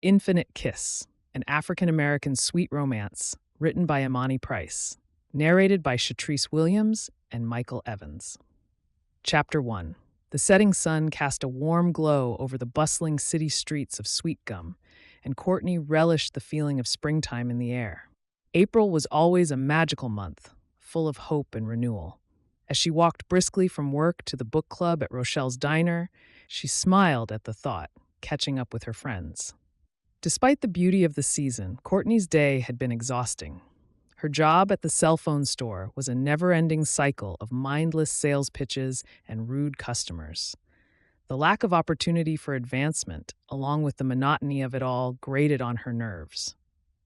Infinite Kiss, an African-American sweet romance written by Imani Price, narrated by Shatrice Williams and Michael Evans. Chapter 1. The setting sun cast a warm glow over the bustling city streets of Sweet Gum, and Courtney relished the feeling of springtime in the air. April was always a magical month, full of hope and renewal. As she walked briskly from work to the book club at Rochelle's diner, she smiled at the thought, catching up with her friends. Despite the beauty of the season, Courtney's day had been exhausting. Her job at the cell phone store was a never-ending cycle of mindless sales pitches and rude customers. The lack of opportunity for advancement, along with the monotony of it all, grated on her nerves.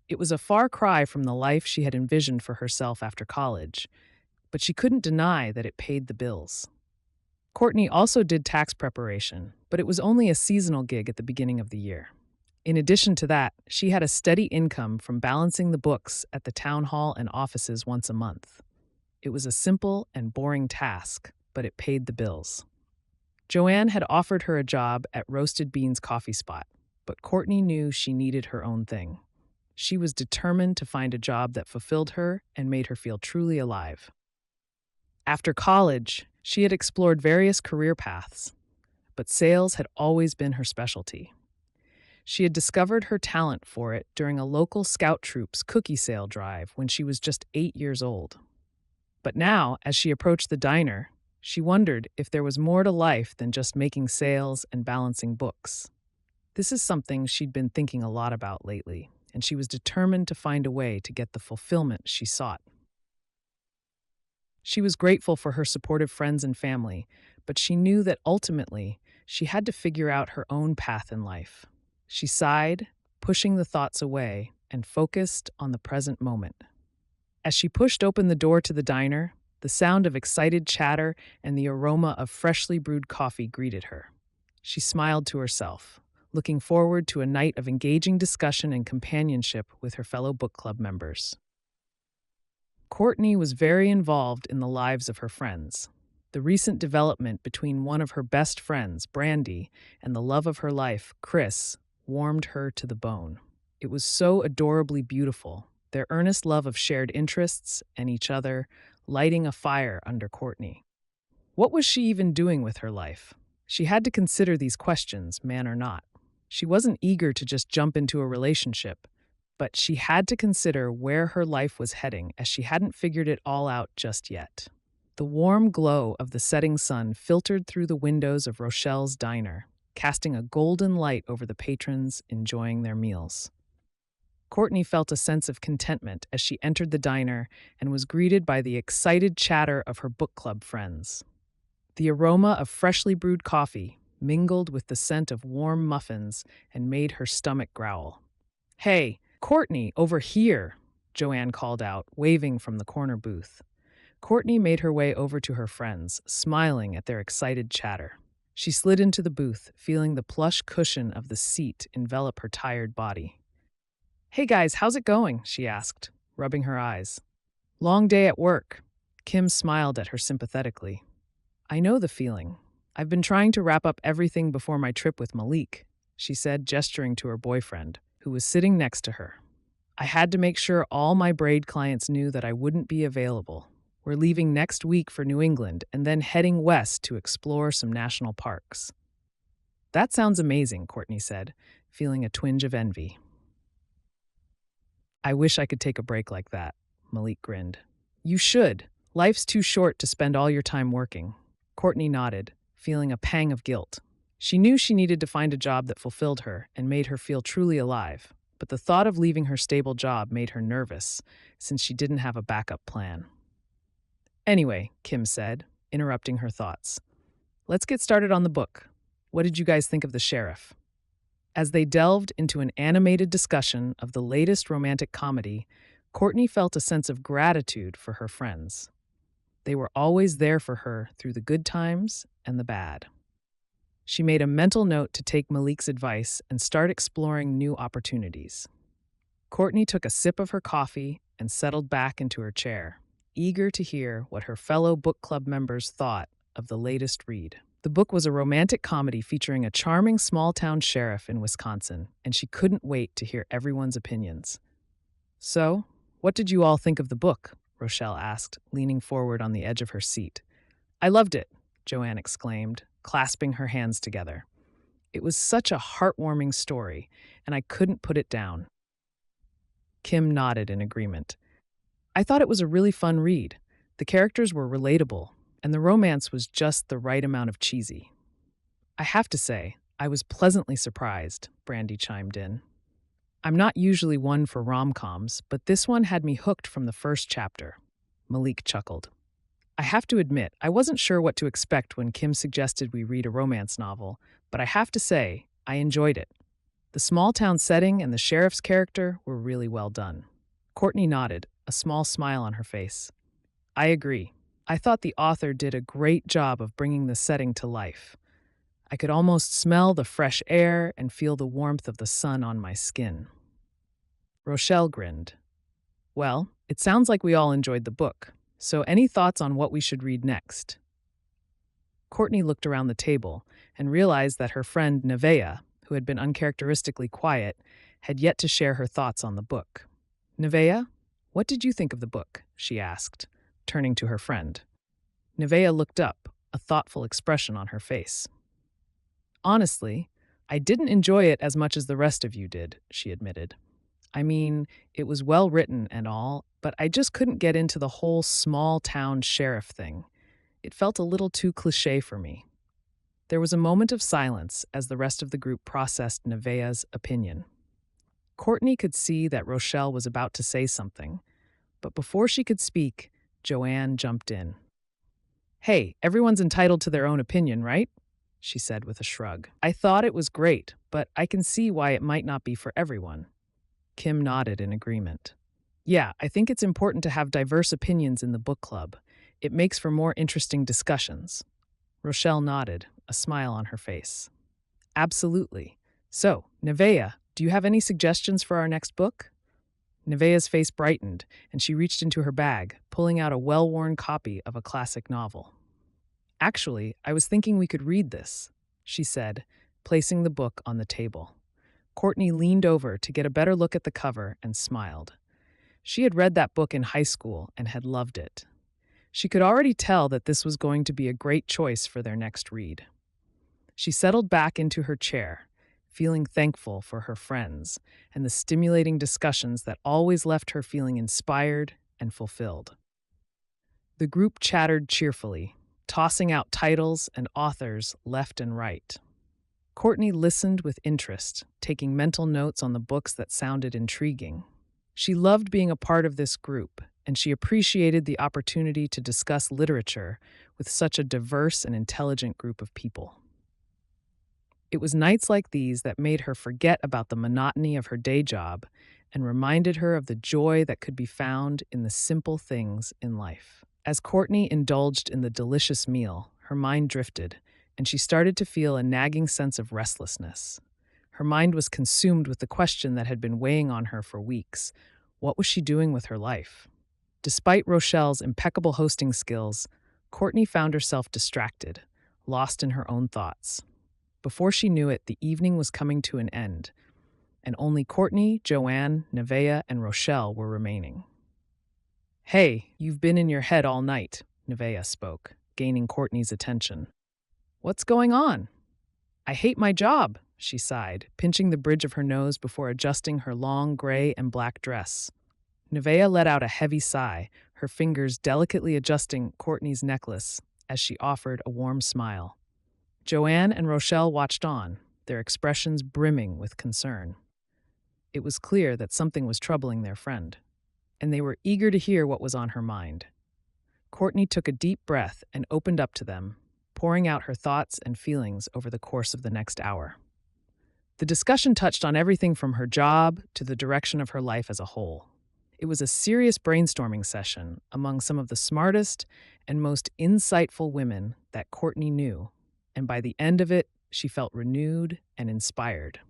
It was a far cry from the life she had envisioned for herself after college, but she couldn't deny that it paid the bills. Courtney also did tax preparation, but it was only a seasonal gig at the beginning of the year. In addition to that, she had a steady income from balancing the books at the town hall and offices once a month. It was a simple and boring task, but it paid the bills. Joanne had offered her a job at Roasted Beans Coffee Spot, but Courtney knew she needed her own thing. She was determined to find a job that fulfilled her and made her feel truly alive. After college, she had explored various career paths, but sales had always been her specialty. She had discovered her talent for it during a local scout troop's cookie sale drive when she was just 8 years old. But now, as she approached the diner, she wondered if there was more to life than just making sales and balancing books. This is something she'd been thinking a lot about lately, and she was determined to find a way to get the fulfillment she sought. She was grateful for her supportive friends and family, but she knew that ultimately she had to figure out her own path in life. She sighed, pushing the thoughts away, and focused on the present moment. As she pushed open the door to the diner, the sound of excited chatter and the aroma of freshly brewed coffee greeted her. She smiled to herself, looking forward to a night of engaging discussion and companionship with her fellow book club members. Courtney was very involved in the lives of her friends. The recent development between one of her best friends, Brandy, and the love of her life, Chris, warmed her to the bone. It was so adorably beautiful, their earnest love of shared interests and each other lighting a fire under Courtney. What was she even doing with her life? She had to consider these questions, man or not. She wasn't eager to just jump into a relationship, but she had to consider where her life was heading as she hadn't figured it all out just yet. The warm glow of the setting sun filtered through the windows of Rochelle's diner, casting a golden light over the patrons enjoying their meals. Courtney felt a sense of contentment as she entered the diner and was greeted by the excited chatter of her book club friends. The aroma of freshly brewed coffee mingled with the scent of warm muffins and made her stomach growl. "Hey, Courtney, over here," Joanne called out, waving from the corner booth. Courtney made her way over to her friends, smiling at their excited chatter. She slid into the booth, feeling the plush cushion of the seat envelop her tired body. "Hey guys, how's it going?" she asked, rubbing her eyes. "Long day at work." Kim smiled at her sympathetically. "I know the feeling. I've been trying to wrap up everything before my trip with Malik," she said, gesturing to her boyfriend, who was sitting next to her. "I had to make sure all my braid clients knew that I wouldn't be available. We're leaving next week for New England and then heading west to explore some national parks." "That sounds amazing," Courtney said, feeling a twinge of envy. "I wish I could take a break like that," Malik grinned. "You should. Life's too short to spend all your time working." Courtney nodded, feeling a pang of guilt. She knew she needed to find a job that fulfilled her and made her feel truly alive, but the thought of leaving her stable job made her nervous, since she didn't have a backup plan. "Anyway," Kim said, interrupting her thoughts, "let's get started on the book. What did you guys think of The Sheriff?" As they delved into an animated discussion of the latest romantic comedy, Courtney felt a sense of gratitude for her friends. They were always there for her through the good times and the bad. She made a mental note to take Malik's advice and start exploring new opportunities. Courtney took a sip of her coffee and settled back into her chair, eager to hear what her fellow book club members thought of the latest read. The book was a romantic comedy featuring a charming small-town sheriff in Wisconsin, and she couldn't wait to hear everyone's opinions. So, what did you all think of the book? Rochelle asked, leaning forward on the edge of her seat. I loved it, Joanne exclaimed, clasping her hands together. It was such a heartwarming story, and I couldn't put it down. Kim nodded in agreement. I thought it was a really fun read. The characters were relatable, and the romance was just the right amount of cheesy. I have to say, I was pleasantly surprised, Brandy chimed in. I'm not usually one for rom-coms, but this one had me hooked from the first chapter. Malik chuckled. I have to admit, I wasn't sure what to expect when Kim suggested we read a romance novel, but I have to say, I enjoyed it. The small-town setting and the sheriff's character were really well done. Courtney nodded, a small smile on her face. I agree. I thought the author did a great job of bringing the setting to life. I could almost smell the fresh air and feel the warmth of the sun on my skin. Rochelle grinned. Well, it sounds like we all enjoyed the book, so any thoughts on what we should read next? Courtney looked around the table and realized that her friend Nevaeh, who had been uncharacteristically quiet, had yet to share her thoughts on the book. Nevaeh, what did you think of the book? She asked, turning to her friend. Nevaeh looked up, a thoughtful expression on her face. Honestly, I didn't enjoy it as much as the rest of you did, she admitted. I mean, it was well written and all, but I just couldn't get into the whole small-town sheriff thing. It felt a little too cliché for me. There was a moment of silence as the rest of the group processed Nevaeh's opinion. Courtney could see that Rochelle was about to say something, but before she could speak, Joanne jumped in. Hey, everyone's entitled to their own opinion, right? She said with a shrug. I thought it was great, but I can see why it might not be for everyone. Kim nodded in agreement. Yeah, I think it's important to have diverse opinions in the book club. It makes for more interesting discussions. Rochelle nodded, a smile on her face. Absolutely. So, Nevaeh, do you have any suggestions for our next book? Nevaeh's face brightened, and she reached into her bag, pulling out a well-worn copy of a classic novel. Actually, I was thinking we could read this, she said, placing the book on the table. Courtney leaned over to get a better look at the cover and smiled. She had read that book in high school and had loved it. She could already tell that this was going to be a great choice for their next read. She settled back into her chair, feeling thankful for her friends and the stimulating discussions that always left her feeling inspired and fulfilled. The group chattered cheerfully, tossing out titles and authors left and right. Courtney listened with interest, taking mental notes on the books that sounded intriguing. She loved being a part of this group, and she appreciated the opportunity to discuss literature with such a diverse and intelligent group of people. It was nights like these that made her forget about the monotony of her day job and reminded her of the joy that could be found in the simple things in life. As Courtney indulged in the delicious meal, her mind drifted, and she started to feel a nagging sense of restlessness. Her mind was consumed with the question that had been weighing on her for weeks. What was she doing with her life? Despite Rochelle's impeccable hosting skills, Courtney found herself distracted, lost in her own thoughts. Before she knew it, the evening was coming to an end, and only Courtney, Joanne, Nevaeh, and Rochelle were remaining. Hey, you've been in your head all night, Nevaeh spoke, gaining Courtney's attention. What's going on? I hate my job, she sighed, pinching the bridge of her nose before adjusting her long gray and black dress. Nevaeh let out a heavy sigh, her fingers delicately adjusting Courtney's necklace as she offered a warm smile. Joanne and Rochelle watched on, their expressions brimming with concern. It was clear that something was troubling their friend, and they were eager to hear what was on her mind. Courtney took a deep breath and opened up to them, pouring out her thoughts and feelings over the course of the next hour. The discussion touched on everything from her job to the direction of her life as a whole. It was a serious brainstorming session among some of the smartest and most insightful women that Courtney knew, and by the end of it, she felt renewed and inspired.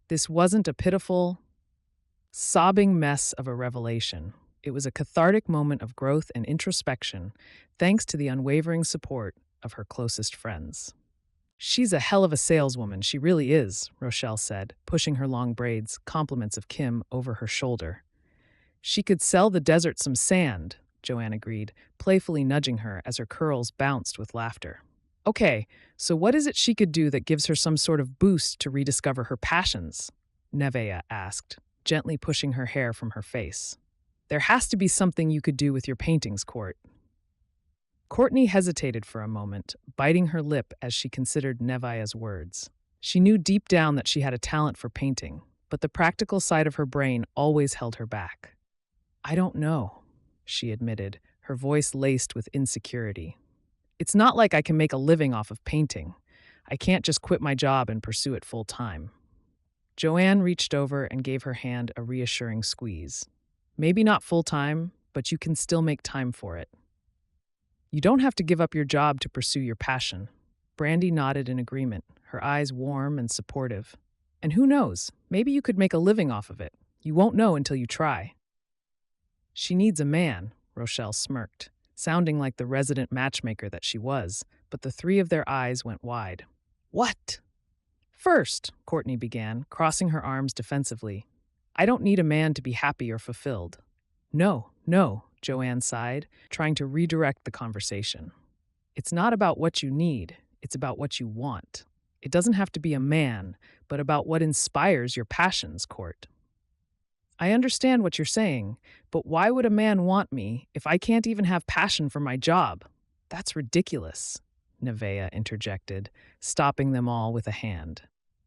This wasn't a pitiful, sobbing mess of a revelation. It was a cathartic moment of growth and introspection, thanks to the unwavering support of her closest friends. She's a hell of a saleswoman, she really is, Rochelle said, pushing her long braids, compliments of Kim, over her shoulder. She could sell the desert some sand, Joanne agreed, playfully nudging her as her curls bounced with laughter. Okay, so what is it she could do that gives her some sort of boost to rediscover her passions? Nevaeh asked, gently pushing her hair from her face. There has to be something you could do with your paintings, Court. Courtney hesitated for a moment, biting her lip as she considered Nevaeh's words. She knew deep down that she had a talent for painting, but the practical side of her brain always held her back. I don't know, she admitted, her voice laced with insecurity. It's not like I can make a living off of painting. I can't just quit my job and pursue it full time. Joanne reached over and gave her hand a reassuring squeeze. Maybe not full time, but you can still make time for it. You don't have to give up your job to pursue your passion. Brandy nodded in agreement, her eyes warm and supportive. And who knows, maybe you could make a living off of it. You won't know until you try. She needs a man, Rochelle smirked, sounding like the resident matchmaker that she was, but the three of their eyes went wide. What? First, Courtney began, crossing her arms defensively, I don't need a man to be happy or fulfilled. No, Joanne sighed, trying to redirect the conversation. It's not about what you need, it's about what you want. It doesn't have to be a man, but about what inspires your passions, Court. I understand what you're saying, but why would a man want me if I can't even have passion for my job? That's ridiculous, Nevaeh interjected, stopping them all with a hand.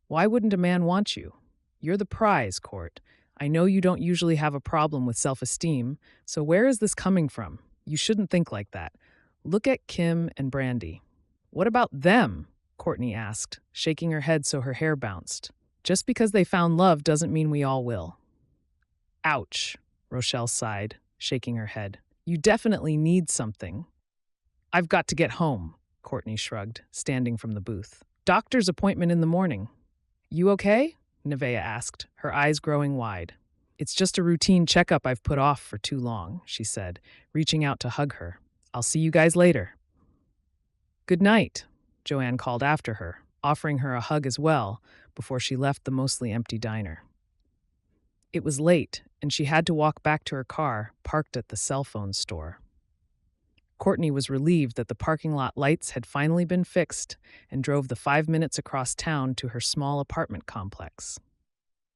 Why wouldn't a man want you? You're the prize, Court. I know you don't usually have a problem with self-esteem, so where is this coming from? You shouldn't think like that. Look at Kim and Brandy. What about them? Courtney asked, shaking her head so her hair bounced. Just because they found love doesn't mean we all will. Ouch, Rochelle sighed, shaking her head. You definitely need something. I've got to get home, Courtney shrugged, standing from the booth. Doctor's appointment in the morning. You okay? Nevaeh asked, her eyes growing wide. It's just a routine checkup I've put off for too long, she said, reaching out to hug her. I'll see you guys later. Good night, Joanne called after her, offering her a hug as well before she left the mostly empty diner. It was late, and she had to walk back to her car, parked at the cell phone store. Courtney was relieved that the parking lot lights had finally been fixed and drove the 5 minutes across town to her small apartment complex.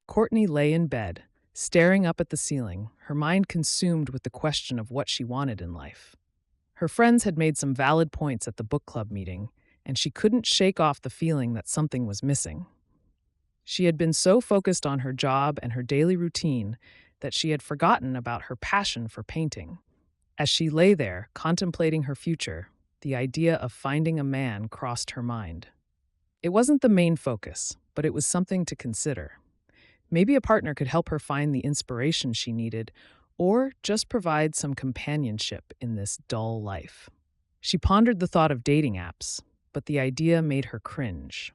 Courtney lay in bed, staring up at the ceiling, her mind consumed with the question of what she wanted in life. Her friends had made some valid points at the book club meeting, and she couldn't shake off the feeling that something was missing. She had been so focused on her job and her daily routine that she had forgotten about her passion for painting. As she lay there, contemplating her future, the idea of finding a man crossed her mind. It wasn't the main focus, but it was something to consider. Maybe a partner could help her find the inspiration she needed, or just provide some companionship in this dull life. She pondered the thought of dating apps, but the idea made her cringe.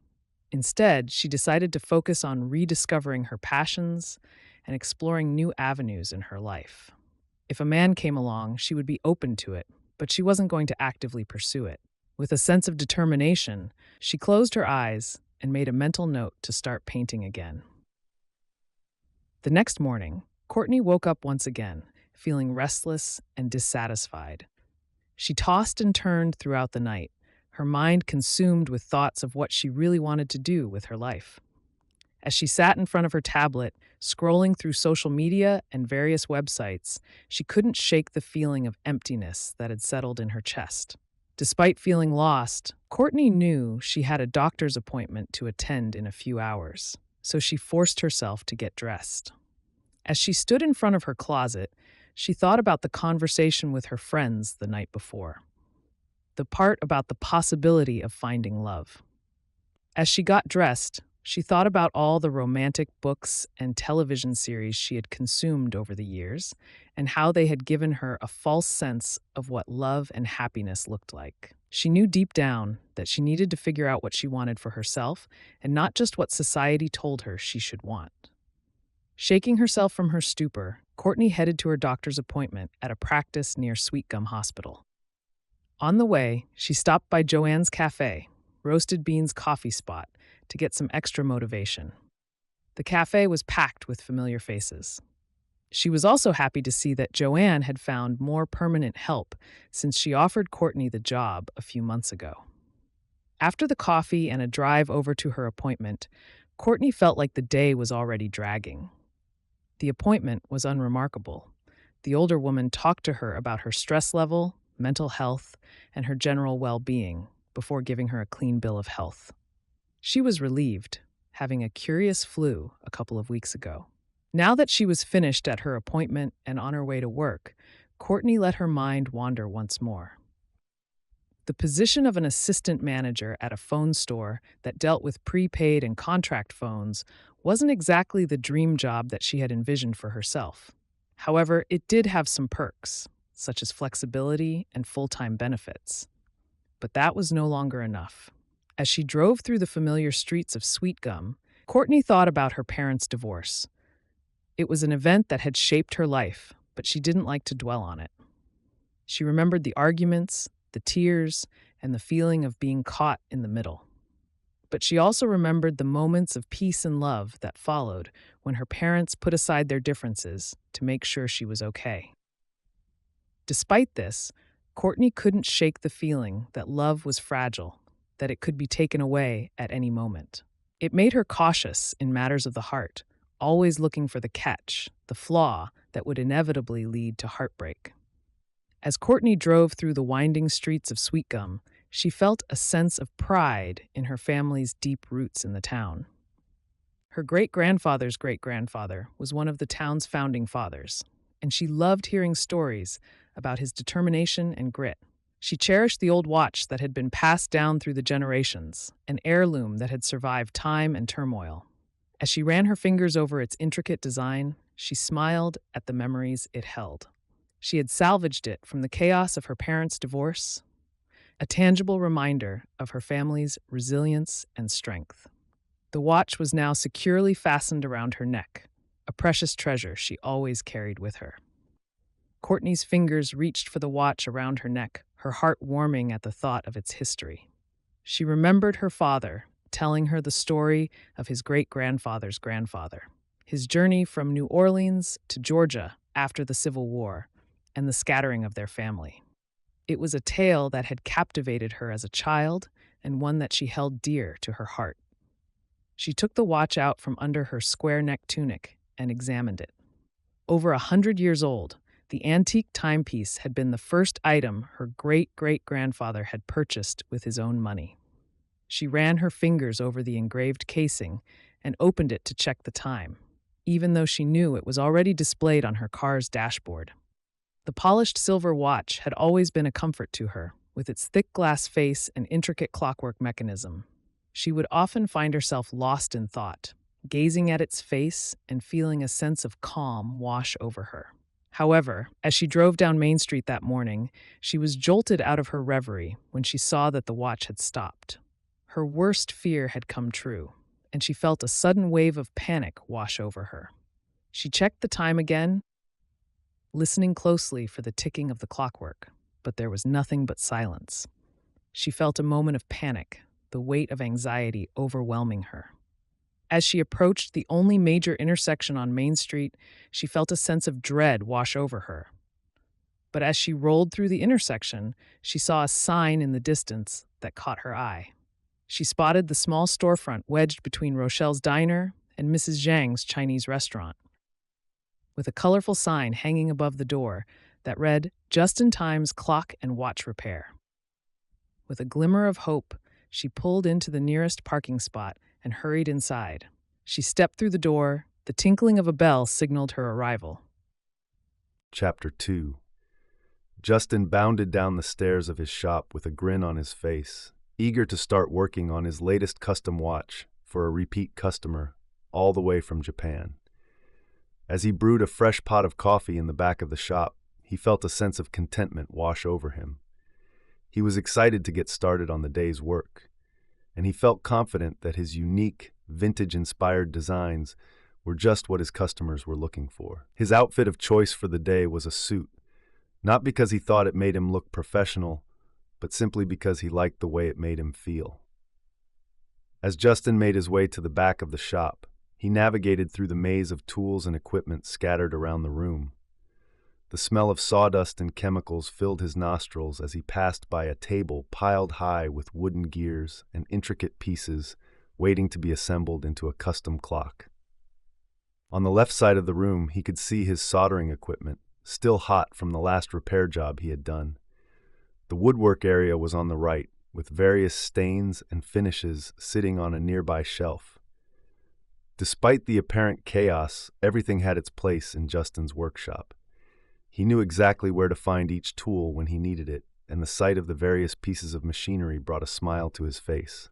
Instead, she decided to focus on rediscovering her passions and exploring new avenues in her life. If a man came along, she would be open to it, but she wasn't going to actively pursue it. With a sense of determination, she closed her eyes and made a mental note to start painting again. The next morning, Courtney woke up once again, feeling restless and dissatisfied. She tossed and turned throughout the night, her mind consumed with thoughts of what she really wanted to do with her life. As she sat in front of her tablet, scrolling through social media and various websites, she couldn't shake the feeling of emptiness that had settled in her chest. Despite feeling lost, Courtney knew she had a doctor's appointment to attend in a few hours, so she forced herself to get dressed. As she stood in front of her closet, she thought about the conversation with her friends the night before. The part about the possibility of finding love. As she got dressed, she thought about all the romantic books and television series she had consumed over the years and how they had given her a false sense of what love and happiness looked like. She knew deep down that she needed to figure out what she wanted for herself and not just what society told her she should want. Shaking herself from her stupor, Courtney headed to her doctor's appointment at a practice near Sweetgum Hospital. On the way, she stopped by Joanne's Cafe, Roasted Beans coffee spot, to get some extra motivation. The cafe was packed with familiar faces. She was also happy to see that Joanne had found more permanent help since she offered Courtney the job a few months ago. After the coffee and a drive over to her appointment, Courtney felt like the day was already dragging. The appointment was unremarkable. The older woman talked to her about her stress level, mental health, and her general well-being before giving her a clean bill of health. She was relieved, having a curious flu a couple of weeks ago. Now that she was finished at her appointment and on her way to work, Courtney let her mind wander once more. The position of an assistant manager at a phone store that dealt with prepaid and contract phones wasn't exactly the dream job that she had envisioned for herself. However, it did have some perks, such as flexibility and full-time benefits. But that was no longer enough. As she drove through the familiar streets of Sweet Gum, Courtney thought about her parents' divorce. It was an event that had shaped her life, but she didn't like to dwell on it. She remembered the arguments, the tears, and the feeling of being caught in the middle. But she also remembered the moments of peace and love that followed when her parents put aside their differences to make sure she was okay. Despite this, Courtney couldn't shake the feeling that love was fragile, that it could be taken away at any moment. It made her cautious in matters of the heart, always looking for the catch, the flaw that would inevitably lead to heartbreak. As Courtney drove through the winding streets of Sweet Gum, she felt a sense of pride in her family's deep roots in the town. Her great-grandfather's great-grandfather was one of the town's founding fathers, and she loved hearing stories about his determination and grit. She cherished the old watch that had been passed down through the generations, an heirloom that had survived time and turmoil. As she ran her fingers over its intricate design, she smiled at the memories it held. She had salvaged it from the chaos of her parents' divorce, a tangible reminder of her family's resilience and strength. The watch was now securely fastened around her neck, a precious treasure she always carried with her. Courtney's fingers reached for the watch around her neck, her heart warming at the thought of its history. She remembered her father telling her the story of his great-grandfather's grandfather, his journey from New Orleans to Georgia after the Civil War, and the scattering of their family. It was a tale that had captivated her as a child and one that she held dear to her heart. She took the watch out from under her square-necked tunic and examined it. Over 100 years old, the antique timepiece had been the first item her great-great-grandfather had purchased with his own money. She ran her fingers over the engraved casing and opened it to check the time, even though she knew it was already displayed on her car's dashboard. The polished silver watch had always been a comfort to her, with its thick glass face and intricate clockwork mechanism. She would often find herself lost in thought, gazing at its face and feeling a sense of calm wash over her. However, as she drove down Main Street that morning, she was jolted out of her reverie when she saw that the watch had stopped. Her worst fear had come true, and she felt a sudden wave of panic wash over her. She checked the time again, listening closely for the ticking of the clockwork, but there was nothing but silence. She felt a moment of panic, the weight of anxiety overwhelming her. As she approached the only major intersection on Main Street, she felt a sense of dread wash over her. But as she rolled through the intersection, she saw a sign in the distance that caught her eye. She spotted the small storefront wedged between Rochelle's Diner and Mrs. Zhang's Chinese restaurant, with a colorful sign hanging above the door that read, "Just in Time's Clock and Watch Repair." With a glimmer of hope, she pulled into the nearest parking spot and hurried inside. She stepped through the door. The tinkling of a bell signaled her arrival. Chapter 2. Justin bounded down the stairs of his shop with a grin on his face, eager to start working on his latest custom watch for a repeat customer all the way from Japan. As he brewed a fresh pot of coffee in the back of the shop, he felt a sense of contentment wash over him. He was excited to get started on the day's work, and he felt confident that his unique, vintage-inspired designs were just what his customers were looking for. His outfit of choice for the day was a suit, not because he thought it made him look professional, but simply because he liked the way it made him feel. As Justin made his way to the back of the shop, he navigated through the maze of tools and equipment scattered around the room. The smell of sawdust and chemicals filled his nostrils as he passed by a table piled high with wooden gears and intricate pieces waiting to be assembled into a custom clock. On the left side of the room, he could see his soldering equipment, still hot from the last repair job he had done. The woodwork area was on the right, with various stains and finishes sitting on a nearby shelf. Despite the apparent chaos, everything had its place in Justin's workshop. He knew exactly where to find each tool when he needed it, and the sight of the various pieces of machinery brought a smile to his face.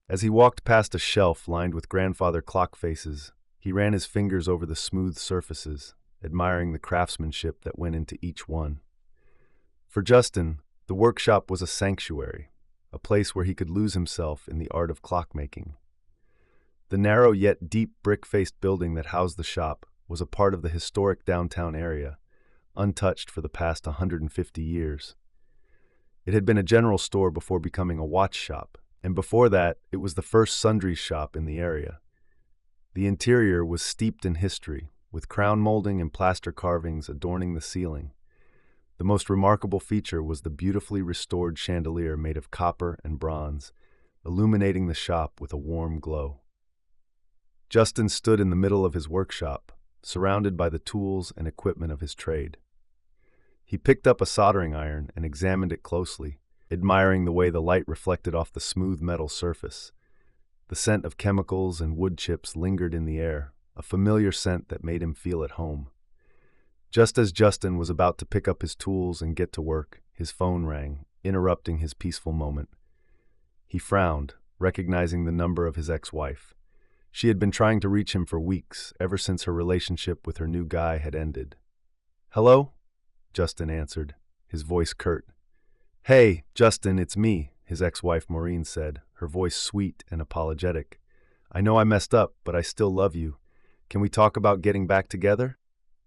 As he walked past a shelf lined with grandfather clock faces, he ran his fingers over the smooth surfaces, admiring the craftsmanship that went into each one. For Justin, the workshop was a sanctuary, a place where he could lose himself in the art of clockmaking. The narrow yet deep brick-faced building that housed the shop was a part of the historic downtown area, untouched for the past 150 years. It had been a general store before becoming a watch shop, and before that, it was the first sundries shop in the area. The interior was steeped in history, with crown molding and plaster carvings adorning the ceiling. The most remarkable feature was the beautifully restored chandelier made of copper and bronze, illuminating the shop with a warm glow. Justin stood in the middle of his workshop, surrounded by the tools and equipment of his trade. He picked up a soldering iron and examined it closely, admiring the way the light reflected off the smooth metal surface. The scent of chemicals and wood chips lingered in the air, a familiar scent that made him feel at home. Just as Justin was about to pick up his tools and get to work, his phone rang, interrupting his peaceful moment. He frowned, recognizing the number of his ex-wife. She had been trying to reach him for weeks, ever since her relationship with her new guy had ended. "Hello?" Justin answered, his voice curt. "Hey, Justin, it's me," his ex-wife Maureen said, her voice sweet and apologetic. "I know I messed up, but I still love you. Can we talk about getting back together?"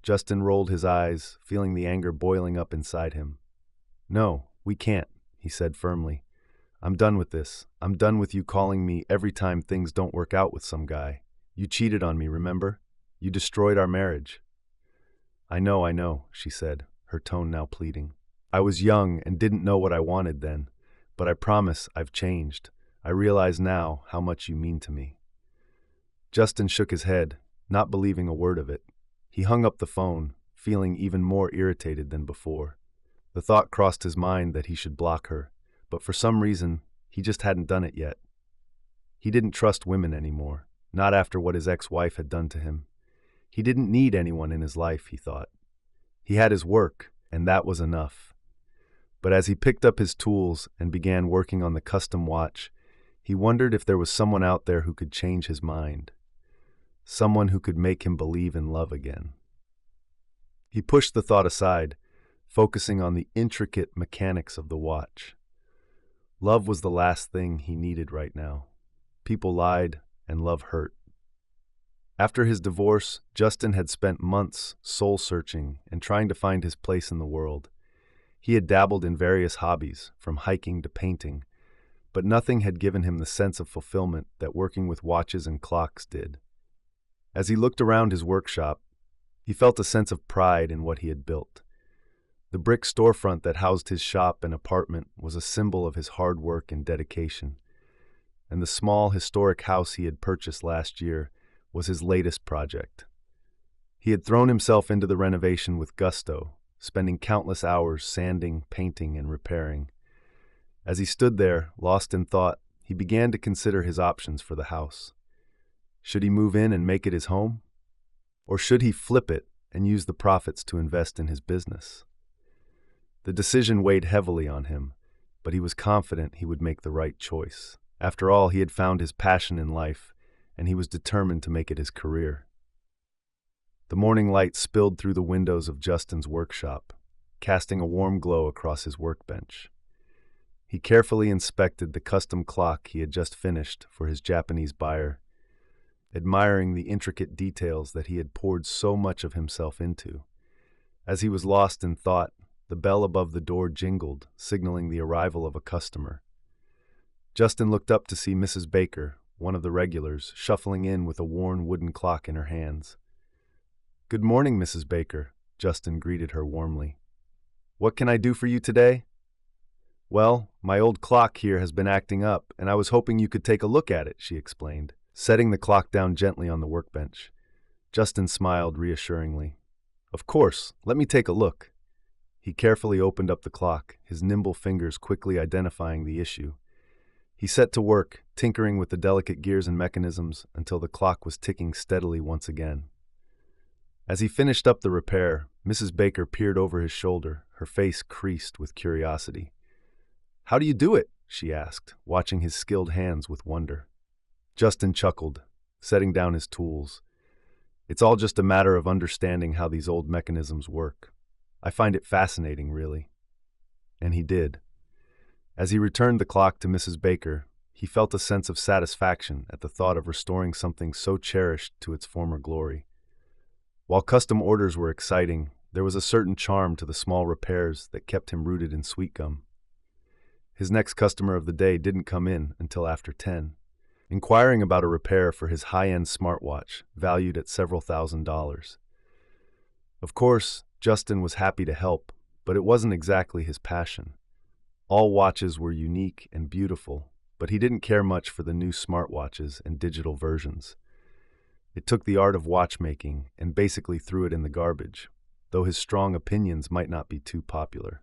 Justin rolled his eyes, feeling the anger boiling up inside him. "No, we can't," he said firmly. "I'm done with this. I'm done with you calling me every time things don't work out with some guy. You cheated on me, remember? You destroyed our marriage." I know," she said, her tone now pleading. "I was young and didn't know what I wanted then, but I promise I've changed. I realize now how much you mean to me." Justin shook his head, not believing a word of it. He hung up the phone, feeling even more irritated than before. The thought crossed his mind that he should block her, but for some reason, he just hadn't done it yet. He didn't trust women anymore, not after what his ex-wife had done to him. He didn't need anyone in his life, he thought. He had his work, and that was enough. But as he picked up his tools and began working on the custom watch, he wondered if there was someone out there who could change his mind. Someone who could make him believe in love again. He pushed the thought aside, focusing on the intricate mechanics of the watch. Love was the last thing he needed right now. People lied, and love hurt. After his divorce, Justin had spent months soul-searching and trying to find his place in the world. He had dabbled in various hobbies, from hiking to painting, but nothing had given him the sense of fulfillment that working with watches and clocks did. As he looked around his workshop, he felt a sense of pride in what he had built. The brick storefront that housed his shop and apartment was a symbol of his hard work and dedication, and the small historic house he had purchased last year was his latest project. He had thrown himself into the renovation with gusto, spending countless hours sanding, painting, and repairing. As he stood there, lost in thought, he began to consider his options for the house. Should he move in and make it his home? Or should he flip it and use the profits to invest in his business? The decision weighed heavily on him, but he was confident he would make the right choice. After all, he had found his passion in life, and he was determined to make it his career. The morning light spilled through the windows of Justin's workshop, casting a warm glow across his workbench. He carefully inspected the custom clock he had just finished for his Japanese buyer, admiring the intricate details that he had poured so much of himself into. As he was lost in thought, The bell above the door jingled, signaling the arrival of a customer. Justin looked up to see Mrs. Baker, one of the regulars, shuffling in with a worn wooden clock in her hands. "Good morning, Mrs. Baker," Justin greeted her warmly. "What can I do for you today?" "Well, my old clock here has been acting up, and I was hoping you could take a look at it," she explained, setting the clock down gently on the workbench. Justin smiled reassuringly. "Of course, let me take a look." He carefully opened up the clock, his nimble fingers quickly identifying the issue. He set to work, tinkering with the delicate gears and mechanisms until the clock was ticking steadily once again. As he finished up the repair, Mrs. Baker peered over his shoulder, her face creased with curiosity. "How do you do it?" she asked, watching his skilled hands with wonder. Justin chuckled, setting down his tools. "It's all just a matter of understanding how these old mechanisms work. I find it fascinating, really." And he did. As he returned the clock to Mrs. Baker, he felt a sense of satisfaction at the thought of restoring something so cherished to its former glory. While custom orders were exciting, there was a certain charm to the small repairs that kept him rooted in Sweet Gum. His next customer of the day didn't come in until after 10, inquiring about a repair for his high-end smartwatch, valued at several $1,000s. Of course, Justin was happy to help, but it wasn't exactly his passion. All watches were unique and beautiful, but he didn't care much for the new smartwatches and digital versions. It took the art of watchmaking and basically threw it in the garbage, though his strong opinions might not be too popular.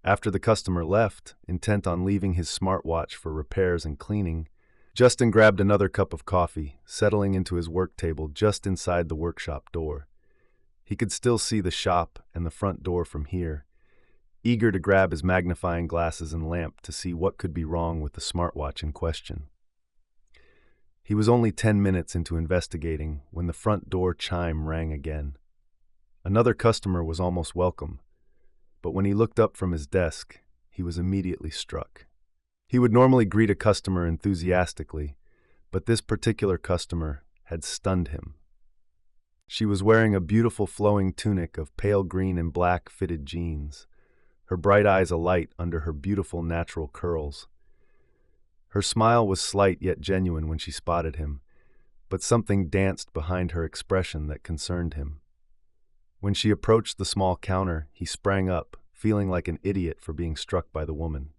After the customer left, intent on leaving his smartwatch for repairs and cleaning, Justin grabbed another cup of coffee, settling into his work table just inside the workshop door. He could still see the shop and the front door from here, eager to grab his magnifying glasses and lamp to see what could be wrong with the smartwatch in question. He was only 10 minutes into investigating when the front door chime rang again. Another customer was almost welcome, but when he looked up from his desk, he was immediately struck. He would normally greet a customer enthusiastically, but this particular customer had stunned him. She was wearing a beautiful flowing tunic of pale green and black fitted jeans, her bright eyes alight under her beautiful natural curls. Her smile was slight yet genuine when she spotted him, but something danced behind her expression that concerned him. When she approached the small counter, he sprang up, feeling like an idiot for being struck by the woman.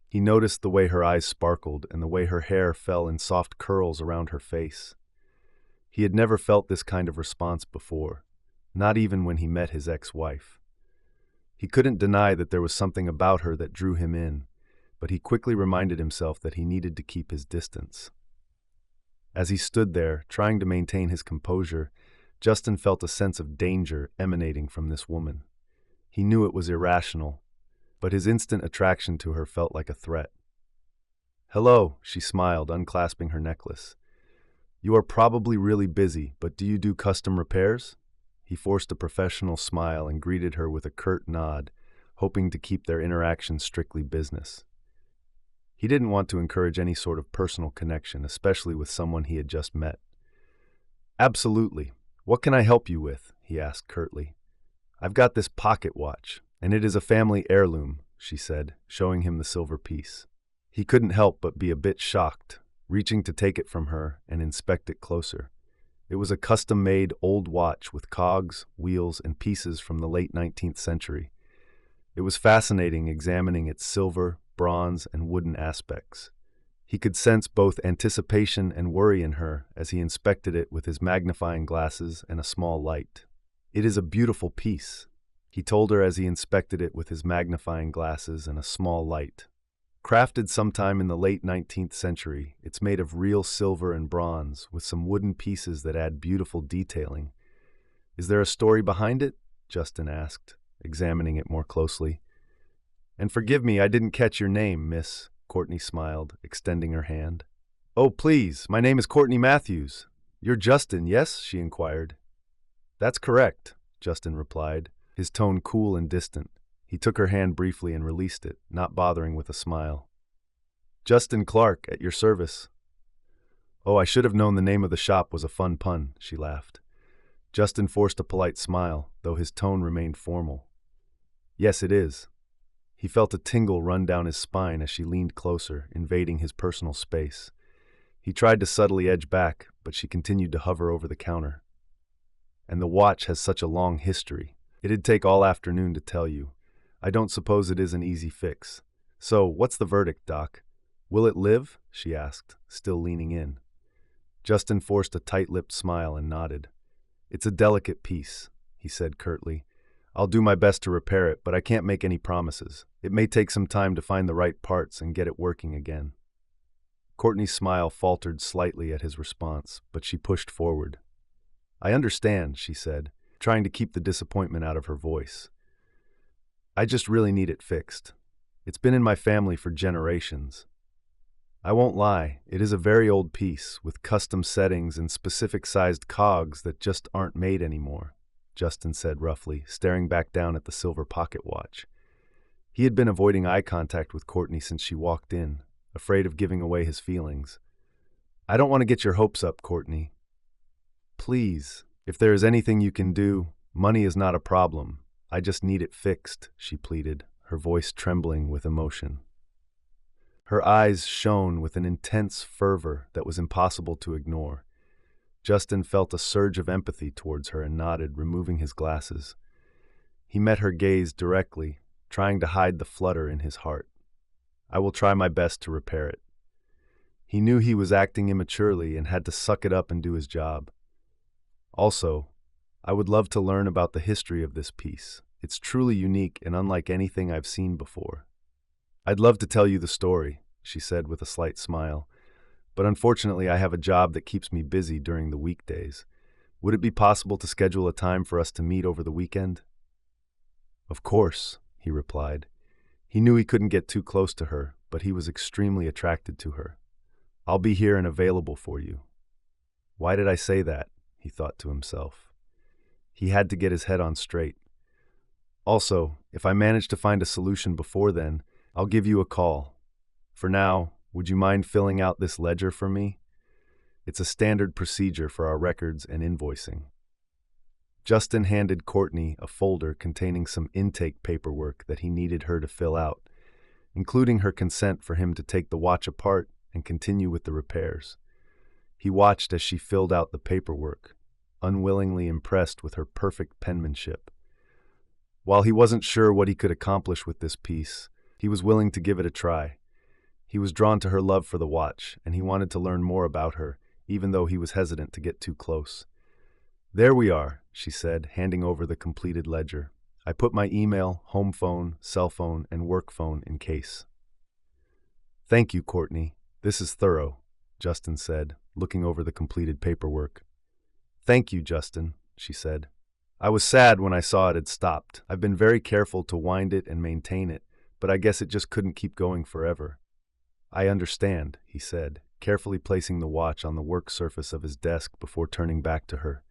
He noticed the way her eyes sparkled and the way her hair fell in soft curls around her face. He had never felt this kind of response before, not even when he met his ex-wife. He couldn't deny that there was something about her that drew him in, but he quickly reminded himself that he needed to keep his distance. As he stood there, trying to maintain his composure, Justin felt a sense of danger emanating from this woman. He knew it was irrational, but his instant attraction to her felt like a threat. "Hello," she smiled, unclasping her necklace. "You are probably really busy, but do you do custom repairs?" He forced a professional smile and greeted her with a curt nod, hoping to keep their interaction strictly business. He didn't want to encourage any sort of personal connection, especially with someone he had just met. "Absolutely. What can I help you with?" he asked curtly. "I've got this pocket watch, and it is a family heirloom," she said, showing him the silver piece. He couldn't help but be a bit shocked, reaching to take it from her and inspect it closer. It was a custom-made old watch with cogs, wheels, and pieces from the late 19th century. It was fascinating examining its silver, bronze, and wooden aspects. He could sense both anticipation and worry in her as he inspected it with his magnifying glasses and a small light. "It is a beautiful piece," he told her as he inspected it with his magnifying glasses and a small light. "Crafted sometime in the late 19th century, it's made of real silver and bronze with some wooden pieces that add beautiful detailing. Is there a story behind it?" Justin asked, examining it more closely. "And forgive me, I didn't catch your name, miss," Courtney smiled, extending her hand. "Oh, please, my name is Courtney Matthews. You're Justin, yes?" she inquired. "That's correct," Justin replied, his tone cool and distant. He took her hand briefly and released it, not bothering with a smile. "Justin Clark, at your service." "Oh, I should have known the name of the shop was a fun pun," she laughed. Justin forced a polite smile, though his tone remained formal. Yes, it is. He felt a tingle run down his spine as she leaned closer, invading his personal space. He tried to subtly edge back, but she continued to hover over the counter. And the watch has such a long history. It'd take all afternoon to tell you. I don't suppose it is an easy fix. So, what's the verdict, Doc? Will it live? She asked, still leaning in. Justin forced a tight-lipped smile and nodded. It's a delicate piece, he said curtly. I'll do my best to repair it, but I can't make any promises. It may take some time to find the right parts and get it working again. Courtney's smile faltered slightly at his response, but she pushed forward. I understand, she said, trying to keep the disappointment out of her voice. I just really need it fixed. It's been in my family for generations. I won't lie, it is a very old piece, with custom settings and specific-sized cogs that just aren't made anymore, Justin said roughly, staring back down at the silver pocket watch. He had been avoiding eye contact with Courtney since she walked in, afraid of giving away his feelings. I don't want to get your hopes up, Courtney. Please, if there is anything you can do, money is not a problem. I just need it fixed, she pleaded, her voice trembling with emotion. Her eyes shone with an intense fervor that was impossible to ignore. Justin felt a surge of empathy towards her and nodded, removing his glasses. He met her gaze directly, trying to hide the flutter in his heart. I will try my best to repair it. He knew he was acting immaturely and had to suck it up and do his job. Also, I would love to learn about the history of this piece. It's truly unique and unlike anything I've seen before. I'd love to tell you the story, she said with a slight smile, but unfortunately I have a job that keeps me busy during the weekdays. Would it be possible to schedule a time for us to meet over the weekend? Of course, he replied. He knew he couldn't get too close to her, but he was extremely attracted to her. I'll be here and available for you. Why did I say that? He thought to himself. He had to get his head on straight. Also, if I manage to find a solution before then, I'll give you a call. For now, would you mind filling out this ledger for me? It's a standard procedure for our records and invoicing. Justin handed Courtney a folder containing some intake paperwork that he needed her to fill out, including her consent for him to take the watch apart and continue with the repairs. He watched as she filled out the paperwork, unwillingly impressed with her perfect penmanship. While he wasn't sure what he could accomplish with this piece, he was willing to give it a try. He was drawn to her love for the watch, and he wanted to learn more about her, even though he was hesitant to get too close. There we are, she said, handing over the completed ledger. I put my email, home phone, cell phone, and work phone in case. Thank you, Courtney. This is thorough, Justin said, looking over the completed paperwork. Thank you, Justin, she said. I was sad when I saw it had stopped. I've been very careful to wind it and maintain it, but I guess it just couldn't keep going forever. I understand, he said, carefully placing the watch on the work surface of his desk before turning back to her.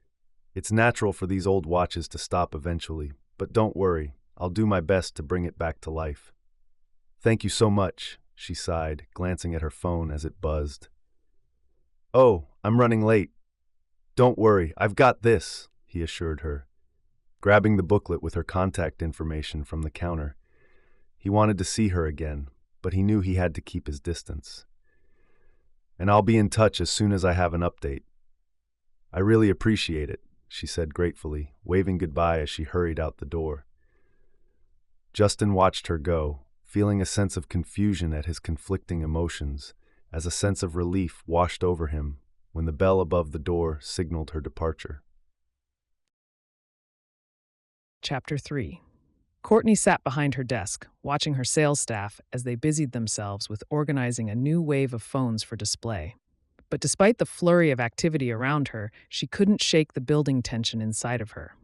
It's natural for these old watches to stop eventually, but don't worry, I'll do my best to bring it back to life. Thank you so much, she sighed, glancing at her phone as it buzzed. Oh, I'm running late. Don't worry, I've got this, he assured her, grabbing the booklet with her contact information from the counter. He wanted to see her again, but he knew he had to keep his distance. And I'll be in touch as soon as I have an update. I really appreciate it, she said gratefully, waving goodbye as she hurried out the door. Justin watched her go, feeling a sense of confusion at his conflicting emotions, as a sense of relief washed over him when the bell above the door signaled her departure. Chapter 3. Courtney sat behind her desk, watching her sales staff as they busied themselves with organizing a new wave of phones for display. But despite the flurry of activity around her, she couldn't shake the building tension inside of her.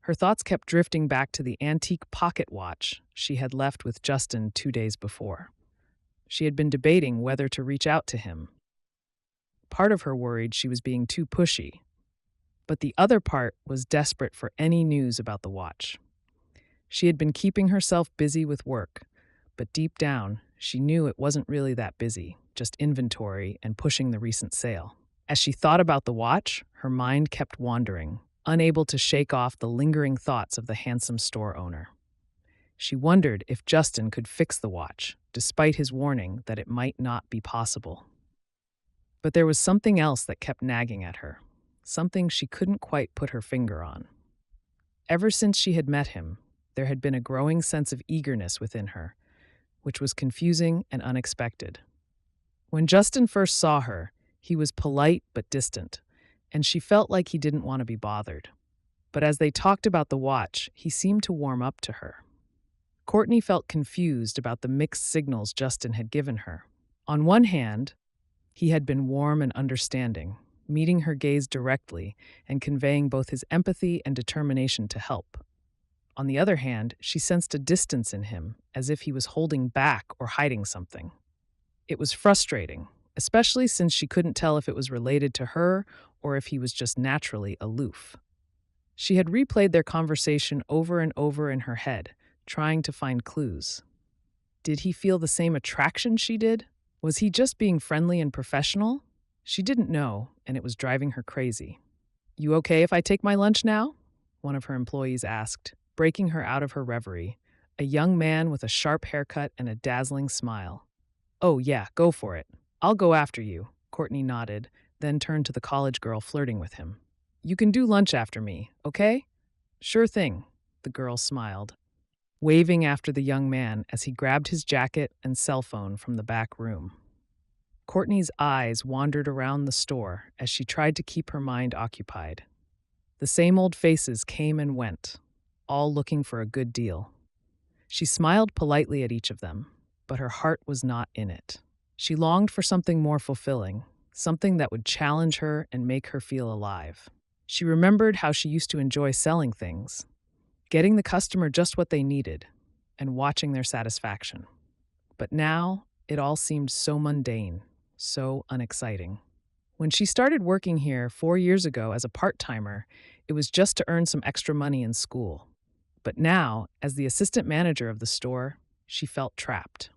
Her thoughts kept drifting back to the antique pocket watch she had left with Justin 2 days before. She had been debating whether to reach out to him. Part of her worried she was being too pushy, but the other part was desperate for any news about the watch. She had been keeping herself busy with work, but deep down, she knew it wasn't really that busy, just inventory and pushing the recent sale. As she thought about the watch, her mind kept wandering, unable to shake off the lingering thoughts of the handsome store owner. She wondered if Justin could fix the watch, despite his warning that it might not be possible. But there was something else that kept nagging at her, something she couldn't quite put her finger on. Ever since she had met him, there had been a growing sense of eagerness within her, which was confusing and unexpected. When Justin first saw her, he was polite but distant, and she felt like he didn't want to be bothered. But as they talked about the watch, he seemed to warm up to her. Courtney felt confused about the mixed signals Justin had given her. On one hand, he had been warm and understanding, meeting her gaze directly and conveying both his empathy and determination to help. On the other hand, she sensed a distance in him, as if he was holding back or hiding something. It was frustrating, especially since she couldn't tell if it was related to her or if he was just naturally aloof. She had replayed their conversation over and over in her head, trying to find clues. Did he feel the same attraction she did? Was he just being friendly and professional? She didn't know, and it was driving her crazy. "You okay if I take my lunch now?" one of her employees asked, breaking her out of her reverie, a young man with a sharp haircut and a dazzling smile. "Oh, yeah, go for it. I'll go after you," Courtney nodded, then turned to the college girl flirting with him. "You can do lunch after me, okay?" "Sure thing," the girl smiled, waving after the young man as he grabbed his jacket and cell phone from the back room. Courtney's eyes wandered around the store as she tried to keep her mind occupied. The same old faces came and went, all looking for a good deal. She smiled politely at each of them, but her heart was not in it. She longed for something more fulfilling, something that would challenge her and make her feel alive. She remembered how she used to enjoy selling things, getting the customer just what they needed, and watching their satisfaction. But now, it all seemed so mundane, so unexciting. When she started working here 4 years ago as a part-timer, it was just to earn some extra money in school. But now, as the assistant manager of the store, she felt trapped.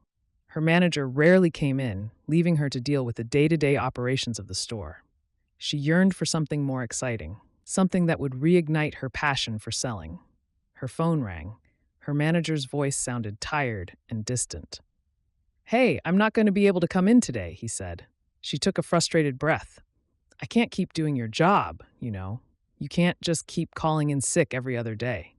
Her manager rarely came in, leaving her to deal with the day-to-day operations of the store. She yearned for something more exciting, something that would reignite her passion for selling. Her phone rang. Her manager's voice sounded tired and distant. "Hey, I'm not going to be able to come in today," he said. She took a frustrated breath. "I can't keep doing your job, you know. You can't just keep calling in sick every other day."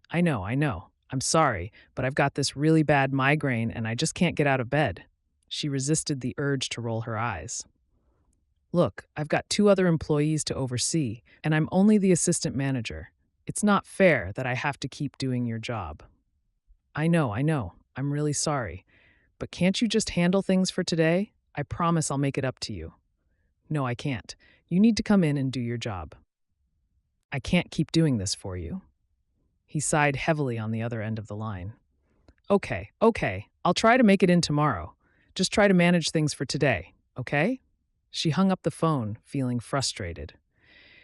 I know. I'm sorry, but I've got this really bad migraine and I just can't get out of bed." She resisted the urge to roll her eyes. "Look, I've got 2 other employees to oversee, and I'm only the assistant manager. It's not fair that I have to keep doing your job." I know. I'm really sorry. But can't you just handle things for today? I promise I'll make it up to you." "No, I can't. You need to come in and do your job." "I can't keep doing this for you." He sighed heavily on the other end of the line. Okay. I'll try to make it in tomorrow. Just try to manage things for today, okay?" She hung up the phone, feeling frustrated.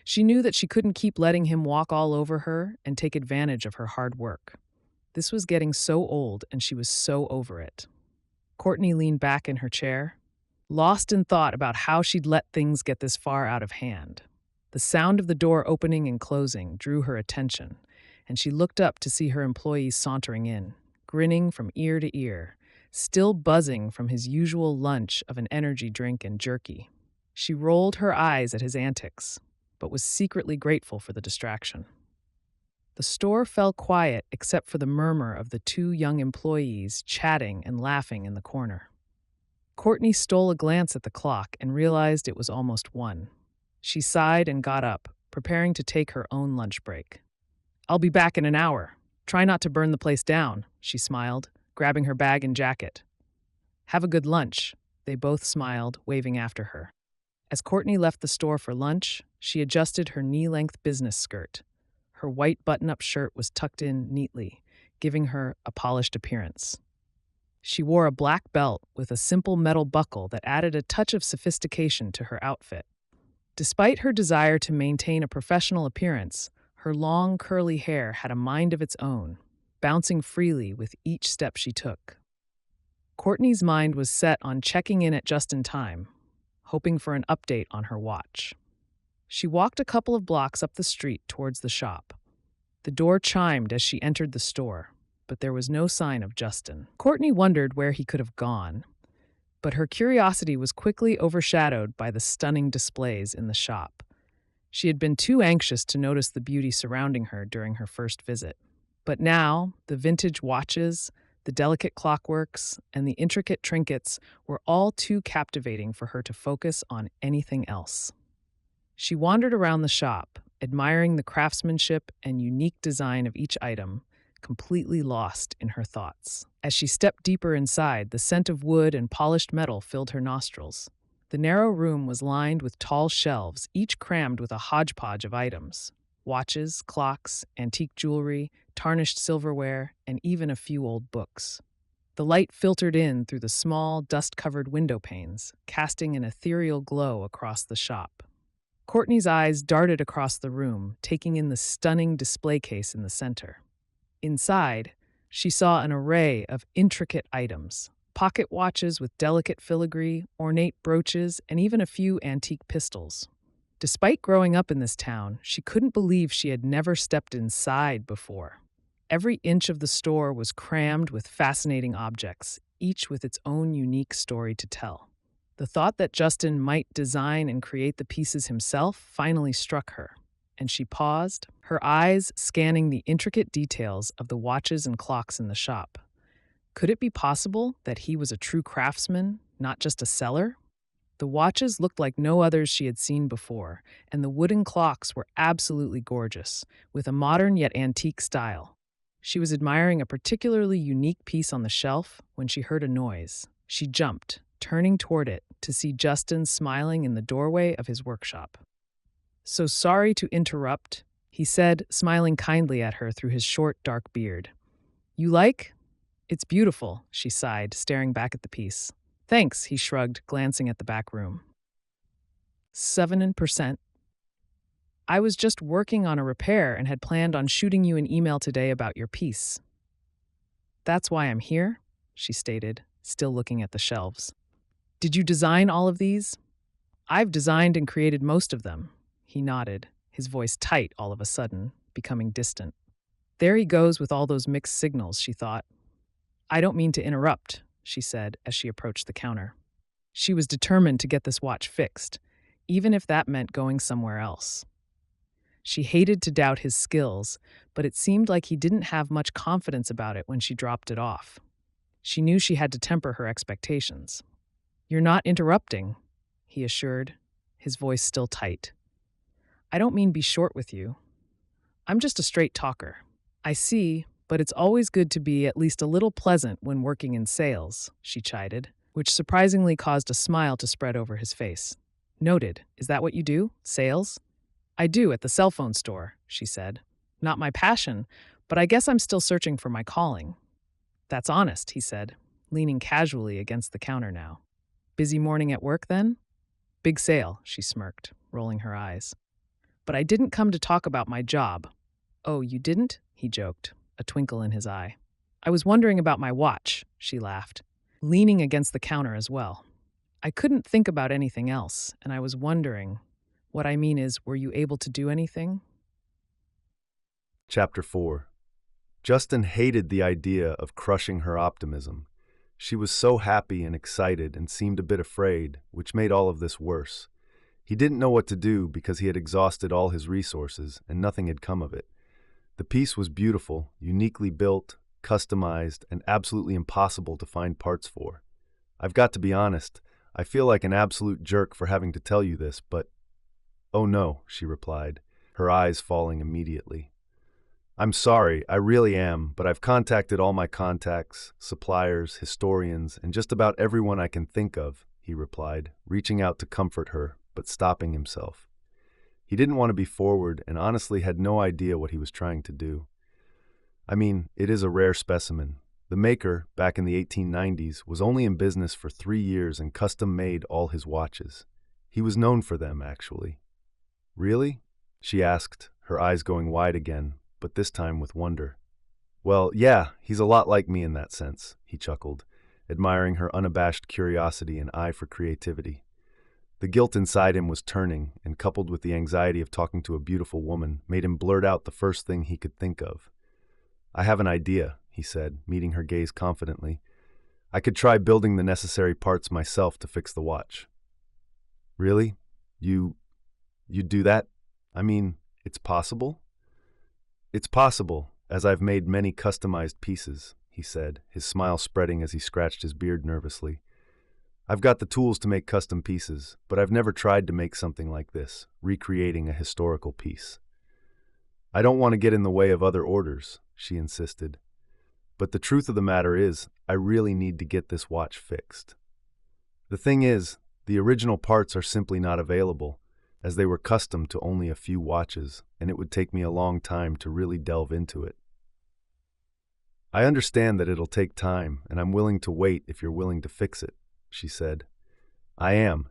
She knew that she couldn't keep letting him walk all over her and take advantage of her hard work. This was getting so old, and she was so over it. Courtney leaned back in her chair, lost in thought about how she'd let things get this far out of hand. The sound of the door opening and closing drew her attention, and she looked up to see her employee sauntering in, grinning from ear to ear, still buzzing from his usual lunch of an energy drink and jerky. She rolled her eyes at his antics, but was secretly grateful for the distraction. The store fell quiet except for the murmur of the 2 young employees chatting and laughing in the corner. Courtney stole a glance at the clock and realized it was almost 1. She sighed and got up, preparing to take her own lunch break. "I'll be back in an hour. Try not to burn the place down," she smiled, grabbing her bag and jacket. "Have a good lunch," they both smiled, waving after her. As Courtney left the store for lunch, she adjusted her knee-length business skirt. Her white button-up shirt was tucked in neatly, giving her a polished appearance. She wore a black belt with a simple metal buckle that added a touch of sophistication to her outfit. Despite her desire to maintain a professional appearance, her long, curly hair had a mind of its own, bouncing freely with each step she took. Courtney's mind was set on checking in at just in time, hoping for an update on her watch. She walked a couple of blocks up the street towards the shop. The door chimed as she entered the store, but there was no sign of Justin. Courtney wondered where he could have gone, but her curiosity was quickly overshadowed by the stunning displays in the shop. She had been too anxious to notice the beauty surrounding her during her first visit. But now, the vintage watches, the delicate clockworks, and the intricate trinkets were all too captivating for her to focus on anything else. She wandered around the shop, admiring the craftsmanship and unique design of each item, completely lost in her thoughts. As she stepped deeper inside, the scent of wood and polished metal filled her nostrils. The narrow room was lined with tall shelves, each crammed with a hodgepodge of items: watches, clocks, antique jewelry, tarnished silverware, and even a few old books. The light filtered in through the small, dust-covered window panes, casting an ethereal glow across the shop. Courtney's eyes darted across the room, taking in the stunning display case in the center. Inside, she saw an array of intricate items: pocket watches with delicate filigree, ornate brooches, and even a few antique pistols. Despite growing up in this town, she couldn't believe she had never stepped inside before. Every inch of the store was crammed with fascinating objects, each with its own unique story to tell. The thought that Justin might design and create the pieces himself finally struck her, and she paused, her eyes scanning the intricate details of the watches and clocks in the shop. Could it be possible that he was a true craftsman, not just a seller? The watches looked like no others she had seen before, and the wooden clocks were absolutely gorgeous, with a modern yet antique style. She was admiring a particularly unique piece on the shelf when she heard a noise. She jumped, turning toward it to see Justin smiling in the doorway of his workshop. "So sorry to interrupt," he said, smiling kindly at her through his short, dark beard. "You like? It's beautiful," she sighed, staring back at the piece. "Thanks," he shrugged, glancing at the back room. 7%. "I was just working on a repair and had planned on shooting you an email today about your piece." "That's why I'm here," she stated, still looking at the shelves. "Did you design all of these?" "I've designed and created most of them," he nodded, his voice tight all of a sudden, becoming distant. "There he goes with all those mixed signals," she thought. "I don't mean to interrupt," she said as she approached the counter. She was determined to get this watch fixed, even if that meant going somewhere else. She hated to doubt his skills, but it seemed like he didn't have much confidence about it when she dropped it off. She knew she had to temper her expectations. "You're not interrupting," he assured, his voice still tight. "I don't mean be short with you. I'm just a straight talker." "I see, but it's always good to be at least a little pleasant when working in sales," she chided, which surprisingly caused a smile to spread over his face. "Noted. Is that what you do? Sales?" "I do at the cell phone store," she said. "Not my passion, but I guess I'm still searching for my calling." "That's honest," he said, leaning casually against the counter now. "Busy morning at work, then?" "Big sale," she smirked, rolling her eyes. "But I didn't come to talk about my job." "Oh, you didn't?" he joked, a twinkle in his eye. "I was wondering about my watch," she laughed, leaning against the counter as well. "I couldn't think about anything else, and I was wondering, what I mean is, were you able to do anything?" Chapter 4. Justin hated the idea of crushing her optimism. She was so happy and excited and seemed a bit afraid, which made all of this worse. He didn't know what to do because he had exhausted all his resources and nothing had come of it. The piece was beautiful, uniquely built, customized, and absolutely impossible to find parts for. "I've got to be honest, I feel like an absolute jerk for having to tell you this, but—" "Oh no," she replied, her eyes falling immediately. "I'm sorry, I really am, but I've contacted all my contacts, suppliers, historians, and just about everyone I can think of," he replied, reaching out to comfort her, but stopping himself. He didn't want to be forward and honestly had no idea what he was trying to do. "I mean, it is a rare specimen. The maker, back in the 1890s, was only in business for 3 years and custom-made all his watches. He was known for them, actually." "Really?" she asked, her eyes going wide again, but this time with wonder. "Well, yeah, he's a lot like me in that sense," he chuckled, admiring her unabashed curiosity and eye for creativity. The guilt inside him was turning, and coupled with the anxiety of talking to a beautiful woman, made him blurt out the first thing he could think of. "I have an idea," he said, meeting her gaze confidently. I could try building the necessary parts myself to fix the watch. Really? You'd do that? I mean, it's possible? It's possible, as I've made many customized pieces, he said, his smile spreading as he scratched his beard nervously. I've got the tools to make custom pieces, but I've never tried to make something like this, recreating a historical piece. I don't want to get in the way of other orders, she insisted. But the truth of the matter is, I really need to get this watch fixed. The thing is, the original parts are simply not available, as they were custom to only a few watches, and it would take me a long time to really delve into it. I understand that it'll take time, and I'm willing to wait if you're willing to fix it, she said. I am.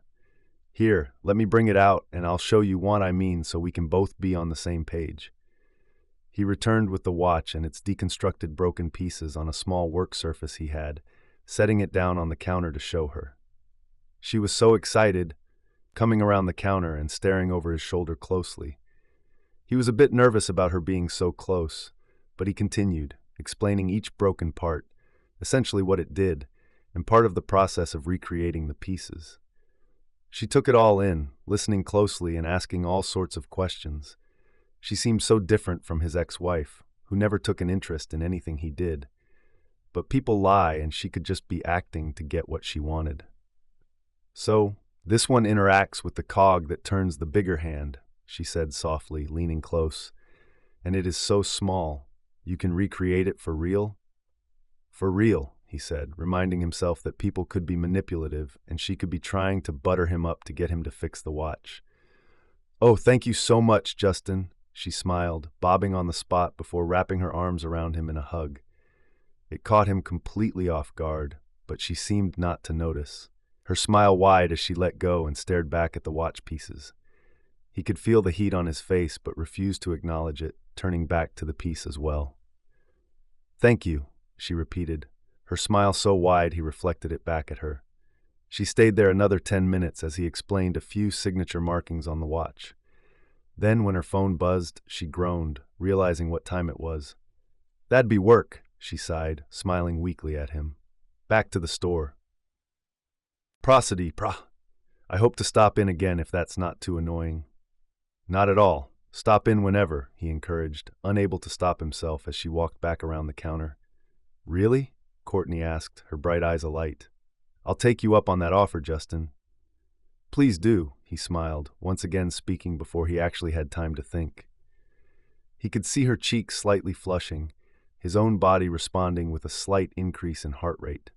Here, let me bring it out, and I'll show you what I mean so we can both be on the same page. He returned with the watch and its deconstructed broken pieces on a small work surface he had, setting it down on the counter to show her. She was so excited, coming around the counter and staring over his shoulder closely. He was a bit nervous about her being so close, but he continued, explaining each broken part, essentially what it did, and part of the process of recreating the pieces. She took it all in, listening closely and asking all sorts of questions. She seemed so different from his ex-wife, who never took an interest in anything he did. But people lie, and she could just be acting to get what she wanted. So, this one interacts with the cog that turns the bigger hand, she said softly, leaning close. And it is so small. You can recreate it for real? For real, he said, reminding himself that people could be manipulative and she could be trying to butter him up to get him to fix the watch. Oh, thank you so much, Justin, she smiled, bobbing on the spot before wrapping her arms around him in a hug. It caught him completely off guard, but she seemed not to notice, her smile wide as she let go and stared back at the watch pieces. He could feel the heat on his face but refused to acknowledge it, turning back to the piece as well. Thank you, she repeated, her smile so wide he reflected it back at her. She stayed there another 10 minutes as he explained a few signature markings on the watch. Then, when her phone buzzed, she groaned, realizing what time it was. That'd be work, she sighed, smiling weakly at him. Back to the store. Prosody, I hope to stop in again if that's not too annoying. Not at all. Stop in whenever, he encouraged, unable to stop himself as she walked back around the counter. Really? Courtney asked, her bright eyes alight. I'll take you up on that offer, Justin. Please do, he smiled, once again speaking before he actually had time to think. He could see her cheeks slightly flushing, his own body responding with a slight increase in heart rate.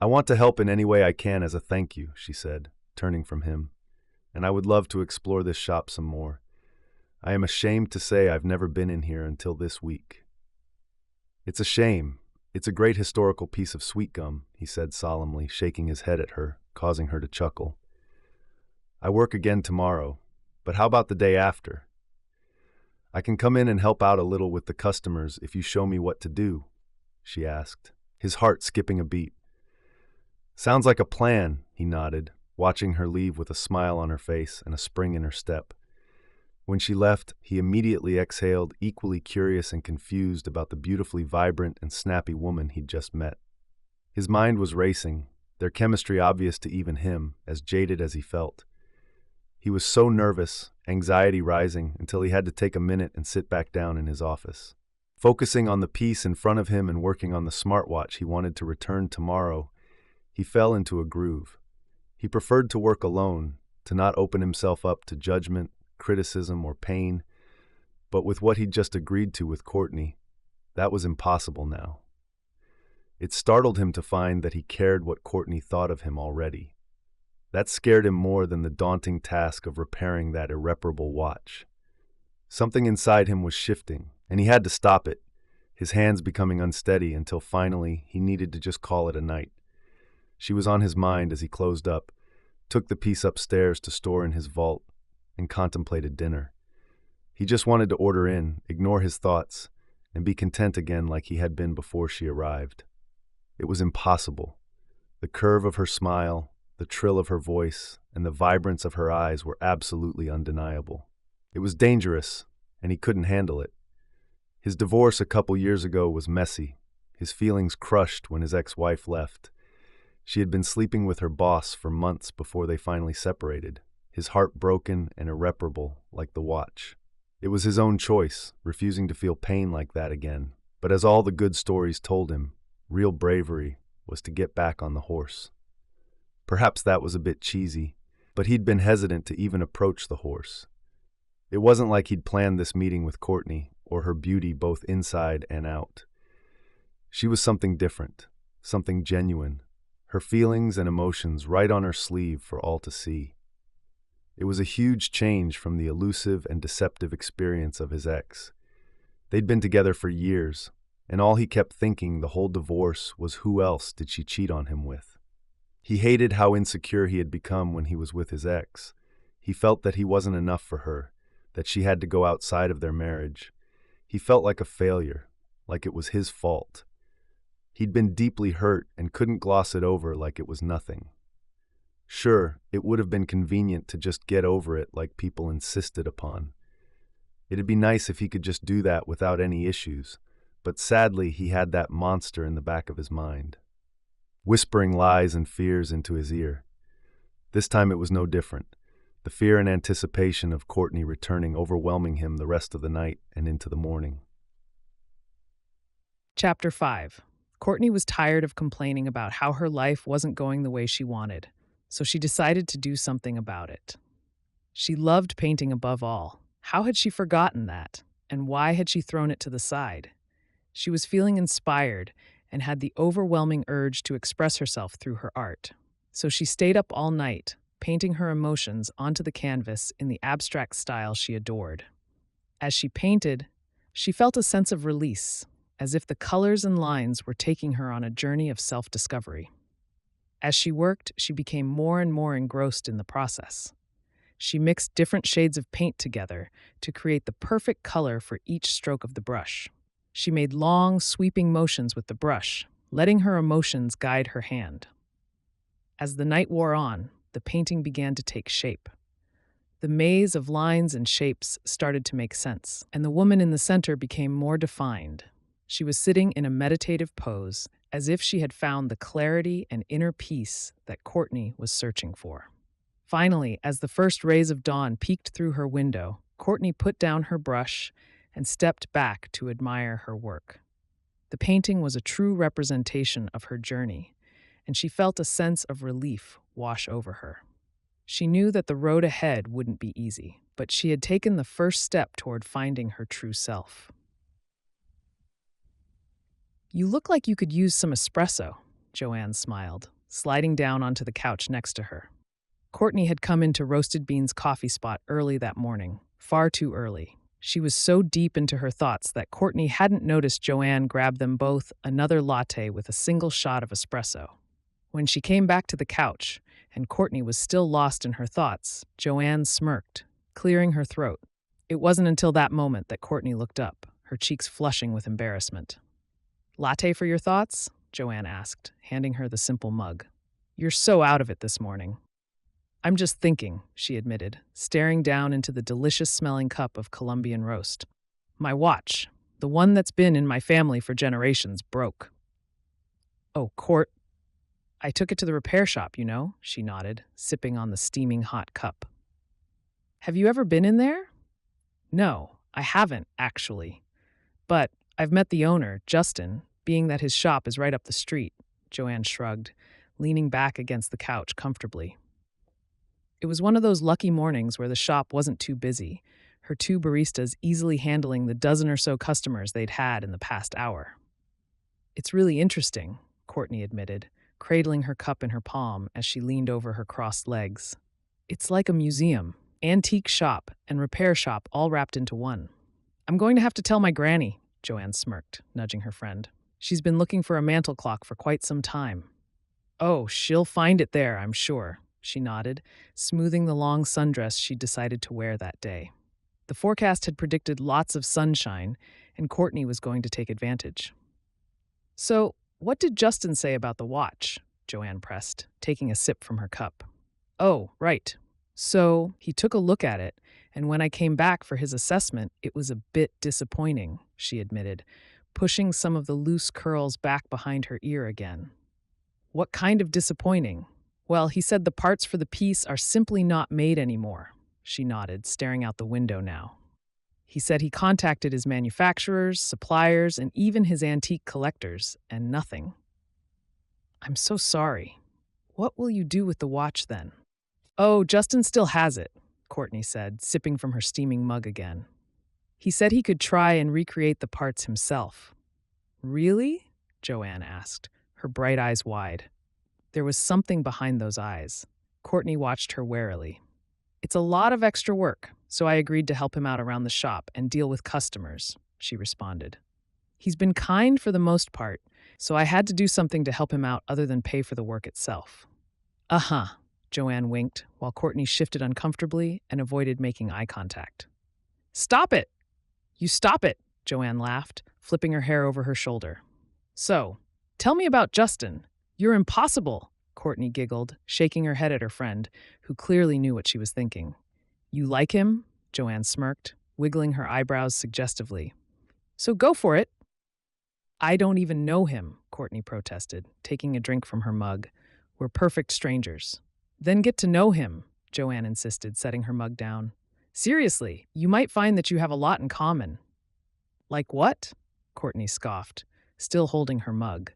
I want to help in any way I can as a thank you, she said, turning from him, and I would love to explore this shop some more. I am ashamed to say I've never been in here until this week. It's a shame. It's a great historical piece of sweet gum, he said solemnly, shaking his head at her, causing her to chuckle. I work again tomorrow, but how about the day after? I can come in and help out a little with the customers if you show me what to do, she asked, his heart skipping a beat. Sounds like a plan, he nodded, watching her leave with a smile on her face and a spring in her step. When she left, he immediately exhaled, equally curious and confused about the beautifully vibrant and snappy woman he'd just met. His mind was racing, their chemistry obvious to even him, as jaded as he felt. He was so nervous, anxiety rising, until he had to take a minute and sit back down in his office. Focusing on the piece in front of him and working on the smartwatch he wanted to return tomorrow, he fell into a groove. He preferred to work alone, to not open himself up to judgment, criticism, or pain, but with what he'd just agreed to with Courtney, that was impossible now. It startled him to find that he cared what Courtney thought of him already. That scared him more than the daunting task of repairing that irreparable watch. Something inside him was shifting, and he had to stop it, his hands becoming unsteady until finally he needed to just call it a night. She was on his mind as he closed up, took the piece upstairs to store in his vault, and contemplated dinner. He just wanted to order in, ignore his thoughts, and be content again like he had been before she arrived. It was impossible. The curve of her smile, the trill of her voice, and the vibrance of her eyes were absolutely undeniable. It was dangerous, and he couldn't handle it. His divorce a couple years ago was messy, his feelings crushed when his ex-wife left. She had been sleeping with her boss for months before they finally separated, his heart broken and irreparable like the watch. It was his own choice, refusing to feel pain like that again. But as all the good stories told him, real bravery was to get back on the horse. Perhaps that was a bit cheesy, but he'd been hesitant to even approach the horse. It wasn't like he'd planned this meeting with Courtney, or her beauty both inside and out. She was something different, something genuine, her feelings and emotions right on her sleeve for all to see. It was a huge change from the elusive and deceptive experience of his ex. They'd been together for years, and all he kept thinking the whole divorce was who else did she cheat on him with. He hated how insecure he had become when he was with his ex. He felt that he wasn't enough for her, that she had to go outside of their marriage. He felt like a failure, like it was his fault. He'd been deeply hurt and couldn't gloss it over like it was nothing. Sure, it would have been convenient to just get over it like people insisted upon. It'd be nice if he could just do that without any issues, but sadly he had that monster in the back of his mind, whispering lies and fears into his ear. This time it was no different, the fear and anticipation of Courtney returning overwhelming him the rest of the night and into the morning. Chapter 5. Courtney was tired of complaining about how her life wasn't going the way she wanted, so she decided to do something about it. She loved painting above all. How had she forgotten that? And why had she thrown it to the side? She was feeling inspired and had the overwhelming urge to express herself through her art. So she stayed up all night, painting her emotions onto the canvas in the abstract style she adored. As she painted, she felt a sense of release, as if the colors and lines were taking her on a journey of self-discovery. As she worked, she became more and more engrossed in the process. She mixed different shades of paint together to create the perfect color for each stroke of the brush. She made long, sweeping motions with the brush, letting her emotions guide her hand. As the night wore on, the painting began to take shape. The maze of lines and shapes started to make sense, and the woman in the center became more defined. She was sitting in a meditative pose, as if she had found the clarity and inner peace that Courtney was searching for. Finally, as the first rays of dawn peeked through her window, Courtney put down her brush and stepped back to admire her work. The painting was a true representation of her journey, and she felt a sense of relief wash over her. She knew that the road ahead wouldn't be easy, but she had taken the first step toward finding her true self. "You look like you could use some espresso," Joanne smiled, sliding down onto the couch next to her. Courtney had come into Roasted Beans' coffee spot early that morning, far too early. She was so deep into her thoughts that Courtney hadn't noticed Joanne grab them both another latte with a single shot of espresso. When she came back to the couch, and Courtney was still lost in her thoughts, Joanne smirked, clearing her throat. It wasn't until that moment that Courtney looked up, her cheeks flushing with embarrassment. "Latte for your thoughts?" Joanne asked, handing her the simple mug. "You're so out of it this morning." "I'm just thinking," she admitted, staring down into the delicious-smelling cup of Colombian roast. "My watch, the one that's been in my family for generations, broke." "Oh, Court, I took it to the repair shop, you know," she nodded, sipping on the steaming hot cup. "Have you ever been in there?" "No, I haven't, actually. But I've met the owner, Justin, being that his shop is right up the street," Joanne shrugged, leaning back against the couch comfortably. It was one of those lucky mornings where the shop wasn't too busy, her two baristas easily handling the dozen or so customers they'd had in the past hour. "It's really interesting," Courtney admitted, cradling her cup in her palm as she leaned over her crossed legs. "It's like a museum, antique shop, and repair shop all wrapped into one." "I'm going to have to tell my granny," Joanne smirked, nudging her friend. "She's been looking for a mantel clock for quite some time." "Oh, she'll find it there, I'm sure," she nodded, smoothing the long sundress she'd decided to wear that day. The forecast had predicted lots of sunshine, and Courtney was going to take advantage. "So, what did Justin say about the watch?" Joanne pressed, taking a sip from her cup. "Oh, right. So, he took a look at it, and when I came back for his assessment, it was a bit disappointing," she admitted, pushing some of the loose curls back behind her ear again. What kind of disappointing? Well, he said the parts for the piece are simply not made anymore. She nodded, staring out the window now. He said he contacted his manufacturers, suppliers, and even his antique collectors, and nothing. I'm so sorry. What will you do with the watch then? Oh, Justin still has it, Courtney said, sipping from her steaming mug again. He said he could try and recreate the parts himself. Really? Joanne asked, her bright eyes wide. There was something behind those eyes. Courtney watched her warily. It's a lot of extra work, so I agreed to help him out around the shop and deal with customers, she responded. He's been kind for the most part, so I had to do something to help him out other than pay for the work itself. Uh-huh, Joanne winked, while Courtney shifted uncomfortably and avoided making eye contact. Stop it! You stop it, Joanne laughed, flipping her hair over her shoulder. So, tell me about Justin. You're impossible, Courtney giggled, shaking her head at her friend, who clearly knew what she was thinking. You like him? Joanne smirked, wiggling her eyebrows suggestively. So go for it. I don't even know him, Courtney protested, taking a drink from her mug. We're perfect strangers. Then get to know him, Joanne insisted, setting her mug down. Seriously, you might find that you have a lot in common. Like what? Courtney scoffed, still holding her mug.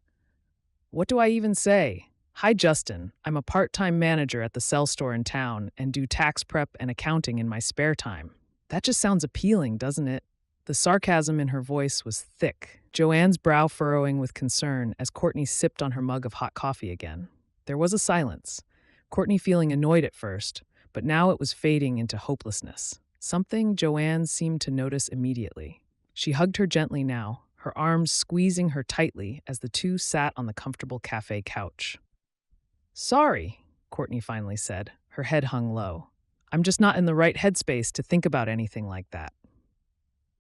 What do I even say? Hi, Justin. I'm a part-time manager at the cell store in town and do tax prep and accounting in my spare time. That just sounds appealing, doesn't it? The sarcasm in her voice was thick, Joanne's brow furrowing with concern as Courtney sipped on her mug of hot coffee again. There was a silence, Courtney feeling annoyed at first, but now it was fading into hopelessness, something Joanne seemed to notice immediately. She hugged her gently now, her arms squeezing her tightly as the two sat on the comfortable cafe couch. Sorry, Courtney finally said, her head hung low. I'm just not in the right headspace to think about anything like that.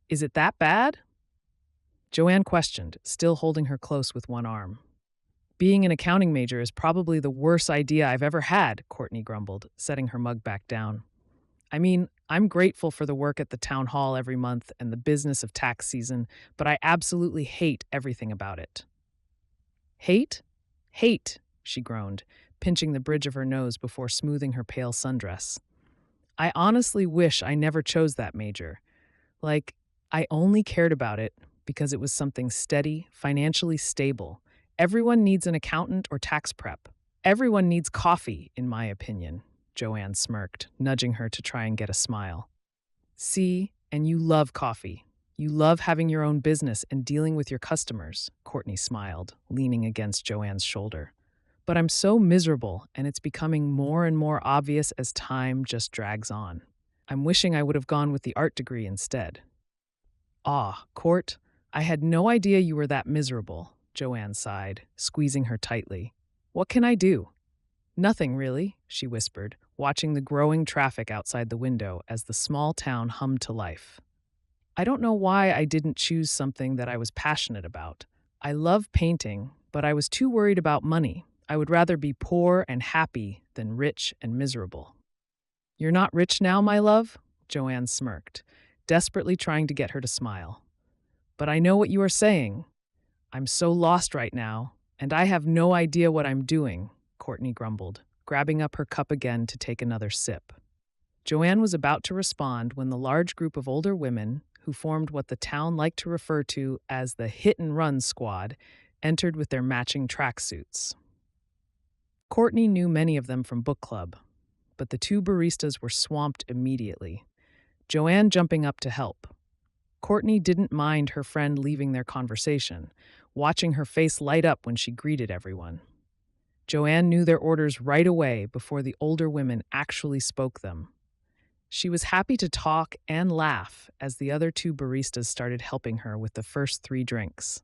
Is it that bad? Joanne questioned, still holding her close with one arm. Being an accounting major is probably the worst idea I've ever had, Courtney grumbled, setting her mug back down. I mean, I'm grateful for the work at the town hall every month and the business of tax season, but I absolutely hate everything about it. Hate? Hate, she groaned, pinching the bridge of her nose before smoothing her pale sundress. I honestly wish I never chose that major. Like, I only cared about it because it was something steady, financially stable. Everyone needs an accountant or tax prep. Everyone needs coffee, in my opinion, Joanne smirked, nudging her to try and get a smile. See, and you love coffee. You love having your own business and dealing with your customers, Courtney smiled, leaning against Joanne's shoulder. But I'm so miserable, and it's becoming more and more obvious as time just drags on. I'm wishing I would have gone with the art degree instead. Ah, Court, I had no idea you were that miserable, Joanne sighed, squeezing her tightly. What can I do? Nothing, really, she whispered, watching the growing traffic outside the window as the small town hummed to life. I don't know why I didn't choose something that I was passionate about. I love painting, but I was too worried about money. I would rather be poor and happy than rich and miserable. You're not rich now, my love? Joanne smirked, desperately trying to get her to smile. But I know what you are saying. I'm so lost right now, and I have no idea what I'm doing, Courtney grumbled, grabbing up her cup again to take another sip. Joanne was about to respond when the large group of older women, who formed what the town liked to refer to as the hit-and-run squad, entered with their matching tracksuits. Courtney knew many of them from book club, but the two baristas were swamped immediately, Joanne jumping up to help. Courtney didn't mind her friend leaving their conversation, watching her face light up when she greeted everyone. Joanne knew their orders right away before the older women actually spoke them. She was happy to talk and laugh as the other two baristas started helping her with the first 3 drinks.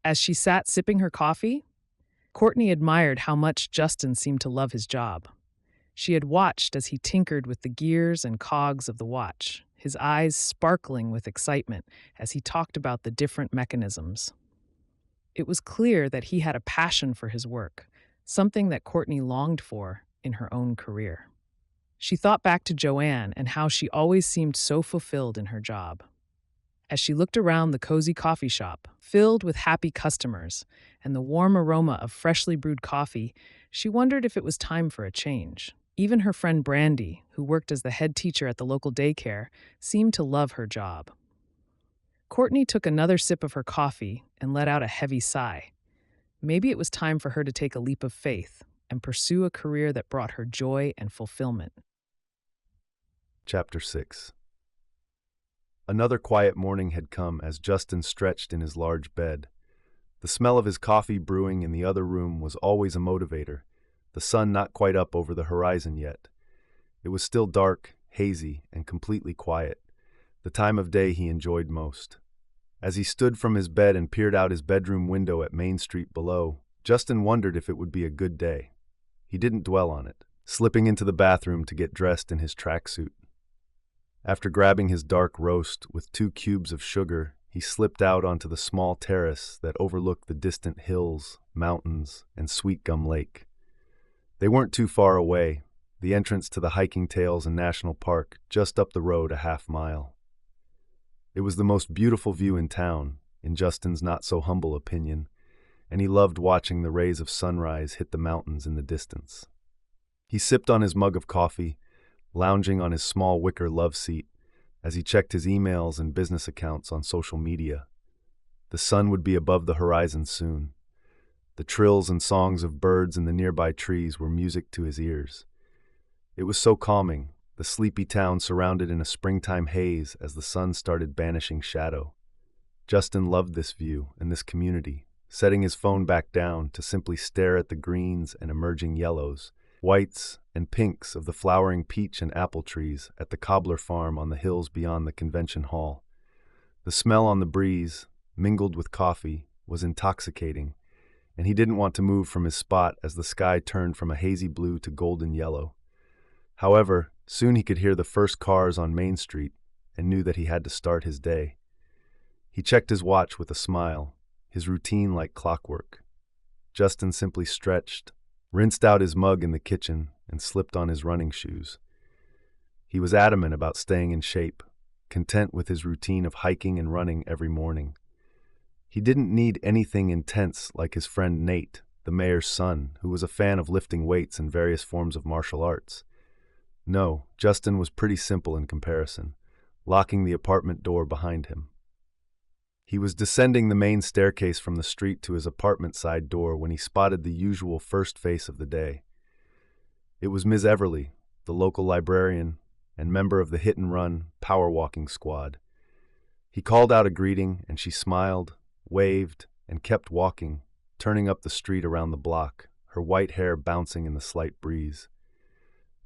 As she sat sipping her coffee, Courtney admired how much Justin seemed to love his job. She had watched as he tinkered with the gears and cogs of the watch, his eyes sparkling with excitement as he talked about the different mechanisms. It was clear that he had a passion for his work, something that Courtney longed for in her own career. She thought back to Joanne and how she always seemed so fulfilled in her job. As she looked around the cozy coffee shop, filled with happy customers and the warm aroma of freshly brewed coffee, she wondered if it was time for a change. Even her friend Brandy, who worked as the head teacher at the local daycare, seemed to love her job. Courtney took another sip of her coffee and let out a heavy sigh. Maybe it was time for her to take a leap of faith and pursue a career that brought her joy and fulfillment. Chapter 6. Another quiet morning had come as Justin stretched in his large bed. The smell of his coffee brewing in the other room was always a motivator, the sun not quite up over the horizon yet. It was still dark, hazy, and completely quiet, the time of day he enjoyed most. As he stood from his bed and peered out his bedroom window at Main Street below, Justin wondered if it would be a good day. He didn't dwell on it, slipping into the bathroom to get dressed in his tracksuit. After grabbing his dark roast with 2 cubes of sugar, he slipped out onto the small terrace that overlooked the distant hills, mountains, and Sweet Gum Lake. They weren't too far away, the entrance to the Hiking Trails and National Park just up the road a half-mile. It was the most beautiful view in town, in Justin's not-so-humble opinion, and he loved watching the rays of sunrise hit the mountains in the distance. He sipped on his mug of coffee, lounging on his small wicker love seat as he checked his emails and business accounts on social media. The sun would be above the horizon soon. The trills and songs of birds in the nearby trees were music to his ears. It was so calming, the sleepy town surrounded in a springtime haze as the sun started banishing shadow. Justin loved this view and this community, setting his phone back down to simply stare at the greens and emerging yellows, whites and pinks of the flowering peach and apple trees at the cobbler farm on the hills beyond the convention hall. The smell on the breeze, mingled with coffee, was intoxicating, and he didn't want to move from his spot as the sky turned from a hazy blue to golden yellow. However, soon he could hear the first cars on Main Street and knew that he had to start his day. He checked his watch with a smile, his routine like clockwork. Justin simply stretched, rinsed out his mug in the kitchen, and slipped on his running shoes. He was adamant about staying in shape, content with his routine of hiking and running every morning. He didn't need anything intense like his friend Nate, the mayor's son, who was a fan of lifting weights and various forms of martial arts. No, Justin was pretty simple in comparison, locking the apartment door behind him. He was descending the main staircase from the street to his apartment side door when he spotted the usual first face of the day. It was Ms. Everly, the local librarian and member of the hit-and-run power walking squad. He called out a greeting, and she smiled, waved, and kept walking, turning up the street around the block, her white hair bouncing in the slight breeze.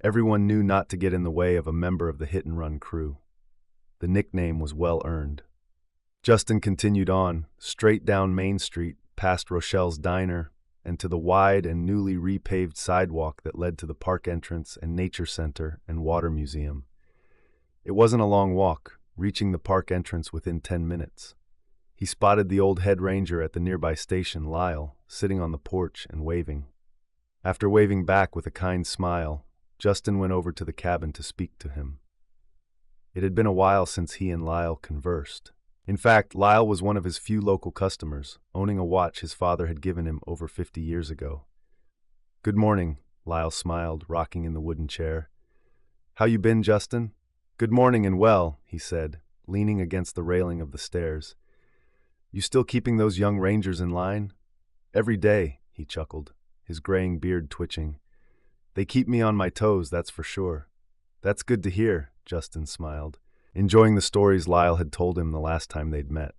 Everyone knew not to get in the way of a member of the hit-and-run crew. The nickname was well earned. Justin continued on, straight down Main Street, past Rochelle's Diner, and to the wide and newly repaved sidewalk that led to the park entrance and nature center and water museum. It wasn't a long walk, reaching the park entrance within 10 minutes. He spotted the old head ranger at the nearby station, Lyle, sitting on the porch and waving. After waving back with a kind smile, Justin went over to the cabin to speak to him. It had been a while since he and Lyle conversed. In fact, Lyle was one of his few local customers, owning a watch his father had given him over 50 years ago. "Good morning," Lyle smiled, rocking in the wooden chair. "How you been, Justin?" "Good morning and well," he said, leaning against the railing of the stairs. "You still keeping those young rangers in line?" "Every day," he chuckled, his graying beard twitching. "They keep me on my toes, that's for sure." "That's good to hear," Justin smiled, enjoying the stories Lyle had told him the last time they'd met.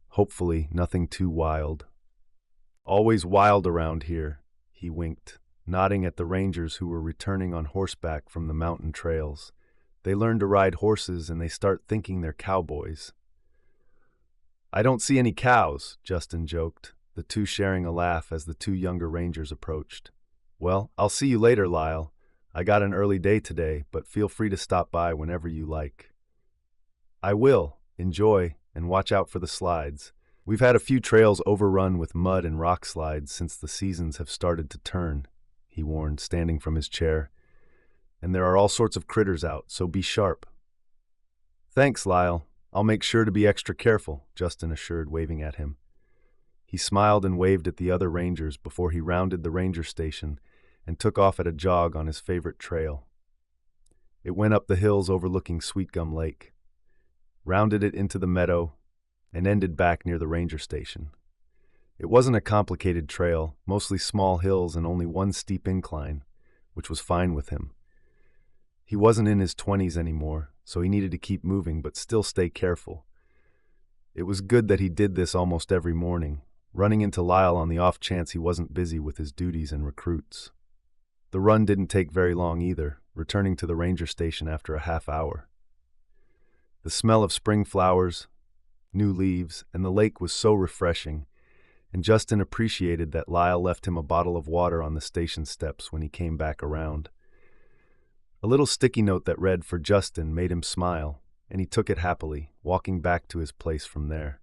Hopefully, nothing too wild. "Always wild around here," he winked, nodding at the rangers who were returning on horseback from the mountain trails. "They learn to ride horses and they start thinking they're cowboys." "I don't see any cows," Justin joked, the two sharing a laugh as the 2 younger rangers approached. "Well, I'll see you later, Lyle. I got an early day today, but feel free to stop by whenever you like." "I will. Enjoy, and watch out for the slides. We've had a few trails overrun with mud and rock slides since the seasons have started to turn," he warned, standing from his chair. "And there are all sorts of critters out, so be sharp." "Thanks, Lyle. I'll make sure to be extra careful, Justin assured, waving at him. He smiled and waved at the other rangers before he rounded the ranger station and took off at a jog on his favorite trail. It went up the hills overlooking Sweet Gum Lake, rounded it into the meadow, and ended back near the ranger station. It wasn't a complicated trail, mostly small hills and only one steep incline, which was fine with him. He wasn't in his 20s anymore, so he needed to keep moving but still stay careful. It was good that he did this almost every morning, running into Lyle on the off chance he wasn't busy with his duties and recruits. The run didn't take very long either, returning to the ranger station after a half hour. The smell of spring flowers, new leaves, and the lake was so refreshing, and Justin appreciated that Lyle left him a bottle of water on the station steps when he came back around. A little sticky note that read "For Justin" made him smile, and he took it happily, walking back to his place from there.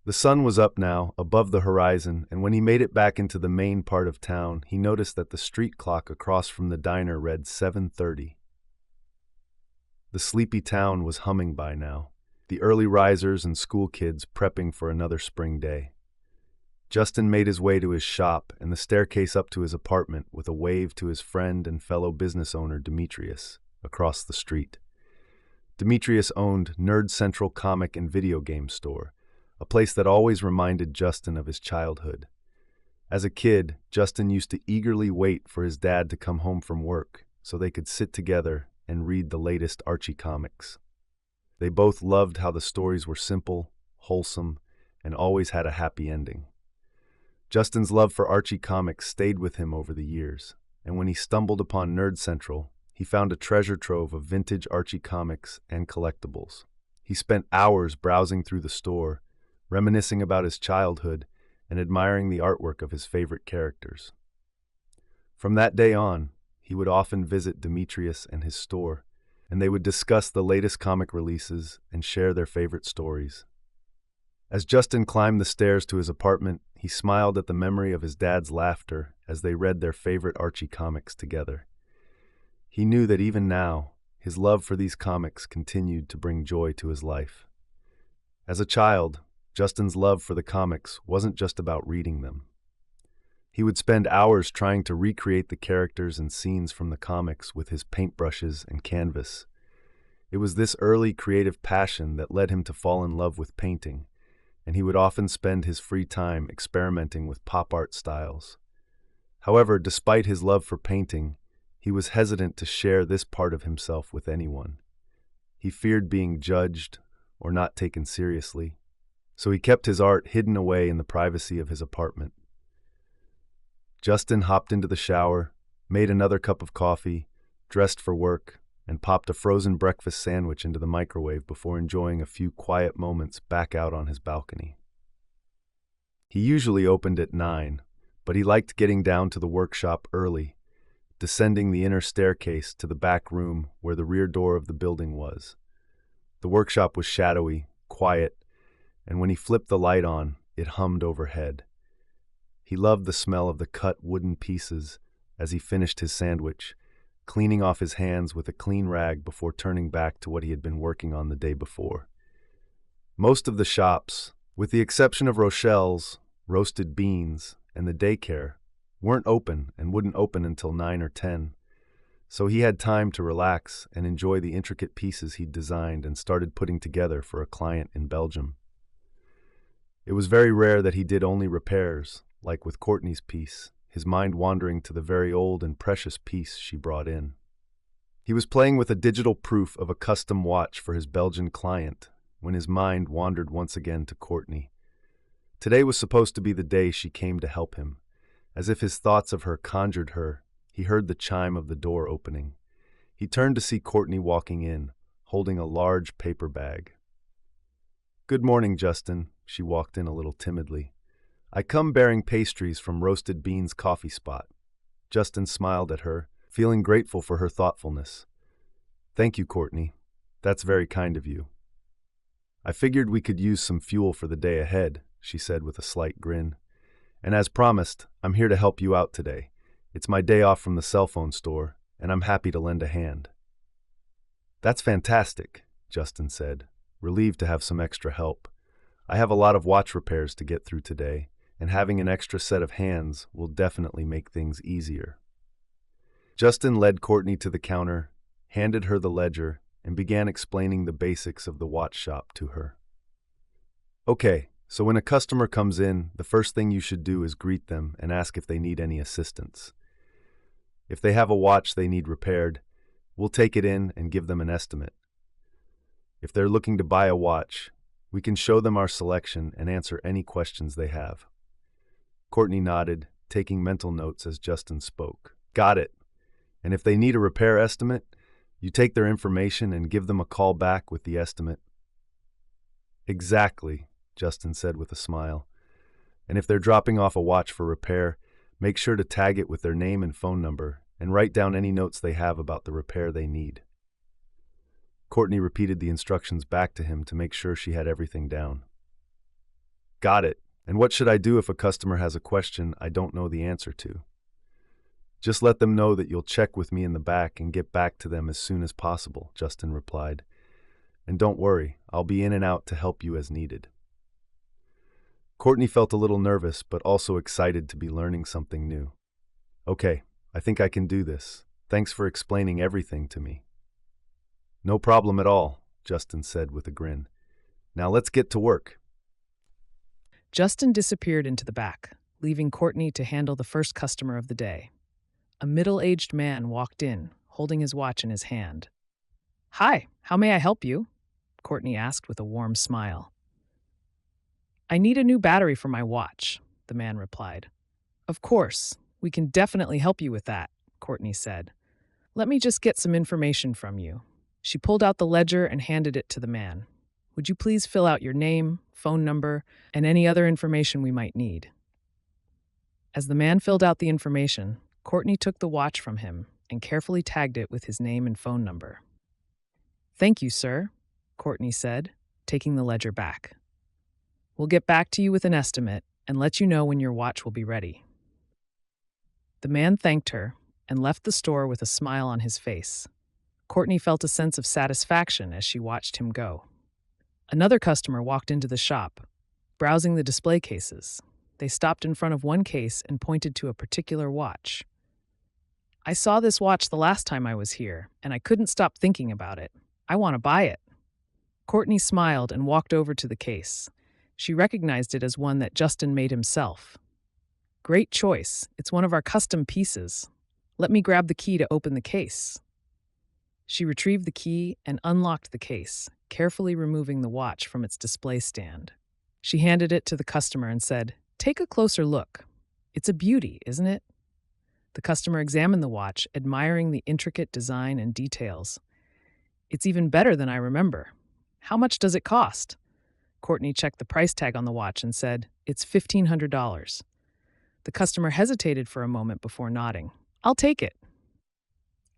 The sun was up now, above the horizon, and when he made it back into the main part of town, he noticed that the street clock across from the diner read 7:30. The sleepy town was humming by now, the early risers and school kids prepping for another spring day. Justin made his way to his shop and the staircase up to his apartment with a wave to his friend and fellow business owner Demetrius across the street. Demetrius owned Nerd Central Comic and Video Game Store, a place that always reminded Justin of his childhood. As a kid, Justin used to eagerly wait for his dad to come home from work so they could sit together and read the latest Archie comics. They both loved how the stories were simple, wholesome, and always had a happy ending. Justin's love for Archie comics stayed with him over the years, and when he stumbled upon Nerd Central, he found a treasure trove of vintage Archie comics and collectibles. He spent hours browsing through the store, reminiscing about his childhood and admiring the artwork of his favorite characters. From that day on, he would often visit Demetrius and his store, and they would discuss the latest comic releases and share their favorite stories. As Justin climbed the stairs to his apartment, he smiled at the memory of his dad's laughter as they read their favorite Archie comics together. He knew that even now, his love for these comics continued to bring joy to his life. As a child, Justin's love for the comics wasn't just about reading them. He would spend hours trying to recreate the characters and scenes from the comics with his paintbrushes and canvas. It was this early creative passion that led him to fall in love with painting, and he would often spend his free time experimenting with pop art styles. However, despite his love for painting, he was hesitant to share this part of himself with anyone. He feared being judged or not taken seriously, so he kept his art hidden away in the privacy of his apartment. Justin hopped into the shower, made another cup of coffee, dressed for work, and popped a frozen breakfast sandwich into the microwave before enjoying a few quiet moments back out on his balcony. He usually opened at 9, but he liked getting down to the workshop early, descending the inner staircase to the back room where the rear door of the building was. The workshop was shadowy, quiet, and when he flipped the light on, it hummed overhead. He loved the smell of the cut wooden pieces as he finished his sandwich, cleaning off his hands with a clean rag before turning back to what he had been working on the day before. Most of the shops, with the exception of Rochelle's, Roasted Beans, and the daycare, weren't open and wouldn't open until 9 or 10, so he had time to relax and enjoy the intricate pieces he'd designed and started putting together for a client in Belgium. It was very rare that he did only repairs, like with Courtney's piece, his mind wandering to the very old and precious piece she brought in. He was playing with a digital proof of a custom watch for his Belgian client when his mind wandered once again to Courtney. Today was supposed to be the day she came to help him. As if his thoughts of her conjured her, he heard the chime of the door opening. He turned to see Courtney walking in, holding a large paper bag. "Good morning, Justin," she walked in a little timidly. "I come bearing pastries from Roasted Beans Coffee Spot." Justin smiled at her, feeling grateful for her thoughtfulness. "Thank you, Courtney. That's very kind of you." "I figured we could use some fuel for the day ahead," she said with a slight grin. "And as promised, I'm here to help you out today. It's my day off from the cell phone store, and I'm happy to lend a hand." "That's fantastic," Justin said, relieved to have some extra help. I have a lot of watch repairs to get through today, and having an extra set of hands will definitely make things easier. Justin led Courtney to the counter, handed her the ledger, and began explaining the basics of the watch shop to her. Okay, so when a customer comes in, the first thing you should do is greet them and ask if they need any assistance. If they have a watch they need repaired, we'll take it in and give them an estimate. If they're looking to buy a watch, we can show them our selection and answer any questions they have. Courtney nodded, taking mental notes as Justin spoke. Got it. And if they need a repair estimate, you take their information and give them a call back with the estimate. Exactly, Justin said with a smile. And if they're dropping off a watch for repair, make sure to tag it with their name and phone number and write down any notes they have about the repair they need. Courtney repeated the instructions back to him to make sure she had everything down. Got it. And what should I do if a customer has a question I don't know the answer to? Just let them know that you'll check with me in the back and get back to them as soon as possible, Justin replied. And don't worry, I'll be in and out to help you as needed. Courtney felt a little nervous, but also excited to be learning something new. Okay, I think I can do this. Thanks for explaining everything to me. No problem at all, Justin said with a grin. Now let's get to work. Justin disappeared into the back, leaving Courtney to handle the first customer of the day. A middle-aged man walked in, holding his watch in his hand. Hi, how may I help you? Courtney asked with a warm smile. I need a new battery for my watch, the man replied. Of course, we can definitely help you with that, Courtney said. Let me just get some information from you. She pulled out the ledger and handed it to the man. Would you please fill out your name, phone number, and any other information we might need? As the man filled out the information, Courtney took the watch from him and carefully tagged it with his name and phone number. Thank you, sir, Courtney said, taking the ledger back. We'll get back to you with an estimate and let you know when your watch will be ready. The man thanked her and left the store with a smile on his face. Courtney felt a sense of satisfaction as she watched him go. Another customer walked into the shop, browsing the display cases. They stopped in front of one case and pointed to a particular watch. I saw this watch the last time I was here, and I couldn't stop thinking about it. I want to buy it. Courtney smiled and walked over to the case. She recognized it as one that Justin made himself. Great choice. It's one of our custom pieces. Let me grab the key to open the case. She retrieved the key and unlocked the case, carefully removing the watch from its display stand. She handed it to the customer and said, "Take a closer look. It's a beauty, isn't it?" The customer examined the watch, admiring the intricate design and details. It's even better than I remember. How much does it cost? Courtney checked the price tag on the watch and said, It's $1,500. The customer hesitated for a moment before nodding. I'll take it.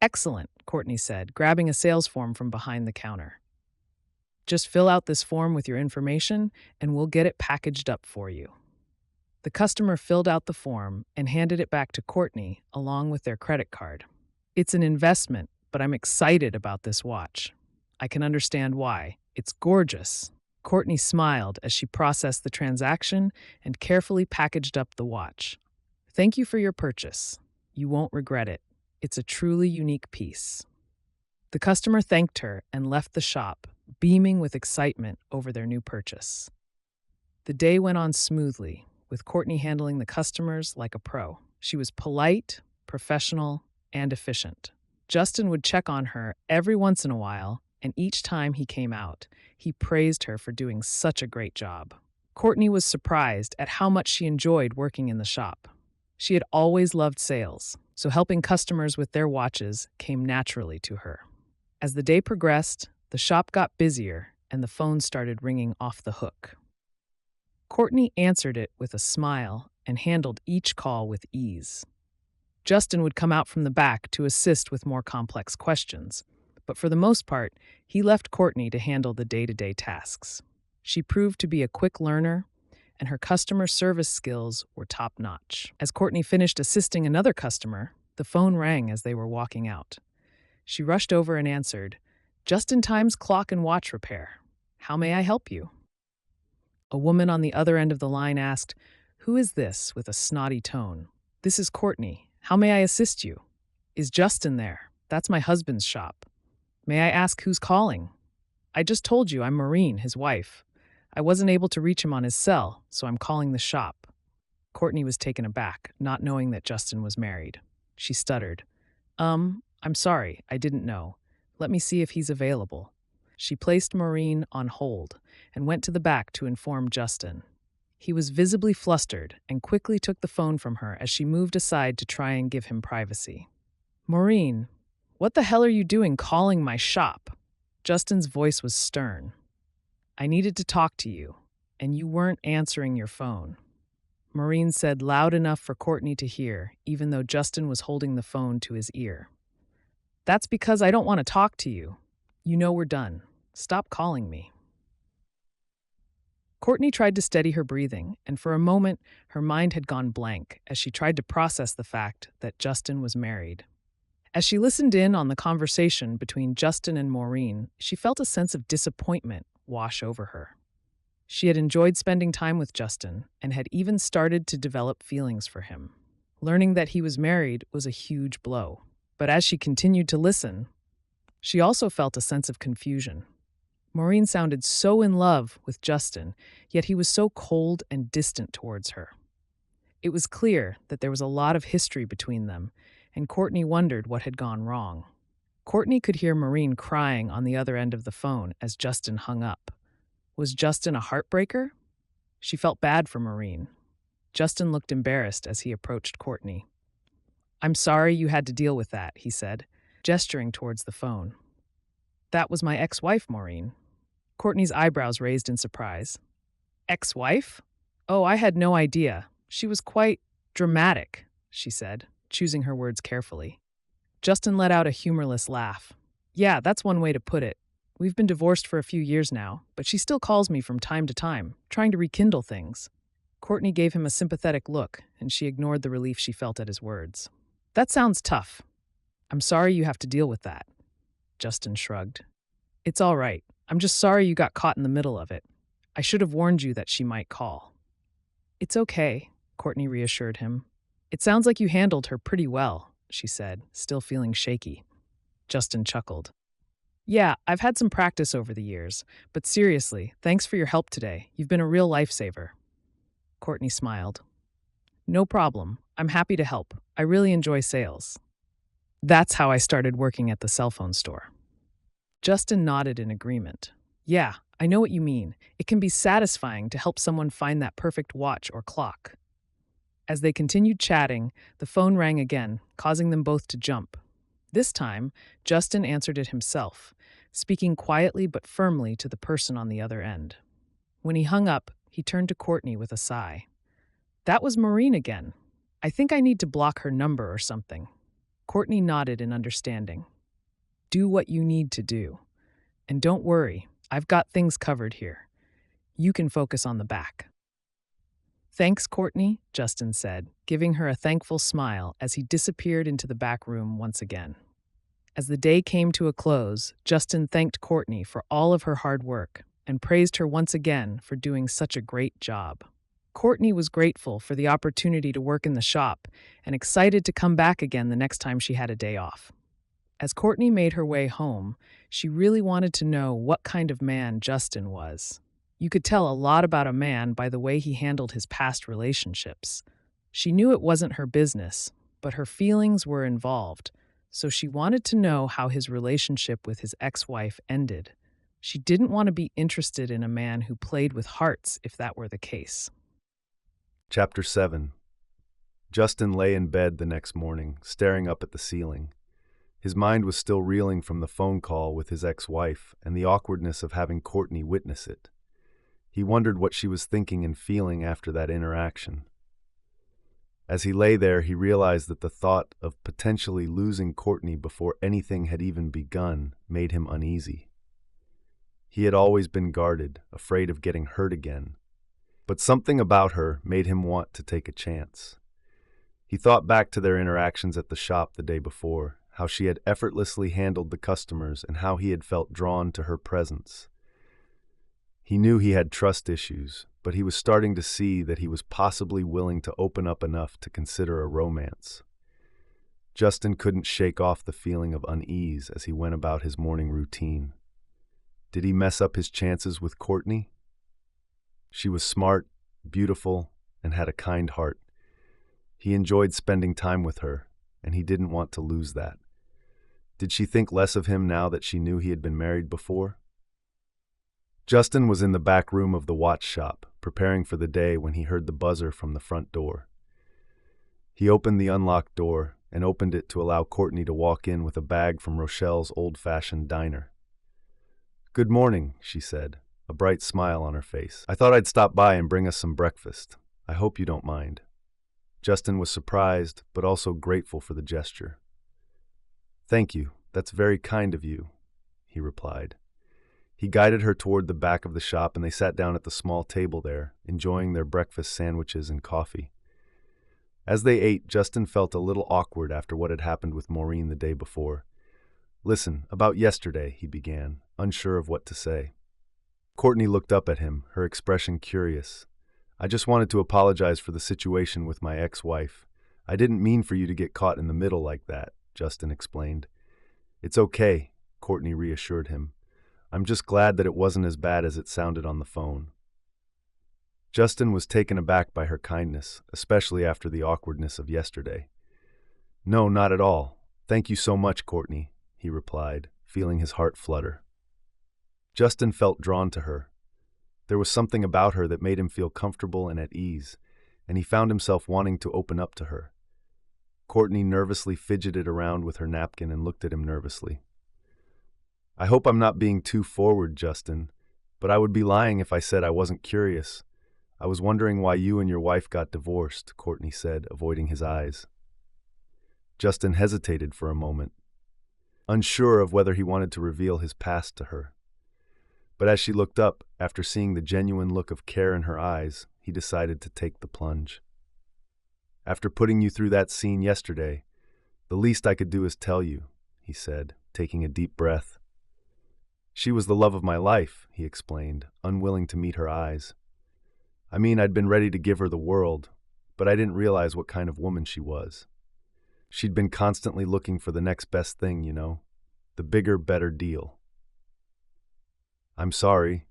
Excellent, Courtney said, grabbing a sales form from behind the counter. Just fill out this form with your information and we'll get it packaged up for you. The customer filled out the form and handed it back to Courtney along with their credit card. It's an investment, but I'm excited about this watch. I can understand why. It's gorgeous. Courtney smiled as she processed the transaction and carefully packaged up the watch. Thank you for your purchase. You won't regret it. It's a truly unique piece. The customer thanked her and left the shop, beaming with excitement over their new purchase. The day went on smoothly, with Courtney handling the customers like a pro. She was polite, professional, and efficient. Justin would check on her every once in a while, and each time he came out, he praised her for doing such a great job. Courtney was surprised at how much she enjoyed working in the shop. She had always loved sales, so helping customers with their watches came naturally to her. As the day progressed, the shop got busier and the phone started ringing off the hook. Courtney answered it with a smile and handled each call with ease. Justin would come out from the back to assist with more complex questions, but for the most part, he left Courtney to handle the day-to-day tasks. She proved to be a quick learner, and her customer service skills were top-notch. As Courtney finished assisting another customer, the phone rang as they were walking out. She rushed over and answered, Just-in-time's clock and watch repair. How may I help you? A woman on the other end of the line asked, "Who is this?" with a snotty tone. "This is Courtney. How may I assist you?" "Is Justin there? That's my husband's shop." "May I ask who's calling?" "I just told you I'm Maureen, his wife. I wasn't able to reach him on his cell, so I'm calling the shop." Courtney was taken aback, not knowing that Justin was married. She stuttered, I'm sorry, I didn't know. Let me see if he's available." She placed Maureen on hold and went to the back to inform Justin. He was visibly flustered and quickly took the phone from her as she moved aside to try and give him privacy. "Maureen, what the hell are you doing calling my shop?" Justin's voice was stern. "I needed to talk to you, and you weren't answering your phone." Maureen said loud enough for Courtney to hear, even though Justin was holding the phone to his ear. "That's because I don't want to talk to you. You know we're done. Stop calling me." Courtney tried to steady her breathing, and for a moment, her mind had gone blank as she tried to process the fact that Justin was married. As she listened in on the conversation between Justin and Maureen, she felt a sense of disappointment wash over her. She had enjoyed spending time with Justin and had even started to develop feelings for him. Learning that he was married was a huge blow. But as she continued to listen, she also felt a sense of confusion. Maureen sounded so in love with Justin, yet he was so cold and distant towards her. It was clear that there was a lot of history between them, and Courtney wondered what had gone wrong. Courtney could hear Maureen crying on the other end of the phone as Justin hung up. Was Justin a heartbreaker? She felt bad for Maureen. Justin looked embarrassed as he approached Courtney. "I'm sorry you had to deal with that," he said, gesturing towards the phone. "That was my ex-wife, Maureen." Courtney's eyebrows raised in surprise. "Ex-wife? Oh, I had no idea. She was quite dramatic," she said, choosing her words carefully. Justin let out a humorless laugh. "Yeah, that's one way to put it. We've been divorced for a few years now, but she still calls me from time to time, trying to rekindle things." Courtney gave him a sympathetic look, and she ignored the relief she felt at his words. "That sounds tough. I'm sorry you have to deal with that." Justin shrugged. "It's all right. I'm just sorry you got caught in the middle of it. I should have warned you that she might call." "It's okay," Courtney reassured him. "It sounds like you handled her pretty well," she said, still feeling shaky. Justin chuckled. "Yeah, I've had some practice over the years, but seriously, thanks for your help today. You've been a real lifesaver." Courtney smiled. "No problem. I'm happy to help. I really enjoy sales. That's how I started working at the cell phone store." Justin nodded in agreement. "Yeah, I know what you mean. It can be satisfying to help someone find that perfect watch or clock." As they continued chatting, the phone rang again, causing them both to jump. This time, Justin answered it himself, speaking quietly but firmly to the person on the other end. When he hung up, he turned to Courtney with a sigh. "That was Maureen again. I think I need to block her number or something." Courtney nodded in understanding. "Do what you need to do. And don't worry, I've got things covered here. You can focus on the back." "Thanks, Courtney," Justin said, giving her a thankful smile as he disappeared into the back room once again. As the day came to a close, Justin thanked Courtney for all of her hard work and praised her once again for doing such a great job. Courtney was grateful for the opportunity to work in the shop and excited to come back again the next time she had a day off. As Courtney made her way home, she really wanted to know what kind of man Justin was. You could tell a lot about a man by the way he handled his past relationships. She knew it wasn't her business, but her feelings were involved, so she wanted to know how his relationship with his ex-wife ended. She didn't want to be interested in a man who played with hearts if that were the case. Chapter 7. Justin lay in bed the next morning, staring up at the ceiling. His mind was still reeling from the phone call with his ex-wife and the awkwardness of having Courtney witness it. He wondered what she was thinking and feeling after that interaction. As he lay there, he realized that the thought of potentially losing Courtney before anything had even begun made him uneasy. He had always been guarded, afraid of getting hurt again. But something about her made him want to take a chance. He thought back to their interactions at the shop the day before, how she had effortlessly handled the customers, and how he had felt drawn to her presence. He knew he had trust issues, but he was starting to see that he was possibly willing to open up enough to consider a romance. Justin couldn't shake off the feeling of unease as he went about his morning routine. Did he mess up his chances with Courtney? She was smart, beautiful, and had a kind heart. He enjoyed spending time with her, and he didn't want to lose that. Did she think less of him now that she knew he had been married before? Justin was in the back room of the watch shop, preparing for the day when he heard the buzzer from the front door. He opened the unlocked door and opened it to allow Courtney to walk in with a bag from Rochelle's old-fashioned diner. "Good morning," she said, a bright smile on her face. "I thought I'd stop by and bring us some breakfast. I hope you don't mind." Justin was surprised, but also grateful for the gesture. "Thank you, that's very kind of you," he replied. He guided her toward the back of the shop, and they sat down at the small table there, enjoying their breakfast sandwiches and coffee. As they ate, Justin felt a little awkward after what had happened with Maureen the day before. "Listen, about yesterday," he began, unsure of what to say. Courtney looked up at him, her expression curious. "I just wanted to apologize for the situation with my ex-wife. I didn't mean for you to get caught in the middle like that," Justin explained. "It's okay," Courtney reassured him. "I'm just glad that it wasn't as bad as it sounded on the phone." Justin was taken aback by her kindness, especially after the awkwardness of yesterday. "No, not at all. Thank you so much, Courtney," he replied, feeling his heart flutter. Justin felt drawn to her. There was something about her that made him feel comfortable and at ease, and he found himself wanting to open up to her. Courtney nervously fidgeted around with her napkin and looked at him nervously. "I hope I'm not being too forward, Justin, but I would be lying if I said I wasn't curious. I was wondering why you and your wife got divorced," Courtney said, avoiding his eyes. Justin hesitated for a moment, unsure of whether he wanted to reveal his past to her. But as she looked up, after seeing the genuine look of care in her eyes, he decided to take the plunge. "After putting you through that scene yesterday, the least I could do is tell you," he said, taking a deep breath. "She was the love of my life," he explained, unwilling to meet her eyes. "I mean, I'd been ready to give her the world, but I didn't realize what kind of woman she was. She'd been constantly looking for the next best thing, you know, the bigger, better deal. I'm sorry.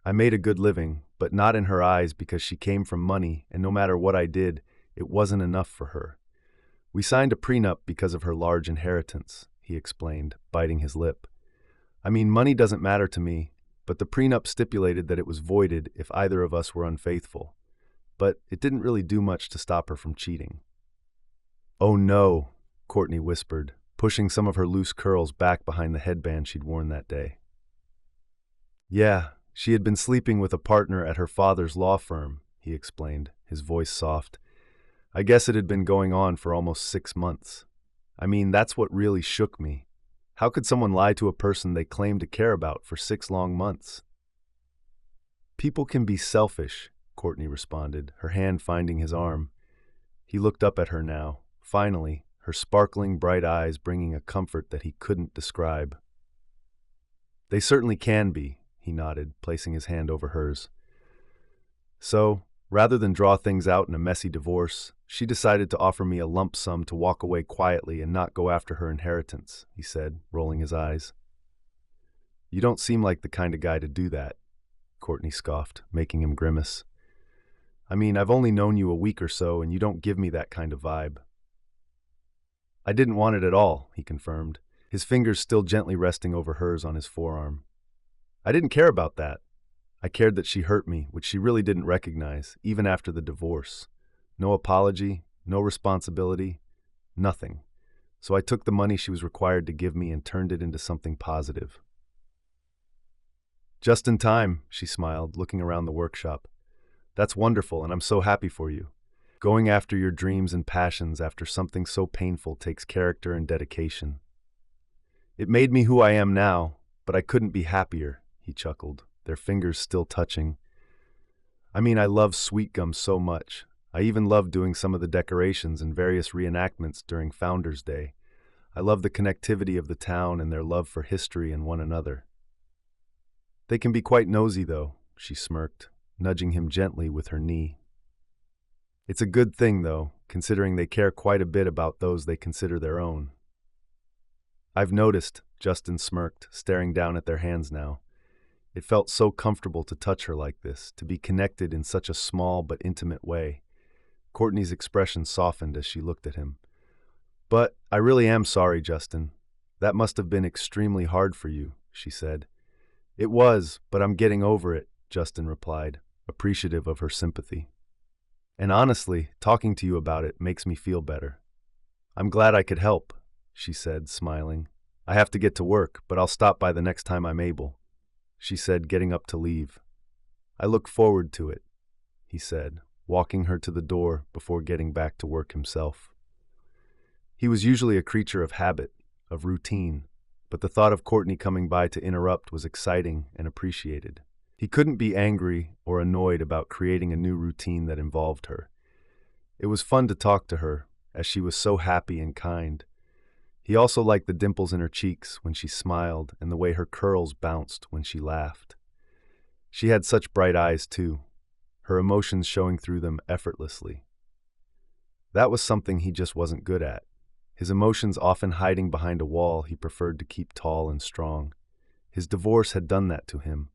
I made a good living, but not in her eyes because she came from money, and no matter what I did, it wasn't enough for her. We signed a prenup because of her large inheritance," he explained, biting his lip. "I mean, money doesn't matter to me, but the prenup stipulated that it was voided if either of us were unfaithful. But it didn't really do much to stop her from cheating." "Oh no," Courtney whispered, pushing some of her loose curls back behind the headband she'd worn that day. "Yeah, she had been sleeping with a partner at her father's law firm," he explained, his voice soft. "I guess it had been going on for almost 6 months. I mean, that's what really shook me. How could someone lie to a person they claim to care about for 6 long months?" "People can be selfish," Courtney responded, her hand finding his arm. He looked up at her now, finally, her sparkling bright eyes bringing a comfort that he couldn't describe. "They certainly can be," he nodded, placing his hand over hers. "So, rather than draw things out in a messy divorce, she decided to offer me a lump sum to walk away quietly and not go after her inheritance," he said, rolling his eyes. "You don't seem like the kind of guy to do that," Courtney scoffed, making him grimace. "I mean, I've only known you a week or so, and you don't give me that kind of vibe." "I didn't want it at all," he confirmed, his fingers still gently resting over hers on his forearm. "I didn't care about that. I cared that she hurt me, which she really didn't recognize, even after the divorce. No apology, no responsibility, nothing. So I took the money she was required to give me and turned it into something positive." "Just in time," she smiled, looking around the workshop. "That's wonderful, and I'm so happy for you. Going after your dreams and passions after something so painful takes character and dedication." "It made me who I am now, but I couldn't be happier," he chuckled, their fingers still touching. "I mean, I love Sweet Gum so much. I even love doing some of the decorations and various reenactments during Founders Day. I love the connectivity of the town and their love for history and one another. They can be quite nosy, though, she smirked, nudging him gently with her knee. It's a good thing, though, considering they care quite a bit about those they consider their own. I've noticed, Justin smirked, staring down at their hands now. It felt so comfortable to touch her like this, to be connected in such a small but intimate way. Courtney's expression softened as she looked at him. But I really am sorry, Justin. That must have been extremely hard for you, she said. It was, but I'm getting over it, Justin replied, appreciative of her sympathy. And honestly, talking to you about it makes me feel better. I'm glad I could help, she said, smiling. I have to get to work, but I'll stop by the next time I'm able, she said, getting up to leave. I look forward to it, he said, walking her to the door before getting back to work himself. He was usually a creature of habit, of routine, but the thought of Courtney coming by to interrupt was exciting and appreciated. He couldn't be angry or annoyed about creating a new routine that involved her. It was fun to talk to her, as she was so happy and kind. He also liked the dimples in her cheeks when she smiled and the way her curls bounced when she laughed. She had such bright eyes, too, her emotions showing through them effortlessly. That was something he just wasn't good at. His emotions often hiding behind a wall he preferred to keep tall and strong. His divorce had done that to him,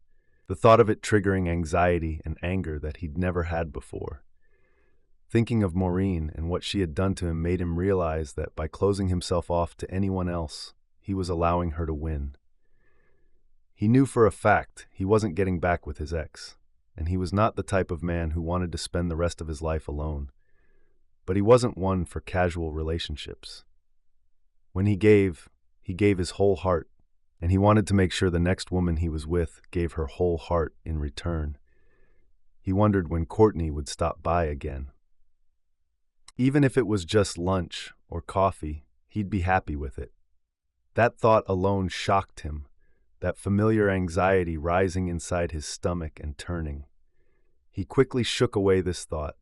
the thought of it triggering anxiety and anger that he'd never had before. Thinking of Maureen and what she had done to him made him realize that by closing himself off to anyone else, he was allowing her to win. He knew for a fact he wasn't getting back with his ex, and he was not the type of man who wanted to spend the rest of his life alone. But he wasn't one for casual relationships. When he gave his whole heart, and he wanted to make sure the next woman he was with gave her whole heart in return. He wondered when Courtney would stop by again. Even if it was just lunch or coffee, he'd be happy with it. That thought alone shocked him, that familiar anxiety rising inside his stomach and turning. He quickly shook away this thought,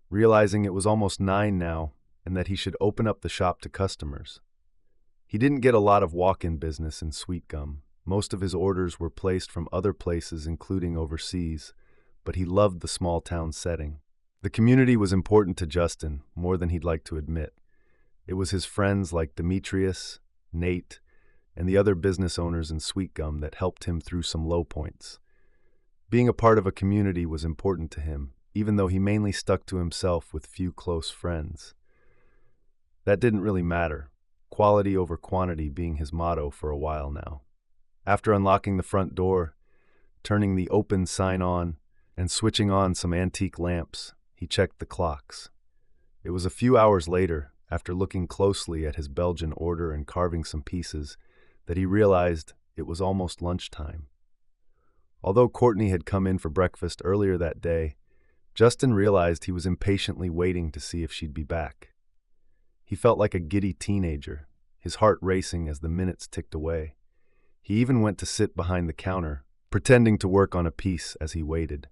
realizing it was almost 9 now and that he should open up the shop to customers. He didn't get a lot of walk-in business in Sweet Gum. Most of his orders were placed from other places, including overseas, but he loved the small-town setting. The community was important to Justin, more than he'd like to admit. It was his friends like Demetrius, Nate, and the other business owners in Sweet Gum that helped him through some low points. Being a part of a community was important to him, even though he mainly stuck to himself with few close friends. That didn't really matter, quality over quantity being his motto for a while now. After unlocking the front door, turning the open sign on, and switching on some antique lamps, he checked the clocks. It was a few hours later, after looking closely at his Belgian order and carving some pieces, that he realized it was almost lunchtime. Although Courtney had come in for breakfast earlier that day, Justin realized he was impatiently waiting to see if she'd be back. He felt like a giddy teenager, his heart racing as the minutes ticked away. He even went to sit behind the counter, pretending to work on a piece as he waited.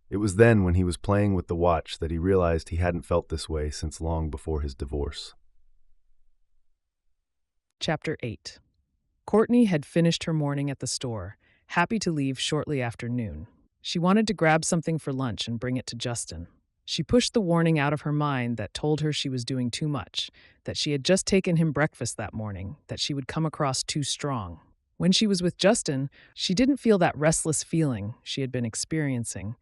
It was then, when he was playing with the watch, that he realized he hadn't felt this way since long before his divorce. Chapter 8. Courtney had finished her morning at the store, happy to leave shortly after noon. She wanted to grab something for lunch and bring it to Justin. She pushed the warning out of her mind that told her she was doing too much, that she had just taken him breakfast that morning, that she would come across too strong. When she was with Justin, she didn't feel that restless feeling she had been experiencing,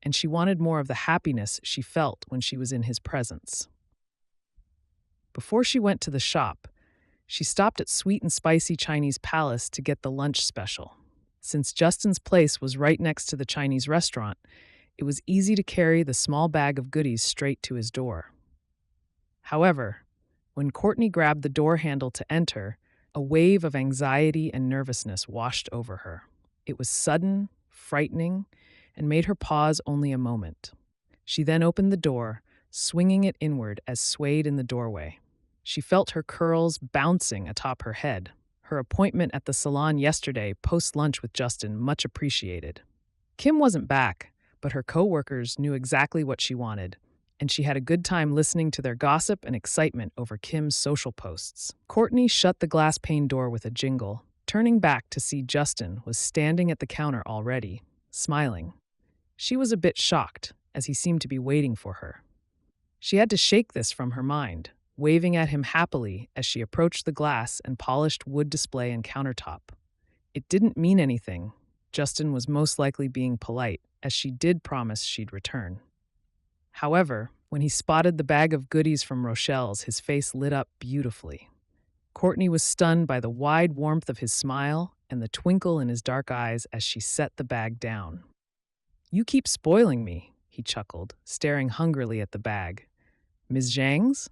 and she wanted more of the happiness she felt when she was in his presence. Before she went to the shop, she stopped at Sweet and Spicy Chinese Palace to get the lunch special. Since Justin's place was right next to the Chinese restaurant, it was easy to carry the small bag of goodies straight to his door. However, when Courtney grabbed the door handle to enter, a wave of anxiety and nervousness washed over her. It was sudden, frightening, and made her pause only a moment. She then opened the door, swinging it inward as swayed in the doorway. She felt her curls bouncing atop her head. Her appointment at the salon yesterday, post-lunch with Justin, much appreciated. Kim wasn't back, but her co-workers knew exactly what she wanted, and she had a good time listening to their gossip and excitement over Kim's social posts. Courtney shut the glass pane door with a jingle, turning back to see Justin was standing at the counter already, smiling. She was a bit shocked, as he seemed to be waiting for her. She had to shake this from her mind, waving at him happily as she approached the glass and polished wood display and countertop. It didn't mean anything. Justin was most likely being polite, as she did promise she'd return. However, when he spotted the bag of goodies from Rochelle's, his face lit up beautifully. Courtney was stunned by the wide warmth of his smile and the twinkle in his dark eyes as she set the bag down. "You keep spoiling me," he chuckled, staring hungrily at the bag. "Ms. Zhang's?"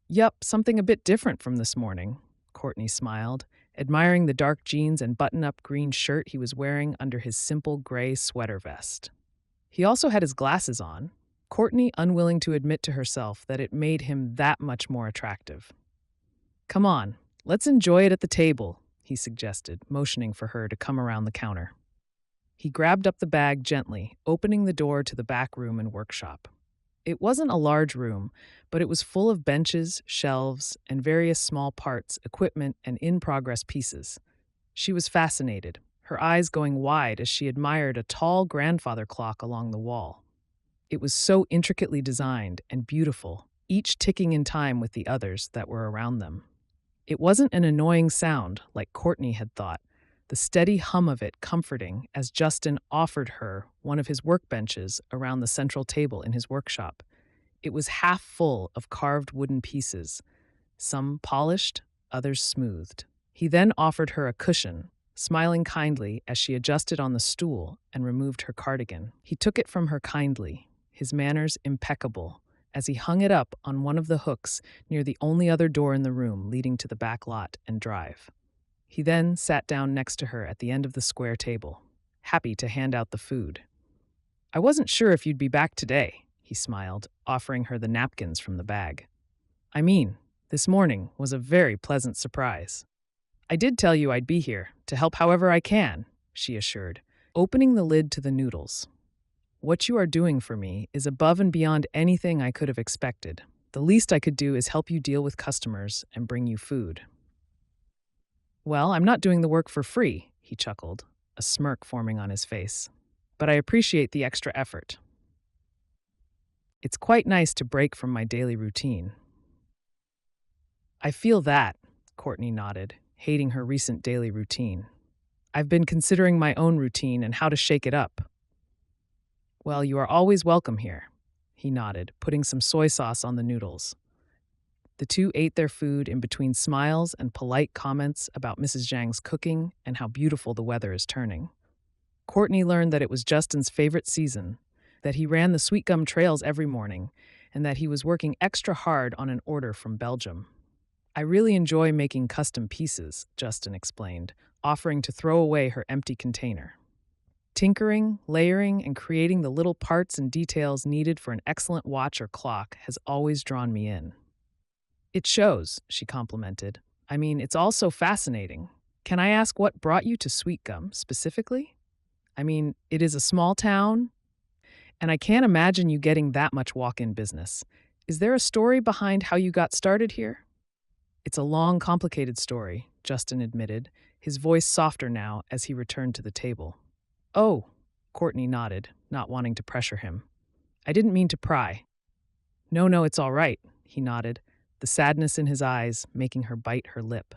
"Yup, something a bit different from this morning," Courtney smiled, admiring the dark jeans and button-up green shirt he was wearing under his simple gray sweater vest. He also had his glasses on, Courtney unwilling to admit to herself that it made him that much more attractive. "Come on, let's enjoy it at the table," he suggested, motioning for her to come around the counter. He grabbed up the bag gently, opening the door to the back room and workshop. It wasn't a large room, but it was full of benches, shelves, and various small parts, equipment, and in-progress pieces. She was fascinated, her eyes going wide as she admired a tall grandfather clock along the wall. It was so intricately designed and beautiful, each ticking in time with the others that were around them. It wasn't an annoying sound like Courtney had thought, the steady hum of it comforting as Justin offered her one of his workbenches around the central table in his workshop. It was half full of carved wooden pieces, some polished, others smoothed. He then offered her a cushion, smiling kindly as she adjusted on the stool and removed her cardigan. He took it from her kindly, his manners impeccable, as he hung it up on one of the hooks near the only other door in the room leading to the back lot and drive. He then sat down next to her at the end of the square table, happy to hand out the food. "I wasn't sure if you'd be back today," he smiled, offering her the napkins from the bag. "I mean, this morning was a very pleasant surprise." "I did tell you I'd be here, to help however I can," she assured, opening the lid to the noodles. "What you are doing for me is above and beyond anything I could have expected. The least I could do is help you deal with customers and bring you food." "Well, I'm not doing the work for free," he chuckled, a smirk forming on his face. "But I appreciate the extra effort. It's quite nice to break from my daily routine." "I feel that," Courtney nodded, hating her recent daily routine. "I've been considering my own routine and how to shake it up." "Well, you are always welcome here," he nodded, putting some soy sauce on the noodles. The two ate their food in between smiles and polite comments about Mrs. Zhang's cooking and how beautiful the weather is turning. Courtney learned that it was Justin's favorite season, that he ran the sweet gum trails every morning, and that he was working extra hard on an order from Belgium. "I really enjoy making custom pieces," Justin explained, offering to throw away her empty container. "Tinkering, layering, and creating the little parts and details needed for an excellent watch or clock has always drawn me in." "It shows," she complimented. "I mean, it's all so fascinating. Can I ask what brought you to Sweet Gum specifically? I mean, it is a small town, and I can't imagine you getting that much walk-in business. Is there a story behind how you got started here?" "It's a long, complicated story," Justin admitted, his voice softer now as he returned to the table. "Oh," Courtney nodded, not wanting to pressure him. "I didn't mean to pry." No, it's all right," he nodded, the sadness in his eyes making her bite her lip.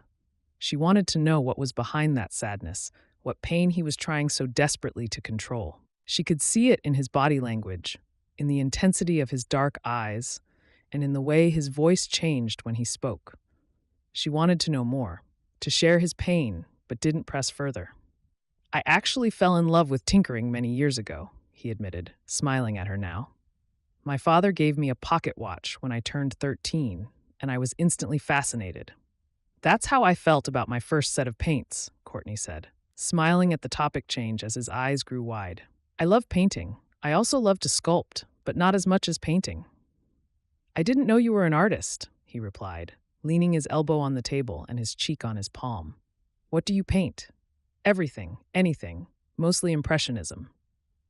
She wanted to know what was behind that sadness, what pain he was trying so desperately to control. She could see it in his body language, in the intensity of his dark eyes, and in the way his voice changed when he spoke. She wanted to know more, to share his pain, but didn't press further. "I actually fell in love with tinkering many years ago," he admitted, smiling at her now. "My father gave me a pocket watch when I turned 13, and I was instantly fascinated. That's how I felt about my first set of paints," Courtney said, smiling at the topic change as his eyes grew wide. "I love painting. I also love to sculpt, but not as much as painting." "I didn't know you were an artist," he replied, leaning his elbow on the table and his cheek on his palm. "What do you paint?" "Everything, anything, mostly Impressionism."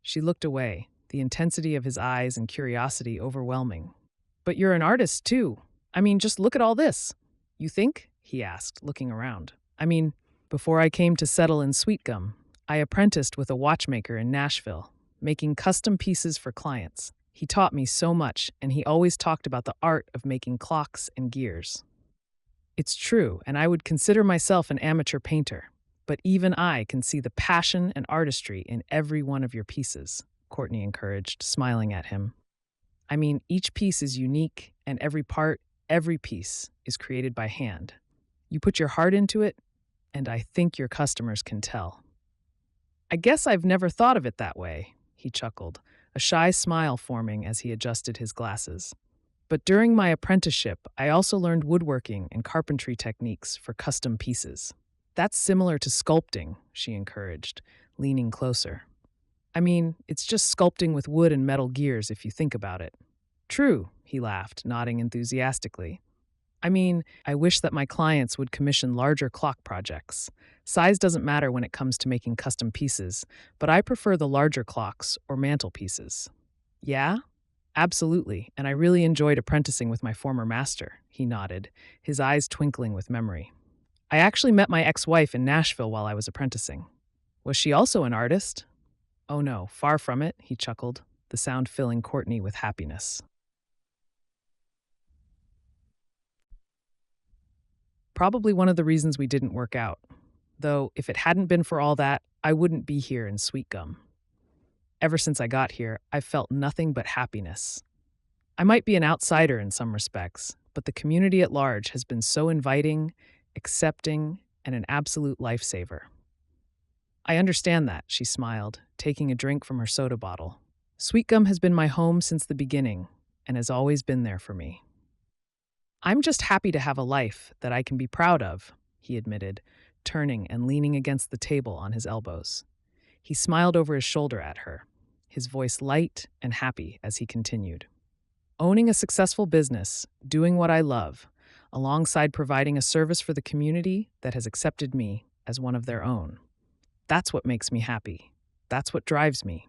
She looked away, the intensity of his eyes and curiosity overwhelming. "But you're an artist, too. I mean, just look at all this." "You think?" he asked, looking around. "I mean, before I came to settle in Sweet Gum, I apprenticed with a watchmaker in Nashville, making custom pieces for clients. He taught me so much, and he always talked about the art of making clocks and gears." "It's true, and I would consider myself an amateur painter. But even I can see the passion and artistry in every one of your pieces," Courtney encouraged, smiling at him. "I mean, each piece is unique, and every part, every piece, is created by hand. You put your heart into it, and I think your customers can tell." "I guess I've never thought of it that way," he chuckled, a shy smile forming as he adjusted his glasses. "But during my apprenticeship, I also learned woodworking and carpentry techniques for custom pieces." "That's similar to sculpting," she encouraged, leaning closer. "I mean, it's just sculpting with wood and metal gears if you think about it." "True," he laughed, nodding enthusiastically. "I mean, I wish that my clients would commission larger clock projects. Size doesn't matter when it comes to making custom pieces, but I prefer the larger clocks or mantelpieces." "Yeah? Absolutely, and I really enjoyed apprenticing with my former master," he nodded, his eyes twinkling with memory. "I actually met my ex-wife in Nashville while I was apprenticing." "Was she also an artist?" "Oh no, far from it," he chuckled, the sound filling Courtney with happiness. "Probably one of the reasons we didn't work out. Though, if it hadn't been for all that, I wouldn't be here in Sweet Gum. Ever since I got here, I've felt nothing but happiness. I might be an outsider in some respects, but the community at large has been so inviting, accepting, and an absolute lifesaver." "I understand that," she smiled, taking a drink from her soda bottle. "Sweet Gum has been my home since the beginning, and has always been there for me." "I'm just happy to have a life that I can be proud of," he admitted, turning and leaning against the table on his elbows. He smiled over his shoulder at her, his voice light and happy as he continued. "Owning a successful business, doing what I love, alongside providing a service for the community that has accepted me as one of their own. That's what makes me happy. That's what drives me."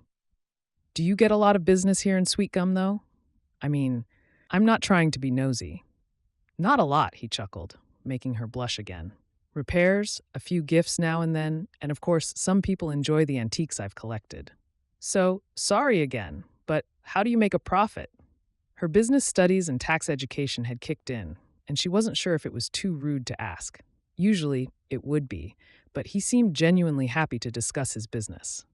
"Do you get a lot of business here in Sweet Gum, though? I mean, I'm not trying to be nosy." "Not a lot," he chuckled, making her blush again. "Repairs, a few gifts now and then, and of course, some people enjoy the antiques I've collected." "So, sorry again, but how do you make a profit?" Her business studies and tax education had kicked in, and she wasn't sure if it was too rude to ask. Usually, it would be, but he seemed genuinely happy to discuss his business.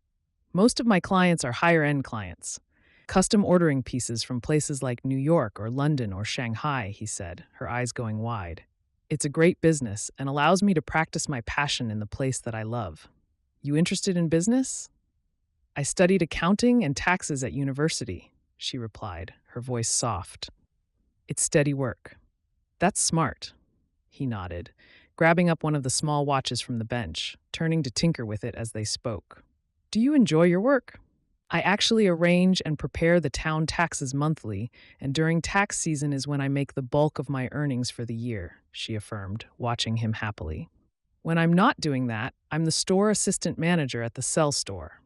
"Most of my clients are higher-end clients. Custom ordering pieces from places like New York or London or Shanghai," he said, her eyes going wide. "It's a great business and allows me to practice my passion in the place that I love." "You interested in business?" "I studied accounting and taxes at university," she replied, her voice soft. "It's steady work." "That's smart," he nodded, grabbing up one of the small watches from the bench, turning to tinker with it as they spoke. "Do you enjoy your work?" "I actually arrange and prepare the town taxes monthly, and during tax season is when I make the bulk of my earnings for the year," she affirmed, watching him happily. "When I'm not doing that, I'm the store assistant manager at the cell store."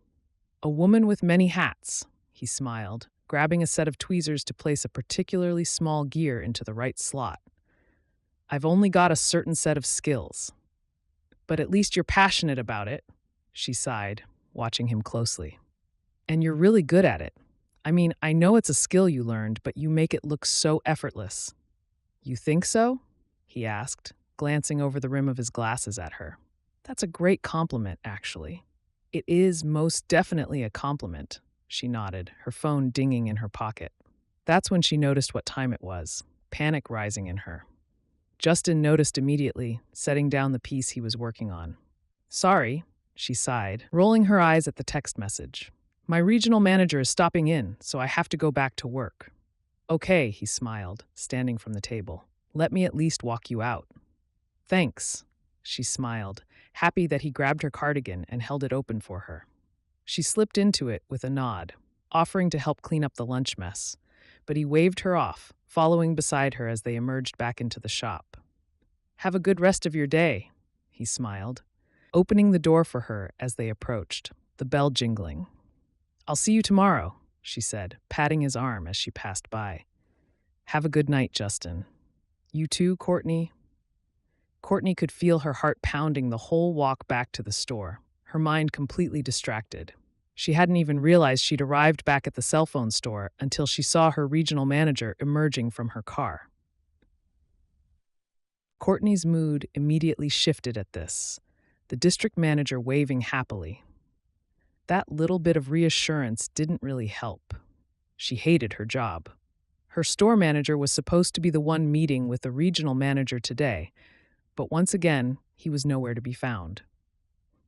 "A woman with many hats," he smiled, grabbing a set of tweezers to place a particularly small gear into the right slot. "I've only got a certain set of skills." "But at least you're passionate about it," she sighed, watching him closely. "And you're really good at it. I mean, I know it's a skill you learned, but you make it look so effortless." "You think so?" he asked, glancing over the rim of his glasses at her. "That's a great compliment, actually." "It is most definitely a compliment," she nodded, her phone dinging in her pocket. That's when she noticed what time it was, panic rising in her. Justin noticed immediately, setting down the piece he was working on. "Sorry," she sighed, rolling her eyes at the text message. "My regional manager is stopping in, so I have to go back to work." "Okay," he smiled, standing from the table. "Let me at least walk you out." "Thanks," she smiled, happy that he grabbed her cardigan and held it open for her. She slipped into it with a nod, offering to help clean up the lunch mess, but he waved her off, following beside her as they emerged back into the shop. "Have a good rest of your day," he smiled, opening the door for her as they approached, the bell jingling. "I'll see you tomorrow," she said, patting his arm as she passed by. Have a good night, Justin. You too, Courtney? Courtney could feel her heart pounding the whole walk back to the store, her mind completely distracted. She hadn't even realized she'd arrived back at the cell phone store until she saw her regional manager emerging from her car. Courtney's mood immediately shifted at this, the district manager waving happily. That little bit of reassurance didn't really help. She hated her job. Her store manager was supposed to be the one meeting with the regional manager today, but once again, he was nowhere to be found.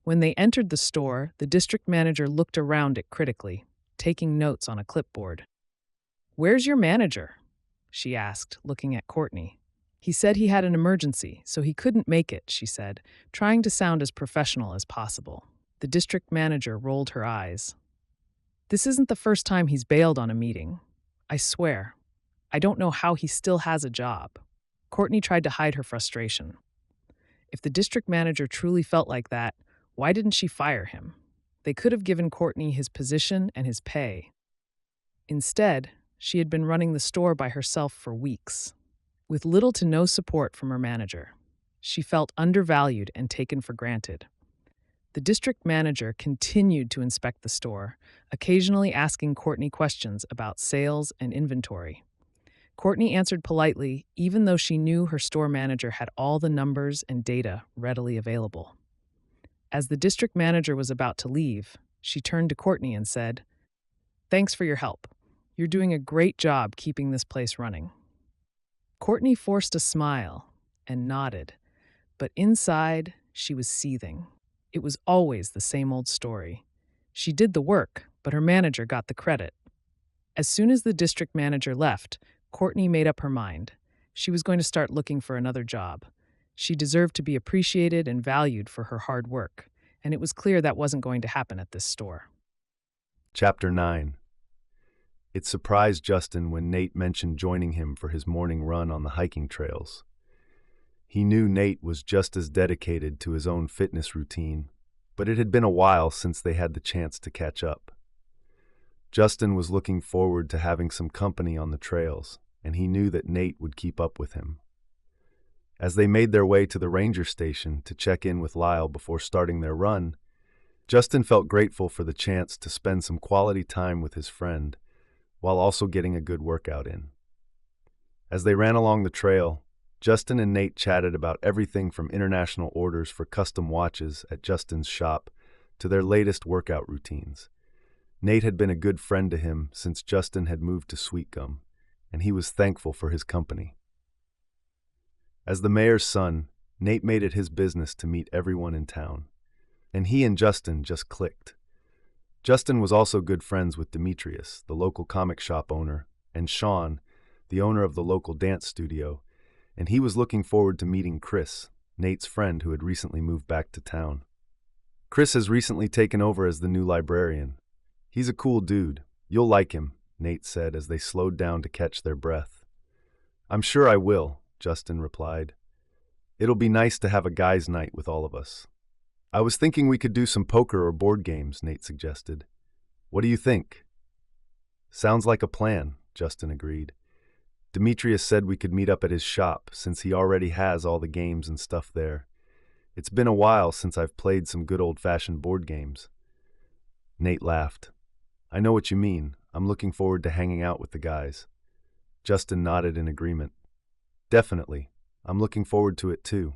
When they entered the store, the district manager looked around it critically, taking notes on a clipboard. "Where's your manager?" she asked, looking at Courtney. "He said he had an emergency, so he couldn't make it," she said, trying to sound as professional as possible. The district manager rolled her eyes. "This isn't the first time he's bailed on a meeting. I swear. I don't know how he still has a job." Courtney tried to hide her frustration. If the district manager truly felt like that, why didn't she fire him? They could have given Courtney his position and his pay. Instead, she had been running the store by herself for weeks, with little to no support from her manager. She felt undervalued and taken for granted. The district manager continued to inspect the store, occasionally asking Courtney questions about sales and inventory. Courtney answered politely, even though she knew her store manager had all the numbers and data readily available. As the district manager was about to leave, she turned to Courtney and said, "Thanks for your help. You're doing a great job keeping this place running." Courtney forced a smile and nodded, but inside, she was seething. It was always the same old story. She did the work, but her manager got the credit. As soon as the district manager left, Courtney made up her mind. She was going to start looking for another job. She deserved to be appreciated and valued for her hard work, and it was clear that wasn't going to happen at this store. Chapter 9. It surprised Justin when Nate mentioned joining him for his morning run on the hiking trails. He knew Nate was just as dedicated to his own fitness routine, but it had been a while since they had the chance to catch up. Justin was looking forward to having some company on the trails, and he knew that Nate would keep up with him. As they made their way to the ranger station to check in with Lyle before starting their run, Justin felt grateful for the chance to spend some quality time with his friend, while also getting a good workout in. As they ran along the trail, Justin and Nate chatted about everything from international orders for custom watches at Justin's shop to their latest workout routines. Nate had been a good friend to him since Justin had moved to Sweet Gum, and he was thankful for his company. As the mayor's son, Nate made it his business to meet everyone in town, and he and Justin just clicked. Justin was also good friends with Demetrius, the local comic shop owner, and Sean, the owner of the local dance studio, and he was looking forward to meeting Chris, Nate's friend who had recently moved back to town. Chris has recently taken over as the new librarian. He's a cool dude. You'll like him, Nate said as they slowed down to catch their breath. I'm sure I will, Justin replied. It'll be nice to have a guys' night with all of us. I was thinking we could do some poker or board games, Nate suggested. What do you think? Sounds like a plan, Justin agreed. Demetrius said we could meet up at his shop since he already has all the games and stuff there. It's been a while since I've played some good old-fashioned board games. Nate laughed. I know what you mean. I'm looking forward to hanging out with the guys. Justin nodded in agreement. Definitely. I'm looking forward to it too.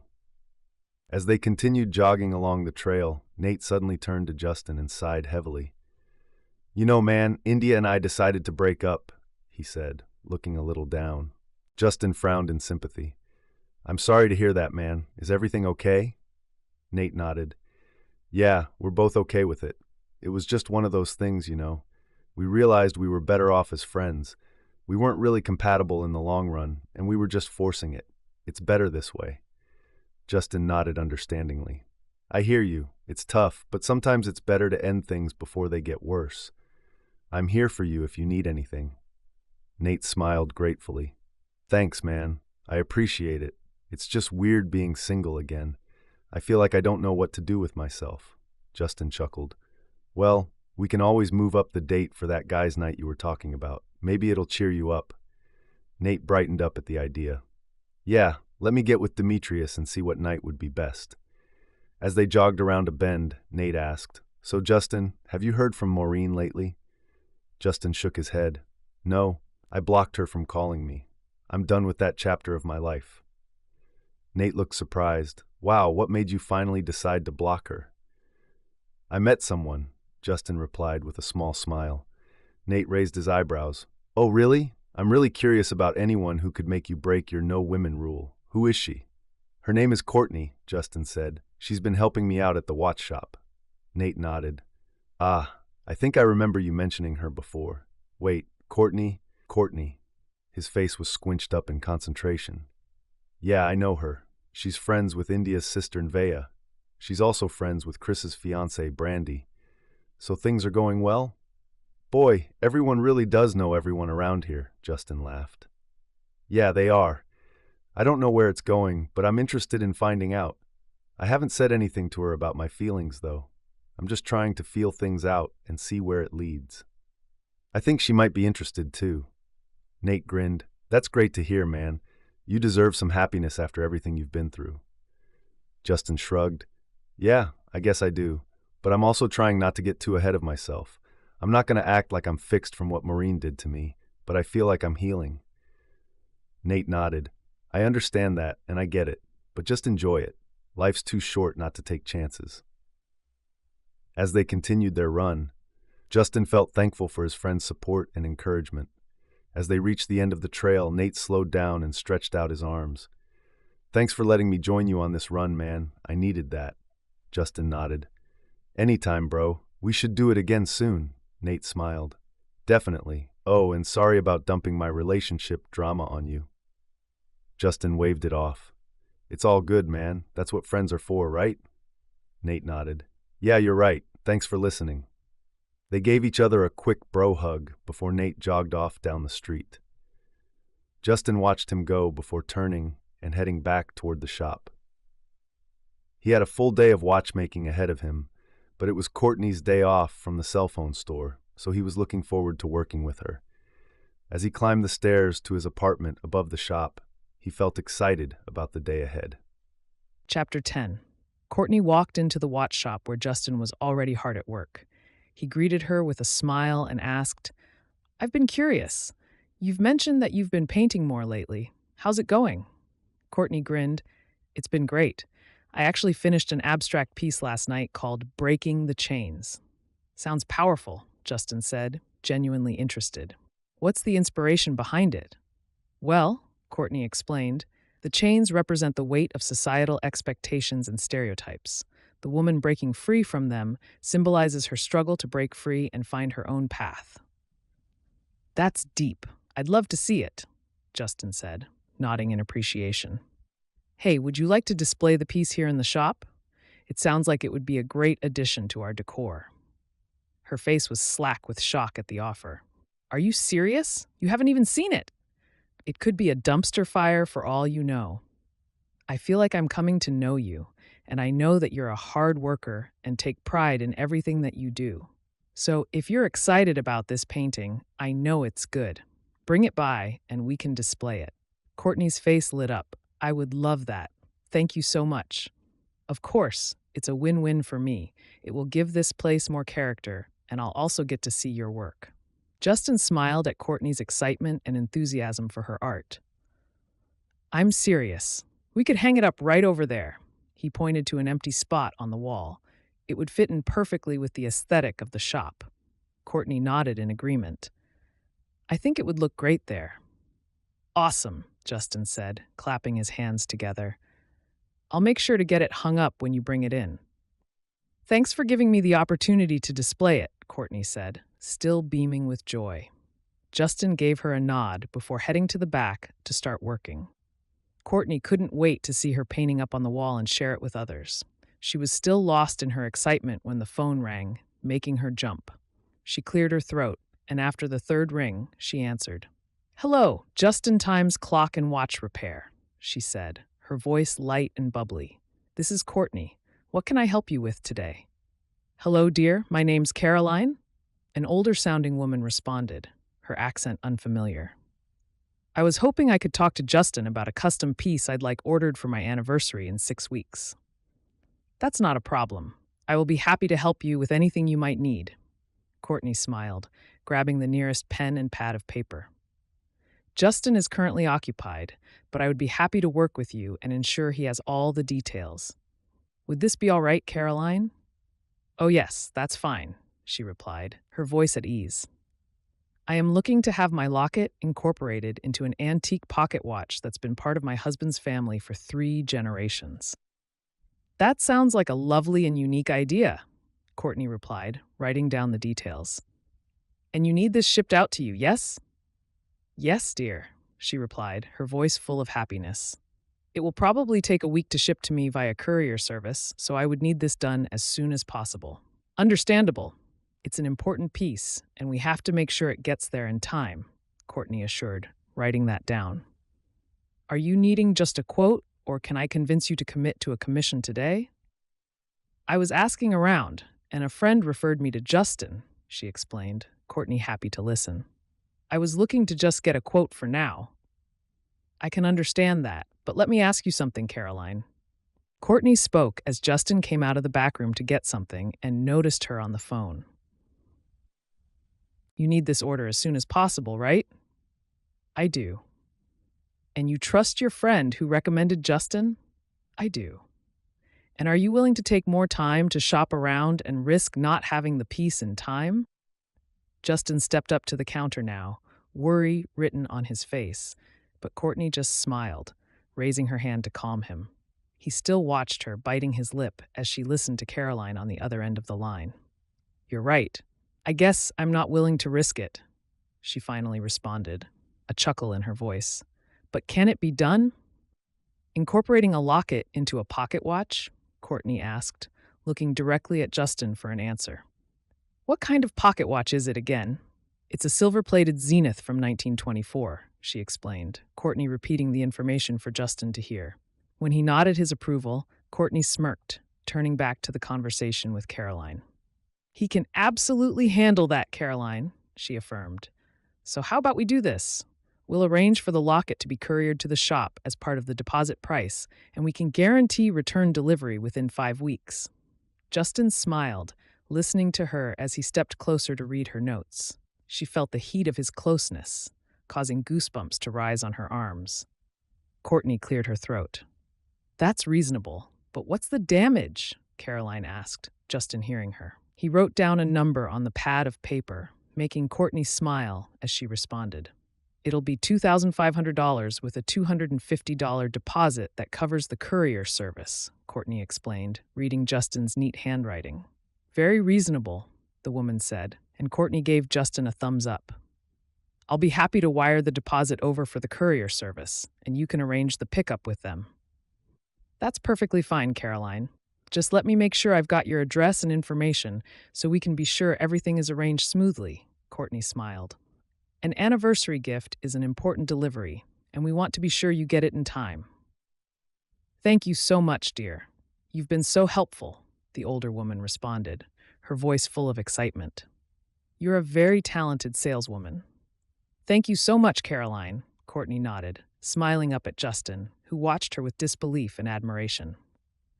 As they continued jogging along the trail, Nate suddenly turned to Justin and sighed heavily. You know, man, India and I decided to break up, he said, looking a little down. Justin frowned in sympathy. I'm sorry to hear that, man. Is everything okay? Nate nodded. Yeah, we're both okay with it. It was just one of those things, you know. We realized we were better off as friends. We weren't really compatible in the long run, and we were just forcing it. It's better this way. Justin nodded understandingly. I hear you. It's tough, but sometimes it's better to end things before they get worse. I'm here for you if you need anything. Nate smiled gratefully. Thanks, man. I appreciate it. It's just weird being single again. I feel like I don't know what to do with myself. Justin chuckled. Well, We can always move up the date for that guy's night you were talking about. Maybe it'll cheer you up. Nate brightened up at the idea. Yeah, let me get with Demetrius and see what night would be best. As they jogged around a bend, Nate asked, So Justin, have you heard from Maureen lately? Justin shook his head. No, I blocked her from calling me. I'm done with that chapter of my life. Nate looked surprised. Wow, what made you finally decide to block her? I met someone, Justin replied with a small smile. Nate raised his eyebrows. Oh, really? I'm really curious about anyone who could make you break your no women rule. Who is she? Her name is Courtney, Justin said. She's been helping me out at the watch shop. Nate nodded. Ah, I think I remember you mentioning her before. Wait, Courtney? Courtney. His face was squinched up in concentration. Yeah, I know her. She's friends with India's sister Nvea. She's also friends with Chris's fiancée, Brandy. So things are going well? Boy, everyone really does know everyone around here, Justin laughed. Yeah, they are. I don't know where it's going, but I'm interested in finding out. I haven't said anything to her about my feelings, though. I'm just trying to feel things out and see where it leads. I think she might be interested, too. Nate grinned. That's great to hear, man. You deserve some happiness after everything you've been through. Justin shrugged. Yeah, I guess I do. But I'm also trying not to get too ahead of myself. I'm not going to act like I'm fixed from what Maureen did to me, but I feel like I'm healing. Nate nodded. I understand that, and I get it, but just enjoy it. Life's too short not to take chances. As they continued their run, Justin felt thankful for his friend's support and encouragement. As they reached the end of the trail, Nate slowed down and stretched out his arms. Thanks for letting me join you on this run, man. I needed that. Justin nodded. Anytime, bro. We should do it again soon. Nate smiled. Definitely. Oh, and sorry about dumping my relationship drama on you. Justin waved it off. It's all good, man. That's what friends are for, right? Nate nodded. Yeah, you're right. Thanks for listening. They gave each other a quick bro hug before Nate jogged off down the street. Justin watched him go before turning and heading back toward the shop. He had a full day of watchmaking ahead of him, but it was Courtney's day off from the cell phone store, so he was looking forward to working with her. As he climbed the stairs to his apartment above the shop, he felt excited about the day ahead. Chapter 10. Courtney walked into the watch shop where Justin was already hard at work. He greeted her with a smile and asked, I've been curious. You've mentioned that you've been painting more lately. How's it going? Courtney grinned. It's been great. I actually finished an abstract piece last night called Breaking the Chains. Sounds powerful, Justin said, genuinely interested. What's the inspiration behind it? Well, Courtney explained, the chains represent the weight of societal expectations and stereotypes. The woman breaking free from them symbolizes her struggle to break free and find her own path. That's deep. I'd love to see it, Justin said, nodding in appreciation. Hey, would you like to display the piece here in the shop? It sounds like it would be a great addition to our decor. Her face was slack with shock at the offer. Are you serious? You haven't even seen it. It could be a dumpster fire for all you know. I feel like I'm coming to know you, and I know that you're a hard worker and take pride in everything that you do. So if you're excited about this painting, I know it's good. Bring it by and we can display it. Courtney's face lit up. I would love that. Thank you so much. Of course, it's a win-win for me. It will give this place more character, and I'll also get to see your work. Justin smiled at Courtney's excitement and enthusiasm for her art. I'm serious. We could hang it up right over there. He pointed to an empty spot on the wall. It would fit in perfectly with the aesthetic of the shop. Courtney nodded in agreement. I think it would look great there. Awesome, Justin said, clapping his hands together. I'll make sure to get it hung up when you bring it in. Thanks for giving me the opportunity to display it, Courtney said, still beaming with joy. Justin gave her a nod before heading to the back to start working. Courtney couldn't wait to see her painting up on the wall and share it with others. She was still lost in her excitement when the phone rang, making her jump. She cleared her throat, and after the third ring, she answered. Hello, just-in-time's clock and watch repair, she said, her voice light and bubbly. This is Courtney. What can I help you with today? Hello, dear. My name's Caroline. An older-sounding woman responded, her accent unfamiliar. I was hoping I could talk to Justin about a custom piece I'd like ordered for my anniversary in 6 weeks. That's not a problem. I will be happy to help you with anything you might need. Courtney smiled, grabbing the nearest pen and pad of paper. Justin is currently occupied, but I would be happy to work with you and ensure he has all the details. Would this be all right, Caroline? Oh, yes, that's fine, she replied, her voice at ease. I am looking to have my locket incorporated into an antique pocket watch that's been part of my husband's family for 3 generations. That sounds like a lovely and unique idea, Courtney replied, writing down the details. And you need this shipped out to you, yes? Yes, dear, she replied, her voice full of happiness. It will probably take a week to ship to me via courier service, so I would need this done as soon as possible. Understandable. It's an important piece, and we have to make sure it gets there in time, Courtney assured, writing that down. Are you needing just a quote, or can I convince you to commit to a commission today? I was asking around, and a friend referred me to Justin, she explained, Courtney happy to listen. I was looking to just get a quote for now. I can understand that, but let me ask you something, Caroline. Courtney spoke as Justin came out of the back room to get something and noticed her on the phone. You need this order as soon as possible, right? I do. And you trust your friend who recommended Justin? I do. And are you willing to take more time to shop around and risk not having the piece in time? Justin stepped up to the counter now, worry written on his face, but Courtney just smiled, raising her hand to calm him. He still watched her, biting his lip as she listened to Caroline on the other end of the line. You're right. I guess I'm not willing to risk it, she finally responded, a chuckle in her voice. But can it be done? Incorporating a locket into a pocket watch? Courtney asked, looking directly at Justin for an answer. What kind of pocket watch is it again? It's a silver-plated Zenith from 1924, she explained, Courtney repeating the information for Justin to hear. When he nodded his approval, Courtney smirked, turning back to the conversation with Caroline. He can absolutely handle that, Caroline, she affirmed. So how about we do this? We'll arrange for the locket to be couriered to the shop as part of the deposit price, and we can guarantee return delivery within 5 weeks. Justin smiled, listening to her as he stepped closer to read her notes. She felt the heat of his closeness, causing goosebumps to rise on her arms. Courtney cleared her throat. That's reasonable, but what's the damage? Caroline asked, Justin hearing her. He wrote down a number on the pad of paper, making Courtney smile as she responded. It'll be $2,500 with a $250 deposit that covers the courier service, Courtney explained, reading Justin's neat handwriting. Very reasonable, the woman said, and Courtney gave Justin a thumbs up. I'll be happy to wire the deposit over for the courier service, and you can arrange the pickup with them. That's perfectly fine, Caroline. Just let me make sure I've got your address and information so we can be sure everything is arranged smoothly, Courtney smiled. An anniversary gift is an important delivery, and we want to be sure you get it in time. Thank you so much, dear. You've been so helpful, the older woman responded, her voice full of excitement. You're a very talented saleswoman. Thank you so much, Caroline, Courtney nodded, smiling up at Justin, who watched her with disbelief and admiration.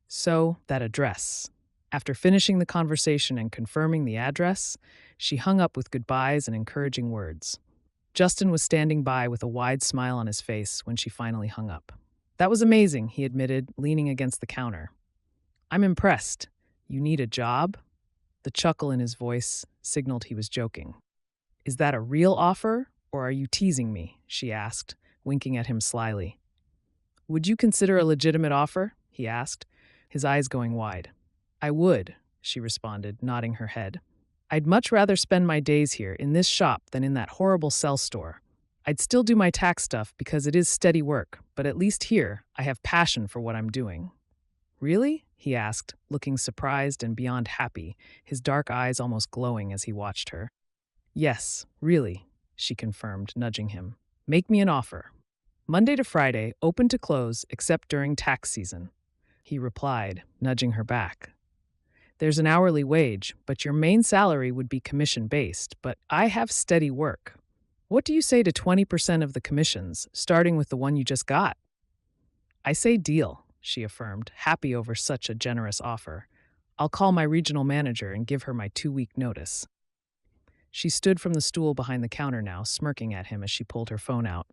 So, that address. After finishing the conversation and confirming the address, she hung up with goodbyes and encouraging words. Justin was standing by with a wide smile on his face when she finally hung up. That was amazing, he admitted, leaning against the counter. I'm impressed. You need a job? The chuckle in his voice signaled he was joking. Is that a real offer, or are you teasing me? She asked, winking at him slyly. Would you consider a legitimate offer? He asked, his eyes going wide. I would, she responded, nodding her head. I'd much rather spend my days here in this shop than in that horrible cell store. I'd still do my tax stuff because it is steady work, but at least here I have passion for what I'm doing. Really? He asked, looking surprised and beyond happy, his dark eyes almost glowing as he watched her. Yes, really, she confirmed, nudging him. Make me an offer. Monday to Friday, open to close except during tax season, he replied, nudging her back. There's an hourly wage, but your main salary would be commission-based, but I have steady work. What do you say to 20% of the commissions, starting with the one you just got?" "I say deal," she affirmed, happy over such a generous offer. "I'll call my regional manager and give her my 2-week notice." She stood from the stool behind the counter now, smirking at him as she pulled her phone out.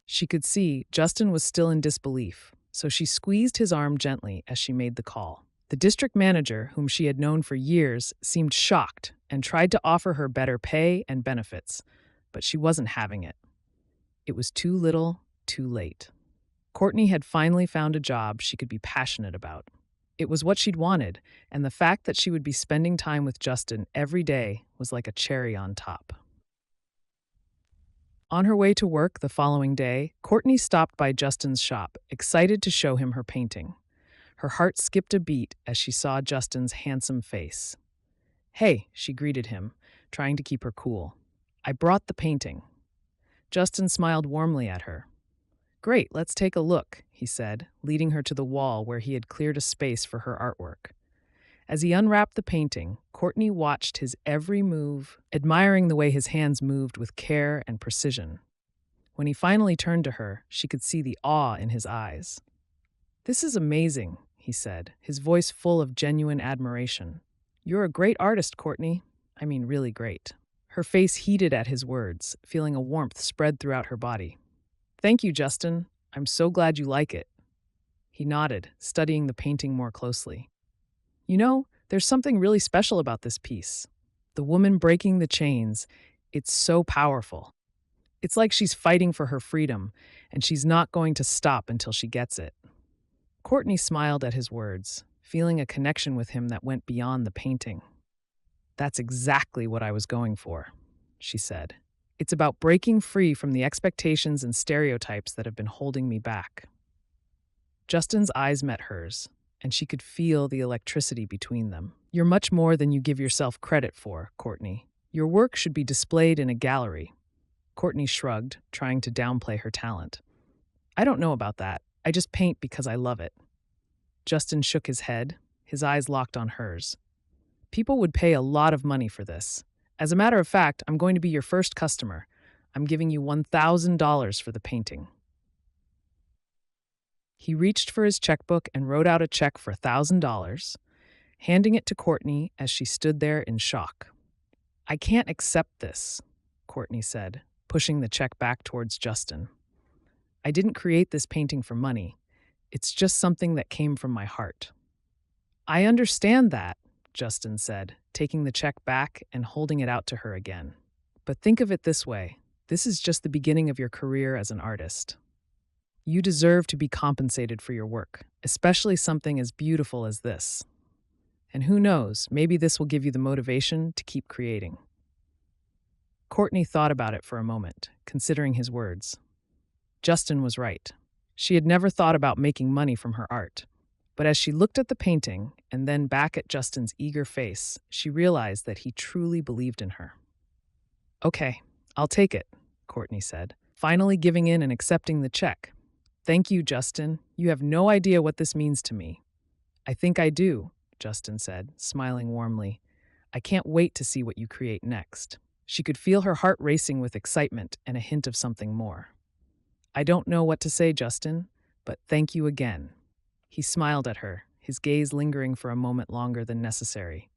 She could see Justin was still in disbelief, so she squeezed his arm gently as she made the call. The district manager, whom she had known for years, seemed shocked and tried to offer her better pay and benefits, but she wasn't having it. It was too little, too late. Courtney had finally found a job she could be passionate about. It was what she'd wanted, and the fact that she would be spending time with Justin every day was like a cherry on top. On her way to work the following day, Courtney stopped by Justin's shop, excited to show him her painting. Her heart skipped a beat as she saw Justin's handsome face. "Hey," she greeted him, trying to keep her cool. "I brought the painting." Justin smiled warmly at her. "Great, let's take a look," he said, leading her to the wall where he had cleared a space for her artwork. As he unwrapped the painting, Courtney watched his every move, admiring the way his hands moved with care and precision. When he finally turned to her, she could see the awe in his eyes. "This is amazing," he said, his voice full of genuine admiration. "You're a great artist, Courtney. I mean, really great." Her face heated at his words, feeling a warmth spread throughout her body. "Thank you, Justin. I'm so glad you like it." He nodded, studying the painting more closely. "You know, there's something really special about this piece. The woman breaking the chains, it's so powerful. It's like she's fighting for her freedom, and she's not going to stop until she gets it." Courtney smiled at his words, feeling a connection with him that went beyond the painting. "That's exactly what I was going for," she said. "It's about breaking free from the expectations and stereotypes that have been holding me back." Justin's eyes met hers, and she could feel the electricity between them. "You're much more than you give yourself credit for, Courtney. Your work should be displayed in a gallery." Courtney shrugged, trying to downplay her talent. "I don't know about that. I just paint because I love it." Justin shook his head, his eyes locked on hers. "People would pay a lot of money for this. As a matter of fact, I'm going to be your first customer. I'm giving you $1,000 for the painting." He reached for his checkbook and wrote out a check for $1,000, handing it to Courtney as she stood there in shock. "I can't accept this," Courtney said, pushing the check back towards Justin. "I didn't create this painting for money. It's just something that came from my heart." "I understand that," Justin said, taking the check back and holding it out to her again. "But think of it this way. This is just the beginning of your career as an artist. You deserve to be compensated for your work, especially something as beautiful as this. And who knows, maybe this will give you the motivation to keep creating." Courtney thought about it for a moment, considering his words. Justin was right. She had never thought about making money from her art. But as she looked at the painting and then back at Justin's eager face, she realized that he truly believed in her. "Okay, I'll take it," Courtney said, finally giving in and accepting the check. "Thank you, Justin. You have no idea what this means to me." "I think I do," Justin said, smiling warmly. "I can't wait to see what you create next." She could feel her heart racing with excitement and a hint of something more. "I don't know what to say, Justin, but thank you again." He smiled at her, his gaze lingering for a moment longer than necessary.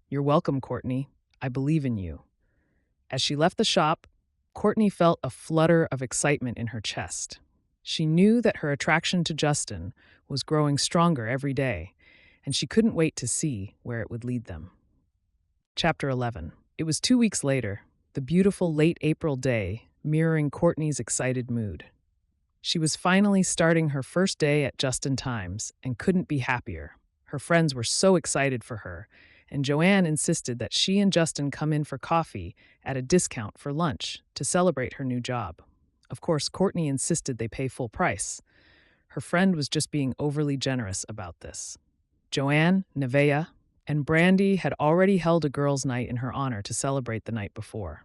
"You're welcome, Courtney. I believe in you." As she left the shop, Courtney felt a flutter of excitement in her chest. She knew that her attraction to Justin was growing stronger every day, and she couldn't wait to see where it would lead them. Chapter 11. It was 2 weeks later, the beautiful late April day, mirroring Courtney's excited mood. She was finally starting her first day at Justin Times and couldn't be happier. Her friends were so excited for her, and Joanne insisted that she and Justin come in for coffee at a discount for lunch to celebrate her new job. Of course, Courtney insisted they pay full price. Her friend was just being overly generous about this. Joanne, Nevaeh, and Brandy had already held a girls' night in her honor to celebrate the night before.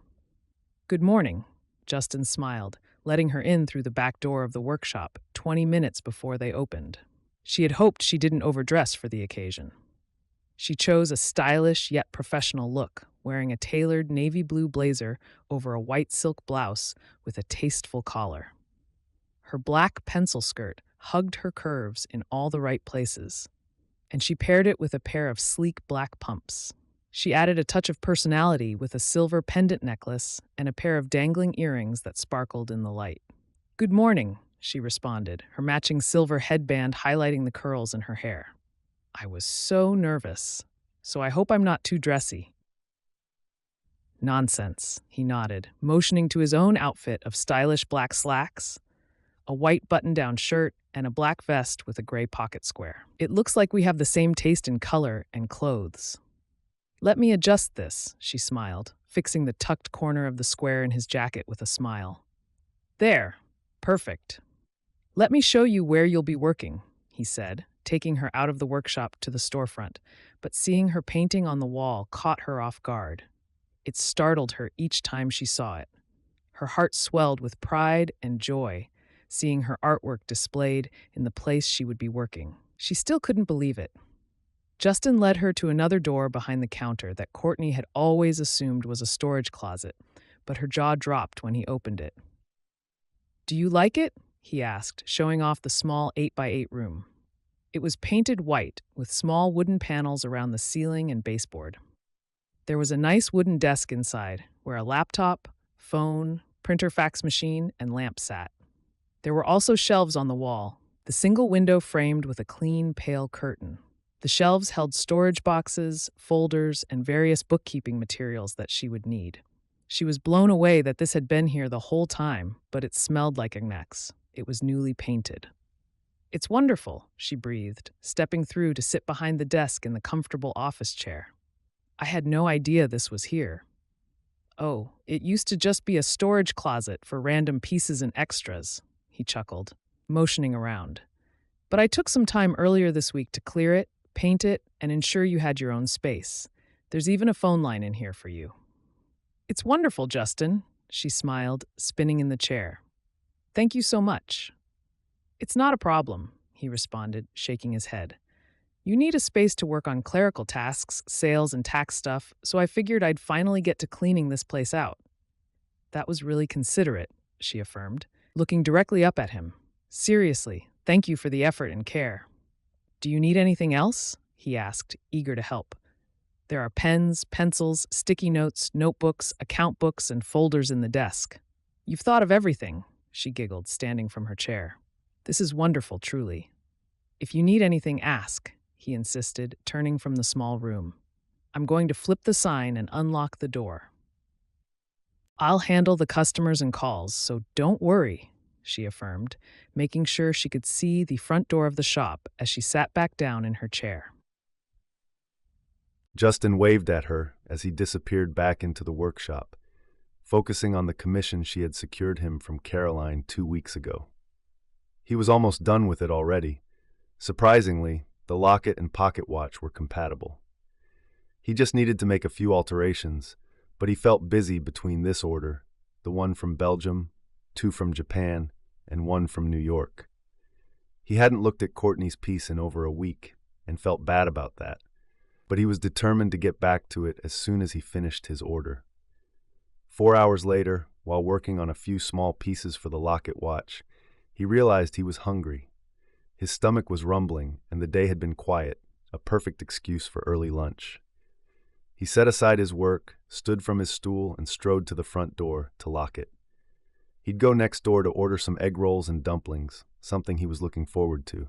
"Good morning," Justin smiled, letting her in through the back door of the workshop 20 minutes before they opened. She had hoped she didn't overdress for the occasion. She chose a stylish yet professional look, wearing a tailored navy blue blazer over a white silk blouse with a tasteful collar. Her black pencil skirt hugged her curves in all the right places, and she paired it with a pair of sleek black pumps. She added a touch of personality with a silver pendant necklace and a pair of dangling earrings that sparkled in the light. "Good morning," she responded, her matching silver headband highlighting the curls in her hair. "I was so nervous, so I hope I'm not too dressy." "Nonsense," he nodded, motioning to his own outfit of stylish black slacks, a white button-down shirt, and a black vest with a gray pocket square. "It looks like we have the same taste in color and clothes." "Let me adjust this," she smiled, fixing the tucked corner of the square in his jacket with a smile. "There. Perfect. Let me show you where you'll be working," he said, taking her out of the workshop to the storefront, but seeing her painting on the wall caught her off guard. It startled her each time she saw it. Her heart swelled with pride and joy, seeing her artwork displayed in the place she would be working. She still couldn't believe it. Justin led her to another door behind the counter that Courtney had always assumed was a storage closet, but her jaw dropped when he opened it. "Do you like it?" he asked, showing off the small 8x8 room. It was painted white, with small wooden panels around the ceiling and baseboard. There was a nice wooden desk inside, where a laptop, phone, printer fax machine, and lamp sat. There were also shelves on the wall, the single window framed with a clean, pale curtain. The shelves held storage boxes, folders, and various bookkeeping materials that she would need. She was blown away that this had been here the whole time, but it smelled like Agnex. It was newly painted. "It's wonderful," she breathed, stepping through to sit behind the desk in the comfortable office chair. "I had no idea this was here." "Oh, it used to just be a storage closet for random pieces and extras," he chuckled, motioning around. "But I took some time earlier this week to clear it, paint it, and ensure you had your own space. There's even a phone line in here for you." "It's wonderful, Justin," she smiled, spinning in the chair. "Thank you so much." "It's not a problem," he responded, shaking his head. "You need a space to work on clerical tasks, sales, and tax stuff, so I figured I'd finally get to cleaning this place out." "That was really considerate," she affirmed, looking directly up at him. "Seriously, thank you for the effort and care." "Do you need anything else?" he asked, eager to help. "There are pens, pencils, sticky notes, notebooks, account books, and folders in the desk." "You've thought of everything," she giggled, standing from her chair. "This is wonderful, truly." "If you need anything, ask," he insisted, turning from the small room. "I'm going to flip the sign and unlock the door." "I'll handle the customers and calls, so don't worry," she affirmed, making sure she could see the front door of the shop as she sat back down in her chair. Justin waved at her as he disappeared back into the workshop, focusing on the commission she had secured him from Caroline 2 weeks ago. He was almost done with it already. Surprisingly, the locket and pocket watch were compatible. He just needed to make a few alterations, but he felt busy between this order, the one from Belgium, 2 from Japan, and 1 from New York. He hadn't looked at Courtney's piece in over a week and felt bad about that, but he was determined to get back to it as soon as he finished his order. 4 hours later, while working on a few small pieces for the locket watch, he realized he was hungry. His stomach was rumbling, and the day had been quiet, a perfect excuse for early lunch. He set aside his work, stood from his stool, and strode to the front door to lock it. He'd go next door to order some egg rolls and dumplings, something he was looking forward to.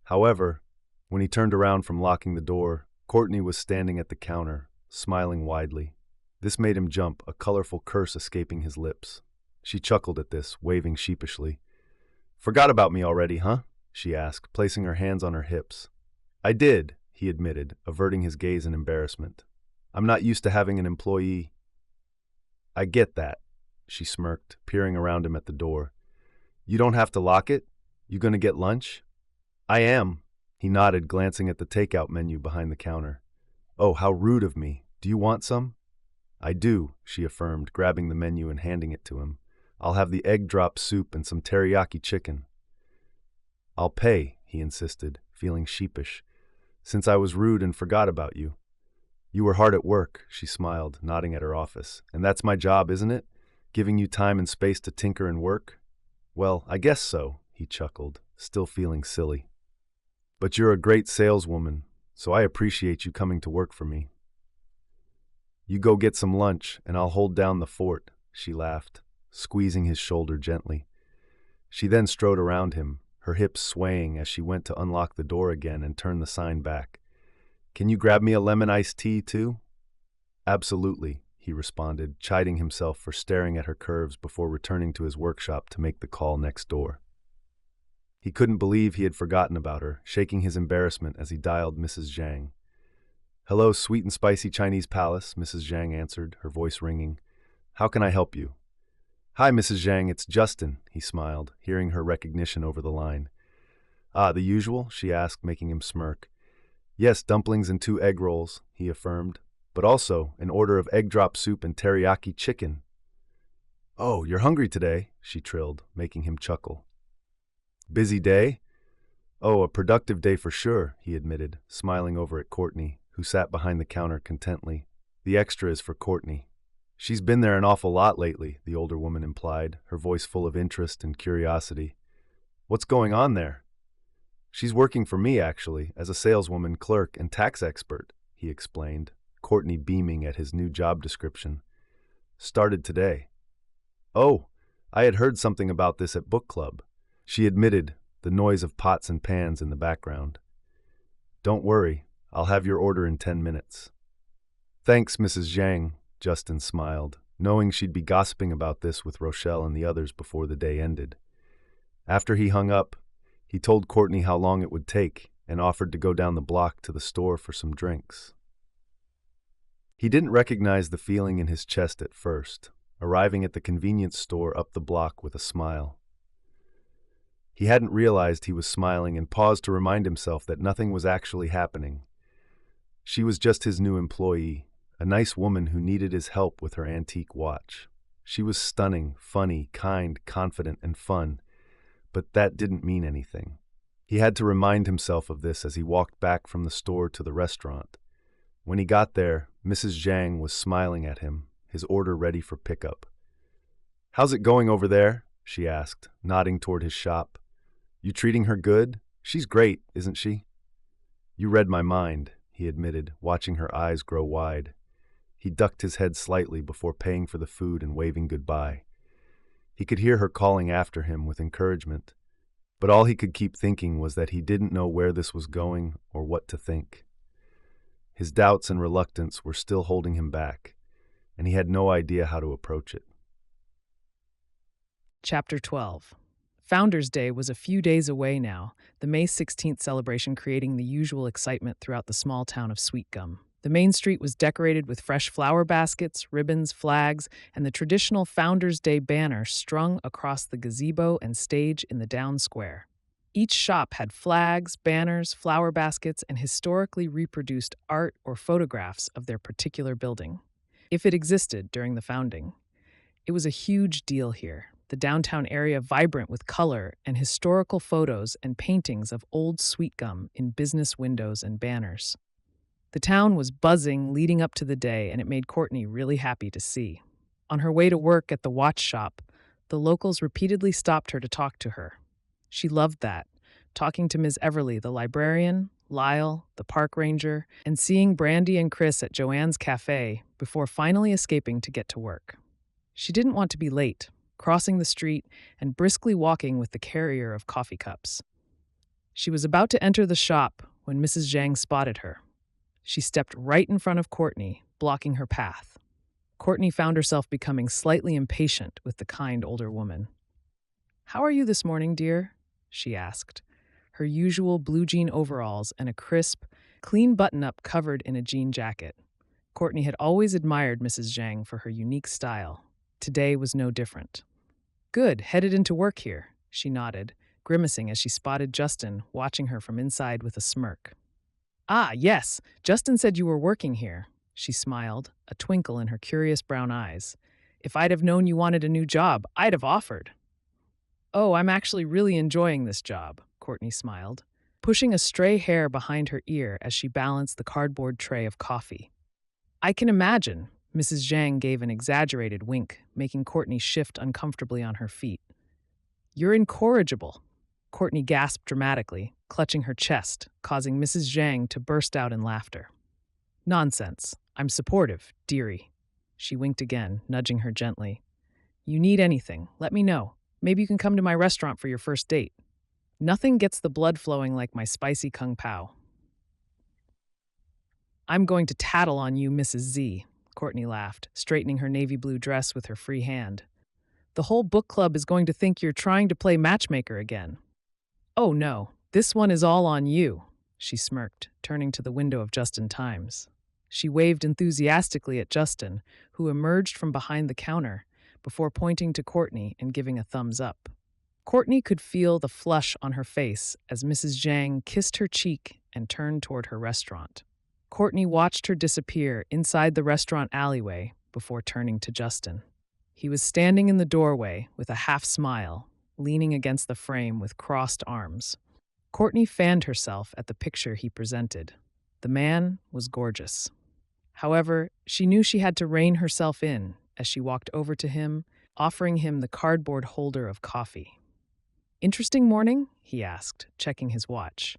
However, when he turned around from locking the door, Courtney was standing at the counter, smiling widely. This made him jump, a colorful curse escaping his lips. She chuckled at this, waving sheepishly. "Forgot about me already, huh?" she asked, placing her hands on her hips. "I did," he admitted, averting his gaze in embarrassment. "I'm not used to having an employee." "I get that," she smirked, peering around him at the door. "You don't have to lock it? You gonna get lunch?" "I am," he nodded, glancing at the takeout menu behind the counter. "Oh, how rude of me. Do you want some?" "I do," she affirmed, grabbing the menu and handing it to him. "I'll have the egg drop soup and some teriyaki chicken." "I'll pay," he insisted, feeling sheepish. "Since I was rude and forgot about you." "You were hard at work," she smiled, nodding at her office. "And that's my job, isn't it? Giving you time and space to tinker and work?" "Well, I guess so," he chuckled, still feeling silly. "But you're a great saleswoman, so I appreciate you coming to work for me." "You go get some lunch, and I'll hold down the fort," she laughed, squeezing his shoulder gently. She then strode around him, her hips swaying as she went to unlock the door again and turn the sign back. "Can you grab me a lemon iced tea, too?" "Absolutely," he responded, chiding himself for staring at her curves before returning to his workshop to make the call next door. He couldn't believe he had forgotten about her, shaking his embarrassment as he dialed Mrs. Zhang. "Hello, sweet and spicy Chinese palace," Mrs. Zhang answered, her voice ringing. "How can I help you?" "Hi, Mrs. Zhang, it's Justin," he smiled, hearing her recognition over the line. "Ah, the usual?" she asked, making him smirk. "Yes, dumplings and 2 egg rolls," he affirmed, "but also an order of egg drop soup and teriyaki chicken." "Oh, you're hungry today," she trilled, making him chuckle. "Busy day?" "Oh, a productive day for sure," he admitted, smiling over at Courtney, who sat behind the counter contently. "The extra is for Courtney." "She's been there an awful lot lately," the older woman implied, her voice full of interest and curiosity. "What's going on there?" "She's working for me, actually, as a saleswoman, clerk, and tax expert," he explained, Courtney beaming at his new job description. "Started today." "Oh, I had heard something about this at book club," she admitted, the noise of pots and pans in the background. "Don't worry, I'll have your order in 10 minutes. "Thanks, Mrs. Zhang," Justin smiled, knowing she'd be gossiping about this with Rochelle and the others before the day ended. After he hung up, he told Courtney how long it would take and offered to go down the block to the store for some drinks. He didn't recognize the feeling in his chest at first, arriving at the convenience store up the block with a smile. He hadn't realized he was smiling and paused to remind himself that nothing was actually happening. She was just his new employee, a nice woman who needed his help with her antique watch. She was stunning, funny, kind, confident, and fun, but that didn't mean anything. He had to remind himself of this as he walked back from the store to the restaurant. When he got there, Mrs. Zhang was smiling at him, his order ready for pickup. "How's it going over there?" she asked, nodding toward his shop. "You treating her good? She's great, isn't she?" "You read my mind," he admitted, watching her eyes grow wide. He ducked his head slightly before paying for the food and waving goodbye. He could hear her calling after him with encouragement, but all he could keep thinking was that he didn't know where this was going or what to think. His doubts and reluctance were still holding him back, and he had no idea how to approach it. Chapter 12. Founders' Day was a few days away now, the May 16th celebration creating the usual excitement throughout the small town of Sweetgum. The main street was decorated with fresh flower baskets, ribbons, flags, and the traditional Founders' Day banner strung across the gazebo and stage in the down square. Each shop had flags, banners, flower baskets, and historically reproduced art or photographs of their particular building, if it existed during the founding. It was a huge deal here, the downtown area vibrant with color and historical photos and paintings of old Sweetgum in business windows and banners. The town was buzzing leading up to the day, and it made Courtney really happy to see. On her way to work at the watch shop, the locals repeatedly stopped her to talk to her. She loved that, talking to Ms. Everly, the librarian, Lyle, the park ranger, and seeing Brandy and Chris at Joanne's cafe before finally escaping to get to work. She didn't want to be late, crossing the street and briskly walking with the carrier of coffee cups. She was about to enter the shop when Mrs. Zhang spotted her. She stepped right in front of Courtney, blocking her path. Courtney found herself becoming slightly impatient with the kind older woman. "How are you this morning, dear?" she asked, her usual blue jean overalls and a crisp, clean button-up covered in a jean jacket. Courtney had always admired Mrs. Zhang for her unique style. Today was no different. "Good, headed into work here," she nodded, grimacing as she spotted Justin watching her from inside with a smirk. "Ah, yes, Justin said you were working here," she smiled, a twinkle in her curious brown eyes. "If I'd have known you wanted a new job, I'd have offered." "Oh, I'm actually really enjoying this job," Courtney smiled. pushing a stray hair behind her ear as she balanced the cardboard tray of coffee. "I can imagine." Mrs. Zhang gave an exaggerated wink, making Courtney shift uncomfortably on her feet. "You're incorrigible." Courtney gasped dramatically, clutching her chest, causing Mrs. Zhang to burst out in laughter. "Nonsense. I'm supportive, dearie." She winked again, nudging her gently. "You need anything, let me know. Maybe you can come to my restaurant for your first date. Nothing gets the blood flowing like my spicy kung pao." "I'm going to tattle on you, Mrs. Z," Courtney laughed, straightening her navy blue dress with her free hand. "The whole book club is going to think you're trying to play matchmaker again." "Oh no, this one is all on you," she smirked, turning to the window of Justin Times. She waved enthusiastically at Justin, who emerged from behind the counter, before pointing to Courtney and giving a thumbs up. Courtney could feel the flush on her face as Mrs. Zhang kissed her cheek and turned toward her restaurant. Courtney watched her disappear inside the restaurant alleyway before turning to Justin. He was standing in the doorway with a half smile, leaning against the frame with crossed arms. Courtney fanned herself at the picture he presented. The man was gorgeous. However, she knew she had to rein herself in as she walked over to him, offering him the cardboard holder of coffee. "Interesting morning?" he asked, checking his watch.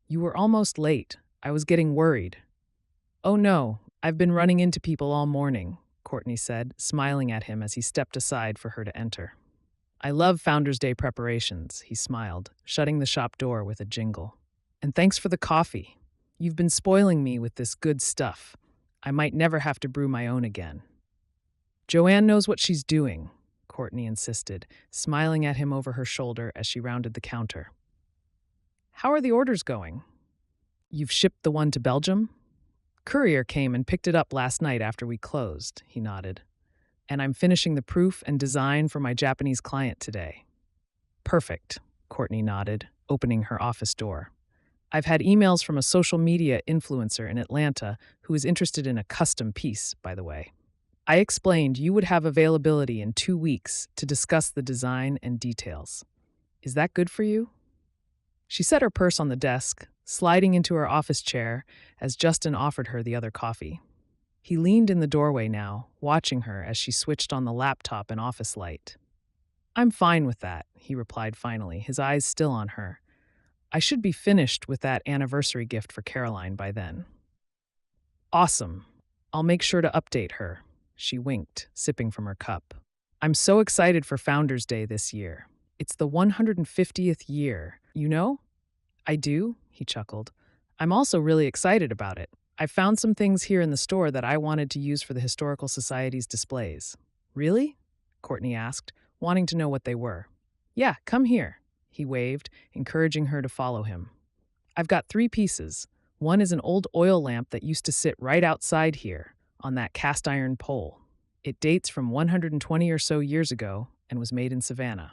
"You were almost late. I was getting worried." "Oh no, I've been running into people all morning," Courtney said, smiling at him as he stepped aside for her to enter. "I love Founders Day preparations," he smiled, shutting the shop door with a jingle. "And thanks for the coffee. You've been spoiling me with this good stuff. I might never have to brew my own again." "Joanne knows what she's doing," Courtney insisted, smiling at him over her shoulder as she rounded the counter. "How are the orders going?" "You've shipped the one to Belgium?" "Courier came and picked it up last night after we closed," he nodded. "And I'm finishing the proof and design for my Japanese client today." "Perfect," Courtney nodded, opening her office door. "I've had emails from a social media influencer in Atlanta who is interested in a custom piece, by the way. I explained you would have availability in 2 weeks to discuss the design and details. Is that good for you?" She set her purse on the desk, sliding into her office chair as Justin offered her the other coffee. He leaned in the doorway now, watching her as she switched on the laptop and office light. "I'm fine with that," he replied finally, his eyes still on her. "I should be finished with that anniversary gift for Caroline by then." "Awesome. I'll make sure to update her," she winked, sipping from her cup. "I'm so excited for Founders Day this year. It's the 150th year, you know?" "I do," he chuckled. "I'm also really excited about it. I found some things here in the store that I wanted to use for the Historical Society's displays." "Really?" Courtney asked, wanting to know what they were. "Yeah, come here," he waved, encouraging her to follow him. "I've got 3 pieces. One is an old oil lamp that used to sit right outside here, on that cast iron pole. It dates from 120 or so years ago and was made in Savannah."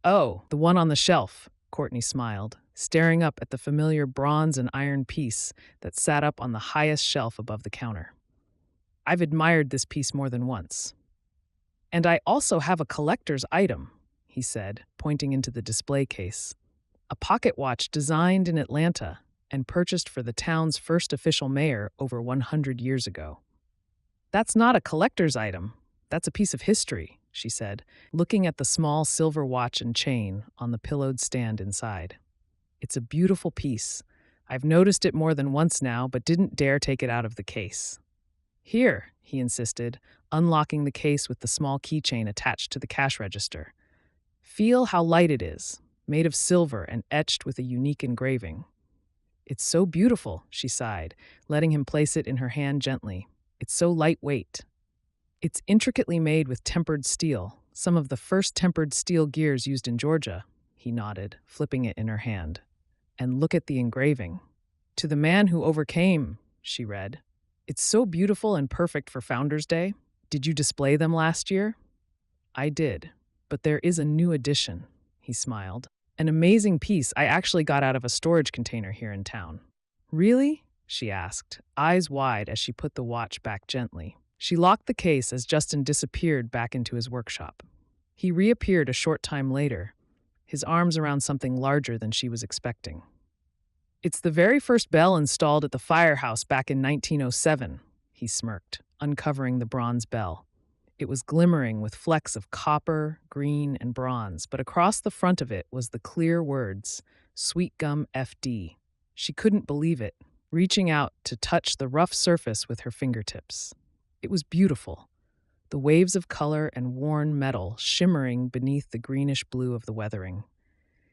"Oh, the one on the shelf," Courtney smiled, staring up at the familiar bronze and iron piece that sat up on the highest shelf above the counter. "I've admired this piece more than once." "And I also have a collector's item," he said, pointing into the display case. "A pocket watch designed in Atlanta and purchased for the town's first official mayor over 100 years ago." "That's not a collector's item. That's a piece of history," she said, looking at the small silver watch and chain on the pillowed stand inside. "It's a beautiful piece. I've noticed it more than once now, but didn't dare take it out of the case." "Here," he insisted, unlocking the case with the small keychain attached to the cash register. "Feel how light it is, made of silver and etched with a unique engraving." "It's so beautiful," she sighed, letting him place it in her hand gently. "It's so lightweight." "It's intricately made with tempered steel, some of the first tempered steel gears used in Georgia," he nodded, flipping it in her hand. "And look at the engraving. 'To the man who overcame,'" she read. "It's so beautiful and perfect for Founders Day. Did you display them last year?" "I did, but there is a new edition," he smiled. "An amazing piece I actually got out of a storage container here in town." "Really?" she asked, eyes wide as she put the watch back gently. She locked the case as Justin disappeared back into his workshop. He reappeared a short time later, his arms around something larger than she was expecting. It's the very first bell installed at the firehouse back in 1907, he smirked, uncovering the bronze bell. It was glimmering with flecks of copper, green, and bronze, but across the front of it was the clear words, Sweet Gum FD. She couldn't believe it, reaching out to touch the rough surface with her fingertips. It was beautiful, the waves of color and worn metal shimmering beneath the greenish blue of the weathering.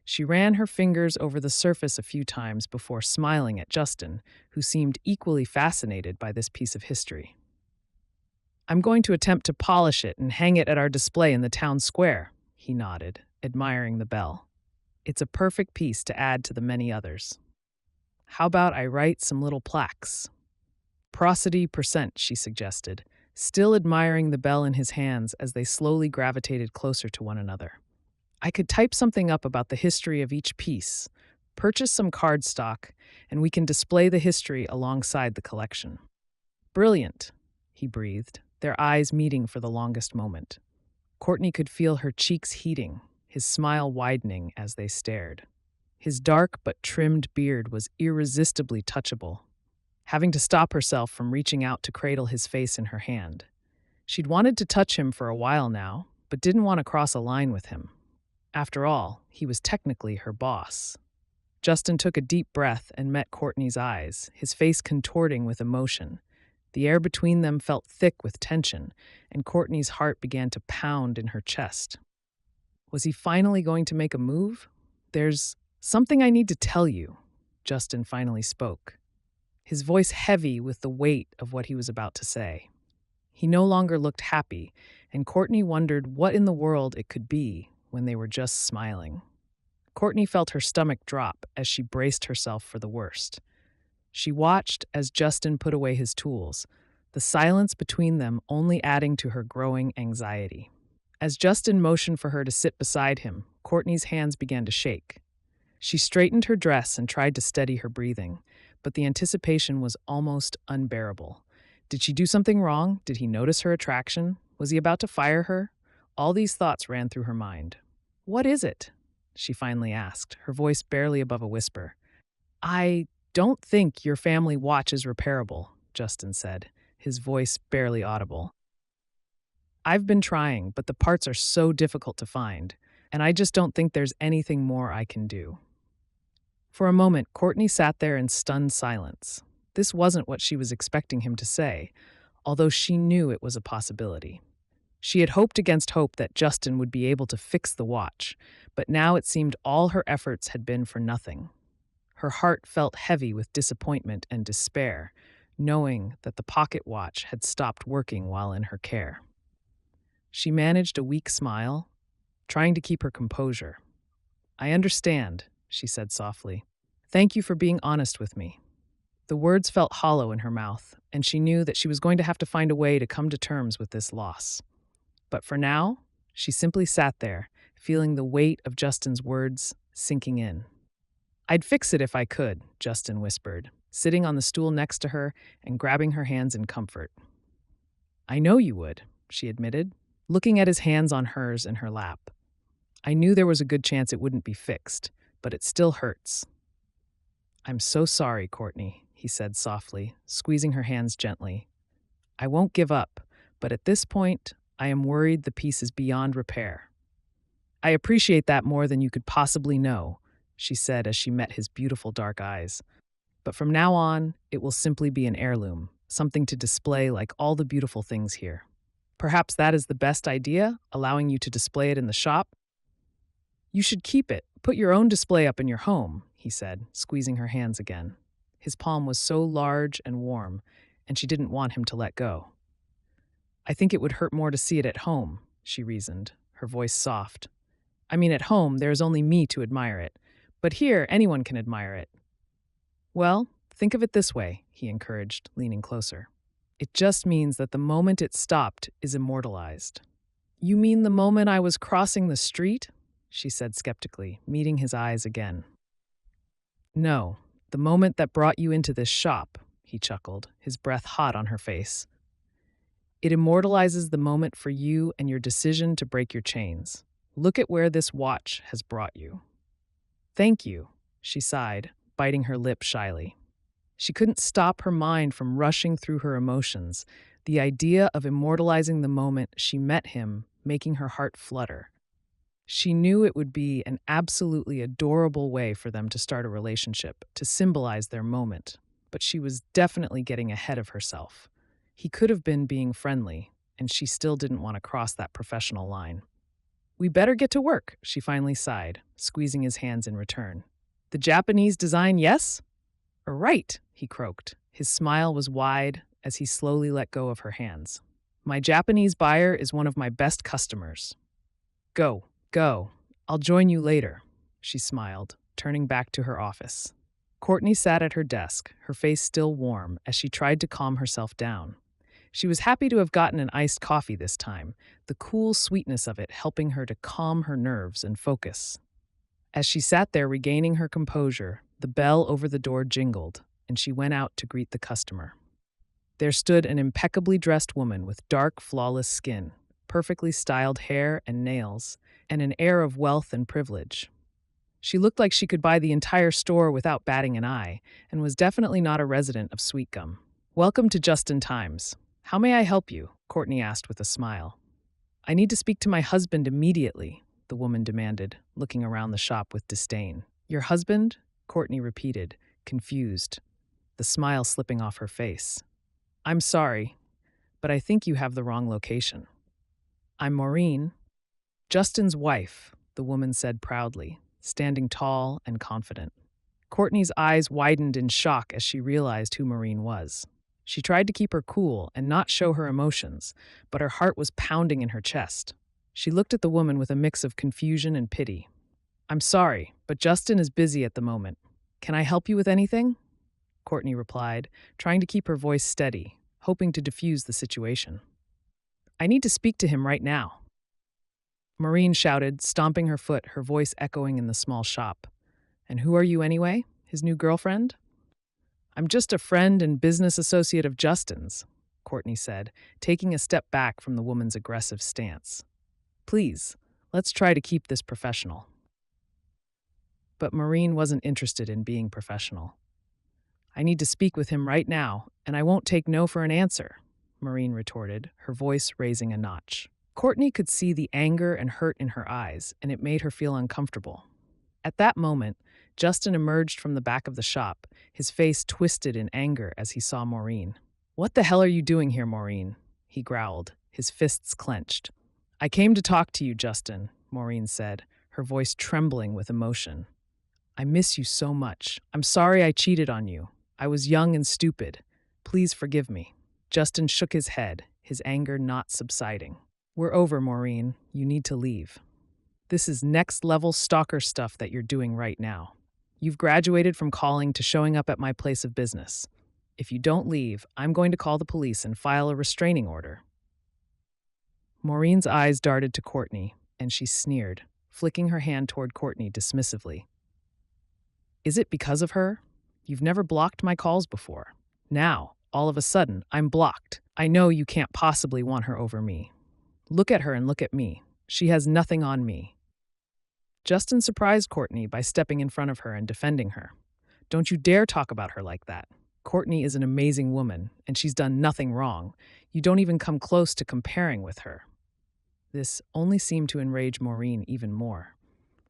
She ran her fingers over the surface a few times before smiling at Justin, who seemed equally fascinated by this piece of history. I'm going to attempt to polish it and hang it at our display in the town square, he nodded, admiring the bell. It's a perfect piece to add to the many others. How about I write some little plaques? Prosody percent, she suggested, still admiring the bell in his hands as they slowly gravitated closer to one another. I could type something up about the history of each piece, purchase some cardstock, and we can display the history alongside the collection. Brilliant, he breathed, their eyes meeting for the longest moment. Courtney could feel her cheeks heating, his smile widening as they stared. His dark but trimmed beard was irresistibly touchable, having to stop herself from reaching out to cradle his face in her hand. She'd wanted to touch him for a while now, but didn't want to cross a line with him. After all, he was technically her boss. Justin took a deep breath and met Courtney's eyes, his face contorting with emotion. The air between them felt thick with tension, and Courtney's heart began to pound in her chest. Was he finally going to make a move? There's something I need to tell you, Justin finally spoke, his voice heavy with the weight of what he was about to say. He no longer looked happy, and Courtney wondered what in the world it could be when they were just smiling. Courtney felt her stomach drop as she braced herself for the worst. She watched as Justin put away his tools, the silence between them only adding to her growing anxiety. As Justin motioned for her to sit beside him, Courtney's hands began to shake. She straightened her dress and tried to steady her breathing, but the anticipation was almost unbearable. Did she do something wrong? Did he notice her attraction? Was he about to fire her? All these thoughts ran through her mind. "What is it?" she finally asked, her voice barely above a whisper. "I don't think your family watch is repairable," Justin said, his voice barely audible. "I've been trying, but the parts are so difficult to find, and I just don't think there's anything more I can do." For a moment, Courtney sat there in stunned silence. This wasn't what she was expecting him to say, although she knew it was a possibility. She had hoped against hope that Justin would be able to fix the watch, but now it seemed all her efforts had been for nothing. Her heart felt heavy with disappointment and despair, knowing that the pocket watch had stopped working while in her care. She managed a weak smile, trying to keep her composure. "I understand," she said softly. "Thank you for being honest with me." The words felt hollow in her mouth, and she knew that she was going to have to find a way to come to terms with this loss. But for now, she simply sat there, feeling the weight of Justin's words sinking in. "I'd fix it if I could," Justin whispered, sitting on the stool next to her and grabbing her hands in comfort. "I know you would," she admitted, looking at his hands on hers in her lap. "I knew there was a good chance it wouldn't be fixed, but it still hurts." "I'm so sorry, Courtney," he said softly, squeezing her hands gently. "I won't give up, but at this point, I am worried the piece is beyond repair." "I appreciate that more than you could possibly know," she said as she met his beautiful dark eyes. "But from now on, it will simply be an heirloom, something to display like all the beautiful things here. Perhaps that is the best idea, allowing you to display it in the shop?" "You should keep it. Put your own display up in your home," he said, squeezing her hands again. His palm was so large and warm, and she didn't want him to let go. "I think it would hurt more to see it at home," she reasoned, her voice soft. "I mean, at home, there is only me to admire it. But here, anyone can admire it." "Well, think of it this way," he encouraged, leaning closer. "It just means that the moment it stopped is immortalized." "You mean the moment I was crossing the street?" she said skeptically, meeting his eyes again. "No, the moment that brought you into this shop," he chuckled, his breath hot on her face. "It immortalizes the moment for you and your decision to break your chains. Look at where this watch has brought you." "Thank you," she sighed, biting her lip shyly. She couldn't stop her mind from rushing through her emotions, the idea of immortalizing the moment she met him making her heart flutter. She knew it would be an absolutely adorable way for them to start a relationship, to symbolize their moment, but she was definitely getting ahead of herself. He could have been being friendly, and she still didn't want to cross that professional line. "We better get to work," she finally sighed, squeezing his hands in return. "The Japanese design, yes?" "Right," he croaked. His smile was wide as he slowly let go of her hands. "My Japanese buyer is one of my best customers. Go, go. I'll join you later," she smiled, turning back to her office. Courtney sat at her desk, her face still warm, as she tried to calm herself down. She was happy to have gotten an iced coffee this time, the cool sweetness of it helping her to calm her nerves and focus. As she sat there regaining her composure, the bell over the door jingled, and she went out to greet the customer. There stood an impeccably dressed woman with dark, flawless skin, perfectly styled hair and nails, and an air of wealth and privilege. She looked like she could buy the entire store without batting an eye, and was definitely not a resident of Sweet Gum. "Welcome to Just in Times. How may I help you?" Courtney asked with a smile. "I need to speak to my husband immediately," the woman demanded, looking around the shop with disdain. "Your husband?" Courtney repeated, confused, the smile slipping off her face. "I'm sorry, but I think you have the wrong location." "I'm Maureen, Justin's wife," the woman said proudly, standing tall and confident. Courtney's eyes widened in shock as she realized who Maureen was. She tried to keep her cool and not show her emotions, but her heart was pounding in her chest. She looked at the woman with a mix of confusion and pity. "I'm sorry, but Justin is busy at the moment. Can I help you with anything?" Courtney replied, trying to keep her voice steady, hoping to diffuse the situation. "I need to speak to him right now." Maureen shouted, stomping her foot, her voice echoing in the small shop. "And who are you anyway? His new girlfriend?" "I'm just a friend and business associate of Justin's," Courtney said, taking a step back from the woman's aggressive stance. "Please, let's try to keep this professional." But Maureen wasn't interested in being professional. "I need to speak with him right now, and I won't take no for an answer," Maureen retorted, her voice raising a notch. Courtney could see the anger and hurt in her eyes, and it made her feel uncomfortable. At that moment, Justin emerged from the back of the shop, his face twisted in anger as he saw Maureen. "What the hell are you doing here, Maureen?" he growled, his fists clenched. "I came to talk to you, Justin," Maureen said, her voice trembling with emotion. "I miss you so much. I'm sorry I cheated on you. I was young and stupid. Please forgive me." Justin shook his head, his anger not subsiding. "We're over, Maureen. You need to leave. This is next-level stalker stuff that you're doing right now. You've graduated from calling to showing up at my place of business. If you don't leave, I'm going to call the police and file a restraining order." Maureen's eyes darted to Courtney, and she sneered, flicking her hand toward Courtney dismissively. "Is it because of her? You've never blocked my calls before. Now, all of a sudden, I'm blocked. I know you can't possibly want her over me. Look at her and look at me. She has nothing on me." Justin surprised Courtney by stepping in front of her and defending her. "Don't you dare talk about her like that. Courtney is an amazing woman, and she's done nothing wrong. You don't even come close to comparing with her." This only seemed to enrage Maureen even more.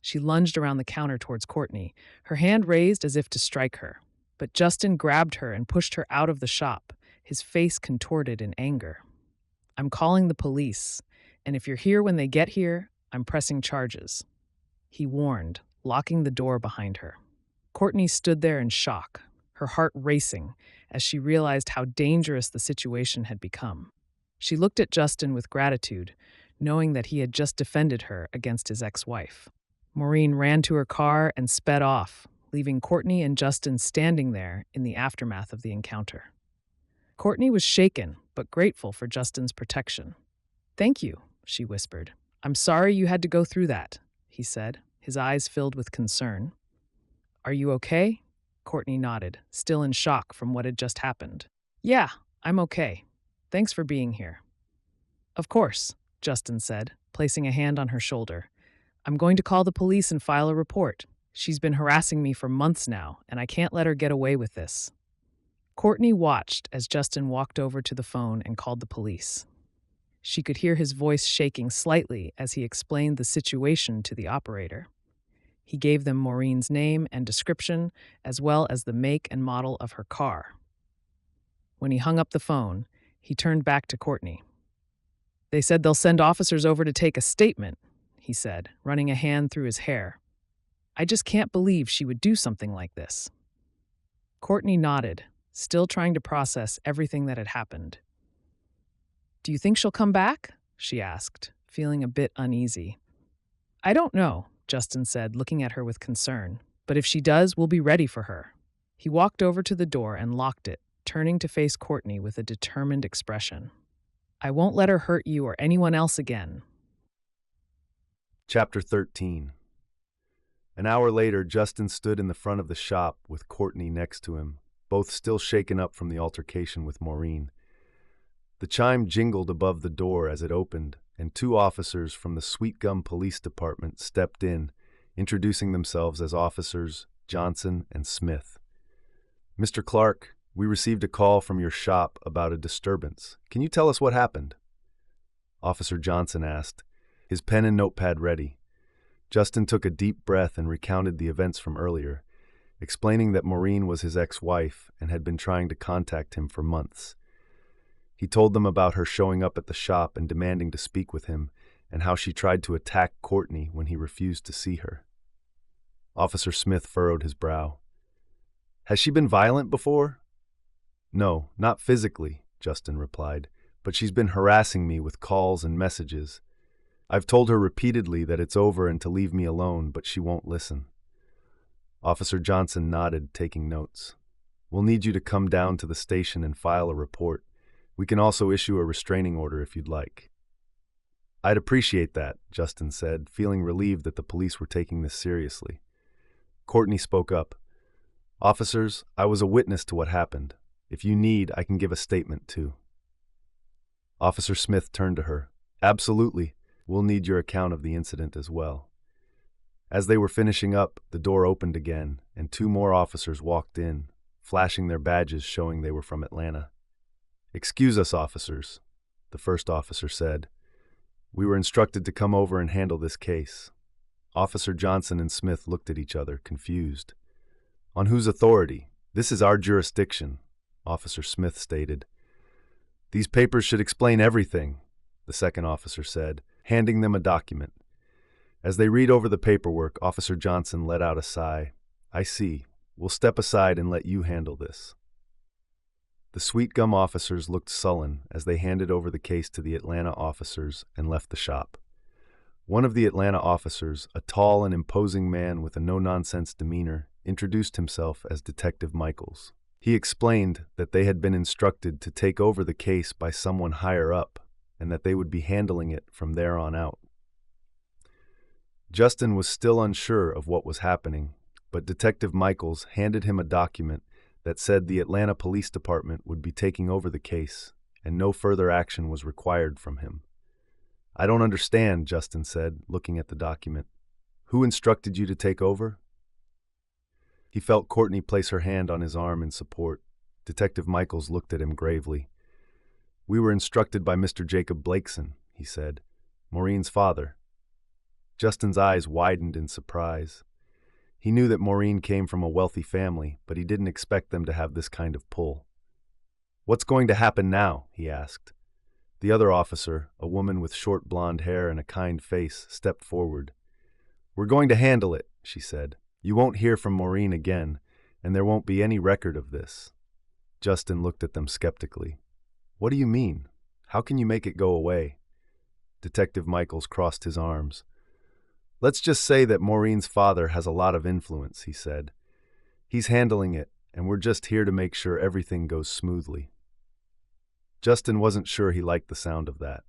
She lunged around the counter towards Courtney, her hand raised as if to strike her. But Justin grabbed her and pushed her out of the shop, his face contorted in anger. "I'm calling the police, and if you're here when they get here, I'm pressing charges," he warned, locking the door behind her. Courtney stood there in shock, her heart racing as she realized how dangerous the situation had become. She looked at Justin with gratitude, knowing that he had just defended her against his ex-wife. Maureen ran to her car and sped off, leaving Courtney and Justin standing there in the aftermath of the encounter. Courtney was shaken, but grateful for Justin's protection. "Thank you," she whispered. "I'm sorry you had to go through that," he said, his eyes filled with concern. "Are you okay?" Courtney nodded, still in shock from what had just happened. "Yeah, I'm okay. Thanks for being here." "Of course," Justin said, placing a hand on her shoulder. "I'm going to call the police and file a report." She's been harassing me for months now, and I can't let her get away with this. Courtney watched as Justin walked over to the phone and called the police. She could hear his voice shaking slightly as he explained the situation to the operator. He gave them Maureen's name and description, as well as the make and model of her car. When he hung up the phone, he turned back to Courtney. "They said they'll send officers over to take a statement," he said, running a hand through his hair. "I just can't believe she would do something like this." Courtney nodded, still trying to process everything that had happened. "Do you think she'll come back?" she asked, feeling a bit uneasy. "I don't know," Justin said, looking at her with concern. "But if she does, we'll be ready for her." He walked over to the door and locked it, turning to face Courtney with a determined expression. "I won't let her hurt you or anyone else again." Chapter 13. An hour later, Justin stood in the front of the shop with Courtney next to him, both still shaken up from the altercation with Maureen. The chime jingled above the door as it opened, and two officers from the Sweet Gum Police Department stepped in, introducing themselves as Officers Johnson and Smith. "Mr. Clark, we received a call from your shop about a disturbance. Can you tell us what happened?" Officer Johnson asked, his pen and notepad ready. Justin took a deep breath and recounted the events from earlier, explaining that Maureen was his ex-wife and had been trying to contact him for months. He told them about her showing up at the shop and demanding to speak with him, and how she tried to attack Courtney when he refused to see her. Officer Smith furrowed his brow. "Has she been violent before?" "No, not physically," Justin replied, "but she's been harassing me with calls and messages. I've told her repeatedly that it's over and to leave me alone, but she won't listen." Officer Johnson nodded, taking notes. "We'll need you to come down to the station and file a report. We can also issue a restraining order if you'd like." "I'd appreciate that," Justin said, feeling relieved that the police were taking this seriously. Courtney spoke up. "Officers, I was a witness to what happened. If you need, I can give a statement too." Officer Smith turned to her. "Absolutely. We'll need your account of the incident as well." As they were finishing up, the door opened again, and two more officers walked in, flashing their badges showing they were from Atlanta. "Excuse us, officers," the first officer said. "We were instructed to come over and handle this case." Officer Johnson and Smith looked at each other, confused. "On whose authority? This is our jurisdiction," Officer Smith stated. "These papers should explain everything," the second officer said, handing them a document. As they read over the paperwork, Officer Johnson let out a sigh. "I see. We'll step aside and let you handle this." The Sweet Gum officers looked sullen as they handed over the case to the Atlanta officers and left the shop. One of the Atlanta officers, a tall and imposing man with a no-nonsense demeanor, introduced himself as Detective Michaels. He explained that they had been instructed to take over the case by someone higher up, and that they would be handling it from there on out. Justin was still unsure of what was happening, but Detective Michaels handed him a document that said the Atlanta Police Department would be taking over the case, and no further action was required from him. "I don't understand," Justin said, looking at the document. "Who instructed you to take over?" He felt Courtney place her hand on his arm in support. Detective Michaels looked at him gravely. "We were instructed by Mr. Jacob Blakeson," he said, "Maureen's father." Justin's eyes widened in surprise. He knew that Maureen came from a wealthy family, but he didn't expect them to have this kind of pull. "What's going to happen now?" he asked. The other officer, a woman with short blonde hair and a kind face, stepped forward. "We're going to handle it," she said. "You won't hear from Maureen again, and there won't be any record of this." Justin looked at them skeptically. "What do you mean? How can you make it go away?" Detective Michaels crossed his arms. "Let's just say that Maureen's father has a lot of influence," he said. "He's handling it, and we're just here to make sure everything goes smoothly." Justin wasn't sure he liked the sound of that.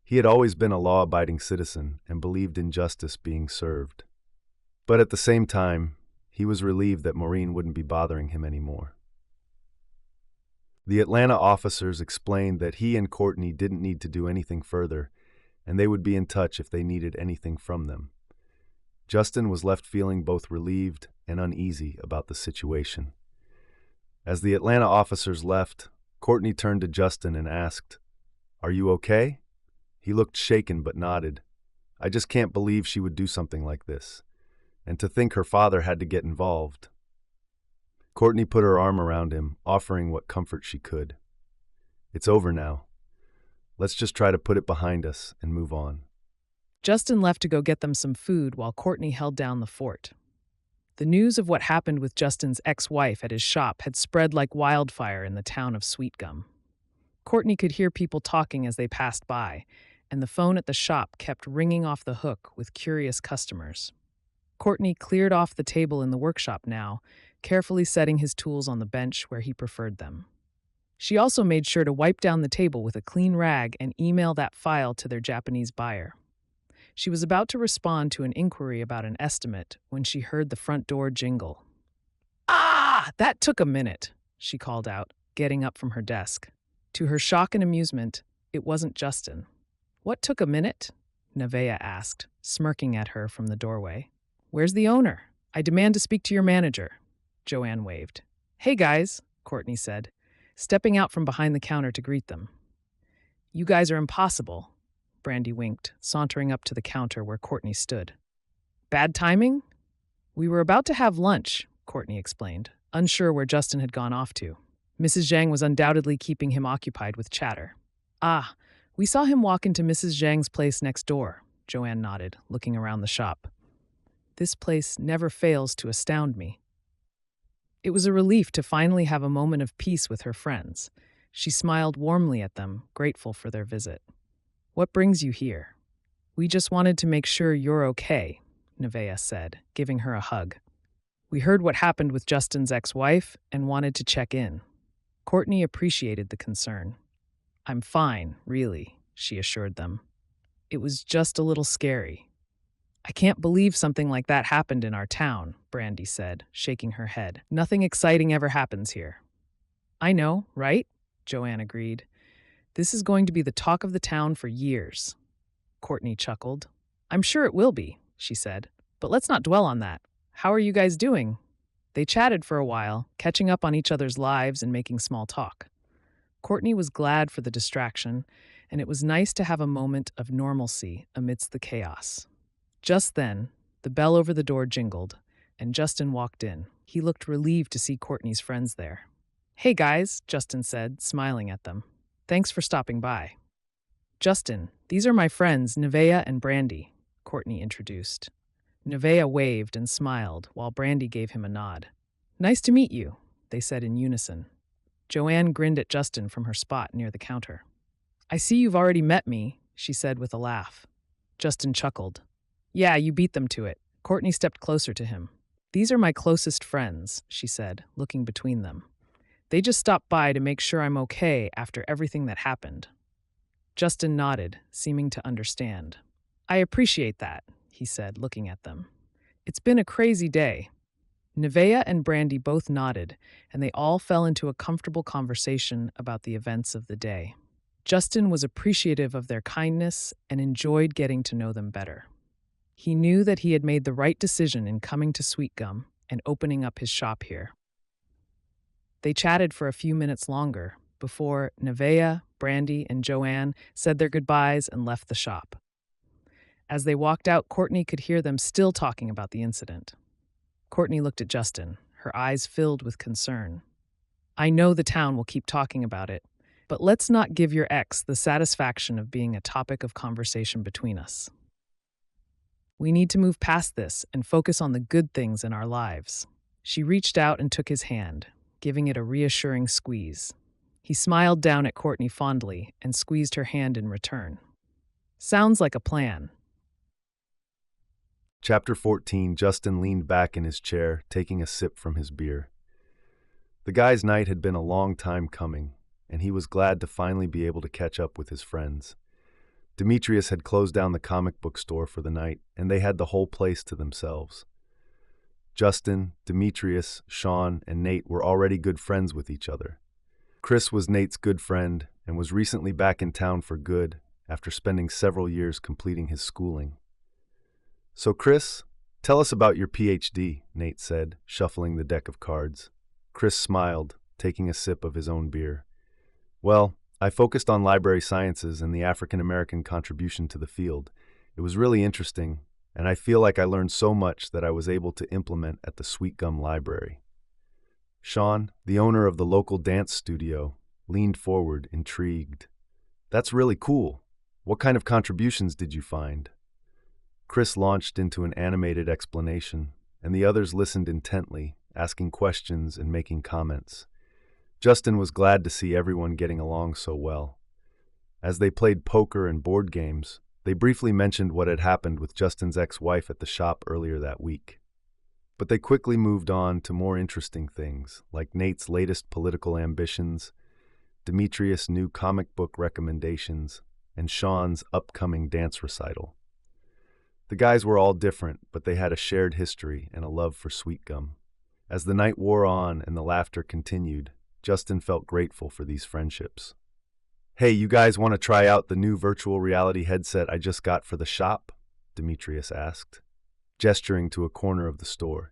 He had always been a law-abiding citizen and believed in justice being served. But at the same time, he was relieved that Maureen wouldn't be bothering him anymore. The Atlanta officers explained that he and Courtney didn't need to do anything further, and they would be in touch if they needed anything from them. Justin was left feeling both relieved and uneasy about the situation. As the Atlanta officers left, Courtney turned to Justin and asked, "Are you okay?" He looked shaken but nodded. "I just can't believe she would do something like this. And to think her father had to get involved." Courtney put her arm around him, offering what comfort she could. "It's over now. Let's just try to put it behind us and move on." Justin left to go get them some food while Courtney held down the fort. The news of what happened with Justin's ex-wife at his shop had spread like wildfire in the town of Sweet Gum. Courtney could hear people talking as they passed by, and the phone at the shop kept ringing off the hook with curious customers. Courtney cleared off the table in the workshop now, carefully setting his tools on the bench where he preferred them. She also made sure to wipe down the table with a clean rag and email that file to their Japanese buyer. She was about to respond to an inquiry about an estimate when she heard the front door jingle. "Ah, that took a minute," she called out, getting up from her desk. To her shock and amusement, it wasn't Justin. "What took a minute?" Nevaeh asked, smirking at her from the doorway. "Where's the owner? I demand to speak to your manager." Joanne waved. "Hey guys," Courtney said, stepping out from behind the counter to greet them. "You guys are impossible," Brandy winked, sauntering up to the counter where Courtney stood. "Bad timing?" "We were about to have lunch," Courtney explained, unsure where Justin had gone off to. Mrs. Zhang was undoubtedly keeping him occupied with chatter. "Ah, we saw him walk into Mrs. Zhang's place next door," Joanne nodded, looking around the shop. "This place never fails to astound me." It was a relief to finally have a moment of peace with her friends. She smiled warmly at them, grateful for their visit. "What brings you here?" "We just wanted to make sure you're okay," Nevaeh said, giving her a hug. "We heard what happened with Justin's ex-wife and wanted to check in." Courtney appreciated the concern. "I'm fine, really," she assured them. "It was just a little scary." "I can't believe something like that happened in our town," Brandy said, shaking her head. "Nothing exciting ever happens here." "I know, right?" Joanne agreed. "This is going to be the talk of the town for years." Courtney chuckled. "I'm sure it will be," she said. "But let's not dwell on that. How are you guys doing?" They chatted for a while, catching up on each other's lives and making small talk. Courtney was glad for the distraction, and it was nice to have a moment of normalcy amidst the chaos. Just then, the bell over the door jingled, and Justin walked in. He looked relieved to see Courtney's friends there. "Hey guys," Justin said, smiling at them. "Thanks for stopping by." "Justin, these are my friends, Nevaeh and Brandy," Courtney introduced. Nevaeh waved and smiled while Brandy gave him a nod. "Nice to meet you," they said in unison. Joanne grinned at Justin from her spot near the counter. "I see you've already met me," she said with a laugh. Justin chuckled. "Yeah, you beat them to it." Courtney stepped closer to him. "These are my closest friends," she said, looking between them. "They just stopped by to make sure I'm okay after everything that happened." Justin nodded, seeming to understand. "I appreciate that," he said, looking at them. "It's been a crazy day." Nevaeh and Brandy both nodded, and they all fell into a comfortable conversation about the events of the day. Justin was appreciative of their kindness and enjoyed getting to know them better. He knew that he had made the right decision in coming to Sweet Gum and opening up his shop here. They chatted for a few minutes longer before Nevaeh, Brandy, and Joanne said their goodbyes and left the shop. As they walked out, Courtney could hear them still talking about the incident. Courtney looked at Justin, her eyes filled with concern. "I know the town will keep talking about it, but let's not give your ex the satisfaction of being a topic of conversation between us. We need to move past this and focus on the good things in our lives." She reached out and took his hand, giving it a reassuring squeeze. He smiled down at Courtney fondly and squeezed her hand in return. "Sounds like a plan." Chapter 14. Justin leaned back in his chair, taking a sip from his beer. The guy's night had been a long time coming, and he was glad to finally be able to catch up with his friends. Demetrius had closed down the comic book store for the night, and they had the whole place to themselves. Justin, Demetrius, Sean, and Nate were already good friends with each other. Chris was Nate's good friend and was recently back in town for good after spending several years completing his schooling. "So Chris, Tell us about your PhD, Nate said, shuffling the deck of cards. Chris smiled, taking a sip of his own beer. Well, I focused on library sciences and the African American contribution to the field. It was really interesting, and I feel like I learned so much that I was able to implement at the Sweet Gum Library. Sean, the owner of the local dance studio, leaned forward, intrigued. That's really cool. What kind of contributions did you find? Chris launched into an animated explanation, and the others listened intently, asking questions and making comments. Justin was glad to see everyone getting along so well. As they played poker and board games, they briefly mentioned what had happened with Justin's ex-wife at the shop earlier that week. But they quickly moved on to more interesting things, like Nate's latest political ambitions, Demetrius' new comic book recommendations, and Sean's upcoming dance recital. The guys were all different, but they had a shared history and a love for Sweet Gum. As the night wore on and the laughter continued, Justin felt grateful for these friendships. Hey, you guys want to try out the new virtual reality headset I just got for the shop? Demetrius asked, gesturing to a corner of the store.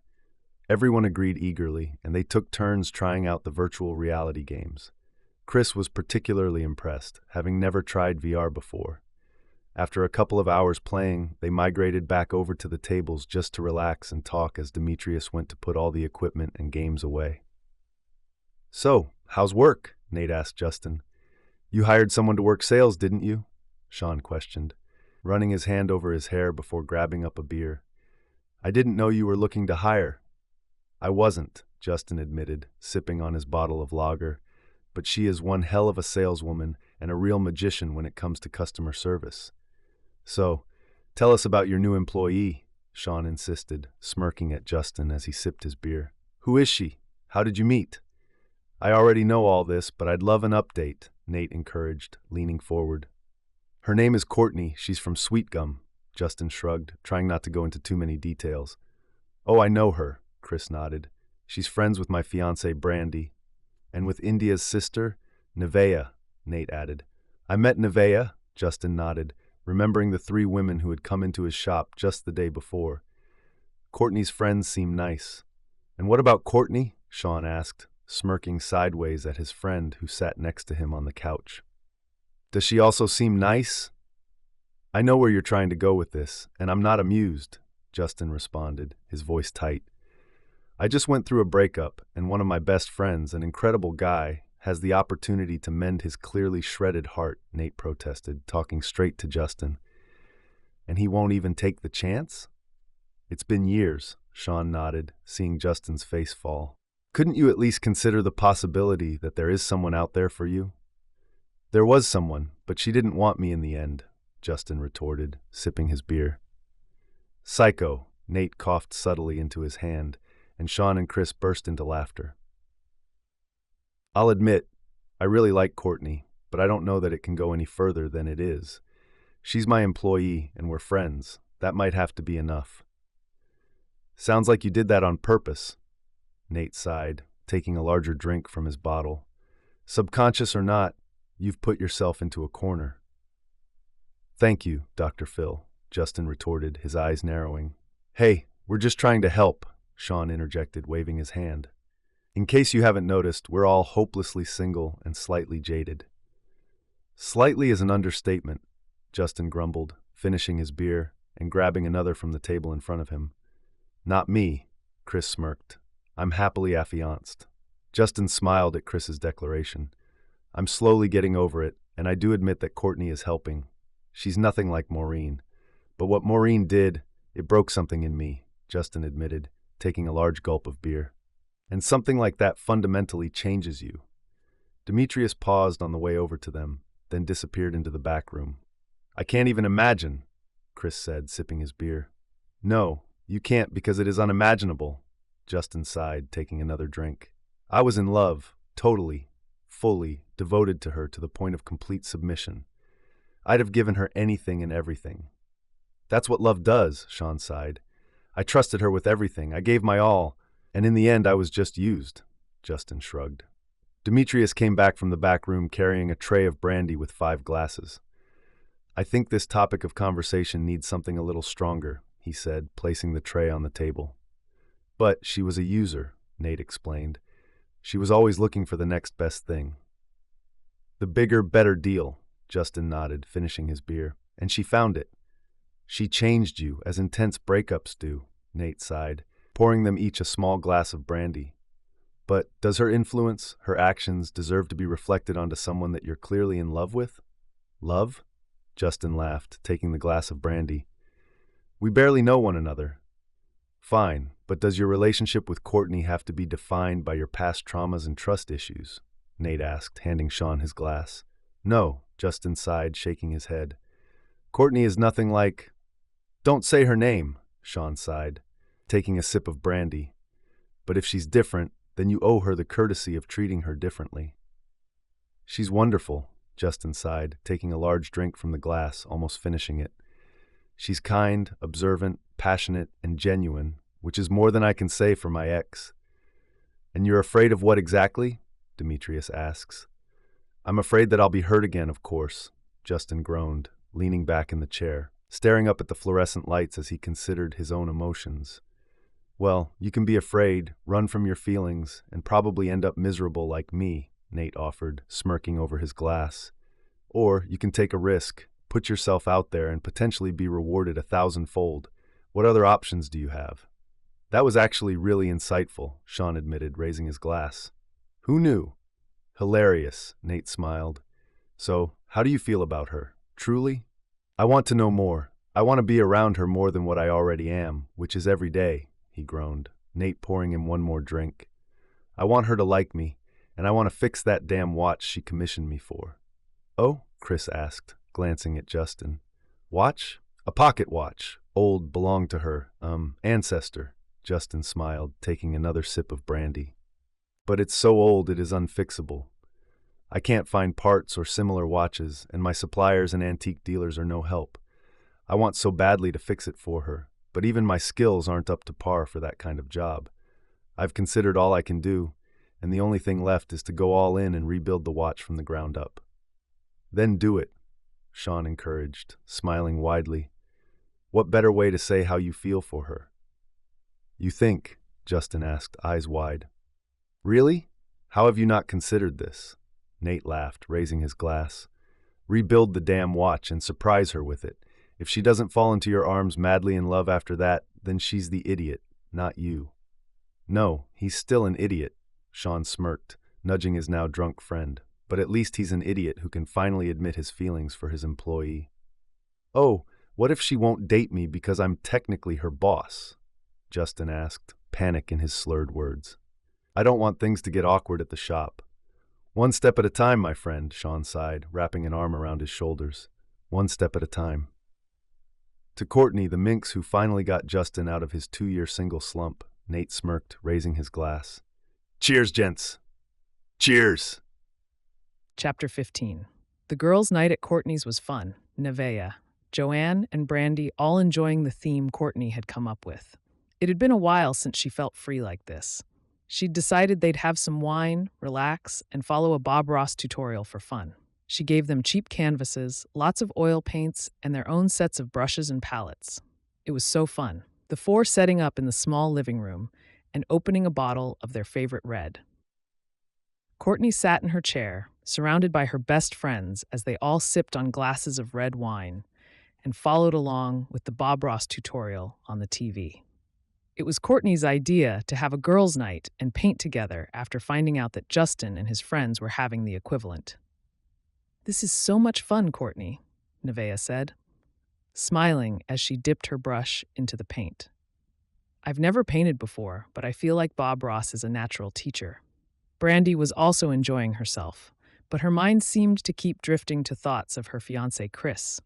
Everyone agreed eagerly, and they took turns trying out the virtual reality games. Chris was particularly impressed, having never tried VR before. After a couple of hours playing, they migrated back over to the tables just to relax and talk as Demetrius went to put all the equipment and games away. So, how's work? Nate asked Justin. You hired someone to work sales, didn't you? Sean questioned, running his hand over his hair before grabbing up a beer. I didn't know you were looking to hire. I wasn't, Justin admitted, sipping on his bottle of lager, but she is one hell of a saleswoman and a real magician when it comes to customer service. So, tell us about your new employee, Sean insisted, smirking at Justin as he sipped his beer. Who is she? How did you meet? I already know all this, but I'd love an update, Nate encouraged, leaning forward. Her name is Courtney. She's from Sweet Gum, Justin shrugged, trying not to go into too many details. Oh, I know her, Chris nodded. She's friends with my fiancée, Brandy. And with India's sister, Nevaeh, Nate added. I met Nevaeh, Justin nodded, remembering the 3 women who had come into his shop just the day before. Courtney's friends seem nice. And what about Courtney? Sean asked, smirking sideways at his friend who sat next to him on the couch. Does she also seem nice? I know where you're trying to go with this, and I'm not amused, Justin responded, his voice tight. I just went through a breakup, and one of my best friends, an incredible guy, has the opportunity to mend his clearly shredded heart, Nate protested, talking straight to Justin. And he won't even take the chance? It's been years, Sean nodded, seeing Justin's face fall. Couldn't you at least consider the possibility that there is someone out there for you? There was someone, but she didn't want me in the end, Justin retorted, sipping his beer. Psycho, Nate coughed subtly into his hand, and Sean and Chris burst into laughter. I'll admit, I really like Courtney, but I don't know that it can go any further than it is. She's my employee, and we're friends. That might have to be enough. Sounds like you did that on purpose, Nate sighed, taking a larger drink from his bottle. Subconscious or not, you've put yourself into a corner. Thank you, Dr. Phil, Justin retorted, his eyes narrowing. Hey, we're just trying to help, Sean interjected, waving his hand. In case you haven't noticed, we're all hopelessly single and slightly jaded. Slightly is an understatement, Justin grumbled, finishing his beer and grabbing another from the table in front of him. Not me, Chris smirked. I'm happily affianced. Justin smiled at Chris's declaration. I'm slowly getting over it, and I do admit that Courtney is helping. She's nothing like Maureen. But what Maureen did, it broke something in me, Justin admitted, taking a large gulp of beer. And something like that fundamentally changes you. Demetrius paused on the way over to them, then disappeared into the back room. I can't even imagine, Chris said, sipping his beer. No, you can't because it is unimaginable, Justin sighed, taking another drink. I was in love, totally, fully, devoted to her to the point of complete submission. I'd have given her anything and everything. That's what love does, Sean sighed. I trusted her with everything. I gave my all. And in the end, I was just used, Justin shrugged. Demetrius came back from the back room carrying a tray of brandy with 5 glasses. I think this topic of conversation needs something a little stronger, he he said, placing the tray on the table. But she was a user, Nate explained. She was always looking for the next best thing. The bigger, better deal, Justin nodded, finishing his beer. And she found it. She changed you, as intense breakups do, Nate sighed, pouring them each a small glass of brandy. But does her influence, her actions, deserve to be reflected onto someone that you're clearly in love with? Love? Justin laughed, taking the glass of brandy. We barely know one another. Fine, but does your relationship with Courtney have to be defined by your past traumas and trust issues? Nate asked, handing Sean his glass. No, Justin sighed, shaking his head. Courtney is nothing like... Don't say her name, Sean sighed, taking a sip of brandy. But if she's different, then you owe her the courtesy of treating her differently. She's wonderful, Justin sighed, taking a large drink from the glass, almost finishing it. She's kind, observant, passionate, and genuine, which is more than I can say for my ex. And you're afraid of what exactly? Demetrius asks. I'm afraid that I'll be hurt again, of course, Justin groaned, leaning back in the chair, staring up at the fluorescent lights as he considered his own emotions. Well, you can be afraid, run from your feelings, and probably end up miserable like me, Nate offered, smirking over his glass. Or you can take a risk, put yourself out there, and potentially be rewarded 1,000-fold. What other options do you have? That was actually really insightful, Sean admitted, raising his glass. Who knew? Hilarious, Nate smiled. So, how do you feel about her? Truly? I want to know more. I want to be around her more than what I already am, which is every day, he groaned, Nate pouring him one more drink. I want her to like me, and I want to fix that damn watch she commissioned me for. Oh? Chris asked, glancing at Justin. Watch? A pocket watch. Old, belonged to her, ancestor. Justin smiled, taking another sip of brandy. But it's so old it is unfixable. I can't find parts or similar watches, and my suppliers and antique dealers are no help. I want so badly to fix it for her, but even my skills aren't up to par for that kind of job. I've considered all I can do, and the only thing left is to go all in and rebuild the watch from the ground up. Then do it, Sean encouraged, smiling widely. What better way to say how you feel for her? You think? Justin asked, eyes wide. Really? How have you not considered this? Nate laughed, raising his glass. Rebuild the damn watch and surprise her with it. If she doesn't fall into your arms madly in love after that, then she's the idiot, not you. No, he's still an idiot, Sean smirked, nudging his now drunk friend. But at least he's an idiot who can finally admit his feelings for his employee. Oh, what if she won't date me because I'm technically her boss? Justin asked, panic in his slurred words. I don't want things to get awkward at the shop. One step at a time, my friend, Sean sighed, wrapping an arm around his shoulders. One step at a time. To Courtney, the minx who finally got Justin out of his 2-year single slump, Nate smirked, raising his glass. Cheers, gents. Cheers. Chapter 15. The girls' night at Courtney's was fun. Nevaeh, Joanne, and Brandy all enjoying the theme Courtney had come up with. It had been a while since she felt free like this. She'd decided they'd have some wine, relax, and follow a Bob Ross tutorial for fun. She gave them cheap canvases, lots of oil paints, and their own sets of brushes and palettes. It was so fun. The four setting up in the small living room and opening a bottle of their favorite red. Courtney sat in her chair, surrounded by her best friends as they all sipped on glasses of red wine and followed along with the Bob Ross tutorial on the TV. It was Courtney's idea to have a girls' night and paint together after finding out that Justin and his friends were having the equivalent. This is so much fun, Courtney, Nevaeh said, smiling as she dipped her brush into the paint. I've never painted before, but I feel like Bob Ross is a natural teacher. Brandy was also enjoying herself, but her mind seemed to keep drifting to thoughts of her fiancé, Chris.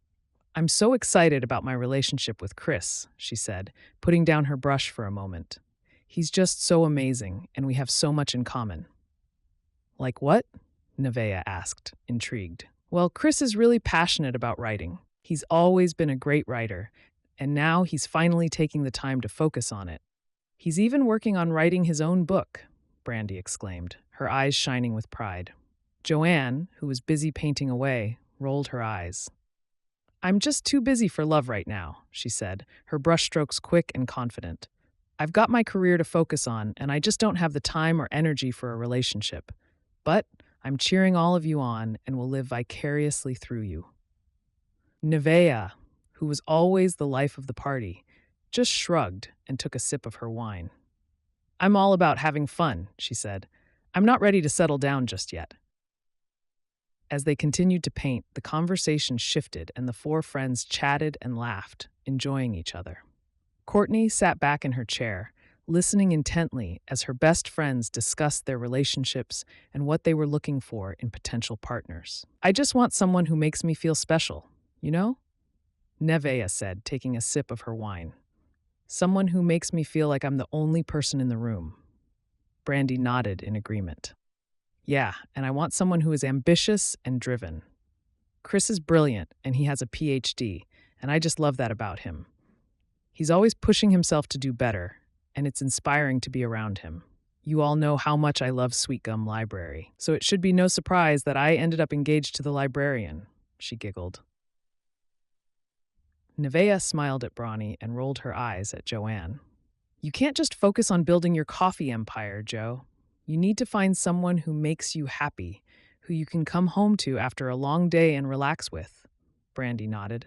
I'm so excited about my relationship with Chris, she said, putting down her brush for a moment. He's just so amazing, and we have so much in common. Like what? Nevaeh asked, intrigued. Well, Chris is really passionate about writing. He's always been a great writer, and now he's finally taking the time to focus on it. He's even working on writing his own book, Brandy exclaimed, her eyes shining with pride. Joanne, who was busy painting away, rolled her eyes. I'm just too busy for love right now, she said, her brushstrokes quick and confident. I've got my career to focus on, and I just don't have the time or energy for a relationship. But I'm cheering all of you on and will live vicariously through you. Nevea, who was always the life of the party, just shrugged and took a sip of her wine. I'm all about having fun, she said. I'm not ready to settle down just yet. As they continued to paint, the conversation shifted and the four friends chatted and laughed, enjoying each other. Courtney sat back in her chair, listening intently as her best friends discussed their relationships and what they were looking for in potential partners. I just want someone who makes me feel special, you know? Nevea said, taking a sip of her wine. Someone who makes me feel like I'm the only person in the room. Brandy nodded in agreement. Yeah, and I want someone who is ambitious and driven. Chris is brilliant, and he has a PhD, and I just love that about him. He's always pushing himself to do better, and it's inspiring to be around him. You all know how much I love Sweet Gum Library, so it should be no surprise that I ended up engaged to the librarian, she giggled. Nevea smiled at Bronny and rolled her eyes at Joanne. You can't just focus on building your coffee empire, Joe. You need to find someone who makes you happy, who you can come home to after a long day and relax with. Brandy nodded.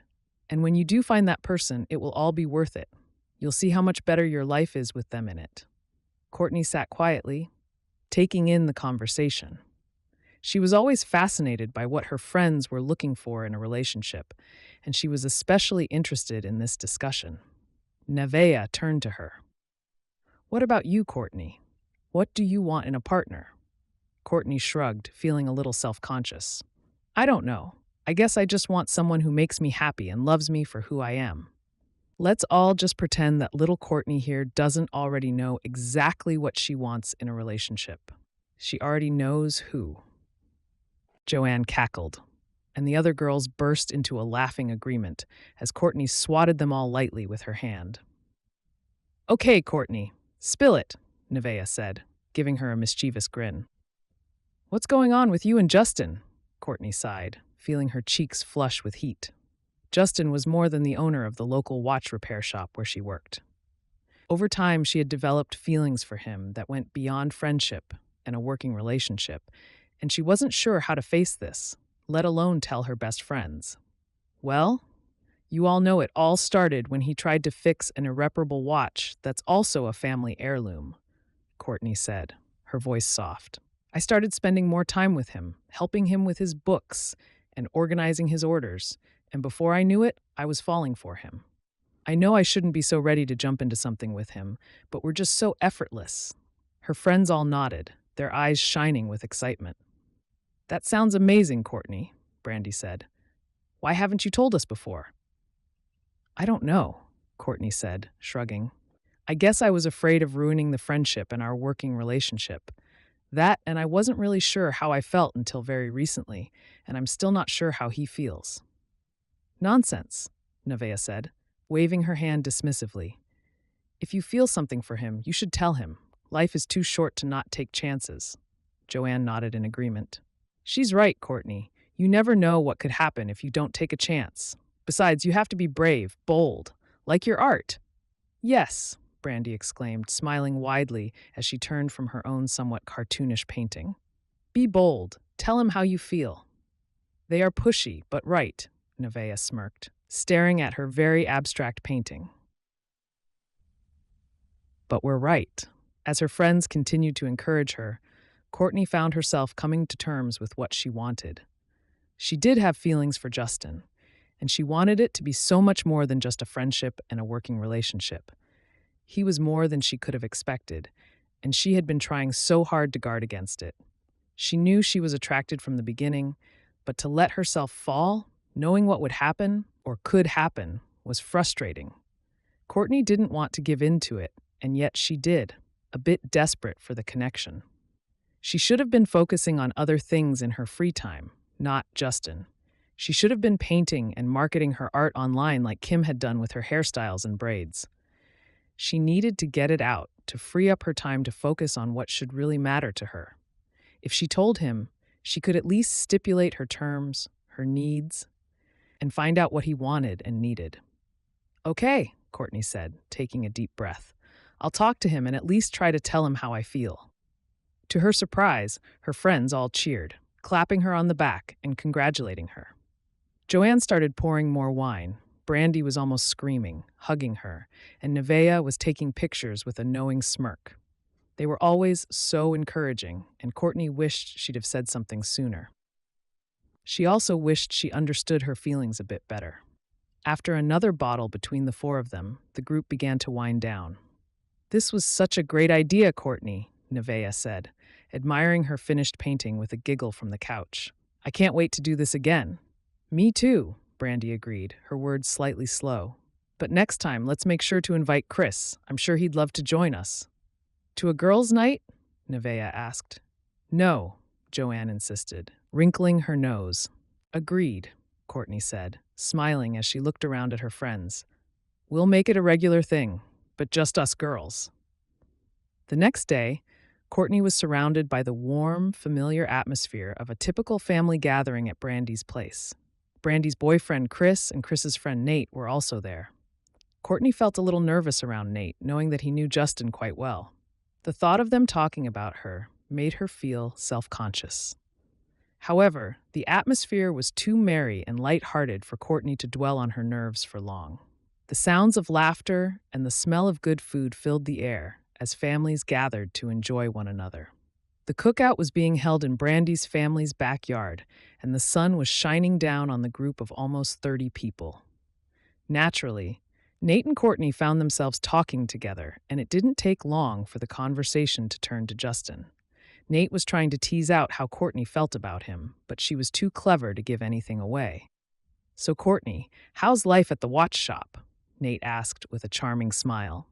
And when you do find that person, it will all be worth it. You'll see how much better your life is with them in it. Courtney sat quietly, taking in the conversation. She was always fascinated by what her friends were looking for in a relationship, and she was especially interested in this discussion. Nevea turned to her. What about you, Courtney? What do you want in a partner? Courtney shrugged, feeling a little self-conscious. I don't know. I guess I just want someone who makes me happy and loves me for who I am. Let's all just pretend that little Courtney here doesn't already know exactly what she wants in a relationship. She already knows who. Joanne cackled, and the other girls burst into a laughing agreement as Courtney swatted them all lightly with her hand. Okay, Courtney, spill it, Nevea said, giving her a mischievous grin. What's going on with you and Justin? Courtney sighed, feeling her cheeks flush with heat. Justin was more than the owner of the local watch repair shop where she worked. Over time, she had developed feelings for him that went beyond friendship and a working relationship, and she wasn't sure how to face this, let alone tell her best friends. Well, you all know it all started when he tried to fix an irreparable watch that's also a family heirloom, Courtney said, her voice soft. I started spending more time with him, helping him with his books and organizing his orders, and before I knew it, I was falling for him. I know I shouldn't be so ready to jump into something with him, but we're just so effortless. Her friends all nodded, their eyes shining with excitement. That sounds amazing, Courtney, Brandy said. Why haven't you told us before? I don't know, Courtney said, shrugging. I guess I was afraid of ruining the friendship and our working relationship. That, and I wasn't really sure how I felt until very recently, and I'm still not sure how he feels. Nonsense, Nevea said, waving her hand dismissively. If you feel something for him, you should tell him. Life is too short to not take chances. Joanne nodded in agreement. She's right, Courtney. You never know what could happen if you don't take a chance. Besides, you have to be brave, bold, like your art. Yes, Brandy exclaimed, smiling widely as she turned from her own somewhat cartoonish painting. Be bold. Tell him how you feel. They are pushy, but right, Nevea smirked, staring at her very abstract painting. But we're right. As her friends continued to encourage her, Courtney found herself coming to terms with what she wanted. She did have feelings for Justin, and she wanted it to be so much more than just a friendship and a working relationship. He was more than she could have expected, and she had been trying so hard to guard against it. She knew she was attracted from the beginning, but to let herself fall, knowing what would happen or could happen, was frustrating. Courtney didn't want to give in to it, and yet she did, a bit desperate for the connection. She should have been focusing on other things in her free time, not Justin. She should have been painting and marketing her art online like Kim had done with her hairstyles and braids. She needed to get it out, to free up her time to focus on what should really matter to her. If she told him, she could at least stipulate her terms, her needs. and find out what he wanted and needed. Okay, Courtney said, taking a deep breath. I'll talk to him and at least try to tell him how I feel. To her surprise, her friends all cheered, clapping her on the back and congratulating her. Joanne started pouring more wine. Brandy was almost screaming, hugging her, and Nevaeh was taking pictures with a knowing smirk. They were always so encouraging, and Courtney wished she'd have said something sooner. She also wished she understood her feelings a bit better. After another bottle between the four of them, the group began to wind down. This was such a great idea, Courtney, Nevaeh said, admiring her finished painting with a giggle from the couch. I can't wait to do this again. Me too, Brandy agreed, her words slightly slow. But next time, let's make sure to invite Chris. I'm sure he'd love to join us. To a girls' night? Nevaeh asked. No, Joanne insisted, wrinkling her nose. Agreed, Courtney said, smiling as she looked around at her friends. We'll make it a regular thing, but just us girls. The next day, Courtney was surrounded by the warm, familiar atmosphere of a typical family gathering at Brandy's place. Brandy's boyfriend Chris and Chris's friend Nate were also there. Courtney felt a little nervous around Nate, knowing that he knew Justin quite well. The thought of them talking about her made her feel self-conscious. However, the atmosphere was too merry and light-hearted for Courtney to dwell on her nerves for long. The sounds of laughter and the smell of good food filled the air as families gathered to enjoy one another. The cookout was being held in Brandy's family's backyard, and the sun was shining down on the group of almost 30 people. Naturally, Nate and Courtney found themselves talking together, and it didn't take long for the conversation to turn to Justin. Nate was trying to tease out how Courtney felt about him, but she was too clever to give anything away. So, Courtney, how's life at the watch shop? Nate asked with a charming smile.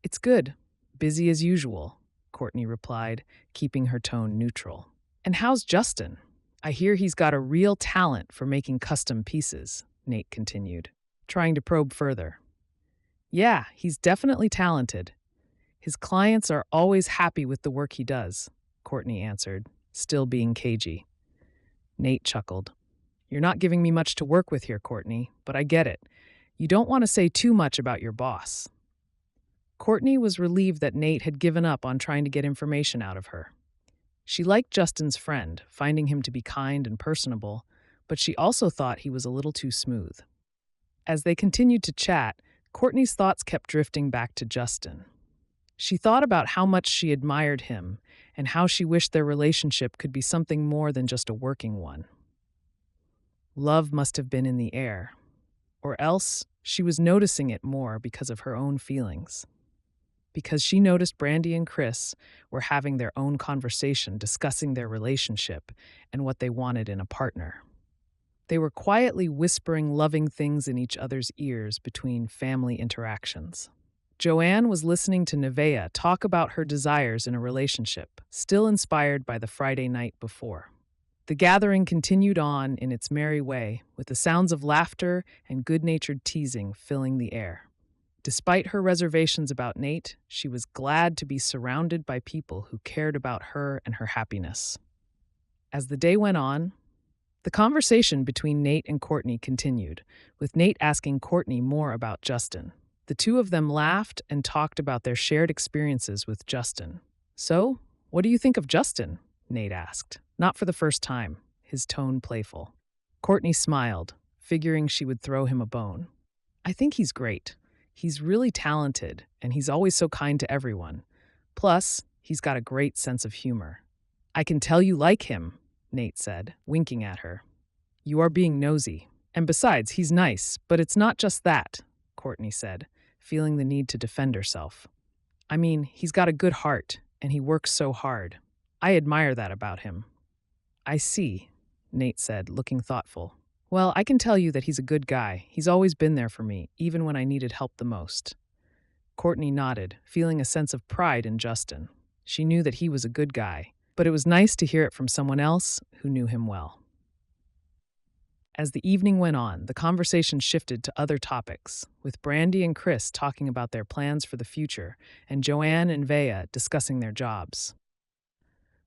It's good. Busy as usual, Courtney replied, keeping her tone neutral. And how's Justin? I hear he's got a real talent for making custom pieces, Nate continued, trying to probe further. Yeah, he's definitely talented. His clients are always happy with the work he does, Courtney answered, still being cagey. Nate chuckled. You're not giving me much to work with here, Courtney, but I get it. You don't want to say too much about your boss. Courtney was relieved that Nate had given up on trying to get information out of her. She liked Justin's friend, finding him to be kind and personable, but she also thought he was a little too smooth. As they continued to chat, Courtney's thoughts kept drifting back to Justin. She thought about how much she admired him and how she wished their relationship could be something more than just a working one. Love must have been in the air, or else she was noticing it more because of her own feelings. Because she noticed Brandy and Chris were having their own conversation discussing their relationship and what they wanted in a partner. They were quietly whispering loving things in each other's ears between family interactions. Joanne was listening to Nevaeh talk about her desires in a relationship, still inspired by the Friday night before. The gathering continued on in its merry way, with the sounds of laughter and good-natured teasing filling the air. Despite her reservations about Nate, she was glad to be surrounded by people who cared about her and her happiness. As the day went on, the conversation between Nate and Courtney continued, with Nate asking Courtney more about Justin. The two of them laughed and talked about their shared experiences with Justin. So, what do you think of Justin? Nate asked, not for the first time, his tone playful. Courtney smiled, figuring she would throw him a bone. I think he's great. He's really talented, and he's always so kind to everyone. Plus, he's got a great sense of humor. I can tell you like him, Nate said, winking at her. You are being nosy. And besides, he's nice, but it's not just that, Courtney said, feeling the need to defend herself. I mean, he's got a good heart, and he works so hard. I admire that about him. I see, Nate said, looking thoughtful. Well, I can tell you that he's a good guy. He's always been there for me, even when I needed help the most. Courtney nodded, feeling a sense of pride in Justin. She knew that he was a good guy, but it was nice to hear it from someone else who knew him well. As the evening went on, the conversation shifted to other topics, with Brandy and Chris talking about their plans for the future and Joanne and Vea discussing their jobs.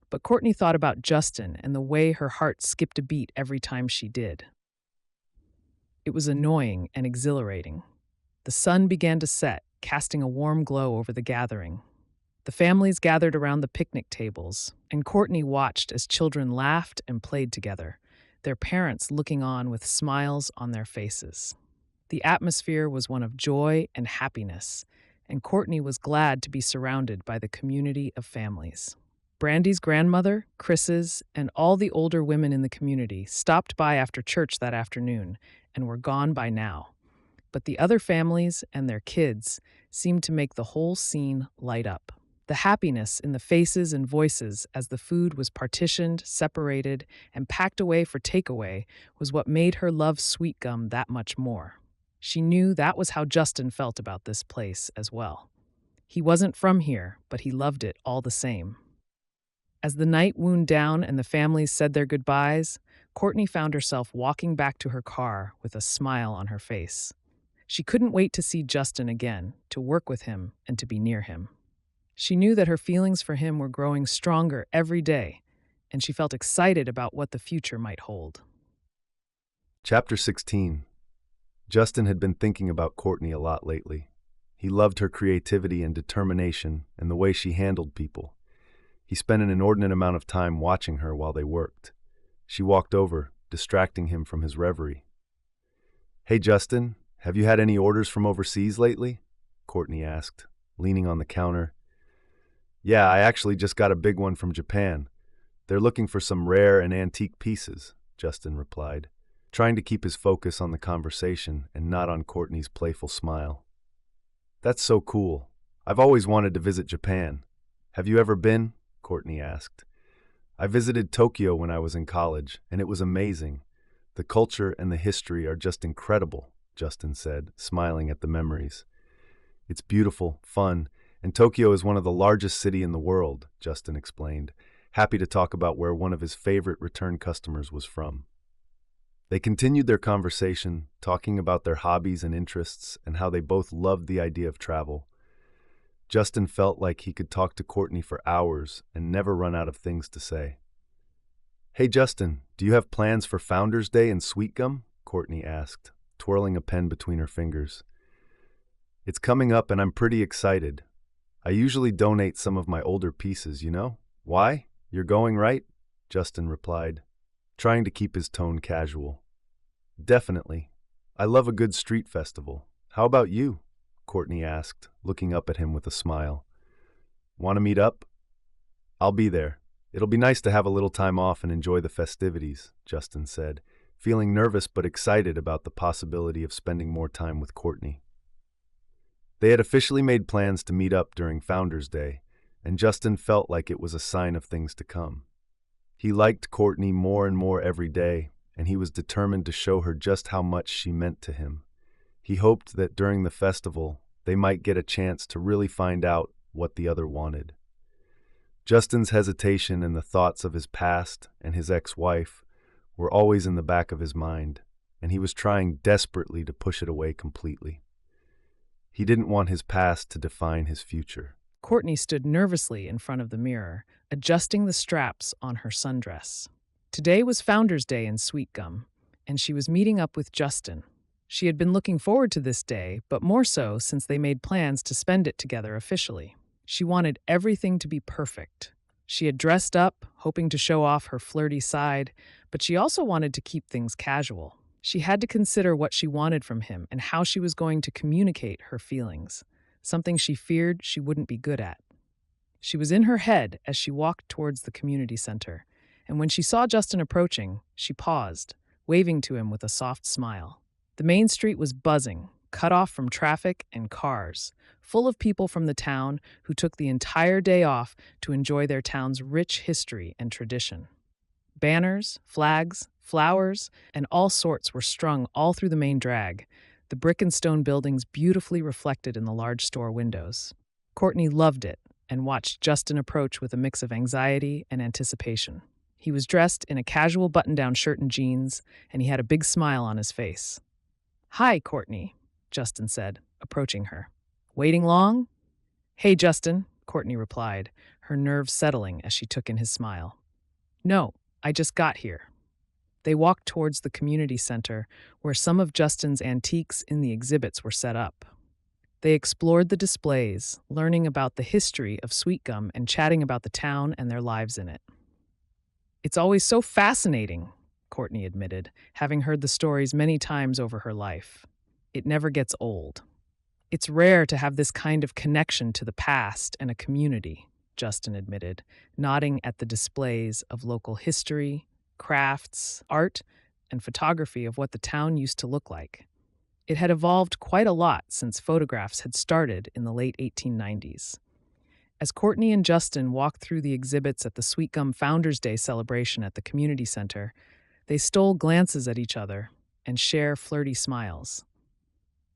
But Courtney thought about Justin and the way her heart skipped a beat every time she did. It was annoying and exhilarating. The sun began to set, casting a warm glow over the gathering. The families gathered around the picnic tables, and Courtney watched as children laughed and played together, their parents looking on with smiles on their faces. The atmosphere was one of joy and happiness, and Courtney was glad to be surrounded by the community of families. Brandy's grandmother, Chris's, and all the older women in the community stopped by after church that afternoon and were gone by now. But the other families and their kids seemed to make the whole scene light up. The happiness in the faces and voices as the food was partitioned, separated, and packed away for takeaway was what made her love sweet gum that much more. She knew that was how Justin felt about this place as well. He wasn't from here, but he loved it all the same. As the night wound down and the families said their goodbyes, Courtney found herself walking back to her car with a smile on her face. She couldn't wait to see Justin again, to work with him, and to be near him. She knew that her feelings for him were growing stronger every day, and she felt excited about what the future might hold. Chapter 16. Justin had been thinking about Courtney a lot lately. He loved her creativity and determination and the way she handled people. He spent an inordinate amount of time watching her while they worked. She walked over, distracting him from his reverie. "Hey, Justin, have you had any orders from overseas lately?" Courtney asked, leaning on the counter. "Yeah, I actually just got a big one from Japan. They're looking for some rare and antique pieces," Justin replied, trying to keep his focus on the conversation and not on Courtney's playful smile. "That's so cool. I've always wanted to visit Japan. Have you ever been?" Courtney asked. "I visited Tokyo when I was in college, and it was amazing. The culture and the history are just incredible," Justin said, smiling at the memories. "It's beautiful, fun, and Tokyo is one of the largest cities in the world," Justin explained, happy to talk about where one of his favorite return customers was from. They continued their conversation, talking about their hobbies and interests and how they both loved the idea of travel. Justin felt like he could talk to Courtney for hours and never run out of things to say. "Hey, Justin, do you have plans for Founders Day and Sweet Gum?" Courtney asked, twirling a pen between her fingers. "It's coming up and I'm pretty excited. I usually donate some of my older pieces, you know? Why? You're going, right?" Justin replied, trying to keep his tone casual. "Definitely. I love a good street festival. How about you?" Courtney asked, looking up at him with a smile. "Want to meet up?" "I'll be there. It'll be nice to have a little time off and enjoy the festivities," Justin said, feeling nervous but excited about the possibility of spending more time with Courtney. They had officially made plans to meet up during Founders Day, and Justin felt like it was a sign of things to come. He liked Courtney more and more every day, and he was determined to show her just how much she meant to him. He hoped that during the festival, they might get a chance to really find out what the other wanted. Justin's hesitation and the thoughts of his past and his ex-wife were always in the back of his mind, and he was trying desperately to push it away completely. He didn't want his past to define his future. Courtney stood nervously in front of the mirror, adjusting the straps on her sundress. Today was Founders Day in Sweet Gum, and she was meeting up with Justin. She had been looking forward to this day, but more so since they made plans to spend it together officially. She wanted everything to be perfect. She had dressed up, hoping to show off her flirty side, but she also wanted to keep things casual. She had to consider what she wanted from him and how she was going to communicate her feelings, something she feared she wouldn't be good at. She was in her head as she walked towards the community center, and when she saw Justin approaching, she paused, waving to him with a soft smile. The main street was buzzing, cut off from traffic and cars, full of people from the town who took the entire day off to enjoy their town's rich history and tradition. Banners, flags, flowers, and all sorts were strung all through the main drag, the brick and stone buildings beautifully reflected in the large store windows. Courtney loved it and watched Justin approach with a mix of anxiety and anticipation. He was dressed in a casual button-down shirt and jeans, and he had a big smile on his face. "Hi, Courtney," Justin said, approaching her. "Waiting long?" "Hey, Justin," Courtney replied, her nerves settling as she took in his smile. "No, I just got here." They walked towards the community center, where some of Justin's antiques in the exhibits were set up. They explored the displays, learning about the history of sweet gum and chatting about the town and their lives in it. "It's always so fascinating," Courtney admitted, having heard the stories many times over her life. "It never gets old." "It's rare to have this kind of connection to the past and a community," Justin admitted, nodding at the displays of local history, crafts, art, and photography of what the town used to look like. It had evolved quite a lot since photographs had started in the late 1890s. As Courtney and Justin walked through the exhibits at the Sweet Gum Founders Day celebration at the community center, they stole glances at each other and share flirty smiles.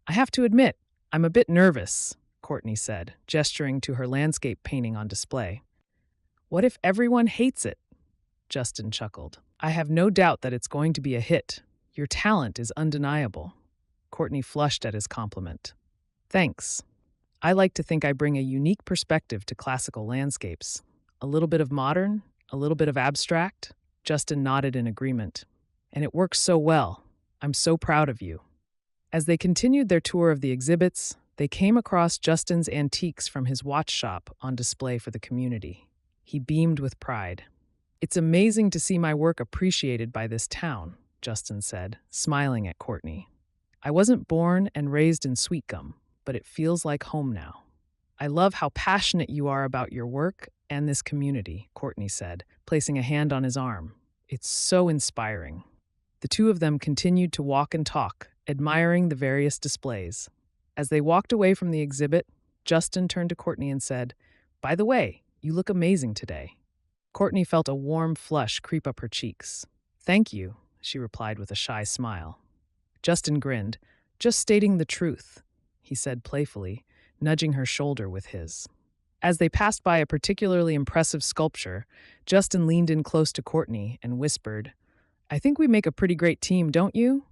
"I have to admit, I'm a bit nervous," Courtney said, gesturing to her landscape painting on display. "What if everyone hates it?" Justin chuckled. "I have no doubt that it's going to be a hit. Your talent is undeniable." Courtney flushed at his compliment. "Thanks. I like to think I bring a unique perspective to classical landscapes. A little bit of modern, a little bit of abstract." Justin nodded in agreement. "And it works so well. I'm so proud of you." As they continued their tour of the exhibits, they came across Justin's antiques from his watch shop on display for the community. He beamed with pride. "It's amazing to see my work appreciated by this town," Justin said, smiling at Courtney. "I wasn't born and raised in Sweet Gum, but it feels like home now." "I love how passionate you are about your work and this community," Courtney said, placing a hand on his arm. "It's so inspiring." The two of them continued to walk and talk, admiring the various displays. As they walked away from the exhibit, Justin turned to Courtney and said, "By the way, you look amazing today." Courtney felt a warm flush creep up her cheeks. "Thank you," she replied with a shy smile. Justin grinned. "Just stating the truth," he said playfully, nudging her shoulder with his. As they passed by a particularly impressive sculpture, Justin leaned in close to Courtney and whispered, "I think we make a pretty great team, don't you?"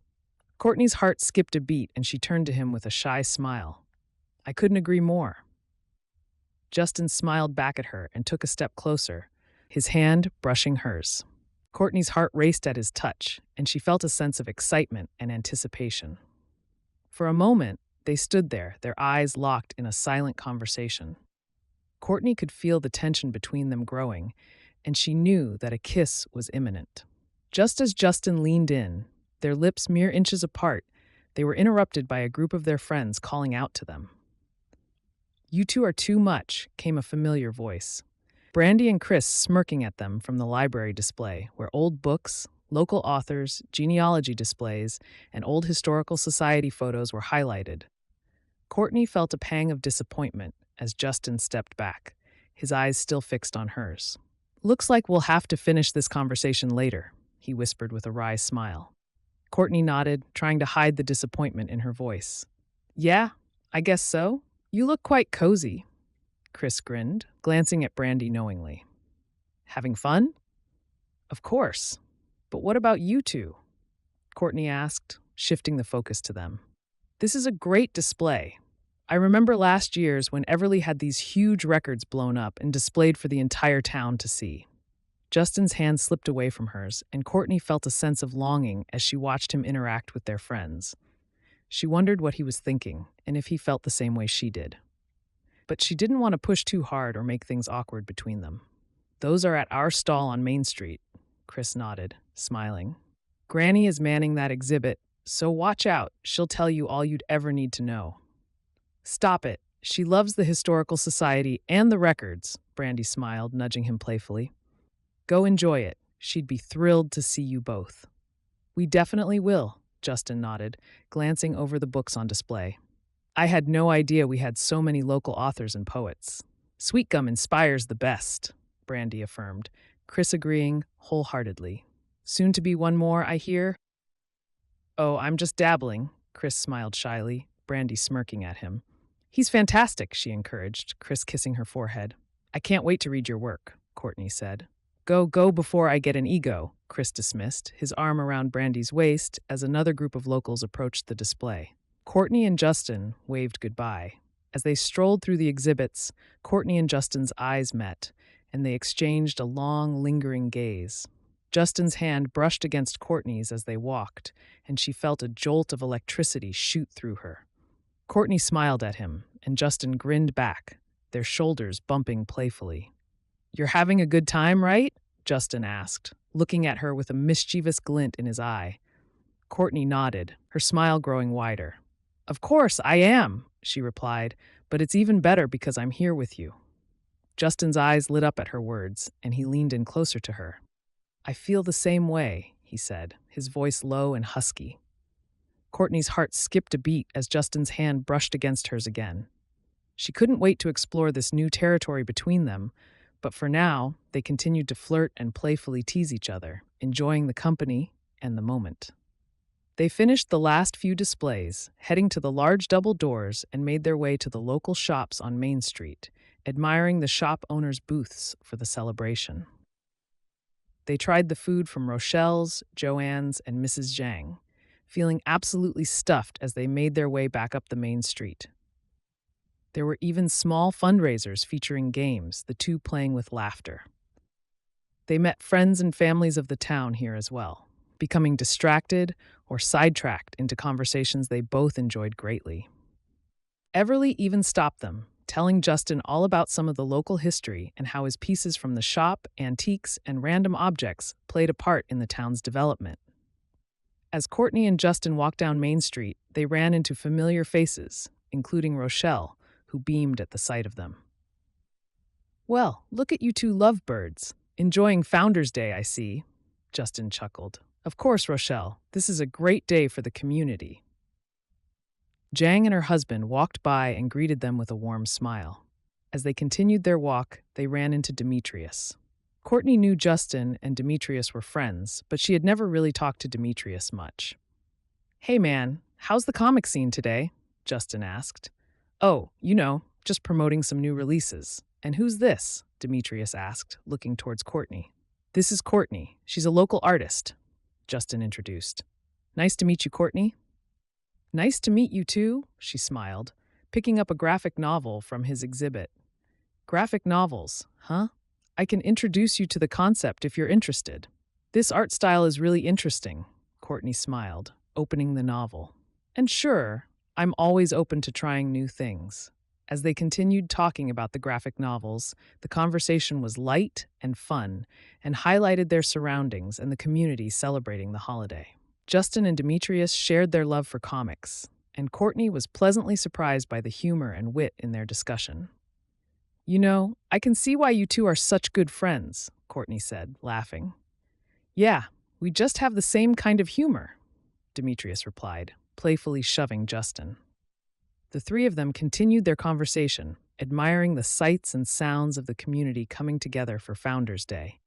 Courtney's heart skipped a beat and she turned to him with a shy smile. "I couldn't agree more." Justin smiled back at her and took a step closer, his hand brushing hers. Courtney's heart raced at his touch, and she felt a sense of excitement and anticipation. For a moment, they stood there, their eyes locked in a silent conversation. Courtney could feel the tension between them growing, and she knew that a kiss was imminent. Just as Justin leaned in, their lips mere inches apart, they were interrupted by a group of their friends calling out to them. "You two are too much," came a familiar voice. Brandy and Chris smirking at them from the library display, where old books, local authors, genealogy displays, and old historical society photos were highlighted. Courtney felt a pang of disappointment as Justin stepped back, his eyes still fixed on hers. "Looks like we'll have to finish this conversation later," he whispered with a wry smile. Courtney nodded, trying to hide the disappointment in her voice. "Yeah, I guess so. You look quite cozy." Chris grinned, glancing at Brandy knowingly. "Having fun?" "Of course. But what about you two?" Courtney asked, shifting the focus to them. "This is a great display. I remember last year's when Everly had these huge records blown up and displayed for the entire town to see." Justin's hand slipped away from hers, and Courtney felt a sense of longing as she watched him interact with their friends. She wondered what he was thinking, and if he felt the same way she did. But she didn't want to push too hard or make things awkward between them. "Those are at our stall on Main Street," Chris nodded, smiling. "Granny is manning that exhibit, so watch out. She'll tell you all you'd ever need to know." "Stop it. She loves the Historical Society and the records," Brandy smiled, nudging him playfully. "Go enjoy it. She'd be thrilled to see you both." "We definitely will," Justin nodded, glancing over the books on display. "I had no idea we had so many local authors and poets." "Sweet Gum inspires the best," Brandy affirmed, Chris agreeing wholeheartedly. "Soon to be one more, I hear?" "Oh, I'm just dabbling," Chris smiled shyly, Brandy smirking at him. "He's fantastic," she encouraged, Chris kissing her forehead. "I can't wait to read your work," Courtney said. Go before I get an ego," Chris dismissed, his arm around Brandy's waist as another group of locals approached the display. Courtney and Justin waved goodbye. As they strolled through the exhibits, Courtney and Justin's eyes met, and they exchanged a long, lingering gaze. Justin's hand brushed against Courtney's as they walked, and she felt a jolt of electricity shoot through her. Courtney smiled at him, and Justin grinned back, their shoulders bumping playfully. "You're having a good time, right?" Justin asked, looking at her with a mischievous glint in his eye. Courtney nodded, her smile growing wider. "Of course, I am," she replied, "but it's even better because I'm here with you." Justin's eyes lit up at her words, and he leaned in closer to her. "I feel the same way," he said, his voice low and husky. Courtney's heart skipped a beat as Justin's hand brushed against hers again. She couldn't wait to explore this new territory between them, but for now, they continued to flirt and playfully tease each other, enjoying the company and the moment. They finished the last few displays, heading to the large double doors, and made their way to the local shops on Main Street, admiring the shop owners' booths for the celebration. They tried the food from Rochelle's, Joanne's, and Mrs. Zhang, feeling absolutely stuffed as they made their way back up the main street. There were even small fundraisers featuring games, the two playing with laughter. They met friends and families of the town here as well, becoming distracted or sidetracked into conversations they both enjoyed greatly. Everly even stopped them, telling Justin all about some of the local history and how his pieces from the shop, antiques, and random objects played a part in the town's development. As Courtney and Justin walked down Main Street, they ran into familiar faces, including Rochelle, who beamed at the sight of them. "Well, look at you two lovebirds. Enjoying Founders Day, I see," Justin chuckled. "Of course, Rochelle, this is a great day for the community." Zhang and her husband walked by and greeted them with a warm smile. As they continued their walk, they ran into Demetrius. Courtney knew Justin and Demetrius were friends, but she had never really talked to Demetrius much. "Hey man, how's the comic scene today?" Justin asked. "Oh, just promoting some new releases. And who's this?" Demetrius asked, looking towards Courtney. "This is Courtney. She's a local artist," Justin introduced. "Nice to meet you, Courtney." "Nice to meet you too," she smiled, picking up a graphic novel from his exhibit. "Graphic novels, huh? I can introduce you to the concept if you're interested." "This art style is really interesting," Courtney smiled, opening the novel. "And sure, I'm always open to trying new things." As they continued talking about the graphic novels, the conversation was light and fun and highlighted their surroundings and the community celebrating the holiday. Justin and Demetrius shared their love for comics, and Courtney was pleasantly surprised by the humor and wit in their discussion. I can see why you two are such good friends," Courtney said, laughing. "Yeah, we just have the same kind of humor," Demetrius replied, playfully shoving Justin. The three of them continued their conversation, admiring the sights and sounds of the community coming together for Founders Day.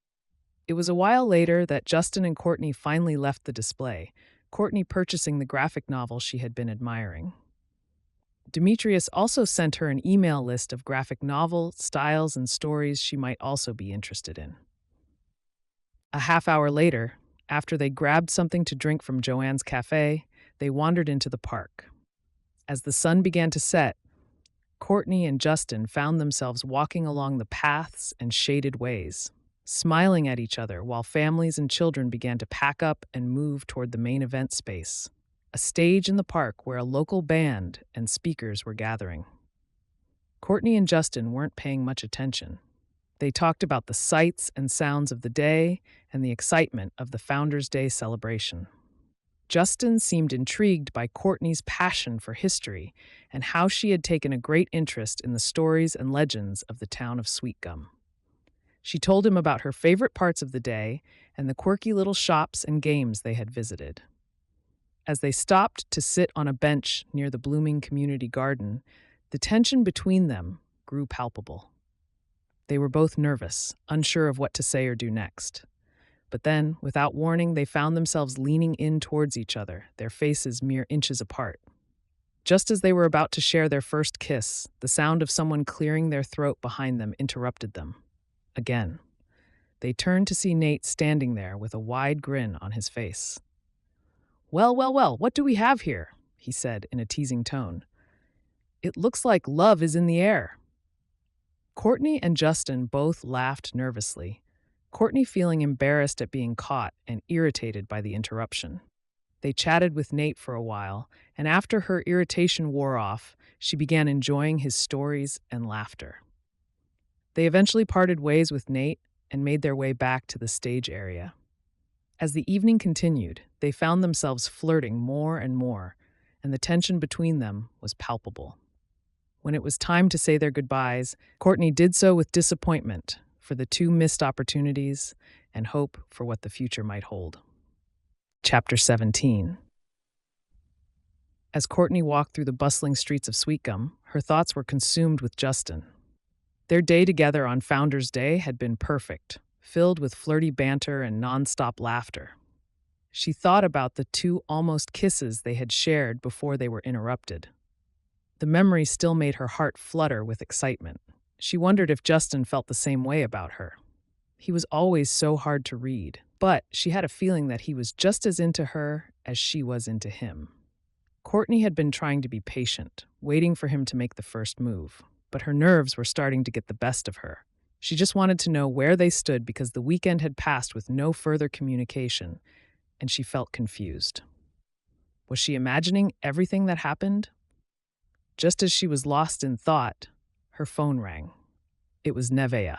It was a while later that Justin and Courtney finally left the display, Courtney purchasing the graphic novel she had been admiring. Demetrius also sent her an email list of graphic novel styles and stories she might also be interested in. A half hour later, after they grabbed something to drink from Joanne's cafe, they wandered into the park. As the sun began to set, Courtney and Justin found themselves walking along the paths and shaded ways, smiling at each other while families and children began to pack up and move toward the main event space, a stage in the park where a local band and speakers were gathering. Courtney and Justin weren't paying much attention. They talked about the sights and sounds of the day and the excitement of the Founders Day celebration. Justin seemed intrigued by Courtney's passion for history and how she had taken a great interest in the stories and legends of the town of Sweet Gum. She told him about her favorite parts of the day and the quirky little shops and games they had visited. As they stopped to sit on a bench near the blooming community garden, the tension between them grew palpable. They were both nervous, unsure of what to say or do next. But then, without warning, they found themselves leaning in towards each other, their faces mere inches apart. Just as they were about to share their first kiss, the sound of someone clearing their throat behind them interrupted them. Again. They turned to see Nate standing there with a wide grin on his face. Well, what do we have here?" he said in a teasing tone. "It looks like love is in the air." Courtney and Justin both laughed nervously, Courtney feeling embarrassed at being caught and irritated by the interruption. They chatted with Nate for a while, and after her irritation wore off, she began enjoying his stories and laughter. They eventually parted ways with Nate and made their way back to the stage area. As the evening continued, they found themselves flirting more and more, and the tension between them was palpable. When it was time to say their goodbyes, Courtney did so with disappointment for the two missed opportunities and hope for what the future might hold. Chapter 17. As Courtney walked through the bustling streets of Sweetgum, her thoughts were consumed with Justin. Their day together on Founders Day had been perfect, filled with flirty banter and nonstop laughter. She thought about the two almost kisses they had shared before they were interrupted. The memory still made her heart flutter with excitement. She wondered if Justin felt the same way about her. He was always so hard to read, but she had a feeling that he was just as into her as she was into him. Courtney had been trying to be patient, waiting for him to make the first move, but her nerves were starting to get the best of her. She just wanted to know where they stood because the weekend had passed with no further communication, and she felt confused. Was she imagining everything that happened? Just as she was lost in thought, her phone rang. It was Nevaeh.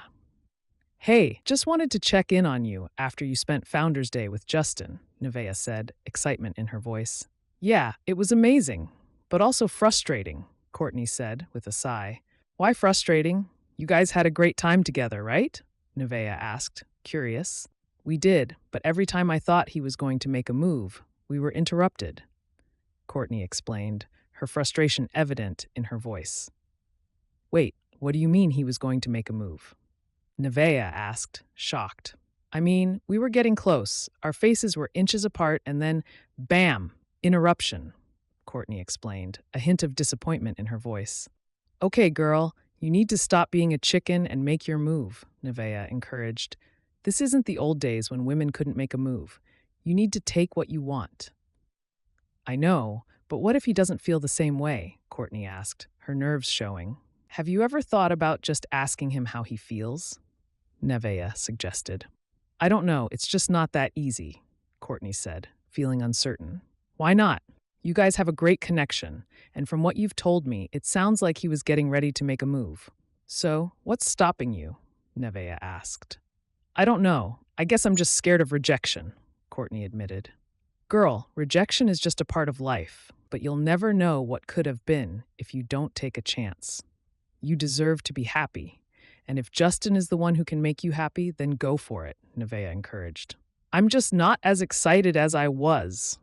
"Hey, just wanted to check in on you after you spent Founders Day with Justin," Nevaeh said, excitement in her voice. "Yeah, it was amazing, but also frustrating," Courtney said with a sigh. "Why frustrating? You guys had a great time together, right?" Nevaeh asked, curious. "We did, but every time I thought he was going to make a move, we were interrupted," Courtney explained, her frustration evident in her voice. "Wait, what do you mean he was going to make a move?" Nevaeh asked, shocked. "I mean, we were getting close. Our faces were inches apart and then, bam, interruption," Courtney explained, a hint of disappointment in her voice. "Okay, girl, you need to stop being a chicken and make your move," Nevaeh encouraged. "This isn't the old days when women couldn't make a move. You need to take what you want." "I know, but what if he doesn't feel the same way?" Courtney asked, her nerves showing. "Have you ever thought about just asking him how he feels?" Nevaeh suggested. "I don't know, it's just not that easy," Courtney said, feeling uncertain. "Why not? You guys have a great connection, and from what you've told me, it sounds like he was getting ready to make a move. So, what's stopping you?" Nevaeh asked. "I don't know. I guess I'm just scared of rejection," Courtney admitted. "Girl, rejection is just a part of life, but you'll never know what could have been if you don't take a chance. You deserve to be happy, and if Justin is the one who can make you happy, then go for it," Nevaeh encouraged. "I'm just not as excited as I was,"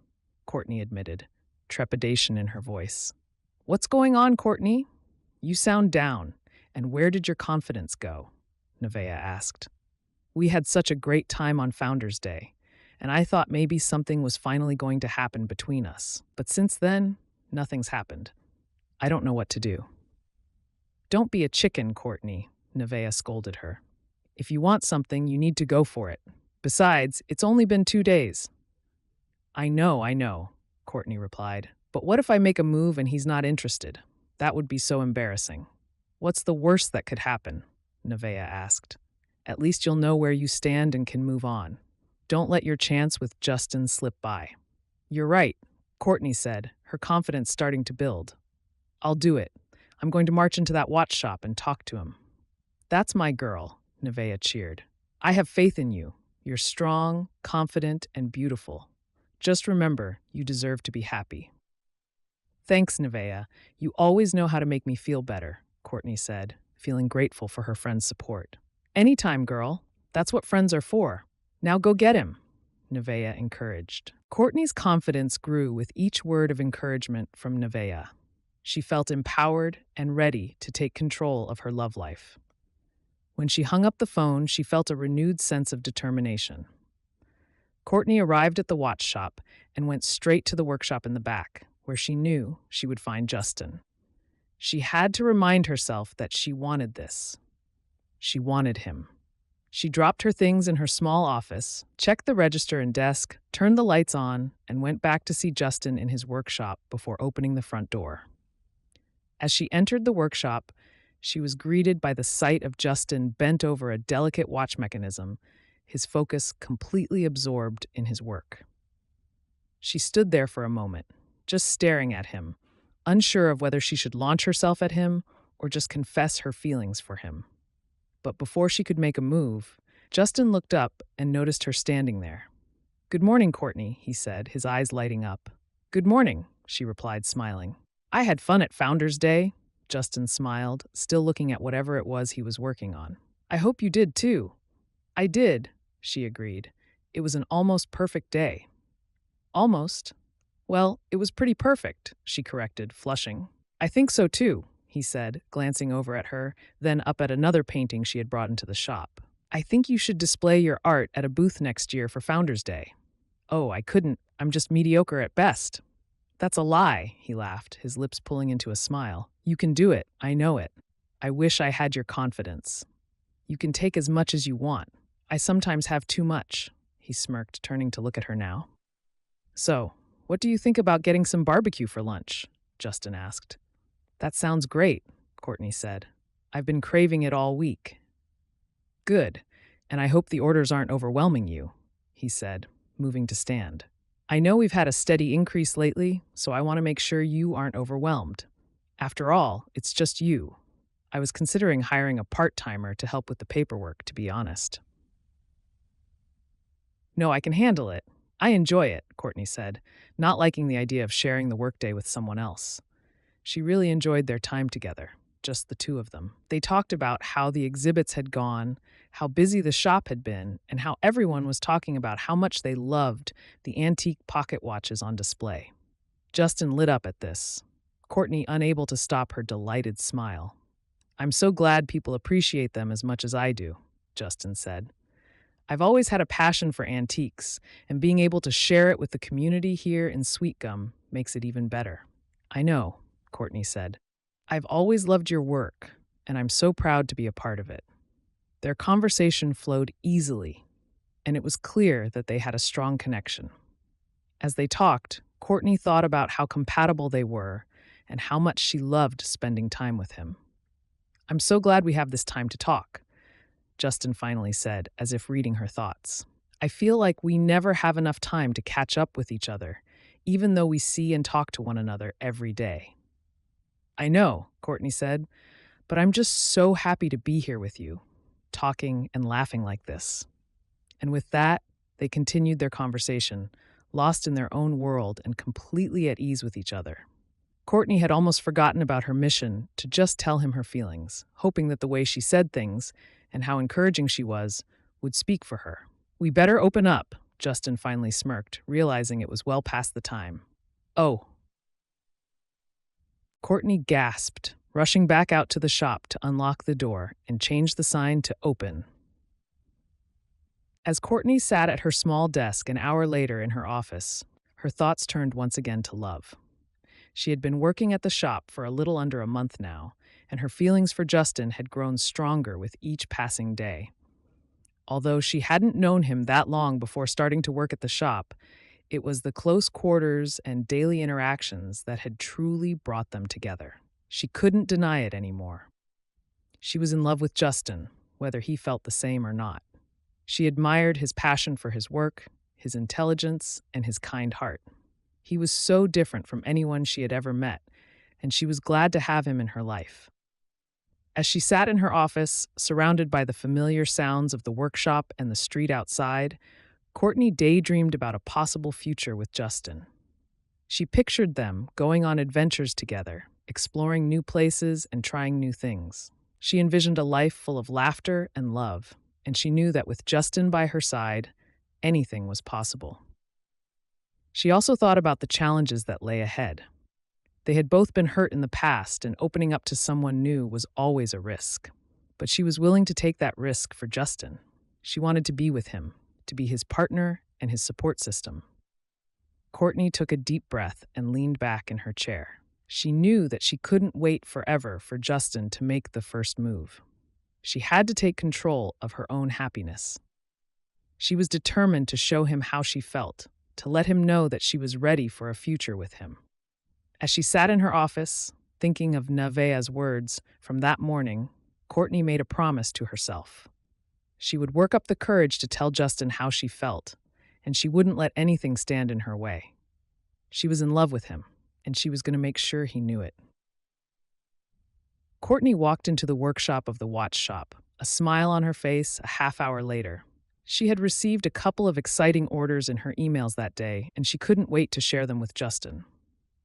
Courtney admitted, trepidation in her voice. "What's going on, Courtney? You sound down, and where did your confidence go?" Nevaeh asked. "We had such a great time on Founders Day, and I thought maybe something was finally going to happen between us, but since then, nothing's happened. I don't know what to do." "Don't be a chicken, Courtney," Nevaeh scolded her. "If you want something, you need to go for it. Besides, it's only been 2 days." I know," Courtney replied. "But what if I make a move and he's not interested? That would be so embarrassing." "What's the worst that could happen?" Nevaeh asked. "At least you'll know where you stand and can move on. Don't let your chance with Justin slip by." "You're right," Courtney said, her confidence starting to build. "I'll do it. I'm going to march into that watch shop and talk to him." "That's my girl," Nevaeh cheered. "I have faith in you. You're strong, confident, and beautiful. Just remember, you deserve to be happy." "Thanks, Nevaeh. You always know how to make me feel better," Courtney said, feeling grateful for her friend's support. "Anytime, girl. That's what friends are for. Now go get him," Nevaeh encouraged. Courtney's confidence grew with each word of encouragement from Nevaeh. She felt empowered and ready to take control of her love life. When she hung up the phone, she felt a renewed sense of determination. Courtney arrived at the watch shop and went straight to the workshop in the back, where she knew she would find Justin. She had to remind herself that she wanted this. She wanted him. She dropped her things in her small office, checked the register and desk, turned the lights on, and went back to see Justin in his workshop before opening the front door. As she entered the workshop, she was greeted by the sight of Justin bent over a delicate watch mechanism, his focus completely absorbed in his work. She stood there for a moment, just staring at him, unsure of whether she should launch herself at him or just confess her feelings for him. But before she could make a move, Justin looked up and noticed her standing there. "Good morning, Courtney," he said, his eyes lighting up. "Good morning," she replied, smiling. "I had fun at Founders Day," Justin smiled, still looking at whatever it was he was working on. "I hope you did too." "I did," she agreed. "It was an almost perfect day." "Almost? Well, it was pretty perfect," she corrected, flushing. "I think so too," he said, glancing over at her, then up at another painting she had brought into the shop. "I think you should display your art at a booth next year for Founders Day." "Oh, I couldn't. I'm just mediocre at best." "That's a lie," he laughed, his lips pulling into a smile. "You can do it. I know it. I wish I had your confidence. You can take as much as you want. I sometimes have too much," he smirked, turning to look at her now. "So, what do you think about getting some barbecue for lunch?" Justin asked. "That sounds great," Courtney said. "I've been craving it all week." "Good, and I hope the orders aren't overwhelming you," he said, moving to stand. "I know we've had a steady increase lately, so I want to make sure you aren't overwhelmed. After all, it's just you. I was considering hiring a part-timer to help with the paperwork, to be honest." "No, I can handle it. I enjoy it," Courtney said, not liking the idea of sharing the workday with someone else. She really enjoyed their time together, just the two of them. They talked about how the exhibits had gone, how busy the shop had been, and how everyone was talking about how much they loved the antique pocket watches on display. Justin lit up at this, Courtney unable to stop her delighted smile. "I'm so glad people appreciate them as much as I do," Justin said. "I've always had a passion for antiques, and being able to share it with the community here in Sweet Gum makes it even better." "I know," Courtney said. "I've always loved your work, and I'm so proud to be a part of it." Their conversation flowed easily, and it was clear that they had a strong connection. As they talked, Courtney thought about how compatible they were and how much she loved spending time with him. "I'm so glad we have this time to talk," Justin finally said, as if reading her thoughts. "I feel like we never have enough time to catch up with each other, even though we see and talk to one another every day." "I know," Courtney said, "but I'm just so happy to be here with you, talking and laughing like this." And with that, they continued their conversation, lost in their own world and completely at ease with each other. Courtney had almost forgotten about her mission to just tell him her feelings, hoping that the way she said things and how encouraging she was would speak for her. "We better open up," Justin finally smirked, realizing it was well past the time. "Oh." Courtney gasped, rushing back out to the shop to unlock the door and change the sign to open. As Courtney sat at her small desk an hour later in her office, her thoughts turned once again to love. She had been working at the shop for a little under a month now, and her feelings for Justin had grown stronger with each passing day. Although she hadn't known him that long before starting to work at the shop, it was the close quarters and daily interactions that had truly brought them together. She couldn't deny it anymore. She was in love with Justin, whether he felt the same or not. She admired his passion for his work, his intelligence, and his kind heart. He was so different from anyone she had ever met, and she was glad to have him in her life. As she sat in her office, surrounded by the familiar sounds of the workshop and the street outside, Courtney daydreamed about a possible future with Justin. She pictured them going on adventures together, exploring new places and trying new things. She envisioned a life full of laughter and love, and she knew that with Justin by her side, anything was possible. She also thought about the challenges that lay ahead. They had both been hurt in the past, and opening up to someone new was always a risk. But she was willing to take that risk for Justin. She wanted to be with him, to be his partner and his support system. Courtney took a deep breath and leaned back in her chair. She knew that she couldn't wait forever for Justin to make the first move. She had to take control of her own happiness. She was determined to show him how she felt, to let him know that she was ready for a future with him. As she sat in her office, thinking of Nevaeh's words from that morning, Courtney made a promise to herself. She would work up the courage to tell Justin how she felt, and she wouldn't let anything stand in her way. She was in love with him, and she was going to make sure he knew it. Courtney walked into the workshop of the watch shop, a smile on her face a half hour later. She had received a couple of exciting orders in her emails that day, and she couldn't wait to share them with Justin.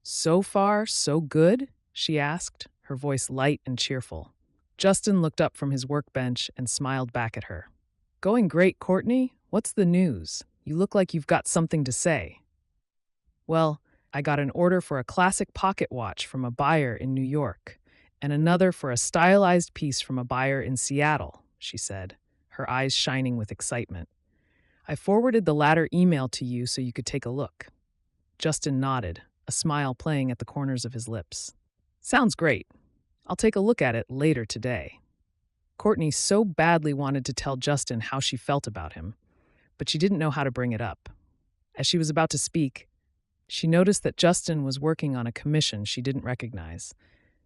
"So far, so good?" she asked, her voice light and cheerful. Justin looked up from his workbench and smiled back at her. "Going great, Courtney. What's the news? You look like you've got something to say." "Well, I got an order for a classic pocket watch from a buyer in New York, and another for a stylized piece from a buyer in Seattle," she said, her eyes shining with excitement. "I forwarded the latter email to you so you could take a look." Justin nodded, a smile playing at the corners of his lips. "Sounds great. I'll take a look at it later today." Courtney so badly wanted to tell Justin how she felt about him, but she didn't know how to bring it up. As she was about to speak, she noticed that Justin was working on a commission she didn't recognize.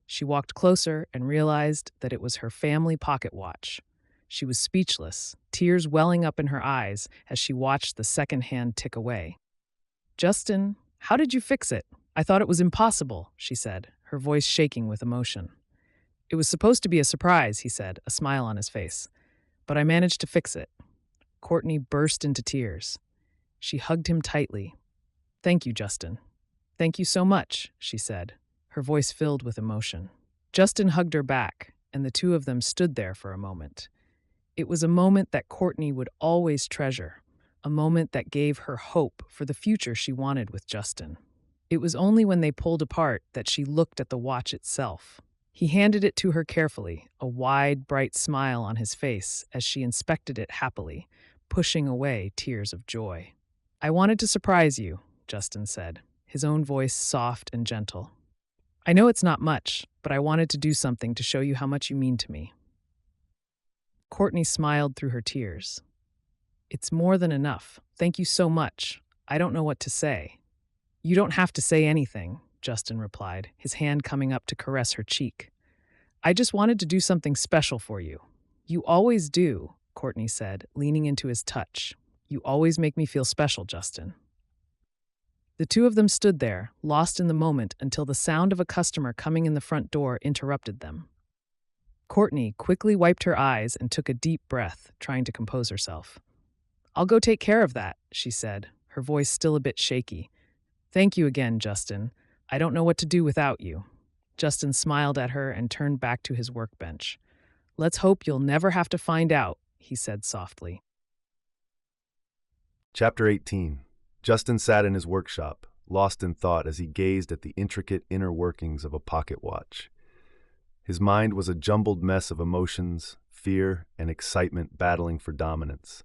She walked closer and realized that it was her family pocket watch. She was speechless, tears welling up in her eyes as she watched the second hand tick away. "Justin, how did you fix it? I thought it was impossible," she said, her voice shaking with emotion. "It was supposed to be a surprise," he said, a smile on his face. "But I managed to fix it." Courtney burst into tears. She hugged him tightly. "Thank you, Justin." "Thank you so much," she said, her voice filled with emotion. Justin hugged her back, and the two of them stood there for a moment. It was a moment that Courtney would always treasure, a moment that gave her hope for the future she wanted with Justin. It was only when they pulled apart that she looked at the watch itself. He handed it to her carefully, a wide, bright smile on his face as she inspected it happily, pushing away tears of joy. "I wanted to surprise you," Justin said, his own voice soft and gentle. "I know it's not much, but I wanted to do something to show you how much you mean to me." Courtney smiled through her tears. "It's more than enough. Thank you so much. I don't know what to say." "You don't have to say anything," Justin replied, his hand coming up to caress her cheek. "I just wanted to do something special for you." "You always do," Courtney said, leaning into his touch. "You always make me feel special, Justin." The two of them stood there, lost in the moment, until the sound of a customer coming in the front door interrupted them. Courtney quickly wiped her eyes and took a deep breath, trying to compose herself. "I'll go take care of that," she said, her voice still a bit shaky. "Thank you again, Justin. I don't know what to do without you." Justin smiled at her and turned back to his workbench. "Let's hope you'll never have to find out," he said softly. Chapter 18. Justin sat in his workshop, lost in thought as he gazed at the intricate inner workings of a pocket watch. His mind was a jumbled mess of emotions, fear, and excitement battling for dominance.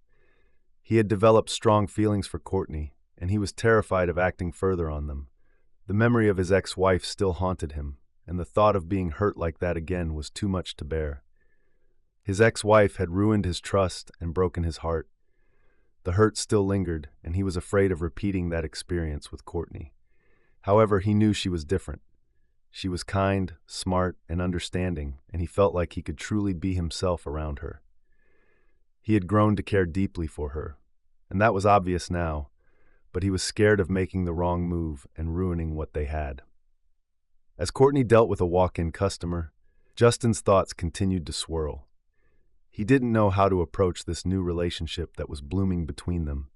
He had developed strong feelings for Courtney, and he was terrified of acting further on them. The memory of his ex-wife still haunted him, and the thought of being hurt like that again was too much to bear. His ex-wife had ruined his trust and broken his heart. The hurt still lingered, and he was afraid of repeating that experience with Courtney. However, he knew she was different. She was kind, smart, and understanding, and he felt like he could truly be himself around her. He had grown to care deeply for her, and that was obvious now, but he was scared of making the wrong move and ruining what they had. As Courtney dealt with a walk-in customer, Justin's thoughts continued to swirl. He didn't know how to approach this new relationship that was blooming between them.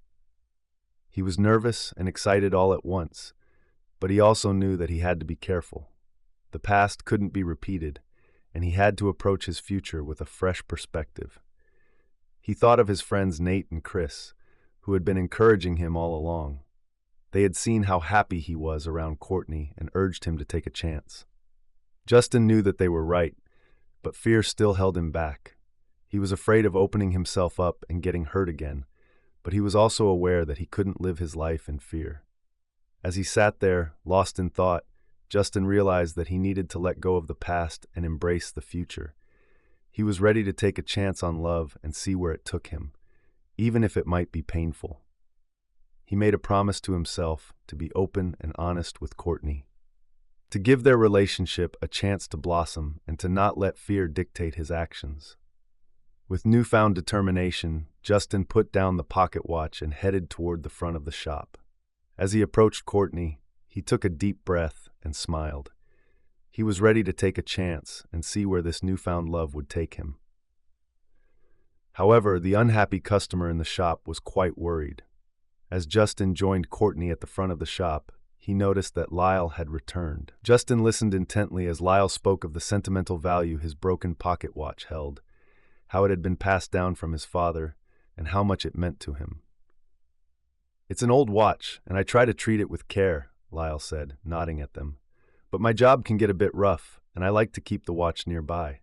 He was nervous and excited all at once, but he also knew that he had to be careful. The past couldn't be repeated, and he had to approach his future with a fresh perspective. He thought of his friends Nate and Chris, who had been encouraging him all along. They had seen how happy he was around Courtney and urged him to take a chance. Justin knew that they were right, but fear still held him back. He was afraid of opening himself up and getting hurt again, but he was also aware that he couldn't live his life in fear. As he sat there, lost in thought, Justin realized that he needed to let go of the past and embrace the future. He was ready to take a chance on love and see where it took him, even if it might be painful. He made a promise to himself to be open and honest with Courtney, to give their relationship a chance to blossom and to not let fear dictate his actions. With newfound determination, Justin put down the pocket watch and headed toward the front of the shop. As he approached Courtney, he took a deep breath and smiled. He was ready to take a chance and see where this newfound love would take him. However, the unhappy customer in the shop was quite worried. As Justin joined Courtney at the front of the shop, he noticed that Lyle had returned. Justin listened intently as Lyle spoke of the sentimental value his broken pocket watch held, how it had been passed down from his father, and how much it meant to him. "It's an old watch, and I try to treat it with care," Lyle said, nodding at them. "But my job can get a bit rough, and I like to keep the watch nearby."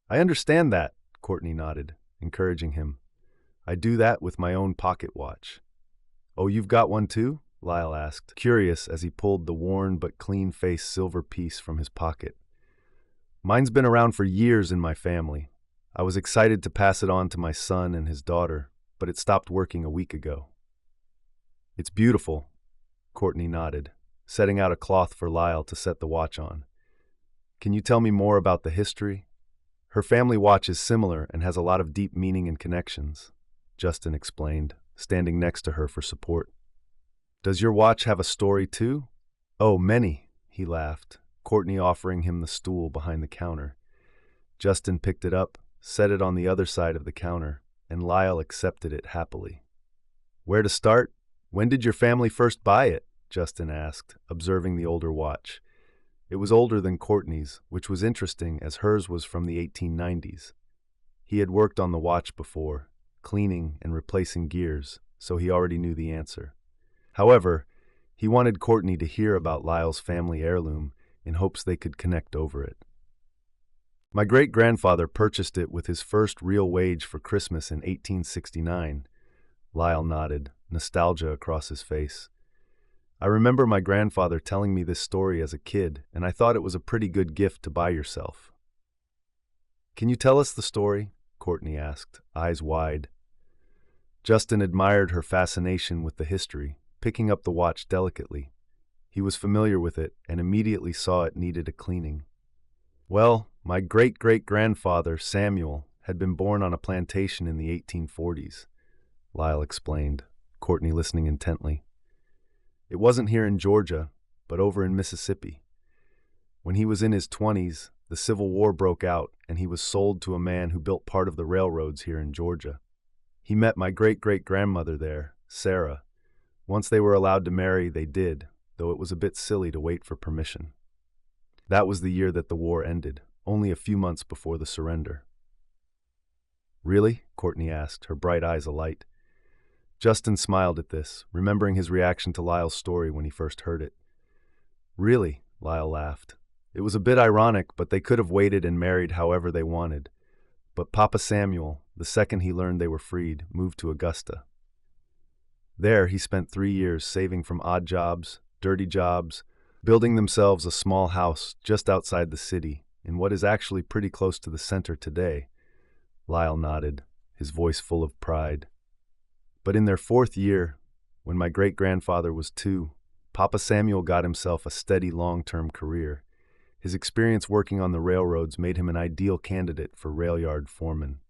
"I understand that," Courtney nodded, encouraging him. "I do that with my own pocket watch." "Oh, you've got one too?" Lyle asked, curious as he pulled the worn but clean-faced silver piece from his pocket. "Mine's been around for years in my family. I was excited to pass it on to my son and his daughter, but it stopped working a week ago." "It's beautiful," Courtney nodded, setting out a cloth for Lyle to set the watch on. "Can you tell me more about the history?" "Her family watch is similar and has a lot of deep meaning and connections," Justin explained, standing next to her for support. "Does your watch have a story too?" "Oh, many," he laughed, Courtney offering him the stool behind the counter. Justin picked it up, set it on the other side of the counter, and Lyle accepted it happily. "Where to start? When did your family first buy it?" Justin asked, observing the older watch. It was older than Courtney's, which was interesting as hers was from the 1890s. He had worked on the watch before, cleaning and replacing gears, so he already knew the answer. However, he wanted Courtney to hear about Lyle's family heirloom in hopes they could connect over it. "My great-grandfather purchased it with his first real wage for Christmas in 1869, Lyle nodded, nostalgia across his face. "I remember my grandfather telling me this story as a kid, and I thought it was a pretty good gift to buy yourself." "Can you tell us the story?" Courtney asked, eyes wide. Justin admired her fascination with the history, picking up the watch delicately. He was familiar with it and immediately saw it needed a cleaning. "Well, my great-great-grandfather, Samuel, had been born on a plantation in the 1840s, Lyle explained, Courtney listening intently. "It wasn't here in Georgia, but over in Mississippi. When he was in his 20s, the Civil War broke out and he was sold to a man who built part of the railroads here in Georgia. He met my great-great-grandmother there, Sarah. Once they were allowed to marry, they did, though it was a bit silly to wait for permission. That was the year that the war ended, only a few months before the surrender." "Really?" Courtney asked, her bright eyes alight. Justin smiled at this, remembering his reaction to Lyle's story when he first heard it. "Really?" Lyle laughed. "It was a bit ironic, but they could have waited and married however they wanted. But Papa Samuel, the second he learned they were freed, moved to Augusta. There he spent 3 years saving from odd jobs, dirty jobs, building themselves a small house just outside the city, in what is actually pretty close to the center today." Lyle nodded, his voice full of pride. "But in their 4th year, when my great-grandfather was 2, Papa Samuel got himself a steady long-term career. His experience working on the railroads made him an ideal candidate for rail yard foreman.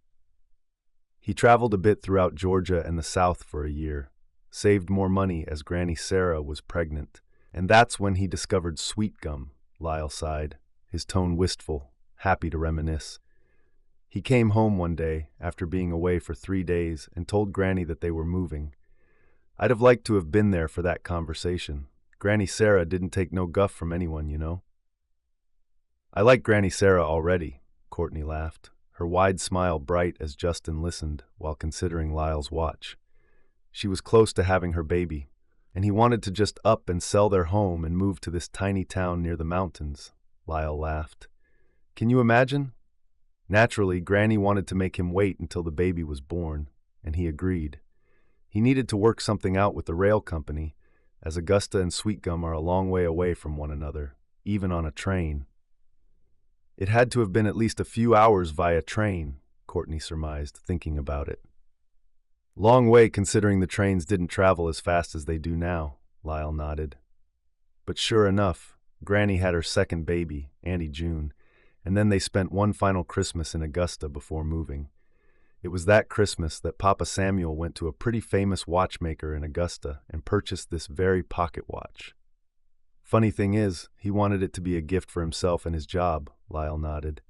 He traveled a bit throughout Georgia and the South for a year, saved more money as Granny Sarah was pregnant, and that's when he discovered sweet gum," Lyle sighed, his tone wistful, happy to reminisce. "He came home one day, after being away for 3 days, and told Granny that they were moving. I'd have liked to have been there for that conversation. Granny Sarah didn't take no guff from anyone, you know." "I like Granny Sarah already," Courtney laughed, her wide smile bright as Justin listened while considering Lyle's watch. She was close to having her baby, and he wanted to just up and sell their home and move to this tiny town near the mountains, Lyle laughed. "Can you imagine?" Naturally, Granny wanted to make him wait until the baby was born, and he agreed. He needed to work something out with the rail company, as Augusta and Sweet Gum are a long way away from one another, even on a train. "It had to have been at least a few hours via train," Courtney surmised, thinking about it. "Long way considering the trains didn't travel as fast as they do now," Lyle nodded. But sure enough, Granny had her second baby, Auntie June, and then they spent one final Christmas in Augusta before moving. It was that Christmas that Papa Samuel went to a pretty famous watchmaker in Augusta and purchased this very pocket watch. Funny thing is, he wanted it to be a gift for himself and his job, Lyle nodded.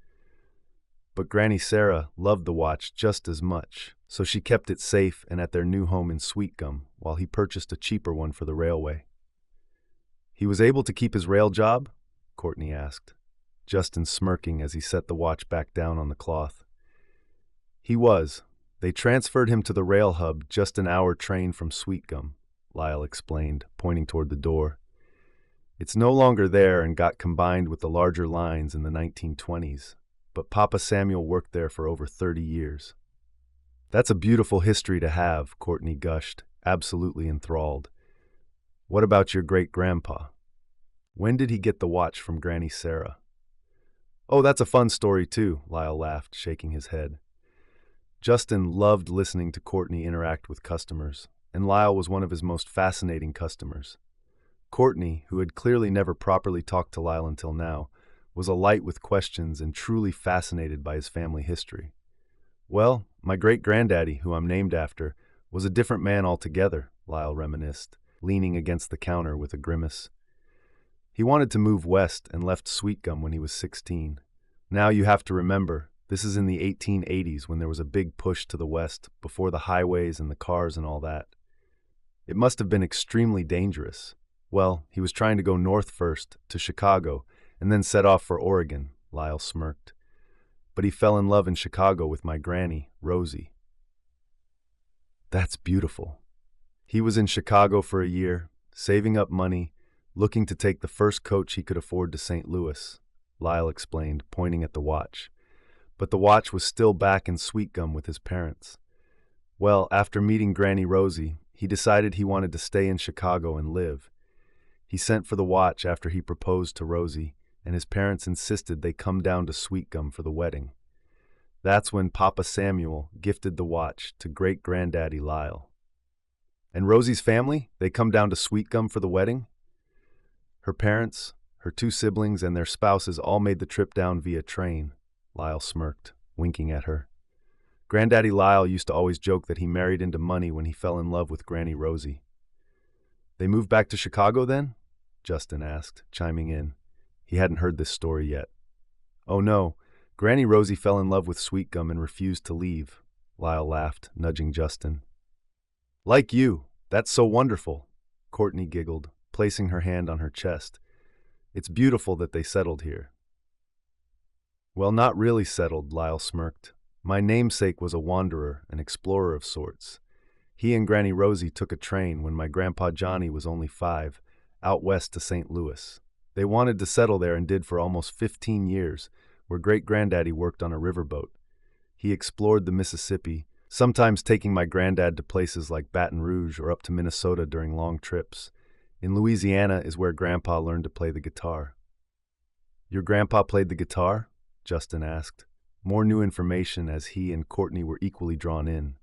But Granny Sarah loved the watch just as much, so she kept it safe and at their new home in Sweetgum while he purchased a cheaper one for the railway. He was able to keep his rail job? Courtney asked, Justin smirking as he set the watch back down on the cloth. He was. They transferred him to the rail hub just an hour train from Sweetgum, Lyle explained, pointing toward the door. It's no longer there and got combined with the larger lines in the 1920s, but Papa Samuel worked there for over 30 years. That's a beautiful history to have, Courtney gushed, absolutely enthralled. What about your great-grandpa? When did he get the watch from Granny Sarah? Oh, that's a fun story too, Lyle laughed, shaking his head. Justin loved listening to Courtney interact with customers, and Lyle was one of his most fascinating customers. Courtney, who had clearly never properly talked to Lyle until now, was alight with questions and truly fascinated by his family history. Well, my great-granddaddy, who I'm named after, was a different man altogether, Lyle reminisced, leaning against the counter with a grimace. He wanted to move west and left Sweetgum when he was 16. Now you have to remember, this is in the 1880s when there was a big push to the west, before the highways and the cars and all that. It must have been extremely dangerous. Well, he was trying to go north first, to Chicago, and then set off for Oregon, Lyle smirked. But he fell in love in Chicago with my granny, Rosie. That's beautiful. He was in Chicago for a year, saving up money, looking to take the first coach he could afford to St. Louis, Lyle explained, pointing at the watch. But the watch was still back in Sweetgum with his parents. Well, after meeting Granny Rosie, he decided he wanted to stay in Chicago and live. He sent for the watch after he proposed to Rosie, and his parents insisted they come down to Sweetgum for the wedding. That's when Papa Samuel gifted the watch to great-granddaddy Lyle. And Rosie's family, they come down to Sweetgum for the wedding? Her parents, her two siblings, and their spouses all made the trip down via train, Lyle smirked, winking at her. Granddaddy Lyle used to always joke that he married into money when he fell in love with Granny Rosie. They moved back to Chicago then? Justin asked, chiming in. He hadn't heard this story yet. Oh no, Granny Rosie fell in love with Sweetgum and refused to leave, Lyle laughed, nudging Justin. Like you, that's so wonderful, Courtney giggled, placing her hand on her chest. It's beautiful that they settled here. Well, not really settled, Lyle smirked. My namesake was a wanderer, an explorer of sorts. He and Granny Rosie took a train when my grandpa Johnny was only 5, out west to St. Louis. They wanted to settle there and did for almost 15 years, where great-granddaddy worked on a riverboat. He explored the Mississippi, sometimes taking my granddad to places like Baton Rouge or up to Minnesota during long trips. In Louisiana is where Grandpa learned to play the guitar. Your grandpa played the guitar? Justin asked, more new information as he and Courtney were equally drawn in.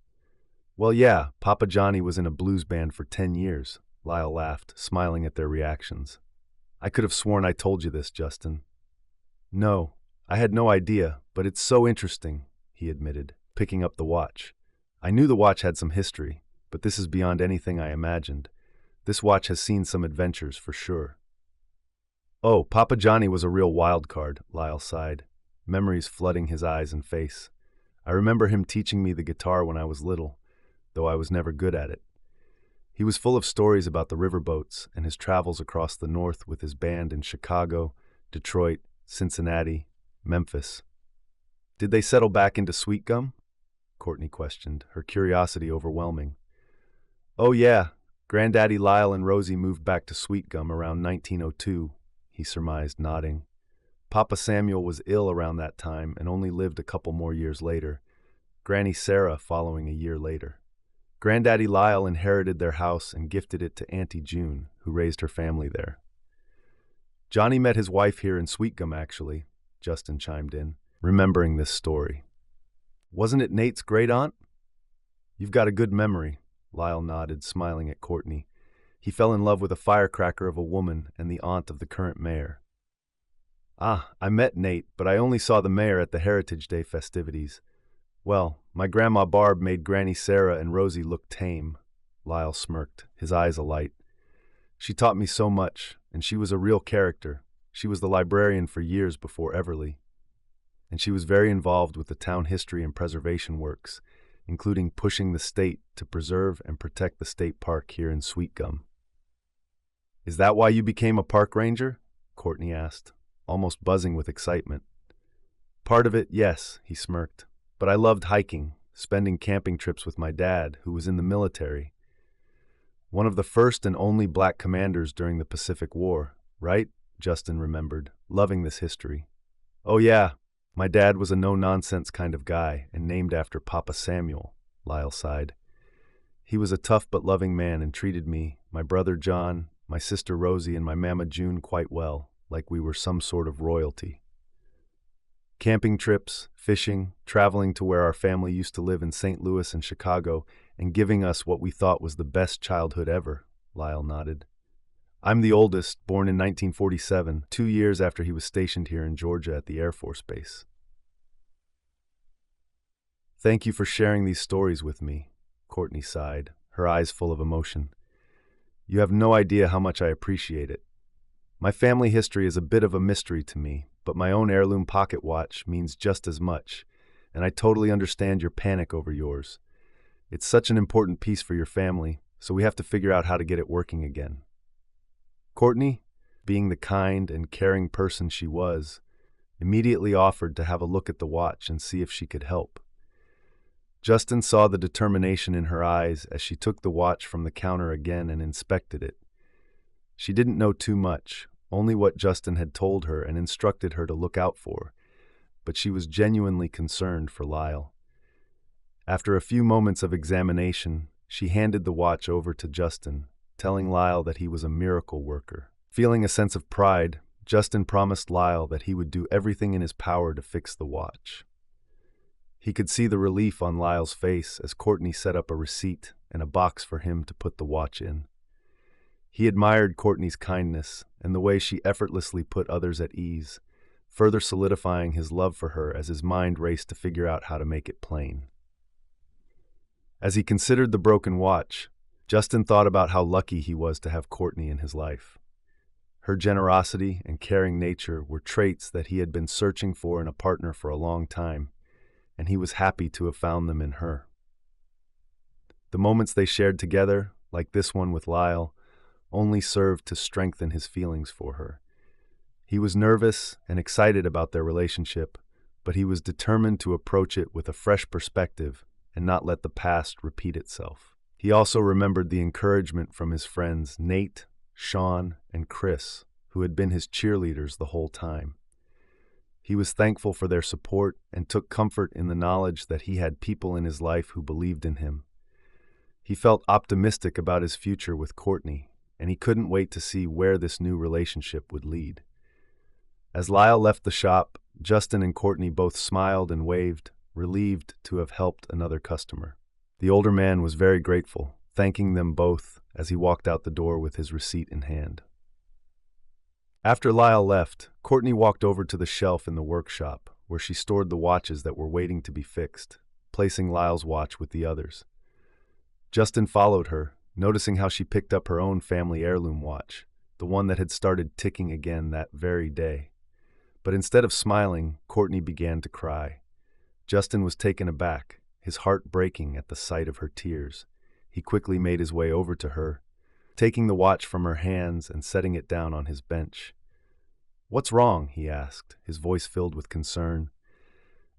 Well, yeah, Papa Johnny was in a blues band for 10 years, Lyle laughed, smiling at their reactions. I could have sworn I told you this, Justin. No, I had no idea, but it's so interesting, he admitted, picking up the watch. I knew the watch had some history, but this is beyond anything I imagined. This watch has seen some adventures for sure. Oh, Papa Johnny was a real wild card, Lyle sighed, memories flooding his eyes and face. I remember him teaching me the guitar when I was little, though I was never good at it. He was full of stories about the riverboats and his travels across the north with his band in Chicago, Detroit, Cincinnati, Memphis. Did they settle back into Sweetgum? Courtney questioned, her curiosity overwhelming. Oh yeah, Granddaddy Lyle and Rosie moved back to Sweetgum around 1902, he surmised, nodding. Papa Samuel was ill around that time and only lived a couple more years later, Granny Sarah following a year later. Granddaddy Lyle inherited their house and gifted it to Auntie June, who raised her family there. Johnny met his wife here in Sweetgum, actually, Justin chimed in, remembering this story. Wasn't it Nate's great-aunt? You've got a good memory, Lyle nodded, smiling at Courtney. He fell in love with a firecracker of a woman and the aunt of the current mayor. Ah, I met Nate, but I only saw the mayor at the Heritage Day festivities. Well, my grandma Barb made Granny Sarah and Rosie look tame. Lyle smirked, his eyes alight. She taught me so much, and she was a real character. She was the librarian for years before Everly, and she was very involved with the town history and preservation works, including pushing the state to preserve and protect the state park here in Sweet Gum. Is that why you became a park ranger? Courtney asked, almost buzzing with excitement. Part of it, yes, he smirked. But I loved hiking, spending camping trips with my dad, who was in the military. One of the first and only black commanders during the Pacific War, right? Justin remembered, loving this history. Oh yeah, my dad was a no-nonsense kind of guy and named after Papa Samuel, Lyle sighed. He was a tough but loving man and treated me, my brother John, my sister Rosie, and my mama June quite well, like we were some sort of royalty. Camping trips, fishing, traveling to where our family used to live in St. Louis and Chicago, and giving us what we thought was the best childhood ever, Lyle nodded. I'm the oldest, born in 1947, 2 years after he was stationed here in Georgia at the Air Force Base. Thank you for sharing these stories with me, Courtney sighed, her eyes full of emotion. You have no idea how much I appreciate it. My family history is a bit of a mystery to me, but my own heirloom pocket watch means just as much, and I totally understand your panic over yours. It's such an important piece for your family, so we have to figure out how to get it working again. Courtney, being the kind and caring person she was, immediately offered to have a look at the watch and see if she could help. Justin saw the determination in her eyes as she took the watch from the counter again and inspected it. She didn't know too much, only what Justin had told her and instructed her to look out for, but she was genuinely concerned for Lyle. After a few moments of examination, she handed the watch over to Justin, telling Lyle that he was a miracle worker. Feeling a sense of pride, Justin promised Lyle that he would do everything in his power to fix the watch. He could see the relief on Lyle's face as Courtney set up a receipt and a box for him to put the watch in. He admired Courtney's kindness and the way she effortlessly put others at ease, further solidifying his love for her as his mind raced to figure out how to make it plain. As he considered the broken watch, Justin thought about how lucky he was to have Courtney in his life. Her generosity and caring nature were traits that he had been searching for in a partner for a long time, and he was happy to have found them in her. The moments they shared together, like this one with Lyle, only served to strengthen his feelings for her. He was nervous and excited about their relationship, but he was determined to approach it with a fresh perspective and not let the past repeat itself. He also remembered the encouragement from his friends Nate, Sean, and Chris, who had been his cheerleaders the whole time. He was thankful for their support and took comfort in the knowledge that he had people in his life who believed in him. He felt optimistic about his future with Courtney, and he couldn't wait to see where this new relationship would lead. As Lyle left the shop, Justin and Courtney both smiled and waved, relieved to have helped another customer. The older man was very grateful, thanking them both as he walked out the door with his receipt in hand. After Lyle left, Courtney walked over to the shelf in the workshop, where she stored the watches that were waiting to be fixed, placing Lyle's watch with the others. Justin followed her, noticing how she picked up her own family heirloom watch, the one that had started ticking again that very day. But instead of smiling, Courtney began to cry. Justin was taken aback, his heart breaking at the sight of her tears. He quickly made his way over to her, taking the watch from her hands and setting it down on his bench. "What's wrong?" he asked, his voice filled with concern.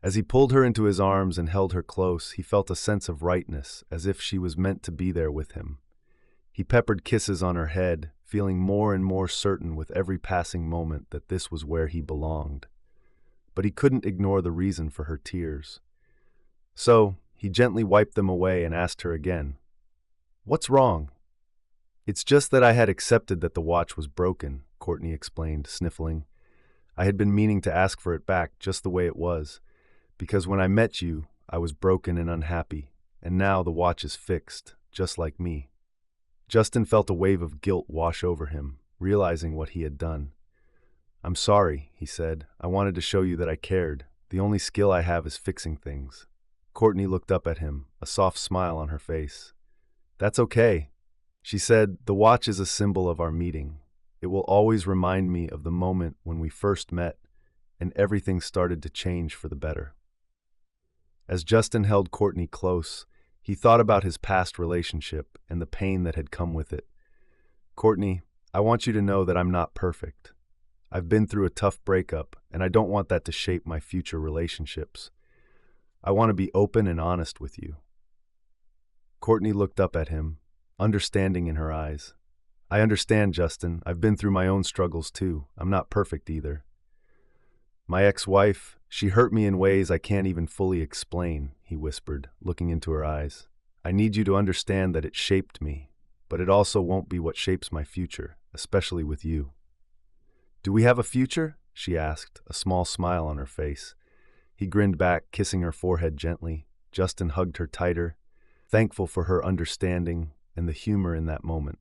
As he pulled her into his arms and held her close, he felt a sense of rightness, as if she was meant to be there with him. He peppered kisses on her head, feeling more and more certain with every passing moment that this was where he belonged. But he couldn't ignore the reason for her tears. So, he gently wiped them away and asked her again, "What's wrong?" "It's just that I had accepted that the watch was broken," Courtney explained, sniffling. "I had been meaning to ask for it back just the way it was, because when I met you, I was broken and unhappy, and now the watch is fixed, just like me." Justin felt a wave of guilt wash over him, realizing what he had done. "I'm sorry," he said. "I wanted to show you that I cared. The only skill I have is fixing things." Courtney looked up at him, a soft smile on her face. That's okay. She said, the watch is a symbol of our meeting. It will always remind me of the moment when we first met and everything started to change for the better. As Justin held Courtney close, he thought about his past relationship and the pain that had come with it. Courtney, I want you to know that I'm not perfect. I've been through a tough breakup, and I don't want that to shape my future relationships. I want to be open and honest with you. Courtney looked up at him, understanding in her eyes. I understand, Justin. I've been through my own struggles too. I'm not perfect either. My ex-wife, she hurt me in ways I can't even fully explain, he whispered, looking into her eyes. I need you to understand that it shaped me, but it also won't be what shapes my future, especially with you. Do we have a future? She asked, a small smile on her face. He grinned back, kissing her forehead gently. Justin hugged her tighter, thankful for her understanding and the humor in that moment.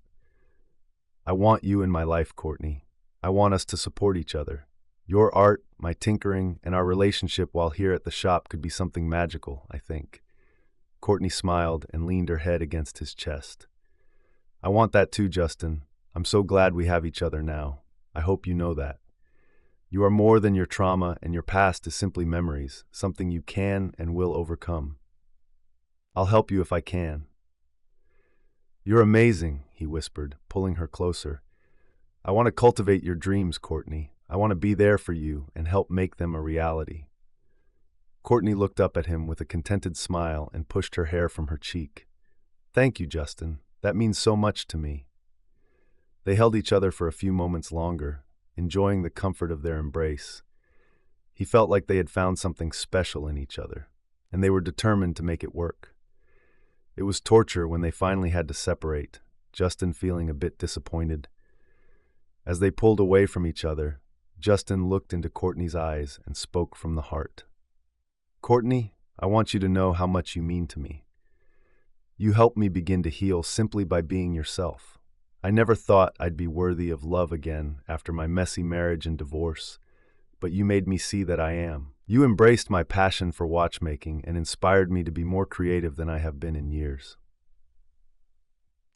I want you in my life, Courtney. I want us to support each other. Your art, my tinkering, and our relationship while here at the shop could be something magical, I think. Courtney smiled and leaned her head against his chest. I want that too, Justin. I'm so glad we have each other now. I hope you know that. You are more than your trauma, and your past is simply memories, something you can and will overcome. I'll help you if I can. You're amazing, he whispered, pulling her closer. I want to cultivate your dreams, Courtney. I want to be there for you and help make them a reality. Courtney looked up at him with a contented smile and pushed her hair from her cheek. Thank you, Justin. That means so much to me. They held each other for a few moments longer, enjoying the comfort of their embrace. He felt like they had found something special in each other, and they were determined to make it work. It was torture when they finally had to separate, Justin feeling a bit disappointed. As they pulled away from each other, Justin looked into Courtney's eyes and spoke from the heart. Courtney, I want you to know how much you mean to me. You helped me begin to heal simply by being yourself. I never thought I'd be worthy of love again after my messy marriage and divorce, but you made me see that I am. You embraced my passion for watchmaking and inspired me to be more creative than I have been in years.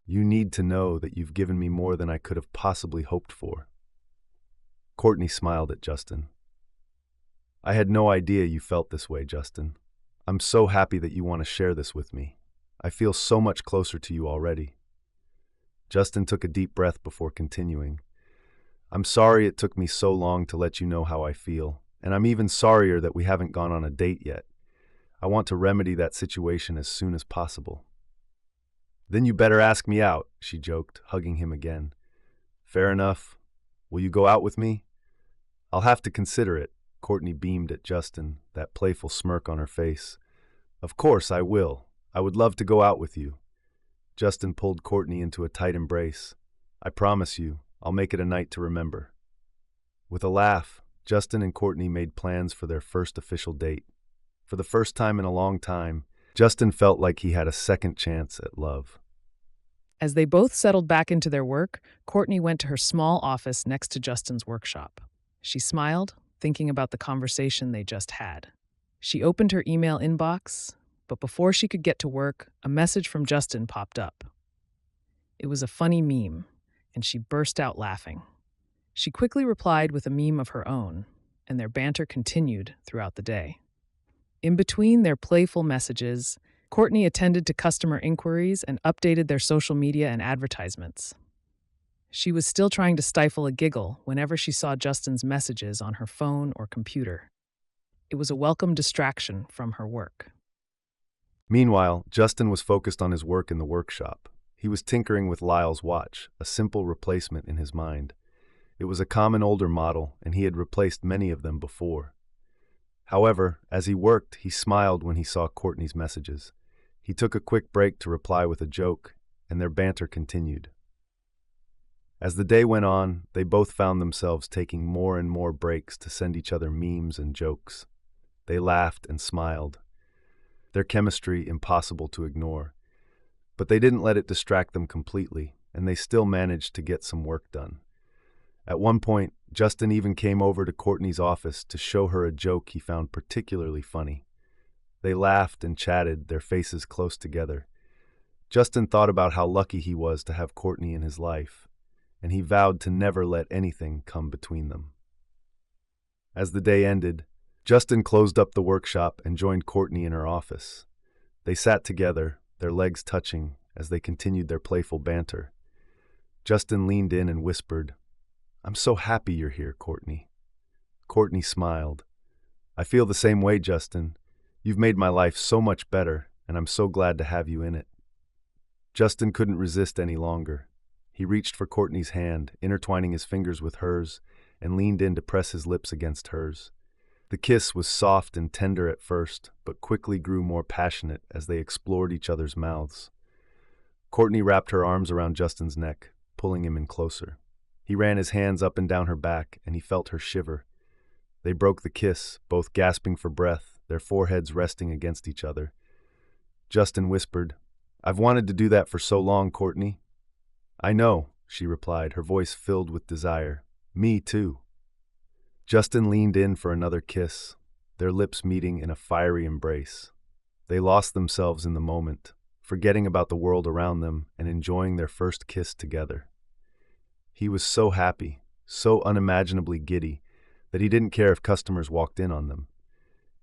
You need to know that you've given me more than I could have possibly hoped for. Courtney smiled at Justin. I had no idea you felt this way, Justin. I'm so happy that you want to share this with me. I feel so much closer to you already. Justin took a deep breath before continuing. I'm sorry it took me so long to let you know how I feel, and I'm even sorrier that we haven't gone on a date yet. I want to remedy that situation as soon as possible. Then you better ask me out, she joked, hugging him again. Fair enough. Will you go out with me? I'll have to consider it. Courtney beamed at Justin, that playful smirk on her face. Of course I will. I would love to go out with you. Justin pulled Courtney into a tight embrace. I promise you, I'll make it a night to remember. With a laugh, Justin and Courtney made plans for their first official date. For the first time in a long time, Justin felt like he had a second chance at love. As they both settled back into their work, Courtney went to her small office next to Justin's workshop. She smiled, thinking about the conversation they just had. She opened her email inbox, but before she could get to work, a message from Justin popped up. It was a funny meme, and she burst out laughing. She quickly replied with a meme of her own, and their banter continued throughout the day. In between their playful messages, Courtney attended to customer inquiries and updated their social media and advertisements. She was still trying to stifle a giggle whenever she saw Justin's messages on her phone or computer. It was a welcome distraction from her work. Meanwhile, Justin was focused on his work in the workshop. He was tinkering with Lyle's watch, a simple replacement in his mind. It was a common older model, and he had replaced many of them before. However, as he worked, he smiled when he saw Courtney's messages. He took a quick break to reply with a joke, and their banter continued. As the day went on, they both found themselves taking more and more breaks to send each other memes and jokes. They laughed and smiled, their chemistry impossible to ignore. But they didn't let it distract them completely, and they still managed to get some work done. At one point, Justin even came over to Courtney's office to show her a joke he found particularly funny. They laughed and chatted, their faces close together. Justin thought about how lucky he was to have Courtney in his life, and he vowed to never let anything come between them. As the day ended, Justin closed up the workshop and joined Courtney in her office. They sat together, their legs touching, as they continued their playful banter. Justin leaned in and whispered, "I'm so happy you're here, Courtney." Courtney smiled. "I feel the same way, Justin. You've made my life so much better, and I'm so glad to have you in it." Justin couldn't resist any longer. He reached for Courtney's hand, intertwining his fingers with hers, and leaned in to press his lips against hers. The kiss was soft and tender at first, but quickly grew more passionate as they explored each other's mouths. Courtney wrapped her arms around Justin's neck, pulling him in closer. He ran his hands up and down her back, and he felt her shiver. They broke the kiss, both gasping for breath, their foreheads resting against each other. Justin whispered, "I've wanted to do that for so long, Courtney." "I know," she replied, her voice filled with desire. "Me too." Justin leaned in for another kiss, their lips meeting in a fiery embrace. They lost themselves in the moment, forgetting about the world around them and enjoying their first kiss together. He was so happy, so unimaginably giddy, that he didn't care if customers walked in on them.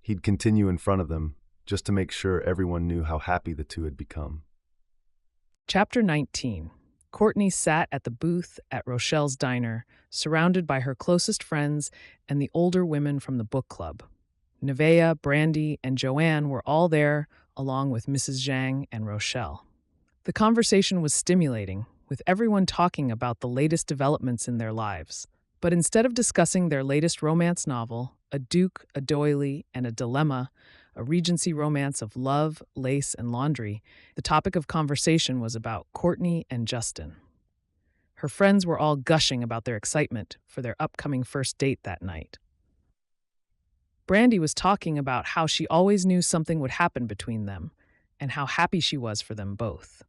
He'd continue in front of them, just to make sure everyone knew how happy the two had become. Chapter 19. Courtney sat at the booth at Rochelle's diner, surrounded by her closest friends and the older women from the book club. Nevaeh, Brandy, and Joanne were all there, along with Mrs. Zhang and Rochelle. The conversation was stimulating, with everyone talking about the latest developments in their lives. But instead of discussing their latest romance novel, A Duke, a Doily, and a Dilemma, a Regency romance of love, lace, and laundry, the topic of conversation was about Courtney and Justin. Her friends were all gushing about their excitement for their upcoming first date that night. Brandy was talking about how she always knew something would happen between them, and how happy she was for them both.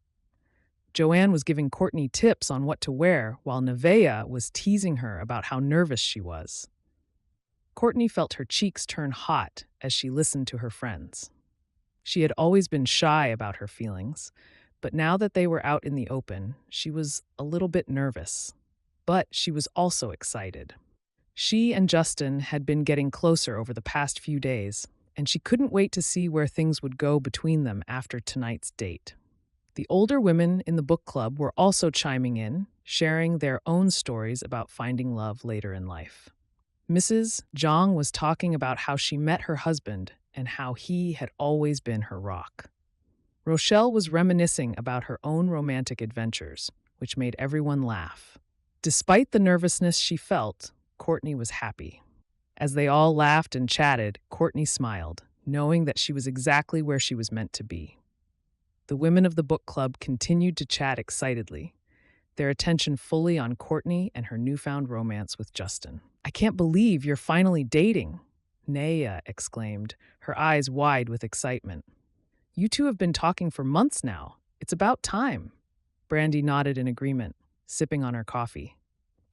Joanne was giving Courtney tips on what to wear, while Nevaeh was teasing her about how nervous she was. Courtney felt her cheeks turn hot as she listened to her friends. She had always been shy about her feelings, but now that they were out in the open, she was a little bit nervous. But she was also excited. She and Justin had been getting closer over the past few days, and she couldn't wait to see where things would go between them after tonight's date. The older women in the book club were also chiming in, sharing their own stories about finding love later in life. Mrs. Zhang was talking about how she met her husband and how he had always been her rock. Rochelle was reminiscing about her own romantic adventures, which made everyone laugh. Despite the nervousness she felt, Courtney was happy. As they all laughed and chatted, Courtney smiled, knowing that she was exactly where she was meant to be. The women of the book club continued to chat excitedly, their attention fully on Courtney and her newfound romance with Justin. "I can't believe you're finally dating," Nevaeh exclaimed, her eyes wide with excitement. "You two have been talking for months now. It's about time." Brandy nodded in agreement, sipping on her coffee.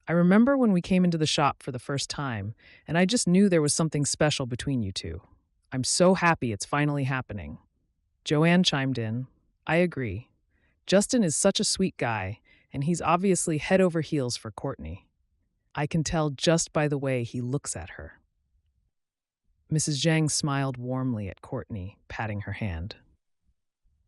"I remember when we came into the shop for the first time, and I just knew there was something special between you two. I'm so happy it's finally happening." Joanne chimed in. "I agree. Justin is such a sweet guy, and he's obviously head over heels for Courtney. I can tell just by the way he looks at her." Mrs. Zhang smiled warmly at Courtney, patting her hand.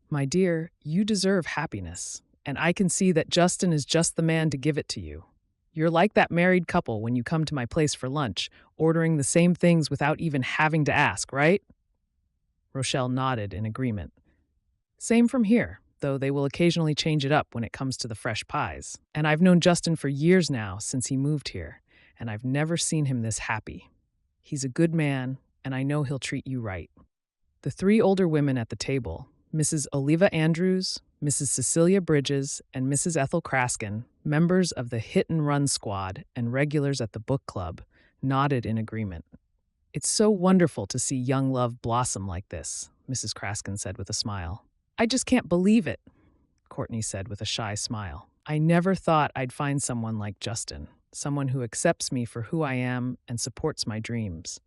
"My dear, you deserve happiness, and I can see that Justin is just the man to give it to you. You're like that married couple when you come to my place for lunch, ordering the same things without even having to ask, right?" Rochelle nodded in agreement. "Same from here, though they will occasionally change it up when it comes to the fresh pies. And I've known Justin for years now, since he moved here, and I've never seen him this happy. He's a good man, and I know he'll treat you right." The three older women at the table, Mrs. Oliva Andrews, Mrs. Cecilia Bridges, and Mrs. Ethel Kraskin, members of the Hit and Run squad and regulars at the book club, nodded in agreement. "It's so wonderful to see young love blossom like this," Mrs. Kraskin said with a smile. "I just can't believe it," Courtney said with a shy smile. "I never thought I'd find someone like Justin, someone who accepts me for who I am and supports my dreams.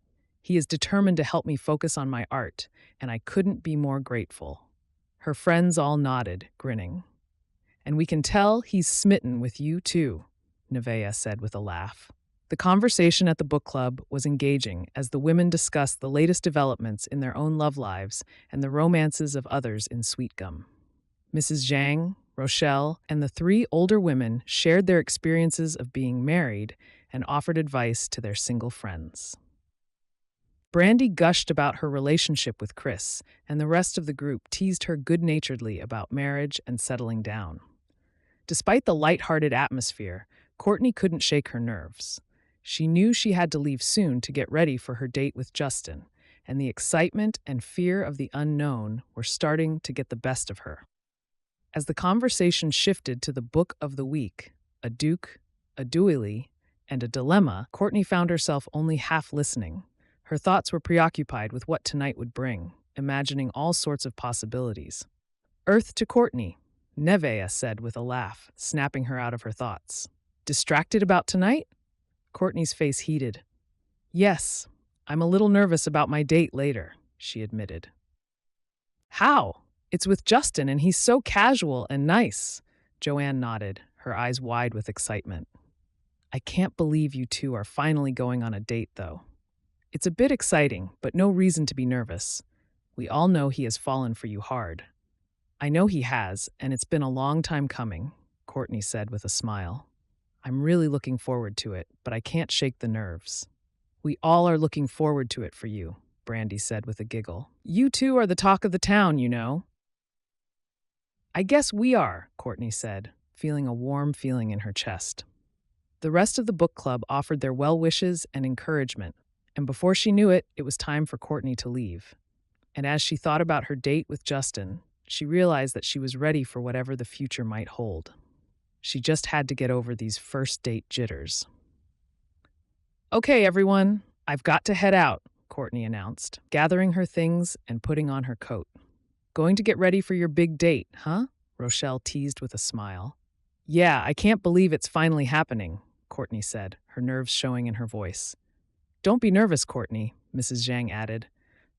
He is determined to help me focus on my art, and I couldn't be more grateful." Her friends all nodded, grinning. "And we can tell he's smitten with you, too," Nevaeh said with a laugh. The conversation at the book club was engaging as the women discussed the latest developments in their own love lives and the romances of others in Sweet Gum. Mrs. Zhang, Rochelle, and the three older women shared their experiences of being married and offered advice to their single friends. Brandy gushed about her relationship with Chris, and the rest of the group teased her good-naturedly about marriage and settling down. Despite the light-hearted atmosphere, Courtney couldn't shake her nerves. She knew she had to leave soon to get ready for her date with Justin, and the excitement and fear of the unknown were starting to get the best of her. As the conversation shifted to the book of the week, a duke, a dually, and a dilemma, Courtney found herself only half listening. Her thoughts were preoccupied with what tonight would bring, imagining all sorts of possibilities. "Earth to Courtney," Nevaeh said with a laugh, snapping her out of her thoughts. "Distracted about tonight?" Courtney's face heated. "Yes, I'm a little nervous about my date later," she admitted. "How? It's with Justin, and he's so casual and nice." Joanne nodded, her eyes wide with excitement. "I can't believe you two are finally going on a date, though. It's a bit exciting, but no reason to be nervous. We all know he has fallen for you hard." "I know he has, and it's been a long time coming," Courtney said with a smile. "I'm really looking forward to it, but I can't shake the nerves." "We all are looking forward to it for you," Brandy said with a giggle. "You two are the talk of the town, you know." "I guess we are," Courtney said, feeling a warm feeling in her chest. The rest of the book club offered their well wishes and encouragement, and before she knew it, it was time for Courtney to leave. And as she thought about her date with Justin, she realized that she was ready for whatever the future might hold. She just had to get over these first date jitters. "Okay, everyone, I've got to head out," Courtney announced, gathering her things and putting on her coat. "Going to get ready for your big date, huh?" Rochelle teased with a smile. "Yeah, I can't believe it's finally happening," Courtney said, her nerves showing in her voice. "Don't be nervous, Courtney," Mrs. Zhang added.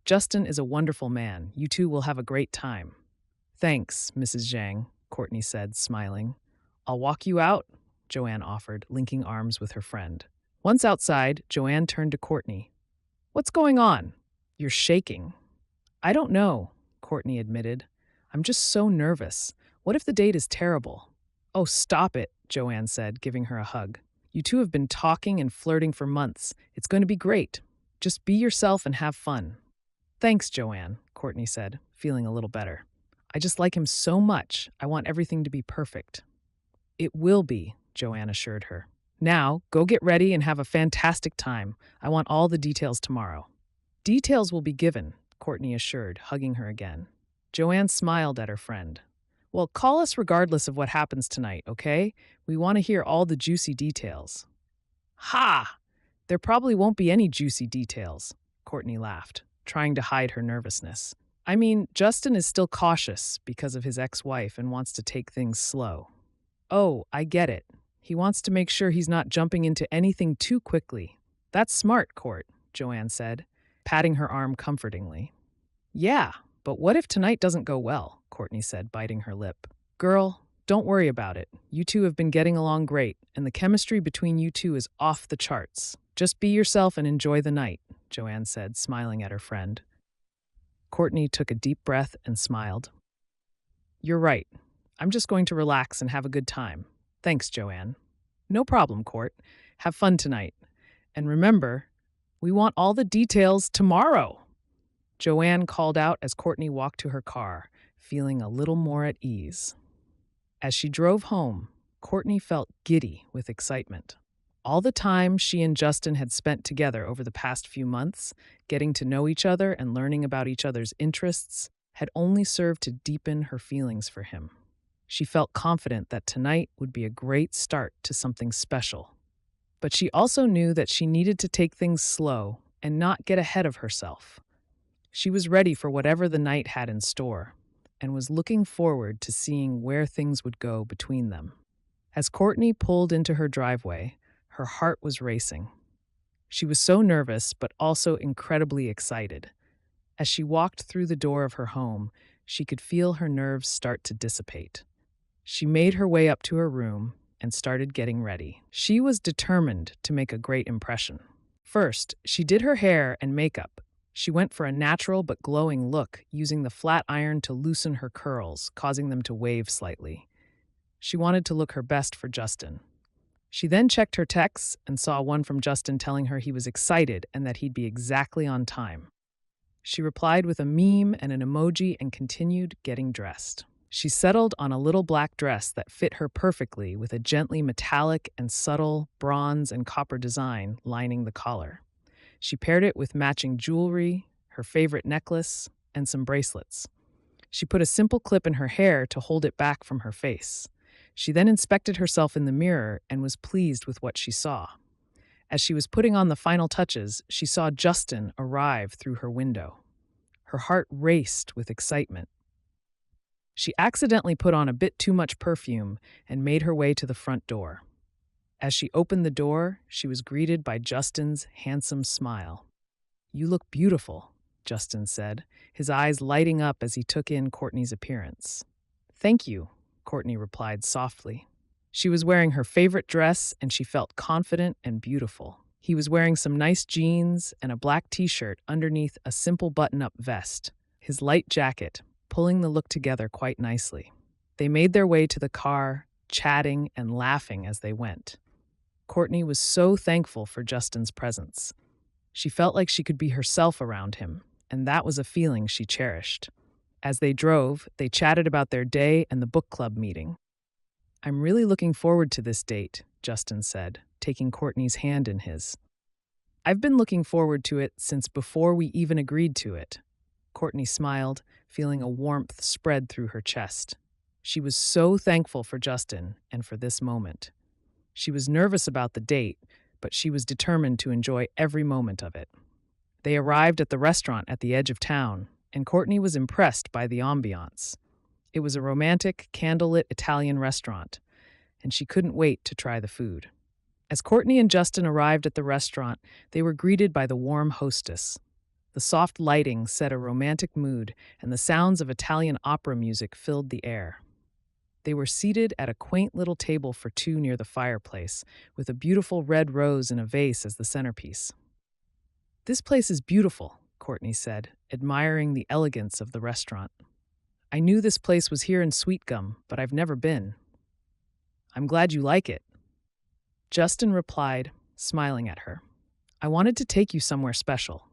"Justin is a wonderful man. You two will have a great time." "Thanks, Mrs. Zhang," Courtney said, smiling. "I'll walk you out," Joanne offered, linking arms with her friend. Once outside, Joanne turned to Courtney. "What's going on? You're shaking." "I don't know," Courtney admitted. "I'm just so nervous. What if the date is terrible?" "Oh, stop it," Joanne said, giving her a hug. "You two have been talking and flirting for months. It's going to be great. Just be yourself and have fun." "Thanks, Joanne," Courtney said, feeling a little better. "I just like him so much. I want everything to be perfect." "It will be," Joanne assured her. "Now, go get ready and have a fantastic time. I want all the details tomorrow." "Details will be given," Courtney assured, hugging her again. Joanne smiled at her friend. "Well, call us regardless of what happens tonight, okay? We want to hear all the juicy details." "Ha! There probably won't be any juicy details," Courtney laughed, trying to hide her nervousness. "I mean, Justin is still cautious because of his ex-wife and wants to take things slow." "Oh, I get it. He wants to make sure he's not jumping into anything too quickly." "That's smart, Court," Joanne said, patting her arm comfortingly. "Yeah, but what if tonight doesn't go well?" Courtney said, biting her lip. "Girl, don't worry about it. You two have been getting along great, and the chemistry between you two is off the charts. Just be yourself and enjoy the night," Joanne said, smiling at her friend. Courtney took a deep breath and smiled. "You're right. I'm just going to relax and have a good time. Thanks, Joanne." "No problem, Court. Have fun tonight. And remember, we want all the details tomorrow," Joanne called out as Courtney walked to her car, feeling a little more at ease. As she drove home, Courtney felt giddy with excitement. All the time she and Justin had spent together over the past few months, getting to know each other and learning about each other's interests, had only served to deepen her feelings for him. She felt confident that tonight would be a great start to something special. But she also knew that she needed to take things slow and not get ahead of herself. She was ready for whatever the night had in store, and was looking forward to seeing where things would go between them. As Courtney pulled into her driveway, her heart was racing. She was so nervous, but also incredibly excited. As she walked through the door of her home, she could feel her nerves start to dissipate. She made her way up to her room and started getting ready. She was determined to make a great impression. First, she did her hair and makeup. She went for a natural but glowing look, using the flat iron to loosen her curls, causing them to wave slightly. She wanted to look her best for Justin. She then checked her texts and saw one from Justin telling her he was excited and that he'd be exactly on time. She replied with a meme and an emoji and continued getting dressed. She settled on a little black dress that fit her perfectly with a gently metallic and subtle bronze and copper design lining the collar. She paired it with matching jewelry, her favorite necklace, and some bracelets. She put a simple clip in her hair to hold it back from her face. She then inspected herself in the mirror and was pleased with what she saw. As she was putting on the final touches, she saw Justin arrive through her window. Her heart raced with excitement. She accidentally put on a bit too much perfume and made her way to the front door. As she opened the door, she was greeted by Justin's handsome smile. "You look beautiful," Justin said, his eyes lighting up as he took in Courtney's appearance. "Thank you," Courtney replied softly. She was wearing her favorite dress and she felt confident and beautiful. He was wearing some nice jeans and a black t-shirt underneath a simple button-up vest, his light jacket pulling the look together quite nicely. They made their way to the car, chatting and laughing as they went. Courtney was so thankful for Justin's presence. She felt like she could be herself around him, and that was a feeling she cherished. As they drove, they chatted about their day and the book club meeting. "I'm really looking forward to this date," Justin said, taking Courtney's hand in his. "I've been looking forward to it since before we even agreed to it." Courtney smiled, feeling a warmth spread through her chest. She was so thankful for Justin and for this moment. She was nervous about the date, but she was determined to enjoy every moment of it. They arrived at the restaurant at the edge of town, and Courtney was impressed by the ambiance. It was a romantic, candlelit Italian restaurant, and she couldn't wait to try the food. As Courtney and Justin arrived at the restaurant, they were greeted by the warm hostess. The soft lighting set a romantic mood, and the sounds of Italian opera music filled the air. They were seated at a quaint little table for two near the fireplace, with a beautiful red rose in a vase as the centerpiece. "This place is beautiful," Courtney said, admiring the elegance of the restaurant. "I knew this place was here in Sweet Gum, but I've never been." "I'm glad you like it." Justin replied, smiling at her. "I wanted to take you somewhere special."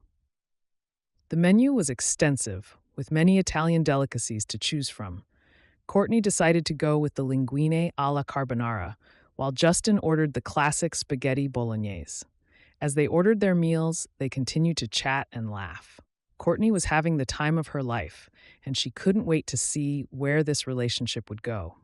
The menu was extensive, with many Italian delicacies to choose from. Courtney decided to go with the linguine alla carbonara, while Justin ordered the classic spaghetti bolognese. As they ordered their meals, they continued to chat and laugh. Courtney was having the time of her life, and she couldn't wait to see where this relationship would go.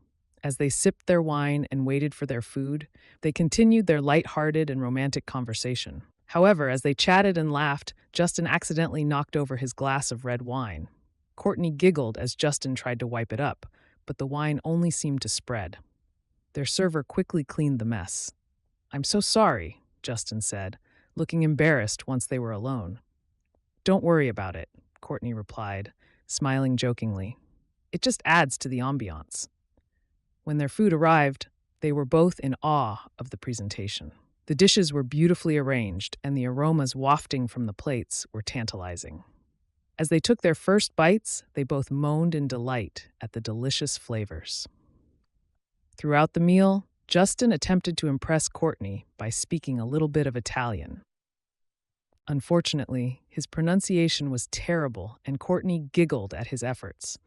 As they sipped their wine and waited for their food, they continued their light-hearted and romantic conversation. However, as they chatted and laughed, Justin accidentally knocked over his glass of red wine. Courtney giggled as Justin tried to wipe it up, but the wine only seemed to spread. Their server quickly cleaned the mess. "I'm so sorry," Justin said, looking embarrassed once they were alone. "Don't worry about it," Courtney replied, smiling jokingly. "It just adds to the ambiance." When their food arrived, they were both in awe of the presentation. The dishes were beautifully arranged, and the aromas wafting from the plates were tantalizing. As they took their first bites, they both moaned in delight at the delicious flavors. Throughout the meal, Justin attempted to impress Courtney by speaking a little bit of Italian. Unfortunately, his pronunciation was terrible, and Courtney giggled at his efforts.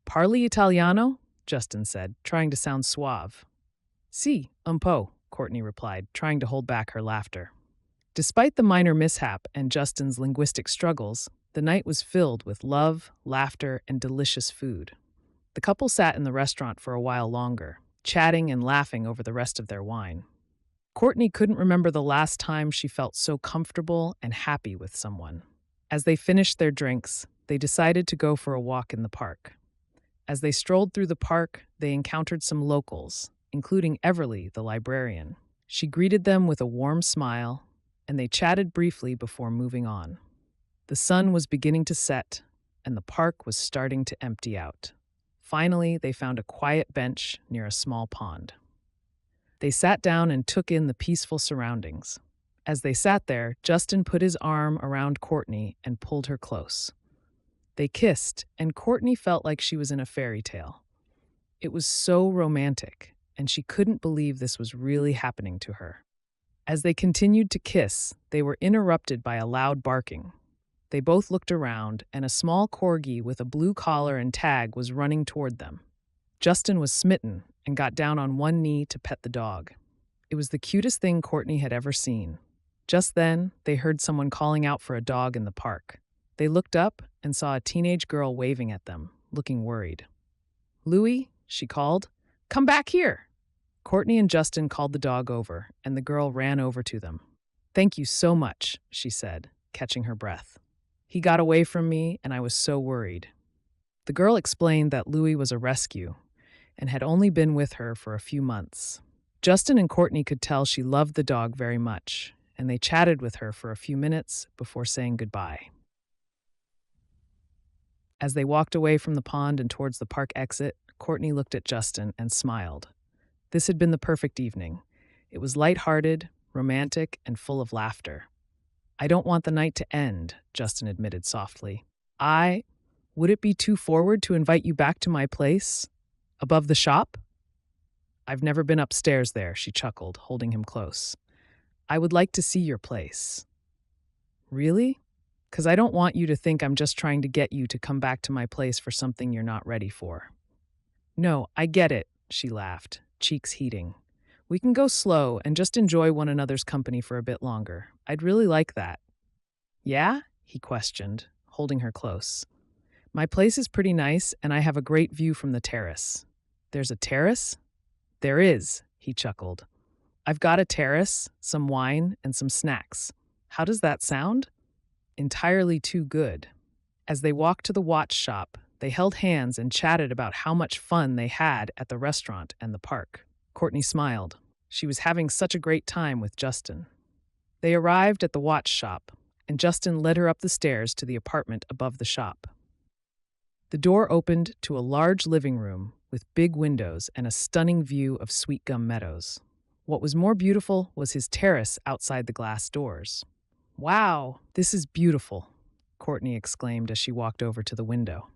"Parli Italiano?" Justin said, trying to sound suave. "Si, un po'," Courtney replied, trying to hold back her laughter. Despite the minor mishap and Justin's linguistic struggles, the night was filled with love, laughter, and delicious food. The couple sat in the restaurant for a while longer, chatting and laughing over the rest of their wine. Courtney couldn't remember the last time she felt so comfortable and happy with someone. As they finished their drinks, they decided to go for a walk in the park. As they strolled through the park, they encountered some locals, including Everly, the librarian. She greeted them with a warm smile, and they chatted briefly before moving on. The sun was beginning to set, and the park was starting to empty out. Finally, they found a quiet bench near a small pond. They sat down and took in the peaceful surroundings. As they sat there, Justin put his arm around Courtney and pulled her close. They kissed, and Courtney felt like she was in a fairy tale. It was so romantic, and she couldn't believe this was really happening to her. As they continued to kiss, they were interrupted by a loud barking. They both looked around, and a small corgi with a blue collar and tag was running toward them. Justin was smitten and got down on one knee to pet the dog. It was the cutest thing Courtney had ever seen. Just then, they heard someone calling out for a dog in the park. They looked up and saw a teenage girl waving at them, looking worried. "Louie," she called, "come back here." Courtney and Justin called the dog over, and the girl ran over to them. "Thank you so much," she said, catching her breath. "He got away from me, and I was so worried." The girl explained that Louie was a rescue and had only been with her for a few months. Justin and Courtney could tell she loved the dog very much, and they chatted with her for a few minutes before saying goodbye. As they walked away from the pond and towards the park exit, Courtney looked at Justin and smiled. This had been the perfect evening. It was lighthearted, romantic, and full of laughter. "I don't want the night to end," Justin admitted softly. Would it be too forward to invite you back to my place? Above the shop?" "I've never been upstairs there," she chuckled, holding him close. "I would like to see your place." "Really? 'Cause I don't want you to think I'm just trying to get you to come back to my place for something you're not ready for." "No, I get it," she laughed, cheeks heating. "We can go slow and just enjoy one another's company for a bit longer. I'd really like that." "Yeah?" he questioned, holding her close. "My place is pretty nice, and I have a great view from the terrace." "There's a terrace?" "There is," he chuckled. "I've got a terrace, some wine, and some snacks. How does that sound?" "Entirely too good." As they walked to the watch shop, they held hands and chatted about how much fun they had at the restaurant and the park. Courtney smiled. She was having such a great time with Justin. They arrived at the watch shop, and Justin led her up the stairs to the apartment above the shop. The door opened to a large living room with big windows and a stunning view of Sweet Gum Meadows. What was more beautiful was his terrace outside the glass doors. "Wow, this is beautiful," Courtney exclaimed as she walked over to the window.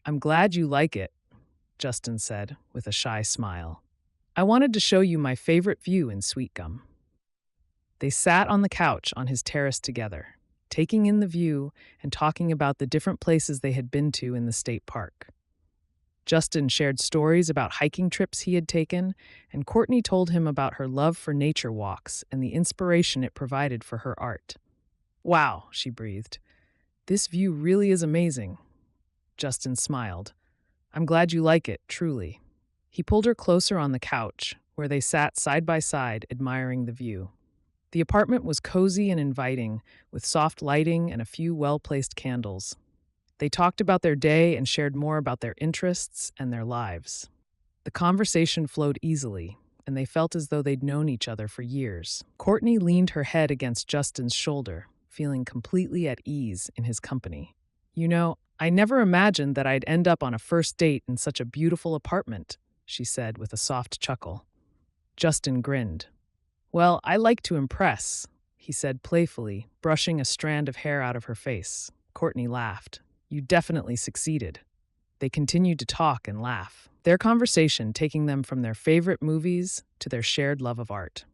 "I'm glad you like it," Justin said with a shy smile. "I wanted to show you my favorite view in Sweet Gum." They sat on the couch on his terrace together, taking in the view and talking about the different places they had been to in the state park. Justin shared stories about hiking trips he had taken, and Courtney told him about her love for nature walks and the inspiration it provided for her art. "Wow," she breathed. "This view really is amazing." Justin smiled. "I'm glad you like it, truly." He pulled her closer on the couch, where they sat side by side, admiring the view. The apartment was cozy and inviting, with soft lighting and a few well-placed candles. They talked about their day and shared more about their interests and their lives. The conversation flowed easily, and they felt as though they'd known each other for years. Courtney leaned her head against Justin's shoulder, feeling completely at ease in his company. "You know, I never imagined that I'd end up on a first date in such a beautiful apartment," she said with a soft chuckle. Justin grinned. "Well, I like to impress," he said playfully, brushing a strand of hair out of her face. Courtney laughed. "You definitely succeeded." They continued to talk and laugh, their conversation taking them from their favorite movies to their shared love of art.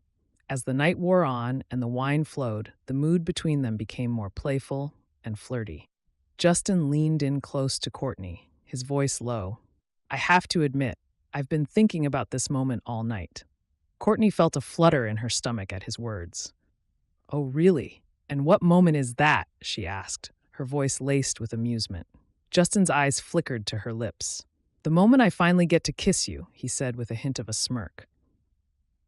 As the night wore on and the wine flowed, the mood between them became more playful and flirty. Justin leaned in close to Courtney, his voice low. "I have to admit, I've been thinking about this moment all night." Courtney felt a flutter in her stomach at his words. "Oh, really? And what moment is that?" she asked, her voice laced with amusement. Justin's eyes flickered to her lips. "The moment I finally get to kiss you," he said with a hint of a smirk.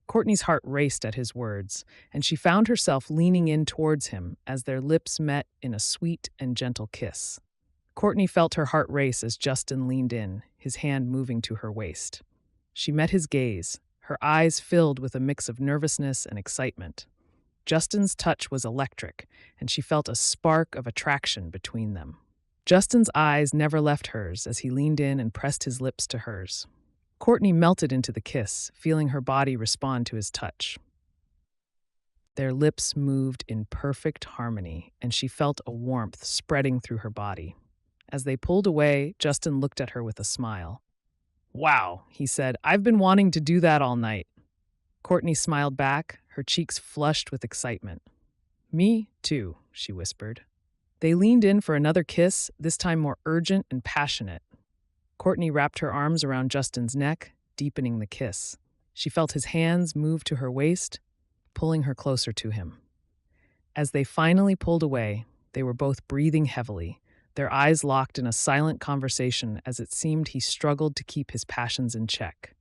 Courtney's heart raced at his words, and she found herself leaning in towards him as their lips met in a sweet and gentle kiss. Courtney felt her heart race as Justin leaned in, his hand moving to her waist. She met his gaze, her eyes filled with a mix of nervousness and excitement. Justin's touch was electric, and she felt a spark of attraction between them. Justin's eyes never left hers as he leaned in and pressed his lips to hers. Courtney melted into the kiss, feeling her body respond to his touch. Their lips moved in perfect harmony, and she felt a warmth spreading through her body. As they pulled away, Justin looked at her with a smile. "Wow," he said, "I've been wanting to do that all night." Courtney smiled back, her cheeks flushed with excitement. "Me, too," she whispered. They leaned in for another kiss, this time more urgent and passionate. Courtney wrapped her arms around Justin's neck, deepening the kiss. She felt his hands move to her waist, pulling her closer to him. As they finally pulled away, they were both breathing heavily, their eyes locked in a silent conversation as it seemed he struggled to keep his passions in check.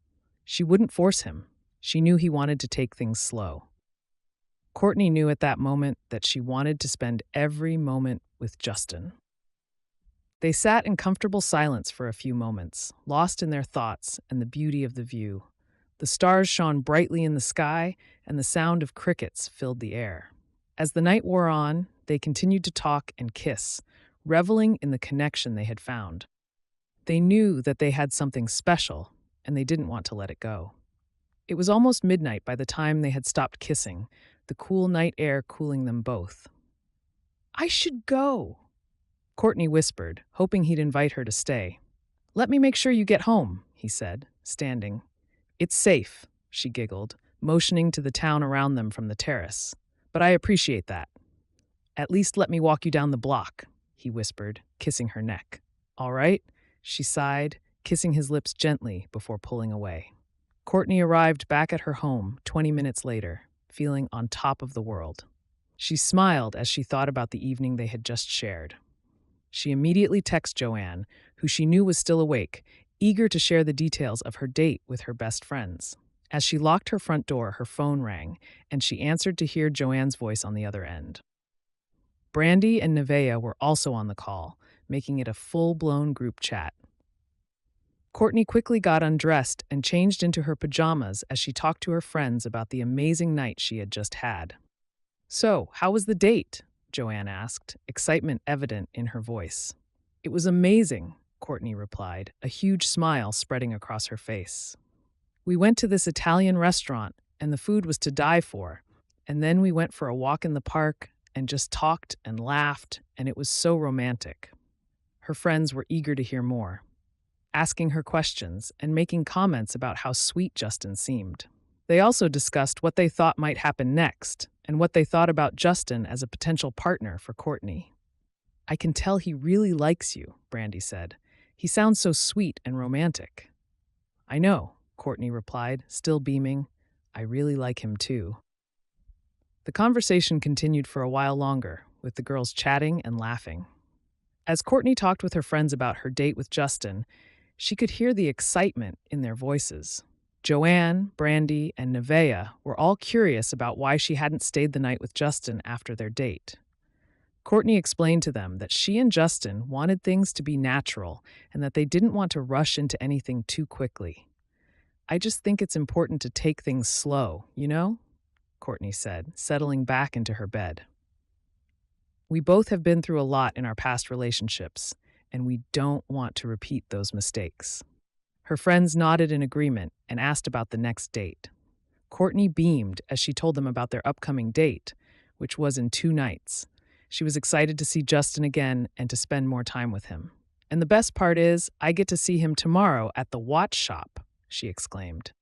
She wouldn't force him. She knew he wanted to take things slow. Courtney knew at that moment that she wanted to spend every moment with Justin. They sat in comfortable silence for a few moments, lost in their thoughts and the beauty of the view. The stars shone brightly in the sky, and the sound of crickets filled the air. As the night wore on, they continued to talk and kiss, reveling in the connection they had found. They knew that they had something special, and they didn't want to let it go. It was almost midnight by the time they had stopped kissing, the cool night air cooling them both. "I should go," Courtney whispered, hoping he'd invite her to stay. "Let me make sure you get home," he said, standing. "It's safe," she giggled, motioning to the town around them from the terrace. "But I appreciate that." "At least let me walk you down the block," he whispered, kissing her neck. "All right?" She sighed, kissing his lips gently before pulling away. Courtney arrived back at her home 20 minutes later, feeling on top of the world. She smiled as she thought about the evening they had just shared. She immediately texted Joanne, who she knew was still awake, eager to share the details of her date with her best friends. As she locked her front door, her phone rang, and she answered to hear Joanne's voice on the other end. Brandy and Nevaeh were also on the call, making it a full-blown group chat. Courtney quickly got undressed and changed into her pajamas as she talked to her friends about the amazing night she had just had. "So, how was the date?" Joanne asked, excitement evident in her voice. "It was amazing," Courtney replied, a huge smile spreading across her face. "We went to this Italian restaurant, and the food was to die for. And then we went for a walk in the park and just talked and laughed, and it was so romantic." Her friends were eager to hear more, asking her questions and making comments about how sweet Justin seemed. They also discussed what they thought might happen next and what they thought about Justin as a potential partner for Courtney. "I can tell he really likes you," Brandy said. "He sounds so sweet and romantic." "I know," Courtney replied, still beaming. "I really like him too." The conversation continued for a while longer, with the girls chatting and laughing. As Courtney talked with her friends about her date with Justin, she could hear the excitement in their voices. Joanne, Brandy, and Nevaeh were all curious about why she hadn't stayed the night with Justin after their date. Courtney explained to them that she and Justin wanted things to be natural and that they didn't want to rush into anything too quickly. "I just think it's important to take things slow, you know?" Courtney said, settling back into her bed. "We both have been through a lot in our past relationships, and we don't want to repeat those mistakes." Her friends nodded in agreement and asked about the next date. Courtney beamed as she told them about their upcoming date, which was in 2 nights. She was excited to see Justin again and to spend more time with him. "And the best part is, I get to see him tomorrow at the watch shop," she exclaimed.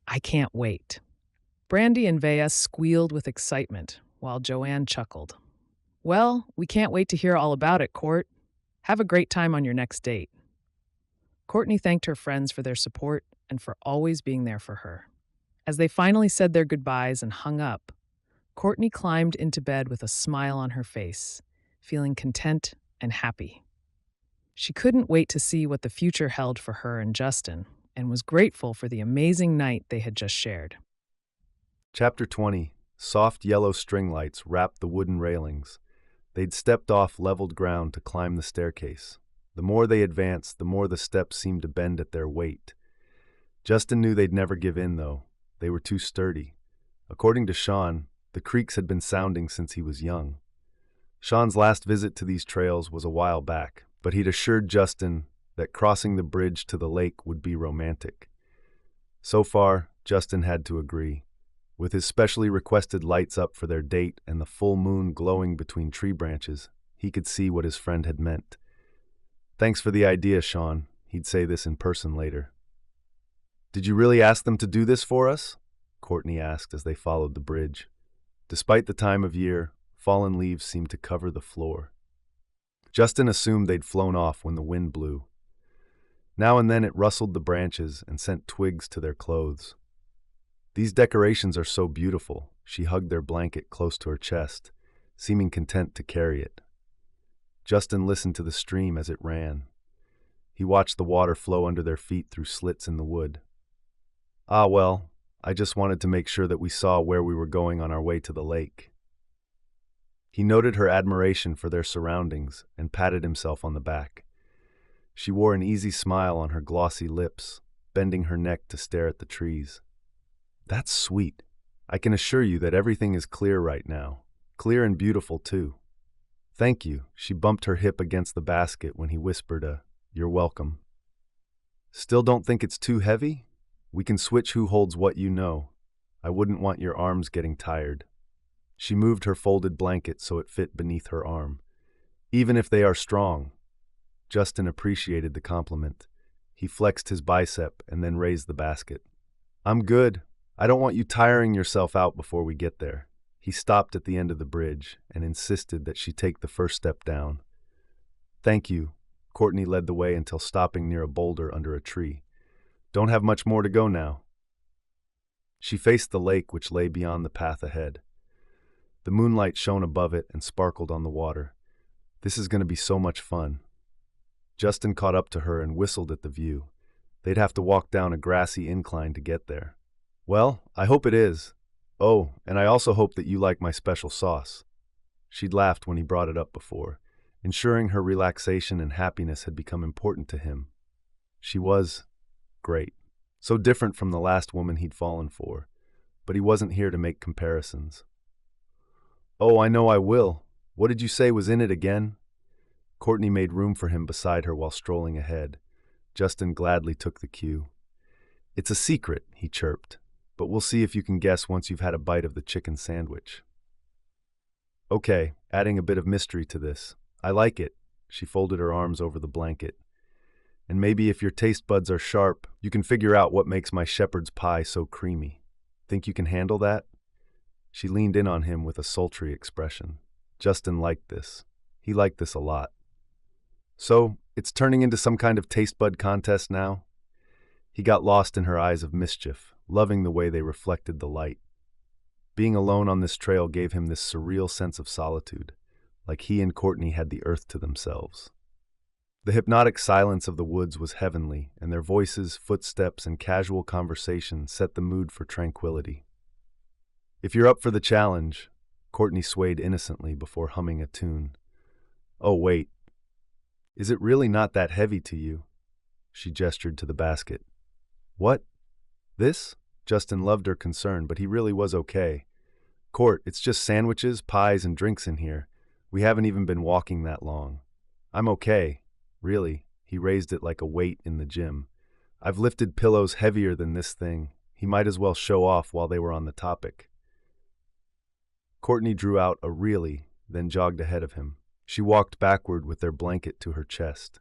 "I can't wait." Brandy and Vea squealed with excitement, while Joanne chuckled. "Well, we can't wait to hear all about it, Court. Have a great time on your next date." Courtney thanked her friends for their support and for always being there for her. As they finally said their goodbyes and hung up, Courtney climbed into bed with a smile on her face, feeling content and happy. She couldn't wait to see what the future held for her and Justin, and was grateful for the amazing night they had just shared. Chapter 20. Soft yellow string lights wrapped the wooden railings. They'd stepped off leveled ground to climb the staircase. The more they advanced, the more the steps seemed to bend at their weight. Justin knew they'd never give in, though. They were too sturdy. According to Sean, The creeks had been sounding since he was young. Sean's last visit to these trails was a while back, but he'd assured Justin that crossing the bridge to the lake would be romantic. So far, Justin had to agree. With his specially requested lights up for their date and the full moon glowing between tree branches, he could see what his friend had meant. "Thanks for the idea, Sean," he'd say this in person later. "Did you really ask them to do this for us?" Courtney asked as they followed the bridge. Despite the time of year, fallen leaves seemed to cover the floor. Justin assumed they'd flown off when the wind blew. Now and then it rustled the branches and sent twigs to their clothes. "These decorations are so beautiful," she hugged their blanket close to her chest, seeming content to carry it. Justin listened to the stream as it ran. He watched the water flow under their feet through slits in the wood. "Ah, well, I just wanted to make sure that we saw where we were going on our way to the lake." He noted her admiration for their surroundings and patted himself on the back. She wore an easy smile on her glossy lips, bending her neck to stare at the trees. "That's sweet. I can assure you that everything is clear right now. Clear and beautiful, too." "Thank you." She bumped her hip against the basket when he whispered "You're welcome." "Still don't think it's too heavy? We can switch who holds what, you know. I wouldn't want your arms getting tired." She moved her folded blanket so it fit beneath her arm. "Even if they are strong." Justin appreciated the compliment. He flexed his bicep and then raised the basket. "I'm good. I don't want you tiring yourself out before we get there." He stopped at the end of the bridge and insisted that she take the first step down. "Thank you." Courtney led the way until stopping near a boulder under a tree. "Don't have much more to go now." She faced the lake which lay beyond the path ahead. The moonlight shone above it and sparkled on the water. "This is going to be so much fun." Justin caught up to her and whistled at the view. They'd have to walk down a grassy incline to get there. "Well, I hope it is. Oh, and I also hope that you like my special sauce." She'd laughed when he brought it up before, ensuring her relaxation and happiness had become important to him. She was great. So different from the last woman he'd fallen for, but he wasn't here to make comparisons. "Oh, I know I will. What did you say was in it again?" Courtney made room for him beside her while strolling ahead. Justin gladly took the cue. "It's a secret," he chirped, "but we'll see if you can guess once you've had a bite of the chicken sandwich." "Okay, adding a bit of mystery to this. I like it." She folded her arms over the blanket. "And maybe if your taste buds are sharp, you can figure out what makes my shepherd's pie so creamy. Think you can handle that?" She leaned in on him with a sultry expression. Justin liked this. He liked this a lot. "So, it's turning into some kind of taste bud contest now?" He got lost in her eyes of mischief, loving the way they reflected the light. Being alone on this trail gave him this surreal sense of solitude, like he and Courtney had the earth to themselves. The hypnotic silence of the woods was heavenly, and their voices, footsteps, and casual conversation set the mood for tranquility. "If you're up for the challenge," Courtney swayed innocently before humming a tune. "Oh, wait. Is it really not that heavy to you?" She gestured to the basket. "What? This?" Justin loved her concern, but he really was okay. "Court, it's just sandwiches, pies, and drinks in here. We haven't even been walking that long. I'm okay. Really." He raised it like a weight in the gym. "I've lifted pillows heavier than this thing." He might as well show off while they were on the topic. Courtney drew out a "really," then jogged ahead of him. She walked backward with their blanket to her chest.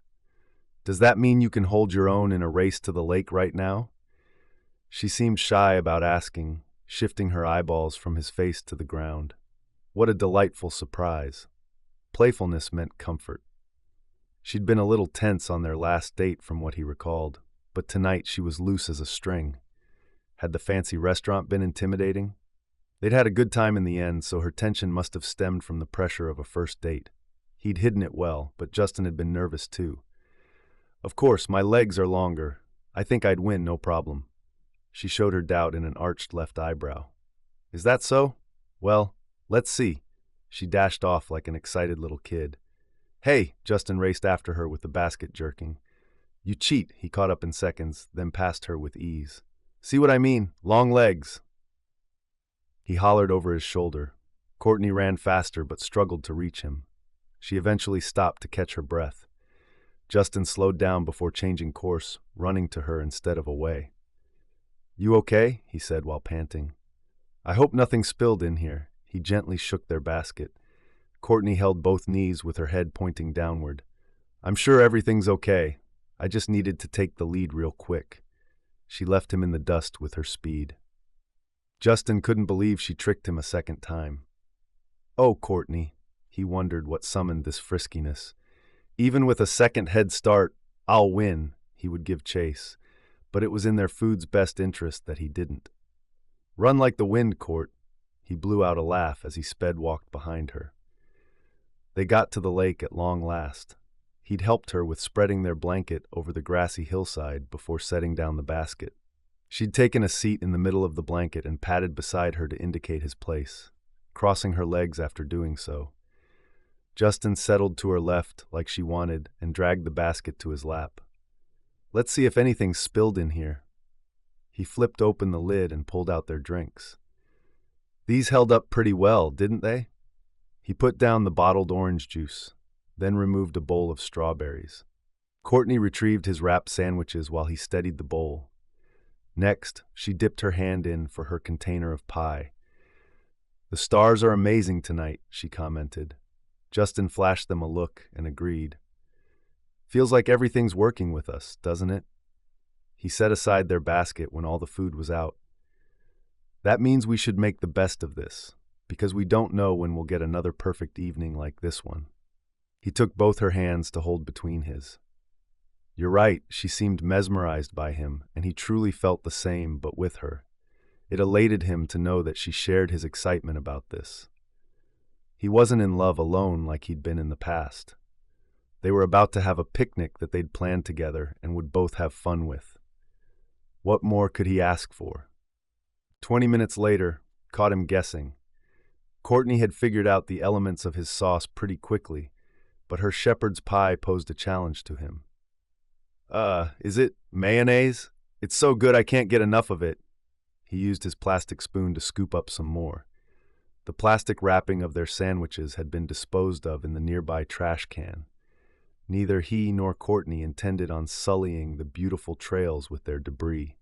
"Does that mean you can hold your own in a race to the lake right now?" She seemed shy about asking, shifting her eyeballs from his face to the ground. What a delightful surprise. Playfulness meant comfort. She'd been a little tense on their last date from what he recalled, but tonight she was loose as a string. Had the fancy restaurant been intimidating? They'd had a good time in the end, so her tension must have stemmed from the pressure of a first date. He'd hidden it well, but Justin had been nervous too. "Of course, my legs are longer. I think I'd win, no problem." She showed her doubt in an arched left eyebrow. "Is that so? Well, let's see." She dashed off like an excited little kid. "Hey!" Justin raced after her with the basket jerking. "You cheat," he caught up in seconds, then passed her with ease. "See what I mean? Long legs." He hollered over his shoulder. Courtney ran faster but struggled to reach him. She eventually stopped to catch her breath. Justin slowed down before changing course, running to her instead of away. "You okay?" he said while panting. "I hope nothing spilled in here." He gently shook their basket. Courtney held both knees with her head pointing downward. "I'm sure everything's okay. I just needed to take the lead real quick." She left him in the dust with her speed. Justin couldn't believe she tricked him a second time. "Oh, Courtney," he wondered what summoned this friskiness. Even with a second head start, "I'll win," he would give chase, but it was in their food's best interest that he didn't. "Run like the wind, Court." He blew out a laugh as he walked behind her. They got to the lake at long last. He'd helped her with spreading their blanket over the grassy hillside before setting down the basket. She'd taken a seat in the middle of the blanket and patted beside her to indicate his place, crossing her legs after doing so. Justin settled to her left like she wanted and dragged the basket to his lap. "Let's see if anything's spilled in here." He flipped open the lid and pulled out their drinks. "These held up pretty well, didn't they?" He put down the bottled orange juice, then removed a bowl of strawberries. Courtney retrieved his wrapped sandwiches while he steadied the bowl. Next, she dipped her hand in for her container of pie. "The stars are amazing tonight," she commented. Justin flashed them a look and agreed. "Feels like everything's working with us, doesn't it?" He set aside their basket when all the food was out. "That means we should make the best of this, because we don't know when we'll get another perfect evening like this one." He took both her hands to hold between his. You're right, she seemed mesmerized by him, and he truly felt the same, but with her. It elated him to know that she shared his excitement about this. He wasn't in love alone like he'd been in the past. They were about to have a picnic that they'd planned together and would both have fun with. What more could he ask for? 20 minutes later, caught him guessing. Courtney had figured out the elements of his sauce pretty quickly, but her shepherd's pie posed a challenge to him. Is it mayonnaise? It's so good I can't get enough of it." He used his plastic spoon to scoop up some more. The plastic wrapping of their sandwiches had been disposed of in the nearby trash can. Neither he nor Courtney intended on sullying the beautiful trails with their debris.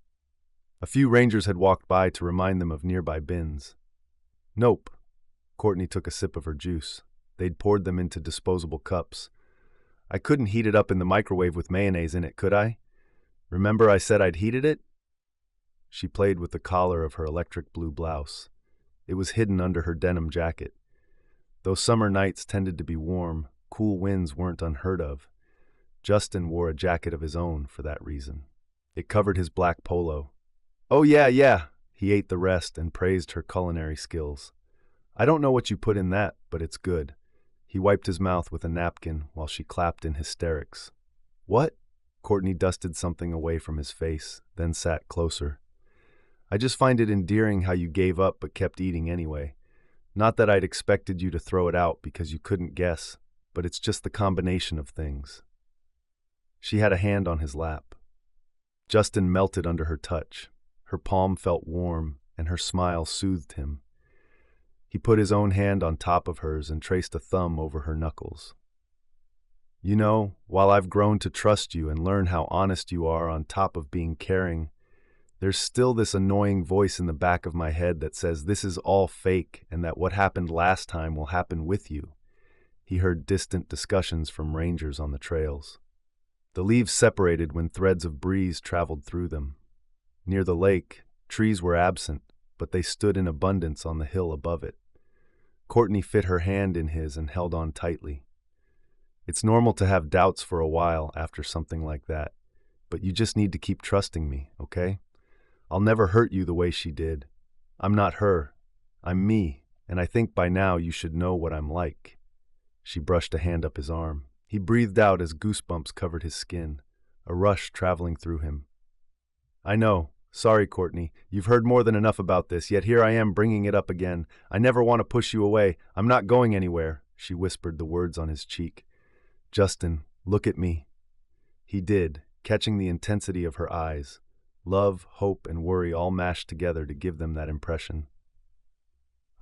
A few rangers had walked by to remind them of nearby bins. "Nope." Courtney took a sip of her juice. They'd poured them into disposable cups. "I couldn't heat it up in the microwave with mayonnaise in it, could I? Remember I said I'd heated it?" She played with the collar of her electric blue blouse. It was hidden under her denim jacket. Though summer nights tended to be warm, cool winds weren't unheard of. Justin wore a jacket of his own for that reason. It covered his black polo. "Oh yeah." He ate the rest and praised her culinary skills. "I don't know what you put in that, but it's good." He wiped his mouth with a napkin while she clapped in hysterics. "What?" Courtney dusted something away from his face, then sat closer. "I just find it endearing how you gave up but kept eating anyway. Not that I'd expected you to throw it out because you couldn't guess, but it's just the combination of things." She had a hand on his lap. Justin melted under her touch. Her palm felt warm, and her smile soothed him. He put his own hand on top of hers and traced a thumb over her knuckles. "You know, while I've grown to trust you and learn how honest you are on top of being caring, there's still this annoying voice in the back of my head that says this is all fake and that what happened last time will happen with you." He heard distant discussions from rangers on the trails. The leaves separated when threads of breeze traveled through them. Near the lake, trees were absent, but they stood in abundance on the hill above it. Courtney fit her hand in his and held on tightly. "It's normal to have doubts for a while after something like that, but you just need to keep trusting me, okay? I'll never hurt you the way she did. I'm not her. I'm me, and I think by now you should know what I'm like." She brushed a hand up his arm. He breathed out as goosebumps covered his skin, a rush traveling through him. "I know. Sorry, Courtney. You've heard more than enough about this, yet here I am bringing it up again. I never want to push you away. I'm not going anywhere." She whispered the words on his cheek. "Justin, look at me." He did, catching the intensity of her eyes. Love, hope, and worry all mashed together to give them that impression.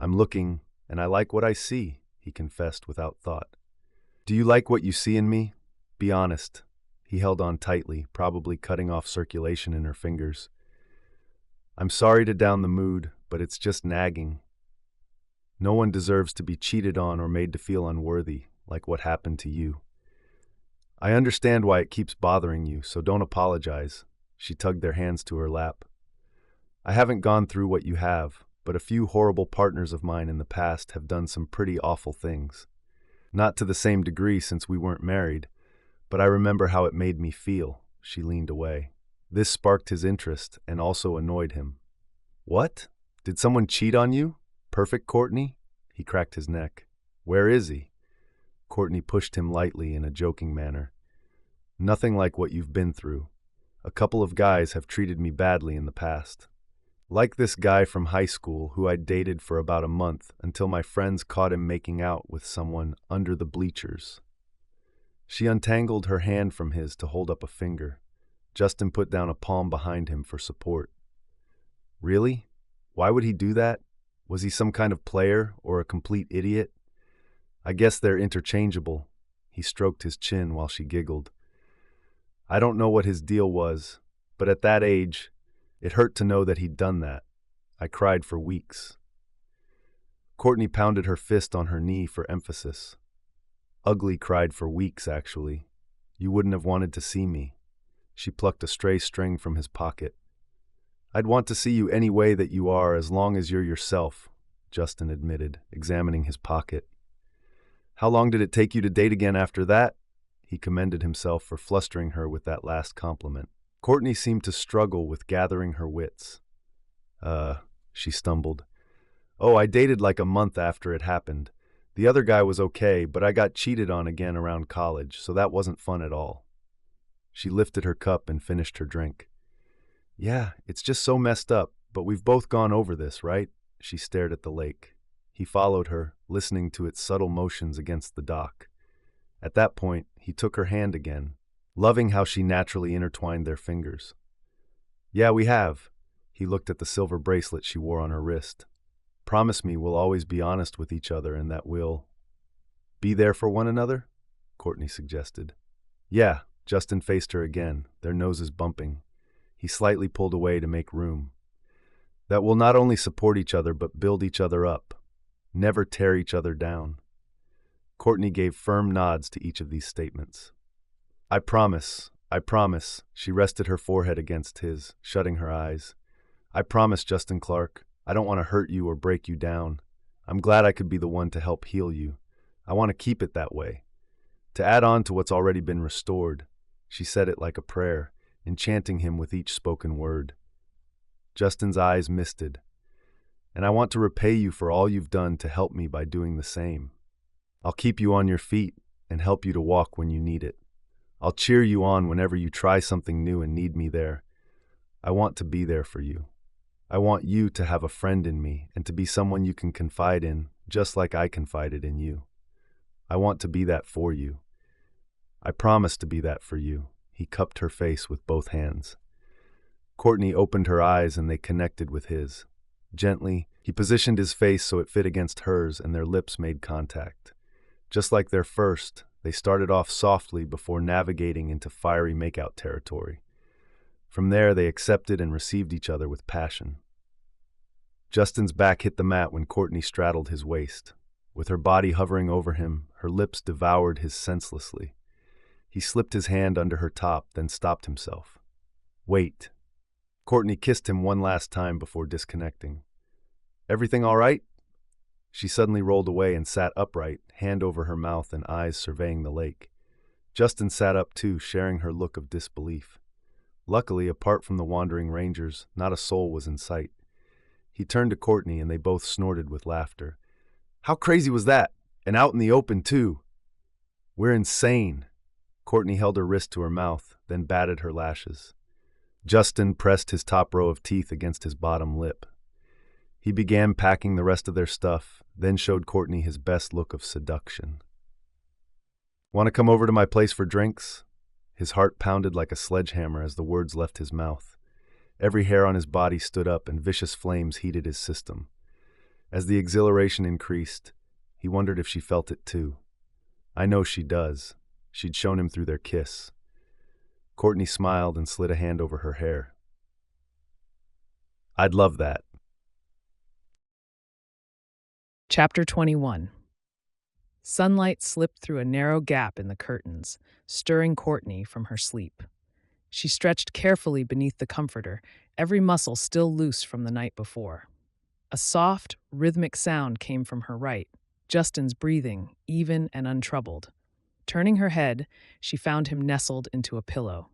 I'm looking, and I like what I see, he confessed without thought. Do you like what you see in me? Be honest. He held on tightly, probably cutting off circulation in her fingers. I'm sorry to down the mood, but it's just nagging. No one deserves to be cheated on or made to feel unworthy, like what happened to you. I understand why it keeps bothering you, so don't apologize. She tugged their hands to her lap. I haven't gone through what you have, but a few horrible partners of mine in the past have done some pretty awful things. Not to the same degree since we weren't married, but I remember how it made me feel. She leaned away. This sparked his interest and also annoyed him. What? Did someone cheat on you? Perfect Courtney? He cracked his neck. Where is he? Courtney pushed him lightly in a joking manner. Nothing like what you've been through. A couple of guys have treated me badly in the past. Like this guy from high school who I dated for about a month until my friends caught him making out with someone under the bleachers. She untangled her hand from his to hold up a finger. Justin put down a palm behind him for support. Really? Why would he do that? Was he some kind of player or a complete idiot? I guess they're interchangeable. He stroked his chin while she giggled. I don't know what his deal was, but at that age, it hurt to know that he'd done that. I cried for weeks. Courtney pounded her fist on her knee for emphasis. Ugly cried for weeks, actually. You wouldn't have wanted to see me. She plucked a stray string from his pocket. I'd want to see you any way that you are as long as you're yourself, Justin admitted, examining his pocket. How long did it take you to date again after that? He commended himself for flustering her with that last compliment. Courtney seemed to struggle with gathering her wits. She stumbled. Oh, I dated like a month after it happened. The other guy was okay, but I got cheated on again around college, so that wasn't fun at all. She lifted her cup and finished her drink. Yeah, it's just so messed up, but we've both gone over this, right? She stared at the lake. He followed her, listening to its subtle motions against the dock. At that point, he took her hand again, loving how she naturally intertwined their fingers. Yeah, we have. He looked at the silver bracelet she wore on her wrist. Promise me we'll always be honest with each other and that we'll be there for one another? Courtney suggested. Yeah, Justin faced her again, their noses bumping. He slightly pulled away to make room. That we'll not only support each other but build each other up. Never tear each other down. Courtney gave firm nods to each of these statements. I promise. She rested her forehead against his, shutting her eyes. I promise, Justin Clark. I don't want to hurt you or break you down. I'm glad I could be the one to help heal you. I want to keep it that way. To add on to what's already been restored. She said it like a prayer, enchanting him with each spoken word. Justin's eyes misted. And I want to repay you for all you've done to help me by doing the same. I'll keep you on your feet and help you to walk when you need it. I'll cheer you on whenever you try something new and need me there. I want to be there for you. I want you to have a friend in me and to be someone you can confide in, just like I confided in you. I want to be that for you. I promise to be that for you. He cupped her face with both hands. Courtney opened her eyes and they connected with his. Gently, he positioned his face so it fit against hers and their lips made contact. Just like their first, they started off softly before navigating into fiery makeout territory. From there, they accepted and received each other with passion. Justin's back hit the mat when Courtney straddled his waist. With her body hovering over him, her lips devoured his senselessly. He slipped his hand under her top, then stopped himself. Wait. Courtney kissed him one last time before disconnecting. Everything all right? She suddenly rolled away and sat upright, hand over her mouth and eyes surveying the lake. Justin sat up too, sharing her look of disbelief. Luckily, apart from the wandering rangers, not a soul was in sight. He turned to Courtney and they both snorted with laughter. How crazy was that? And out in the open too. We're insane. Courtney held her wrist to her mouth, then batted her lashes. Justin pressed his top row of teeth against his bottom lip. He began packing the rest of their stuff, then showed Courtney his best look of seduction. Want to come over to my place for drinks? His heart pounded like a sledgehammer as the words left his mouth. Every hair on his body stood up and vicious flames heated his system. As the exhilaration increased, he wondered if she felt it too. I know she does. She'd shown him through their kiss. Courtney smiled and slid a hand over her hair. I'd love that. Chapter 21. Sunlight slipped through a narrow gap in the curtains, stirring Courtney from her sleep. She stretched carefully beneath the comforter, every muscle still loose from the night before. A soft, rhythmic sound came from her right, Justin's breathing, even and untroubled. Turning her head, she found him nestled into a pillow.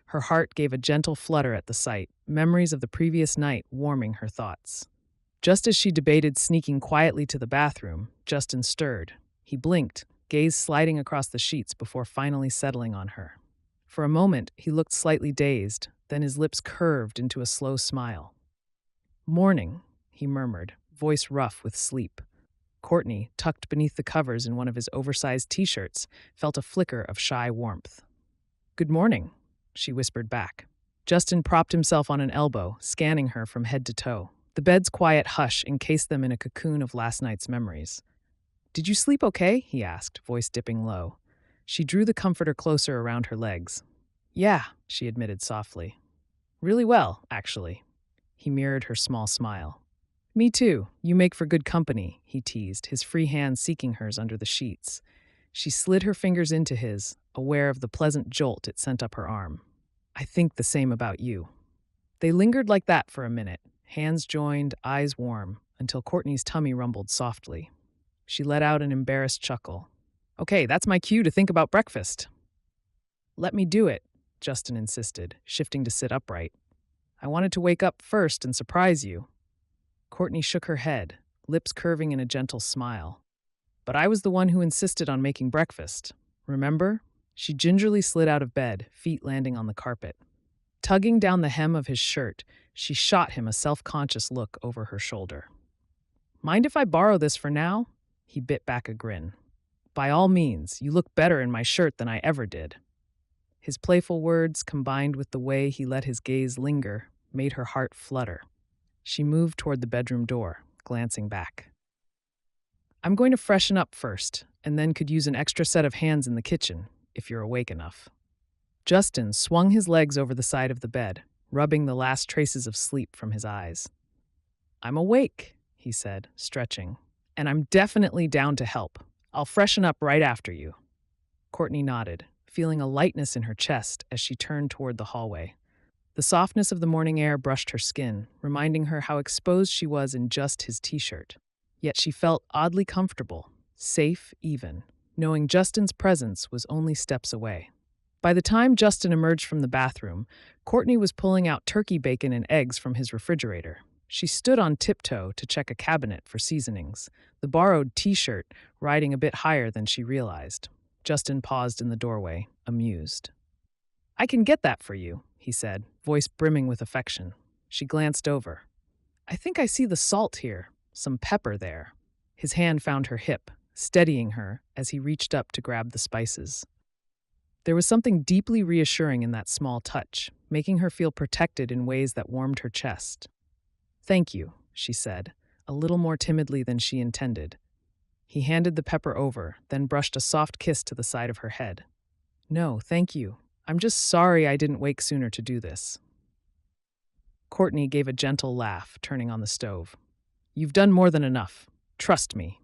Her heart gave a gentle flutter at the sight, memories of the previous night warming her thoughts. Just as she debated sneaking quietly to the bathroom, Justin stirred. He blinked, gaze sliding across the sheets before finally settling on her. For a moment, he looked slightly dazed, then his lips curved into a slow smile. "Morning," he murmured, voice rough with sleep. Courtney, tucked beneath the covers in one of his oversized t-shirts, felt a flicker of shy warmth. "Good morning," she whispered back. Justin propped himself on an elbow, scanning her from head to toe. The bed's quiet hush encased them in a cocoon of last night's memories. "Did you sleep okay?" he asked, voice dipping low. She drew the comforter closer around her legs. "Yeah," she admitted softly. "Really well, actually." He mirrored her small smile. "Me too. You make for good company," he teased, his free hand seeking hers under the sheets. She slid her fingers into his, aware of the pleasant jolt it sent up her arm. "I think the same about you." They lingered like that for a minute, hands joined, eyes warm, until Courtney's tummy rumbled softly. She let out an embarrassed chuckle. "Okay, that's my cue to think about breakfast." "Let me do it," Justin insisted, shifting to sit upright. "I wanted to wake up first and surprise you." Courtney shook her head, lips curving in a gentle smile. "But I was the one who insisted on making breakfast. Remember?" She gingerly slid out of bed, feet landing on the carpet. Tugging down the hem of his shirt, she shot him a self-conscious look over her shoulder. "Mind if I borrow this for now?" He bit back a grin. "By all means, you look better in my shirt than I ever did." His playful words, combined with the way he let his gaze linger, made her heart flutter. She moved toward the bedroom door, glancing back. "I'm going to freshen up first, and then could use an extra set of hands in the kitchen, if you're awake enough." Justin swung his legs over the side of the bed, rubbing the last traces of sleep from his eyes. "I'm awake," he said, stretching, "and I'm definitely down to help. I'll freshen up right after you." Courtney nodded, feeling a lightness in her chest as she turned toward the hallway. The softness of the morning air brushed her skin, reminding her how exposed she was in just his t-shirt. Yet she felt oddly comfortable, safe even, knowing Justin's presence was only steps away. By the time Justin emerged from the bathroom, Courtney was pulling out turkey bacon and eggs from his refrigerator. She stood on tiptoe to check a cabinet for seasonings, the borrowed t-shirt riding a bit higher than she realized. Justin paused in the doorway, amused. "I can get that for you," he said, voice brimming with affection. She glanced over. "I think I see the salt here, some pepper there." His hand found her hip, steadying her as he reached up to grab the spices. There was something deeply reassuring in that small touch, making her feel protected in ways that warmed her chest. "Thank you," she said, a little more timidly than she intended. He handed the pepper over, then brushed a soft kiss to the side of her head. "No, thank you. I'm just sorry I didn't wake sooner to do this." Courtney gave a gentle laugh, turning on the stove. "You've done more than enough. Trust me."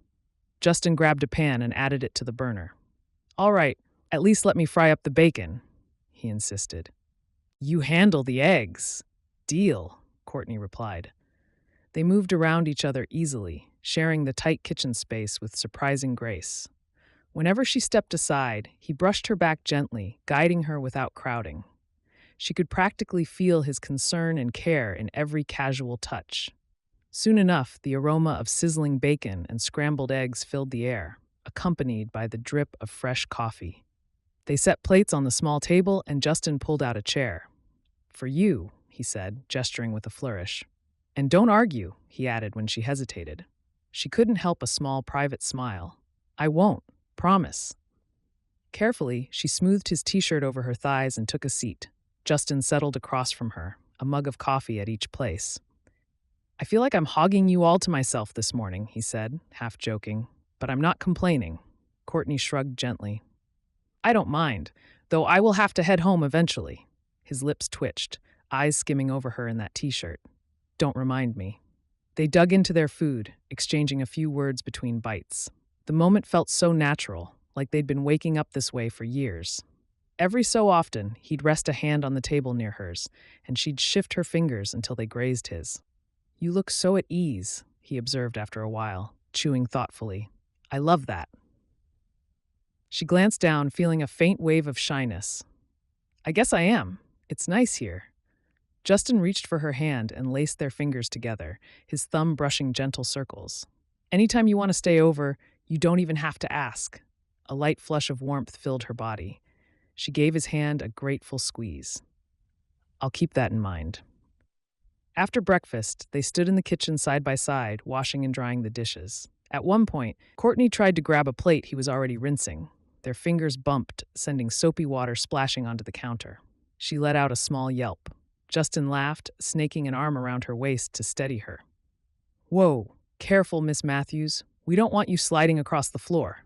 Justin grabbed a pan and added it to the burner. "All right, at least let me fry up the bacon," he insisted. "You handle the eggs." "Deal," Courtney replied. They moved around each other easily, sharing the tight kitchen space with surprising grace. Whenever she stepped aside, he brushed her back gently, guiding her without crowding. She could practically feel his concern and care in every casual touch. Soon enough, the aroma of sizzling bacon and scrambled eggs filled the air, accompanied by the drip of fresh coffee. They set plates on the small table, and Justin pulled out a chair. "For you," he said, gesturing with a flourish. "And don't argue," he added when she hesitated. She couldn't help a small private smile. "I won't. Promise." Carefully, she smoothed his t-shirt over her thighs and took a seat. Justin settled across from her, a mug of coffee at each place. I feel like I'm hogging you all to myself this morning, he said, half joking. But I'm not complaining. Courtney shrugged gently. I don't mind, though I will have to head home eventually. His lips twitched, eyes skimming over her in that t-shirt. Don't remind me. They dug into their food, exchanging a few words between bites. The moment felt so natural, like they'd been waking up this way for years. Every so often, he'd rest a hand on the table near hers, and she'd shift her fingers until they grazed his. You look so at ease, he observed after a while, chewing thoughtfully. I love that. She glanced down, feeling a faint wave of shyness. I guess I am. It's nice here. Justin reached for her hand and laced their fingers together, his thumb brushing gentle circles. Anytime you want to stay over, you don't even have to ask. A light flush of warmth filled her body. She gave his hand a grateful squeeze. I'll keep that in mind. After breakfast, they stood in the kitchen side by side, washing and drying the dishes. At one point, Courtney tried to grab a plate he was already rinsing. Their fingers bumped, sending soapy water splashing onto the counter. She let out a small yelp. Justin laughed, snaking an arm around her waist to steady her. Whoa, careful, Miss Matthews. We don't want you sliding across the floor.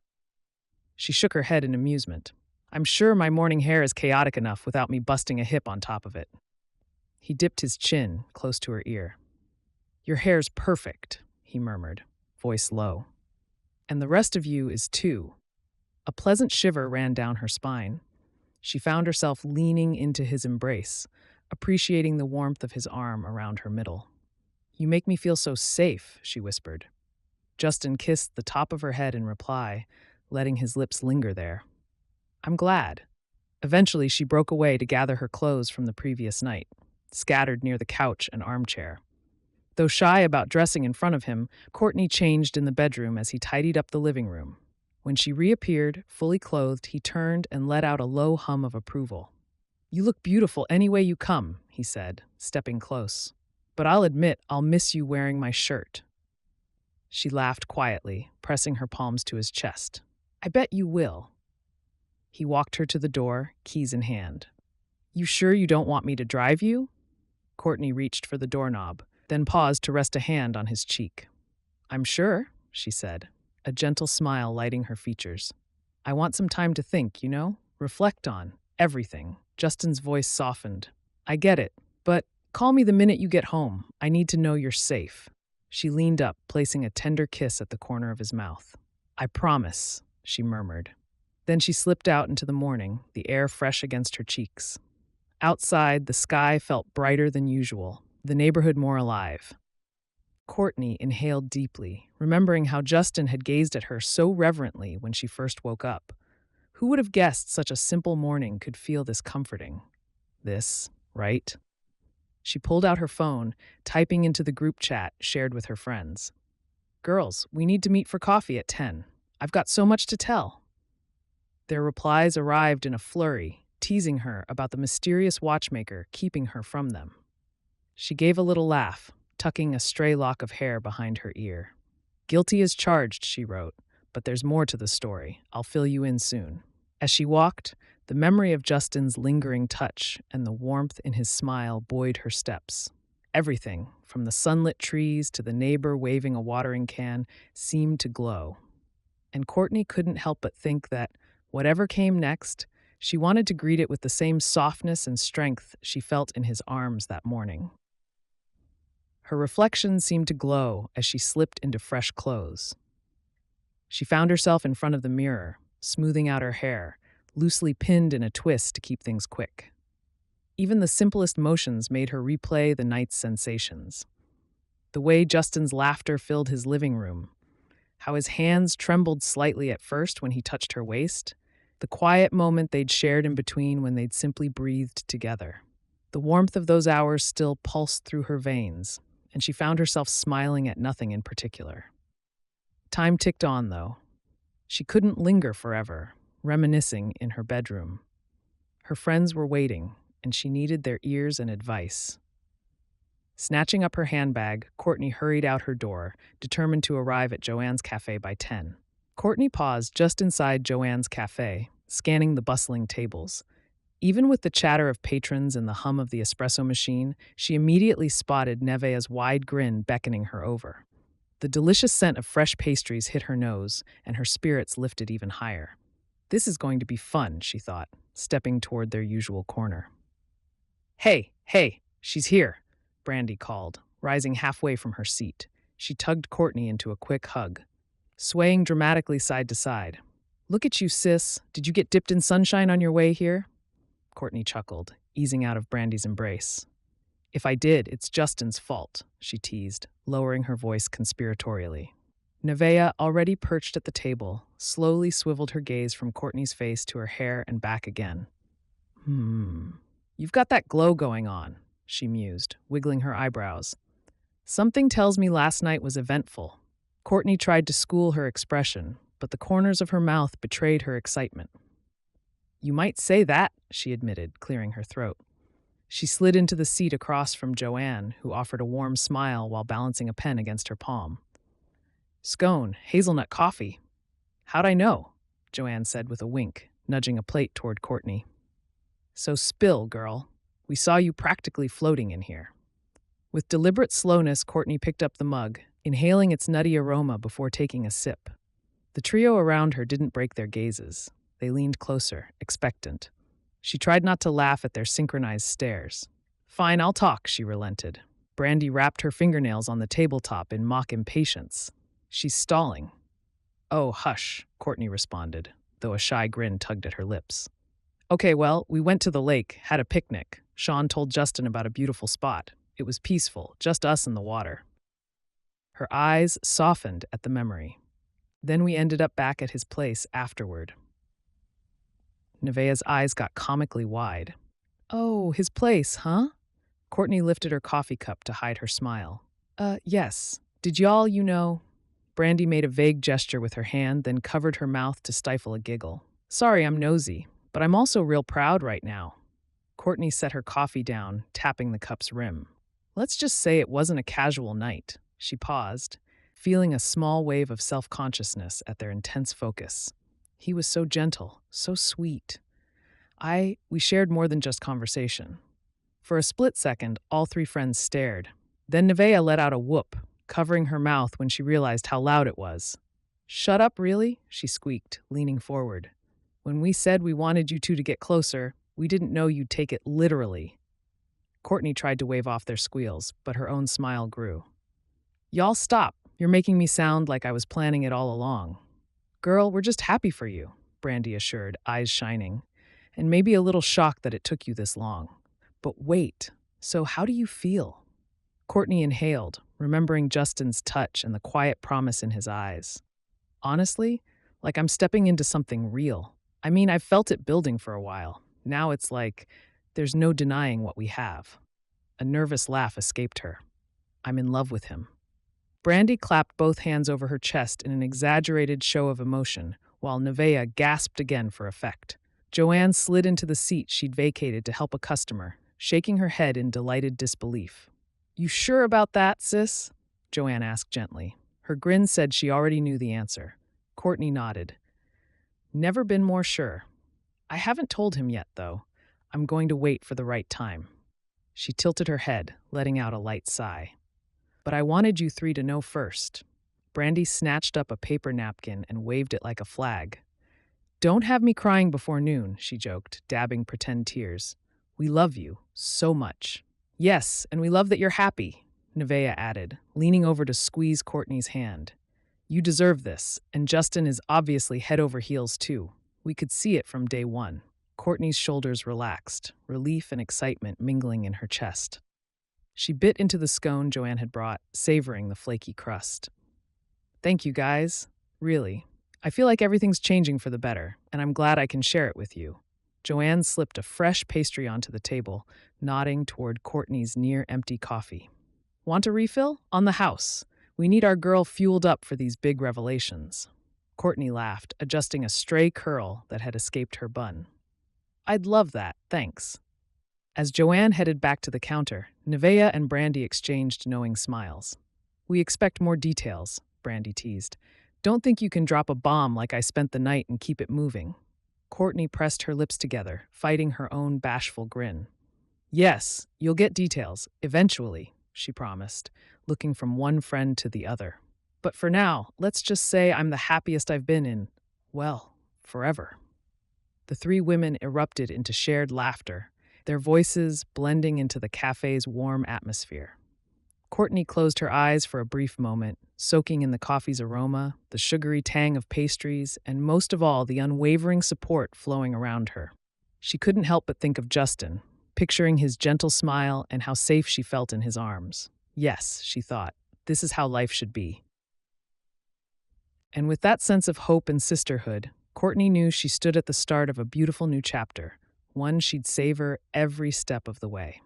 She shook her head in amusement. I'm sure my morning hair is chaotic enough without me busting a hip on top of it. He dipped his chin close to her ear. Your hair's perfect, he murmured, voice low. And the rest of you is too. A pleasant shiver ran down her spine. She found herself leaning into his embrace, appreciating the warmth of his arm around her middle. You make me feel so safe, she whispered. Justin kissed the top of her head in reply, letting his lips linger there. I'm glad. Eventually, she broke away to gather her clothes from the previous night, scattered near the couch and armchair. Though shy about dressing in front of him, Courtney changed in the bedroom as he tidied up the living room. When she reappeared, fully clothed, he turned and let out a low hum of approval. You look beautiful any way you come, he said, stepping close. But I'll admit I'll miss you wearing my shirt. She laughed quietly, pressing her palms to his chest. I bet you will. He walked her to the door, keys in hand. You sure you don't want me to drive you? Courtney reached for the doorknob, then paused to rest a hand on his cheek. I'm sure, she said, a gentle smile lighting her features. I want some time to think, reflect on everything. Justin's voice softened. I get it, but call me the minute you get home. I need to know you're safe. She leaned up, placing a tender kiss at the corner of his mouth. I promise, she murmured. Then she slipped out into the morning, the air fresh against her cheeks. Outside, the sky felt brighter than usual, the neighborhood more alive. Courtney inhaled deeply, remembering how Justin had gazed at her so reverently when she first woke up. Who would have guessed such a simple morning could feel this comforting? This, right? She pulled out her phone, typing into the group chat shared with her friends. Girls, we need to meet for coffee at 10. I've got so much to tell. Their replies arrived in a flurry, teasing her about the mysterious watchmaker keeping her from them. She gave a little laugh, tucking a stray lock of hair behind her ear. Guilty as charged, she wrote, but there's more to the story. I'll fill you in soon. As she walked, the memory of Justin's lingering touch and the warmth in his smile buoyed her steps. Everything, from the sunlit trees to the neighbor waving a watering can, seemed to glow. And Courtney couldn't help but think that, whatever came next, she wanted to greet it with the same softness and strength she felt in his arms that morning. Her reflection seemed to glow as she slipped into fresh clothes. She found herself in front of the mirror, smoothing out her hair, loosely pinned in a twist to keep things quick. Even the simplest motions made her replay the night's sensations. The way Justin's laughter filled his living room, how his hands trembled slightly at first when he touched her waist, the quiet moment they'd shared in between when they'd simply breathed together. The warmth of those hours still pulsed through her veins, and she found herself smiling at nothing in particular. Time ticked on, though. She couldn't linger forever, reminiscing in her bedroom. Her friends were waiting, and she needed their ears and advice. Snatching up her handbag, Courtney hurried out her door, determined to arrive at Joanne's cafe by 10. Courtney paused just inside Joanne's cafe, scanning the bustling tables. Even with the chatter of patrons and the hum of the espresso machine, she immediately spotted Nevea's wide grin beckoning her over. The delicious scent of fresh pastries hit her nose, and her spirits lifted even higher. This is going to be fun, she thought, stepping toward their usual corner. Hey, she's here, Brandy called, rising halfway from her seat. She tugged Courtney into a quick hug, swaying dramatically side to side. Look at you, sis. Did you get dipped in sunshine on your way here? Courtney chuckled, easing out of Brandy's embrace. If I did, it's Justin's fault, she teased, lowering her voice conspiratorially. Nevea, already perched at the table, slowly swiveled her gaze from Courtney's face to her hair and back again. You've got that glow going on, she mused, wiggling her eyebrows. Something tells me last night was eventful. Courtney tried to school her expression, but the corners of her mouth betrayed her excitement. You might say that, she admitted, clearing her throat. She slid into the seat across from Joanne, who offered a warm smile while balancing a pen against her palm. Scone, hazelnut coffee. How'd I know? Joanne said with a wink, nudging a plate toward Courtney. So spill, girl. We saw you practically floating in here. With deliberate slowness, Courtney picked up the mug, inhaling its nutty aroma before taking a sip. The trio around her didn't break their gazes. They leaned closer, expectant. She tried not to laugh at their synchronized stares. Fine, I'll talk, she relented. Brandy wrapped her fingernails on the tabletop in mock impatience. She's stalling. Oh, hush, Courtney responded, though a shy grin tugged at her lips. Okay, well, we went to the lake, had a picnic. Sean told Justin about a beautiful spot. It was peaceful, just us and the water. Her eyes softened at the memory. Then we ended up back at his place afterward. Nevea's eyes got comically wide. Oh, his place, huh? Courtney lifted her coffee cup to hide her smile. Yes. Did y'all. Brandy made a vague gesture with her hand, then covered her mouth to stifle a giggle. Sorry, I'm nosy, but I'm also real proud right now. Courtney set her coffee down, tapping the cup's rim. Let's just say it wasn't a casual night. She paused, feeling a small wave of self-consciousness at their intense focus. He was so gentle, so sweet. We shared more than just conversation. For a split second, all three friends stared. Then Nevea let out a whoop, covering her mouth when she realized how loud it was. Shut up, really? She squeaked, leaning forward. When we said we wanted you two to get closer, we didn't know you'd take it literally. Courtney tried to wave off their squeals, but her own smile grew. Y'all stop. You're making me sound like I was planning it all along. Girl, we're just happy for you, Brandy assured, eyes shining, and maybe a little shocked that it took you this long. But wait, so how do you feel? Courtney inhaled, remembering Justin's touch and the quiet promise in his eyes. Honestly, like I'm stepping into something real. I mean, I've felt it building for a while. Now it's like there's no denying what we have. A nervous laugh escaped her. I'm in love with him. Brandy clapped both hands over her chest in an exaggerated show of emotion, while Nevea gasped again for effect. Joanne slid into the seat she'd vacated to help a customer, shaking her head in delighted disbelief. You sure about that, sis? Joanne asked gently. Her grin said she already knew the answer. Courtney nodded. Never been more sure. I haven't told him yet, though. I'm going to wait for the right time. She tilted her head, letting out a light sigh. But I wanted you three to know first. Brandy snatched up a paper napkin and waved it like a flag. Don't have me crying before noon, she joked, dabbing pretend tears. We love you so much. Yes, and we love that you're happy, Nevea added, leaning over to squeeze Courtney's hand. You deserve this, and Justin is obviously head over heels too. We could see it from day one. Courtney's shoulders relaxed, relief and excitement mingling in her chest. She bit into the scone Joanne had brought, savoring the flaky crust. Thank you, guys. Really. I feel like everything's changing for the better, and I'm glad I can share it with you. Joanne slipped a fresh pastry onto the table, nodding toward Courtney's near-empty coffee. Want a refill? On the house. We need our girl fueled up for these big revelations. Courtney laughed, adjusting a stray curl that had escaped her bun. I'd love that, thanks. As Joanne headed back to the counter, Nevea and Brandy exchanged knowing smiles. We expect more details, Brandy teased. Don't think you can drop a bomb like I spent the night and keep it moving. Courtney pressed her lips together, fighting her own bashful grin. Yes, you'll get details, eventually, she promised, looking from one friend to the other. But for now, let's just say I'm the happiest I've been in, well, forever. The three women erupted into shared laughter, their voices blending into the cafe's warm atmosphere. Courtney closed her eyes for a brief moment, soaking in the coffee's aroma, the sugary tang of pastries, and most of all, the unwavering support flowing around her. She couldn't help but think of Justin, picturing his gentle smile and how safe she felt in his arms. Yes, she thought, this is how life should be. And with that sense of hope and sisterhood, Courtney knew she stood at the start of a beautiful new chapter, one she'd savor every step of the way.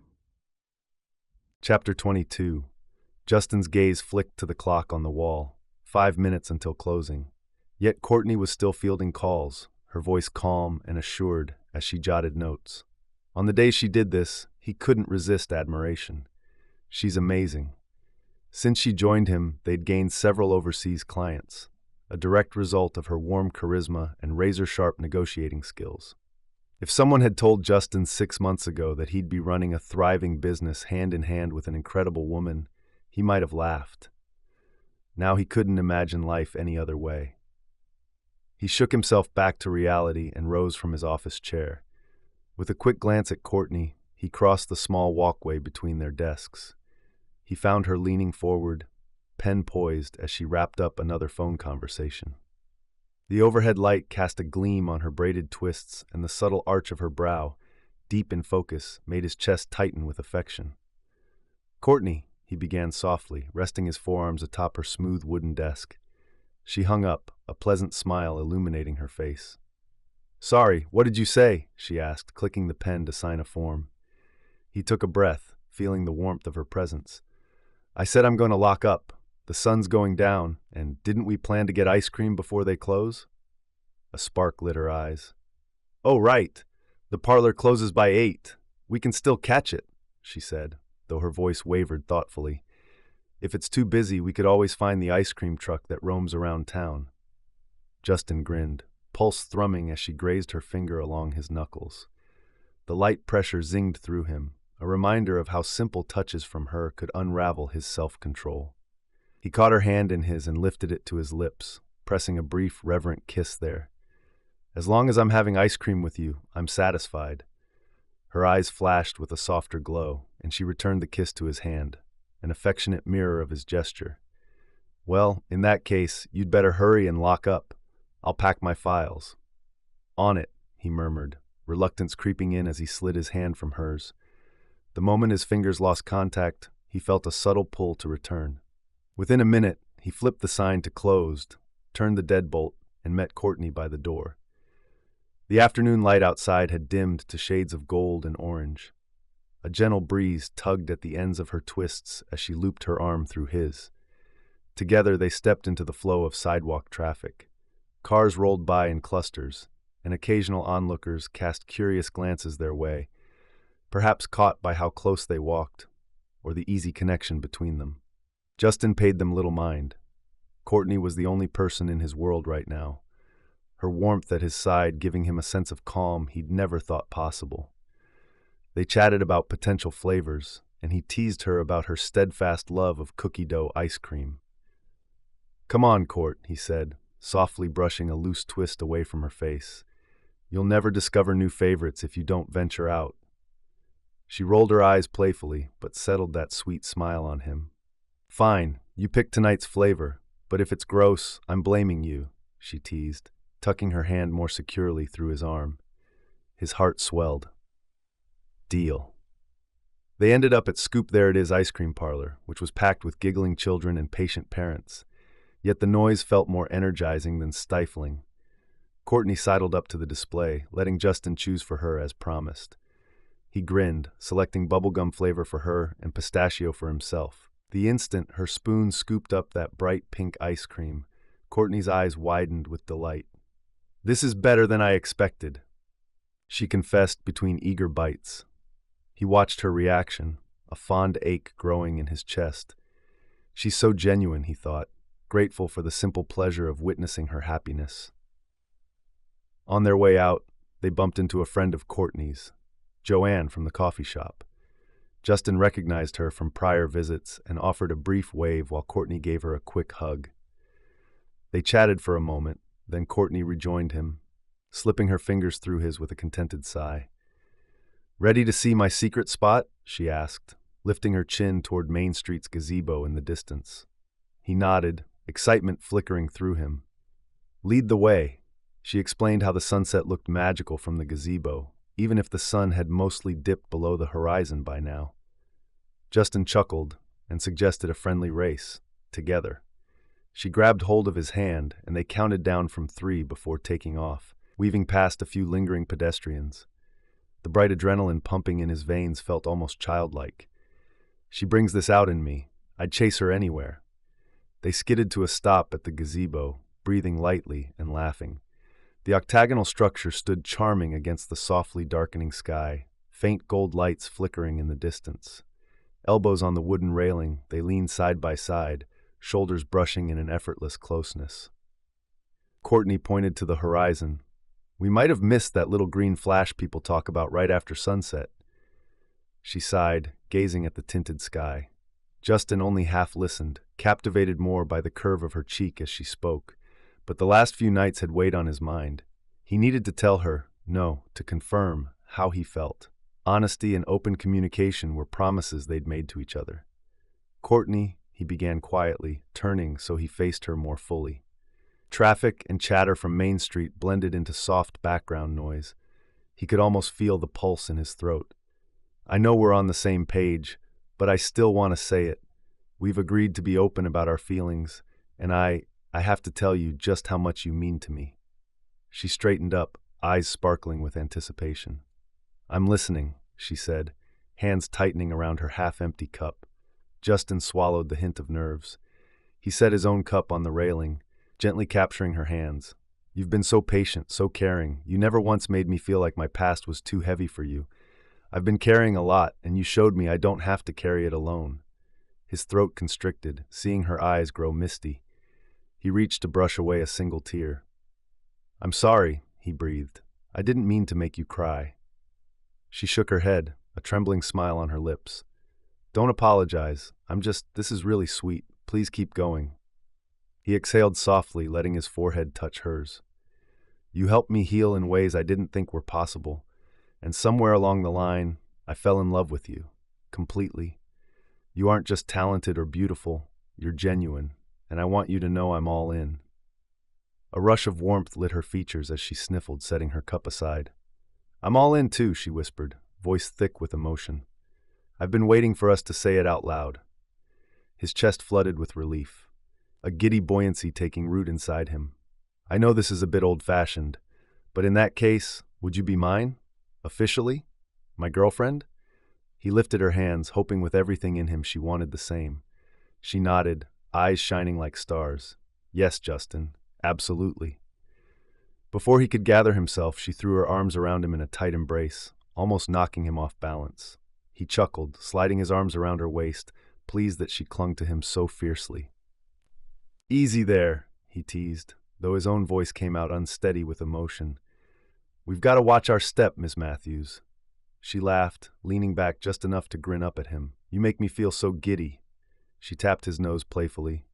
Chapter 22. Justin's gaze flicked to the clock on the wall, 5 minutes until closing. Yet Courtney was still fielding calls, her voice calm and assured as she jotted notes. On the day she did this, he couldn't resist admiration. She's amazing. Since she joined him, they'd gained several overseas clients, a direct result of her warm charisma and razor-sharp negotiating skills. If someone had told Justin 6 months ago that he'd be running a thriving business hand in hand with an incredible woman, he might have laughed. Now he couldn't imagine life any other way. He shook himself back to reality and rose from his office chair. With a quick glance at Courtney, he crossed the small walkway between their desks. He found her leaning forward, pen poised as she wrapped up another phone conversation. The overhead light cast a gleam on her braided twists, and the subtle arch of her brow, deep in focus, made his chest tighten with affection. "Courtney," he began softly, resting his forearms atop her smooth wooden desk. She hung up, a pleasant smile illuminating her face. "Sorry, what did you say?" she asked, clicking the pen to sign a form. He took a breath, feeling the warmth of her presence. "I said I'm going to lock up. The sun's going down, and didn't we plan to get ice cream before they close?" A spark lit her eyes. "Oh, right. The parlor closes by 8. We can still catch it," she said, though her voice wavered thoughtfully. "If it's too busy, we could always find the ice cream truck that roams around town." Justin grinned, pulse thrumming as she grazed her finger along his knuckles. The light pressure zinged through him, a reminder of how simple touches from her could unravel his self-control. He caught her hand in his and lifted it to his lips, pressing a brief, reverent kiss there. "As long as I'm having ice cream with you, I'm satisfied." Her eyes flashed with a softer glow, and she returned the kiss to his hand, an affectionate mirror of his gesture. "Well, in that case, you'd better hurry and lock up. I'll pack my files." "On it," he murmured, reluctance creeping in as he slid his hand from hers. The moment his fingers lost contact, he felt a subtle pull to return. Within a minute, he flipped the sign to closed, turned the deadbolt, and met Courtney by the door. The afternoon light outside had dimmed to shades of gold and orange. A gentle breeze tugged at the ends of her twists as she looped her arm through his. Together they stepped into the flow of sidewalk traffic. Cars rolled by in clusters, and occasional onlookers cast curious glances their way, perhaps caught by how close they walked, or the easy connection between them. Justin paid them little mind. Courtney was the only person in his world right now, her warmth at his side giving him a sense of calm he'd never thought possible. They chatted about potential flavors, and he teased her about her steadfast love of cookie dough ice cream. "Come on, Court," he said, softly brushing a loose twist away from her face. "You'll never discover new favorites if you don't venture out." She rolled her eyes playfully, but settled that sweet smile on him. "Fine, you pick tonight's flavor, but if it's gross, I'm blaming you," she teased, tucking her hand more securely through his arm. His heart swelled. Deal. They ended up at Scoop There It Is ice cream parlor, which was packed with giggling children and patient parents. Yet the noise felt more energizing than stifling. Courtney sidled up to the display, letting Justin choose for her as promised. He grinned, selecting bubblegum flavor for her and pistachio for himself. The instant her spoon scooped up that bright pink ice cream, Courtney's eyes widened with delight. "This is better than I expected," she confessed between eager bites. He watched her reaction, a fond ache growing in his chest. She's so genuine, he thought, grateful for the simple pleasure of witnessing her happiness. On their way out, they bumped into a friend of Courtney's, Joanne from the coffee shop. Justin recognized her from prior visits and offered a brief wave while Courtney gave her a quick hug. They chatted for a moment, then Courtney rejoined him, slipping her fingers through his with a contented sigh. "Ready to see my secret spot?" she asked, lifting her chin toward Main Street's gazebo in the distance. He nodded, excitement flickering through him. "Lead the way." She explained how the sunset looked magical from the gazebo, even if the sun had mostly dipped below the horizon by now. Justin chuckled and suggested a friendly race, together. She grabbed hold of his hand, and they counted down from 3 before taking off, weaving past a few lingering pedestrians. The bright adrenaline pumping in his veins felt almost childlike. "She brings this out in me. I'd chase her anywhere." They skidded to a stop at the gazebo, breathing lightly and laughing. The octagonal structure stood charming against the softly darkening sky, faint gold lights flickering in the distance. Elbows on the wooden railing, they leaned side by side, shoulders brushing in an effortless closeness. Courtney pointed to the horizon. "We might have missed that little green flash people talk about right after sunset." She sighed, gazing at the tinted sky. Justin only half listened, captivated more by the curve of her cheek as she spoke. But the last few nights had weighed on his mind. He needed to tell her, no, to confirm, how he felt. Honesty and open communication were promises they'd made to each other. "Courtney," he began quietly, turning so he faced her more fully. Traffic and chatter from Main Street blended into soft background noise. He could almost feel the pulse in his throat. "I know we're on the same page, but I still want to say it. We've agreed to be open about our feelings, and I have to tell you just how much you mean to me." She straightened up, eyes sparkling with anticipation. "I'm listening," she said, hands tightening around her half-empty cup. Justin swallowed the hint of nerves. He set his own cup on the railing, gently capturing her hands. "You've been so patient, so caring. You never once made me feel like my past was too heavy for you. I've been carrying a lot, and you showed me I don't have to carry it alone." His throat constricted, seeing her eyes grow misty. He reached to brush away a single tear. "I'm sorry," he breathed. "I didn't mean to make you cry." She shook her head, a trembling smile on her lips. "Don't apologize. This is really sweet. Please keep going." He exhaled softly, letting his forehead touch hers. "You helped me heal in ways I didn't think were possible, and somewhere along the line, I fell in love with you, completely. You aren't just talented or beautiful, you're genuine, and I want you to know I'm all in." A rush of warmth lit her features as she sniffled, setting her cup aside. "I'm all in too," she whispered, voice thick with emotion. "I've been waiting for us to say it out loud." His chest flooded with relief, a giddy buoyancy taking root inside him. "I know this is a bit old-fashioned, but in that case, would you be mine? Officially? My girlfriend?" He lifted her hands, hoping with everything in him she wanted the same. She nodded, eyes shining like stars. "Yes, Justin, absolutely." Before he could gather himself, she threw her arms around him in a tight embrace, almost knocking him off balance. He chuckled, sliding his arms around her waist, pleased that she clung to him so fiercely. "Easy there," he teased, though his own voice came out unsteady with emotion. "We've got to watch our step, Miss Matthews." She laughed, leaning back just enough to grin up at him. "You make me feel so giddy." She tapped his nose playfully.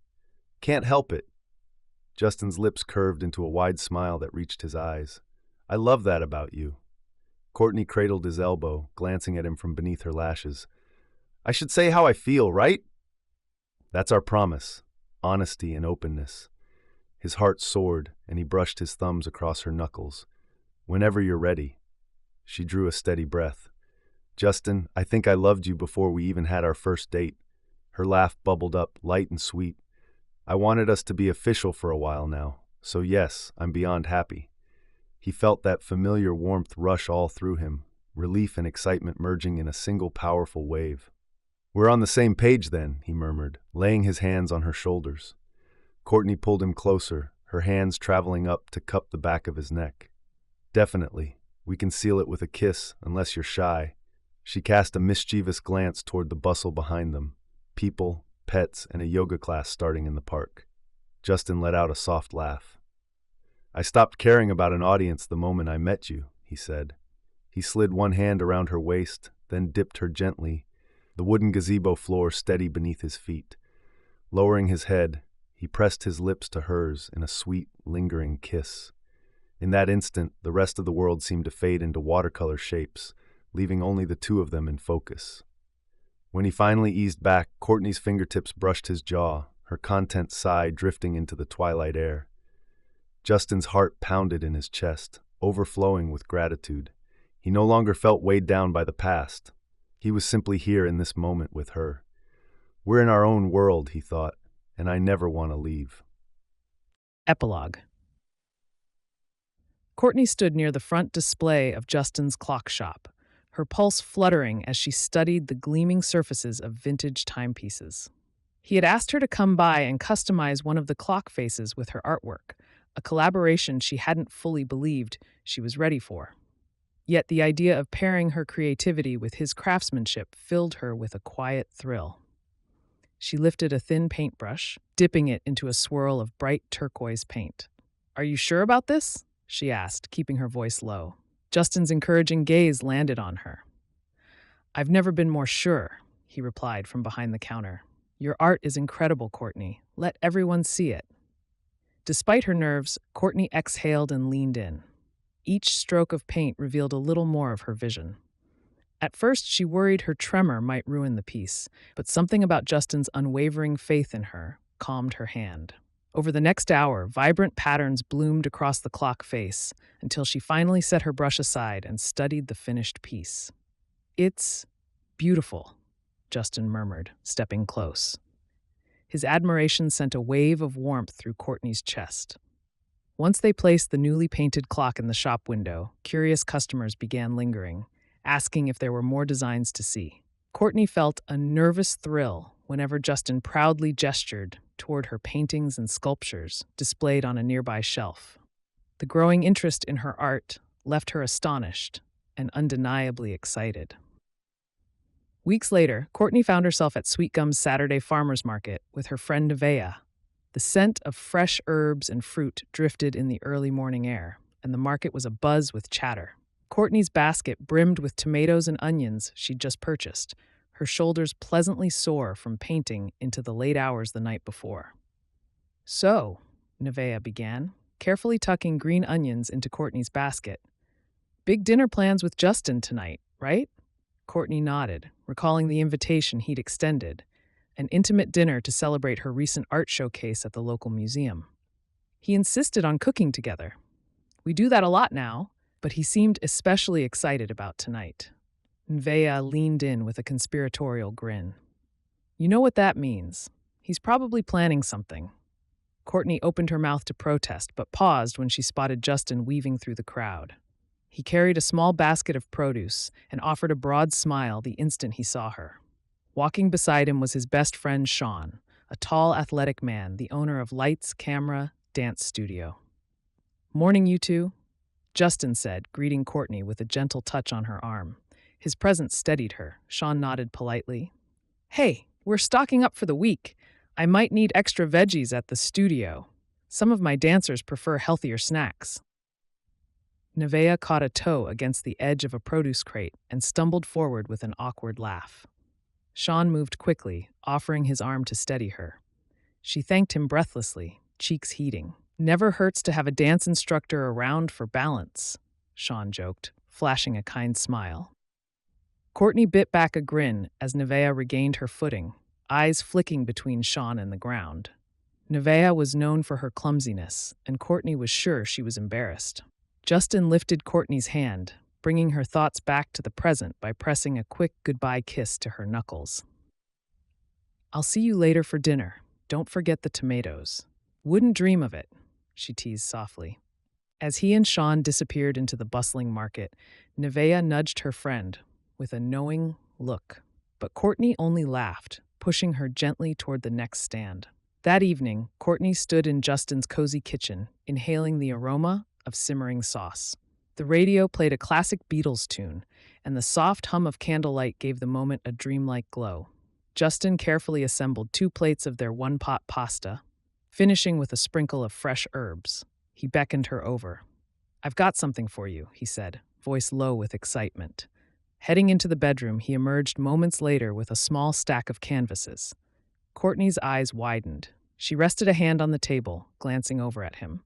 "Can't help it." Justin's lips curved into a wide smile that reached his eyes. "I love that about you." Courtney cradled his elbow, glancing at him from beneath her lashes. "I should say how I feel, right?" "That's our promise. Honesty and openness." His heart soared, and he brushed his thumbs across her knuckles. "Whenever you're ready." She drew a steady breath. "Justin, I think I loved you before we even had our first date." Her laugh bubbled up, light and sweet. "I wanted us to be official for a while now, so yes, I'm beyond happy." He felt that familiar warmth rush all through him, relief and excitement merging in a single powerful wave. "We're on the same page then," he murmured, laying his hands on her shoulders. Courtney pulled him closer, her hands traveling up to cup the back of his neck. "Definitely. We can seal it with a kiss, unless you're shy." She cast a mischievous glance toward the bustle behind them. People, pets, and a yoga class starting in the park. Justin let out a soft laugh. "I stopped caring about an audience the moment I met you," he he said. He slid one hand around her waist, then dipped her gently, the wooden gazebo floor steady beneath his feet. Lowering his head, he pressed his lips to hers in a sweet, lingering kiss. In that instant, the rest of the world seemed to fade into watercolor shapes, leaving only the two of them in focus. When he finally eased back, Courtney's fingertips brushed his jaw, her content sigh drifting into the twilight air. Justin's heart pounded in his chest, overflowing with gratitude. He no longer felt weighed down by the past. He was simply here in this moment with her. We're in our own world, he thought, and I never want to leave. Epilogue. Courtney stood near the front display of Justin's clock shop, her pulse fluttering as she studied the gleaming surfaces of vintage timepieces. He had asked her to come by and customize one of the clock faces with her artwork, a collaboration she hadn't fully believed she was ready for. Yet the idea of pairing her creativity with his craftsmanship filled her with a quiet thrill. She lifted a thin paintbrush, dipping it into a swirl of bright turquoise paint. "Are you sure about this?" she asked, keeping her voice low. Justin's encouraging gaze landed on her. "I've never been more sure," he replied from behind the counter. "Your art is incredible, Courtney. Let everyone see it." Despite her nerves, Courtney exhaled and leaned in. Each stroke of paint revealed a little more of her vision. At first, she worried her tremor might ruin the piece, but something about Justin's unwavering faith in her calmed her hand. Over the next hour, vibrant patterns bloomed across the clock face until she finally set her brush aside and studied the finished piece. "It's beautiful," Justin murmured, stepping close. His admiration sent a wave of warmth through Courtney's chest. Once they placed the newly painted clock in the shop window, curious customers began lingering, asking if there were more designs to see. Courtney felt a nervous thrill whenever Justin proudly gestured toward her paintings and sculptures displayed on a nearby shelf. The growing interest in her art left her astonished and undeniably excited. Weeks later, Courtney found herself at Sweet Gum's Saturday Farmers Market with her friend Nevaeh. The scent of fresh herbs and fruit drifted in the early morning air, and the market was abuzz with chatter. Courtney's basket brimmed with tomatoes and onions she'd just purchased, her shoulders pleasantly sore from painting into the late hours the night before. "So," Nevaeh began, carefully tucking green onions into Courtney's basket. "Big dinner plans with Justin tonight, right?" Courtney nodded, recalling the invitation he'd extended, an intimate dinner to celebrate her recent art showcase at the local museum. "He insisted on cooking together. We do that a lot now, but he seemed especially excited about tonight." Nevaeh leaned in with a conspiratorial grin. "You know what that means. He's probably planning something." Courtney opened her mouth to protest, but paused when she spotted Justin weaving through the crowd. He carried a small basket of produce and offered a broad smile the instant he saw her. Walking beside him was his best friend Sean, a tall, athletic man, the owner of Lights, Camera, Dance Studio. "Morning, you two," Justin said, greeting Courtney with a gentle touch on her arm. His presence steadied her. Sean nodded politely. "Hey, we're stocking up for the week. I might need extra veggies at the studio. Some of my dancers prefer healthier snacks." Nevaeh caught a toe against the edge of a produce crate and stumbled forward with an awkward laugh. Sean moved quickly, offering his arm to steady her. She thanked him breathlessly, cheeks heating. "Never hurts to have a dance instructor around for balance," Sean joked, flashing a kind smile. Courtney bit back a grin as Nevaeh regained her footing, eyes flicking between Sean and the ground. Nevaeh was known for her clumsiness, and Courtney was sure she was embarrassed. Justin lifted Courtney's hand, bringing her thoughts back to the present by pressing a quick goodbye kiss to her knuckles. "I'll see you later for dinner. Don't forget the tomatoes." "Wouldn't dream of it," she teased softly. As he and Sean disappeared into the bustling market, Nevaeh nudged her friend with a knowing look. But Courtney only laughed, pushing her gently toward the next stand. That evening, Courtney stood in Justin's cozy kitchen, inhaling the aroma of simmering sauce. The radio played a classic Beatles tune, and the soft hum of candlelight gave the moment a dreamlike glow. Justin carefully assembled 2 plates of their one-pot pasta, finishing with a sprinkle of fresh herbs. He beckoned her over. "I've got something for you," he said, voice low with excitement. Heading into the bedroom, he emerged moments later with a small stack of canvases. Courtney's eyes widened. She rested a hand on the table, glancing over at him.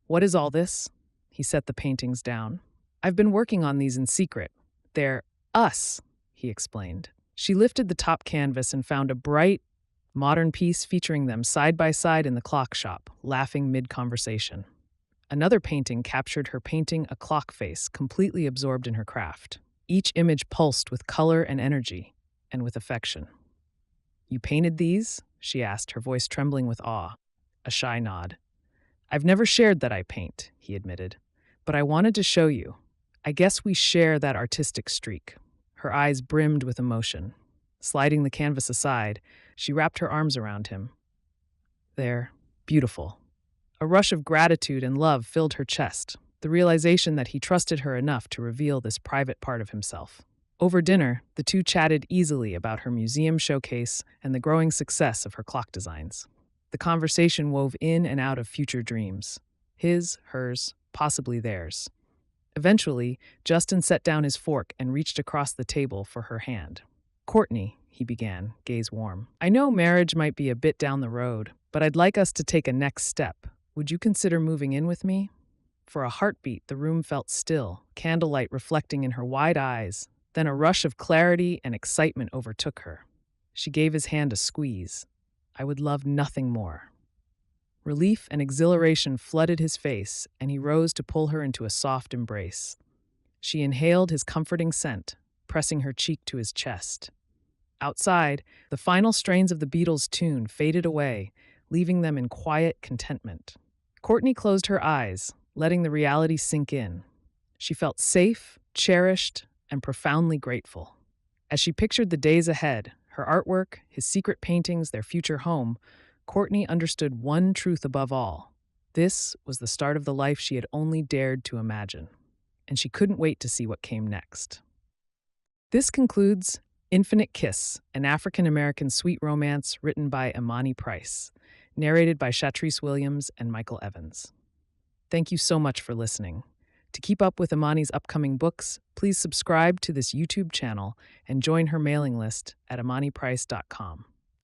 "What is all this?" He set the paintings down. "I've been working on these in secret. They're us," he explained. She lifted the top canvas and found a bright, modern piece featuring them side by side in the clock shop, laughing mid-conversation. Another painting captured her painting a clock face, completely absorbed in her craft. Each image pulsed with color and energy, and with affection. "You painted these?" she asked, her voice trembling with awe. A shy nod. "I've never shared that I paint," he admitted, "but I wanted to show you. I guess we share that artistic streak." Her eyes brimmed with emotion. Sliding the canvas aside, she wrapped her arms around him. "They're beautiful." A rush of gratitude and love filled her chest, the realization that he trusted her enough to reveal this private part of himself. Over dinner, the two chatted easily about her museum showcase and the growing success of her clock designs. The conversation wove in and out of future dreams. His, hers, possibly theirs. Eventually, Justin set down his fork and reached across the table for her hand. "Courtney," he began, gaze warm, "I know marriage might be a bit down the road, but I'd like us to take a next step. Would you consider moving in with me?" For a heartbeat, the room felt still, candlelight reflecting in her wide eyes. Then a rush of clarity and excitement overtook her. She gave his hand a squeeze. "I would love nothing more." Relief and exhilaration flooded his face, and he rose to pull her into a soft embrace. She inhaled his comforting scent, pressing her cheek to his chest. Outside, the final strains of the Beatles' tune faded away, leaving them in quiet contentment. Courtney closed her eyes, letting the reality sink in. She felt safe, cherished, and profoundly grateful. As she pictured the days ahead, her artwork, his secret paintings, their future home, Courtney understood one truth above all. This was the start of the life she had only dared to imagine, and she couldn't wait to see what came next. This concludes Infinite Kiss, an African-American sweet romance written by Imani Price, narrated by Shatrice Williams and Michael Evans. Thank you so much for listening. To keep up with Imani's upcoming books, please subscribe to this YouTube channel and join her mailing list at imaniprice.com.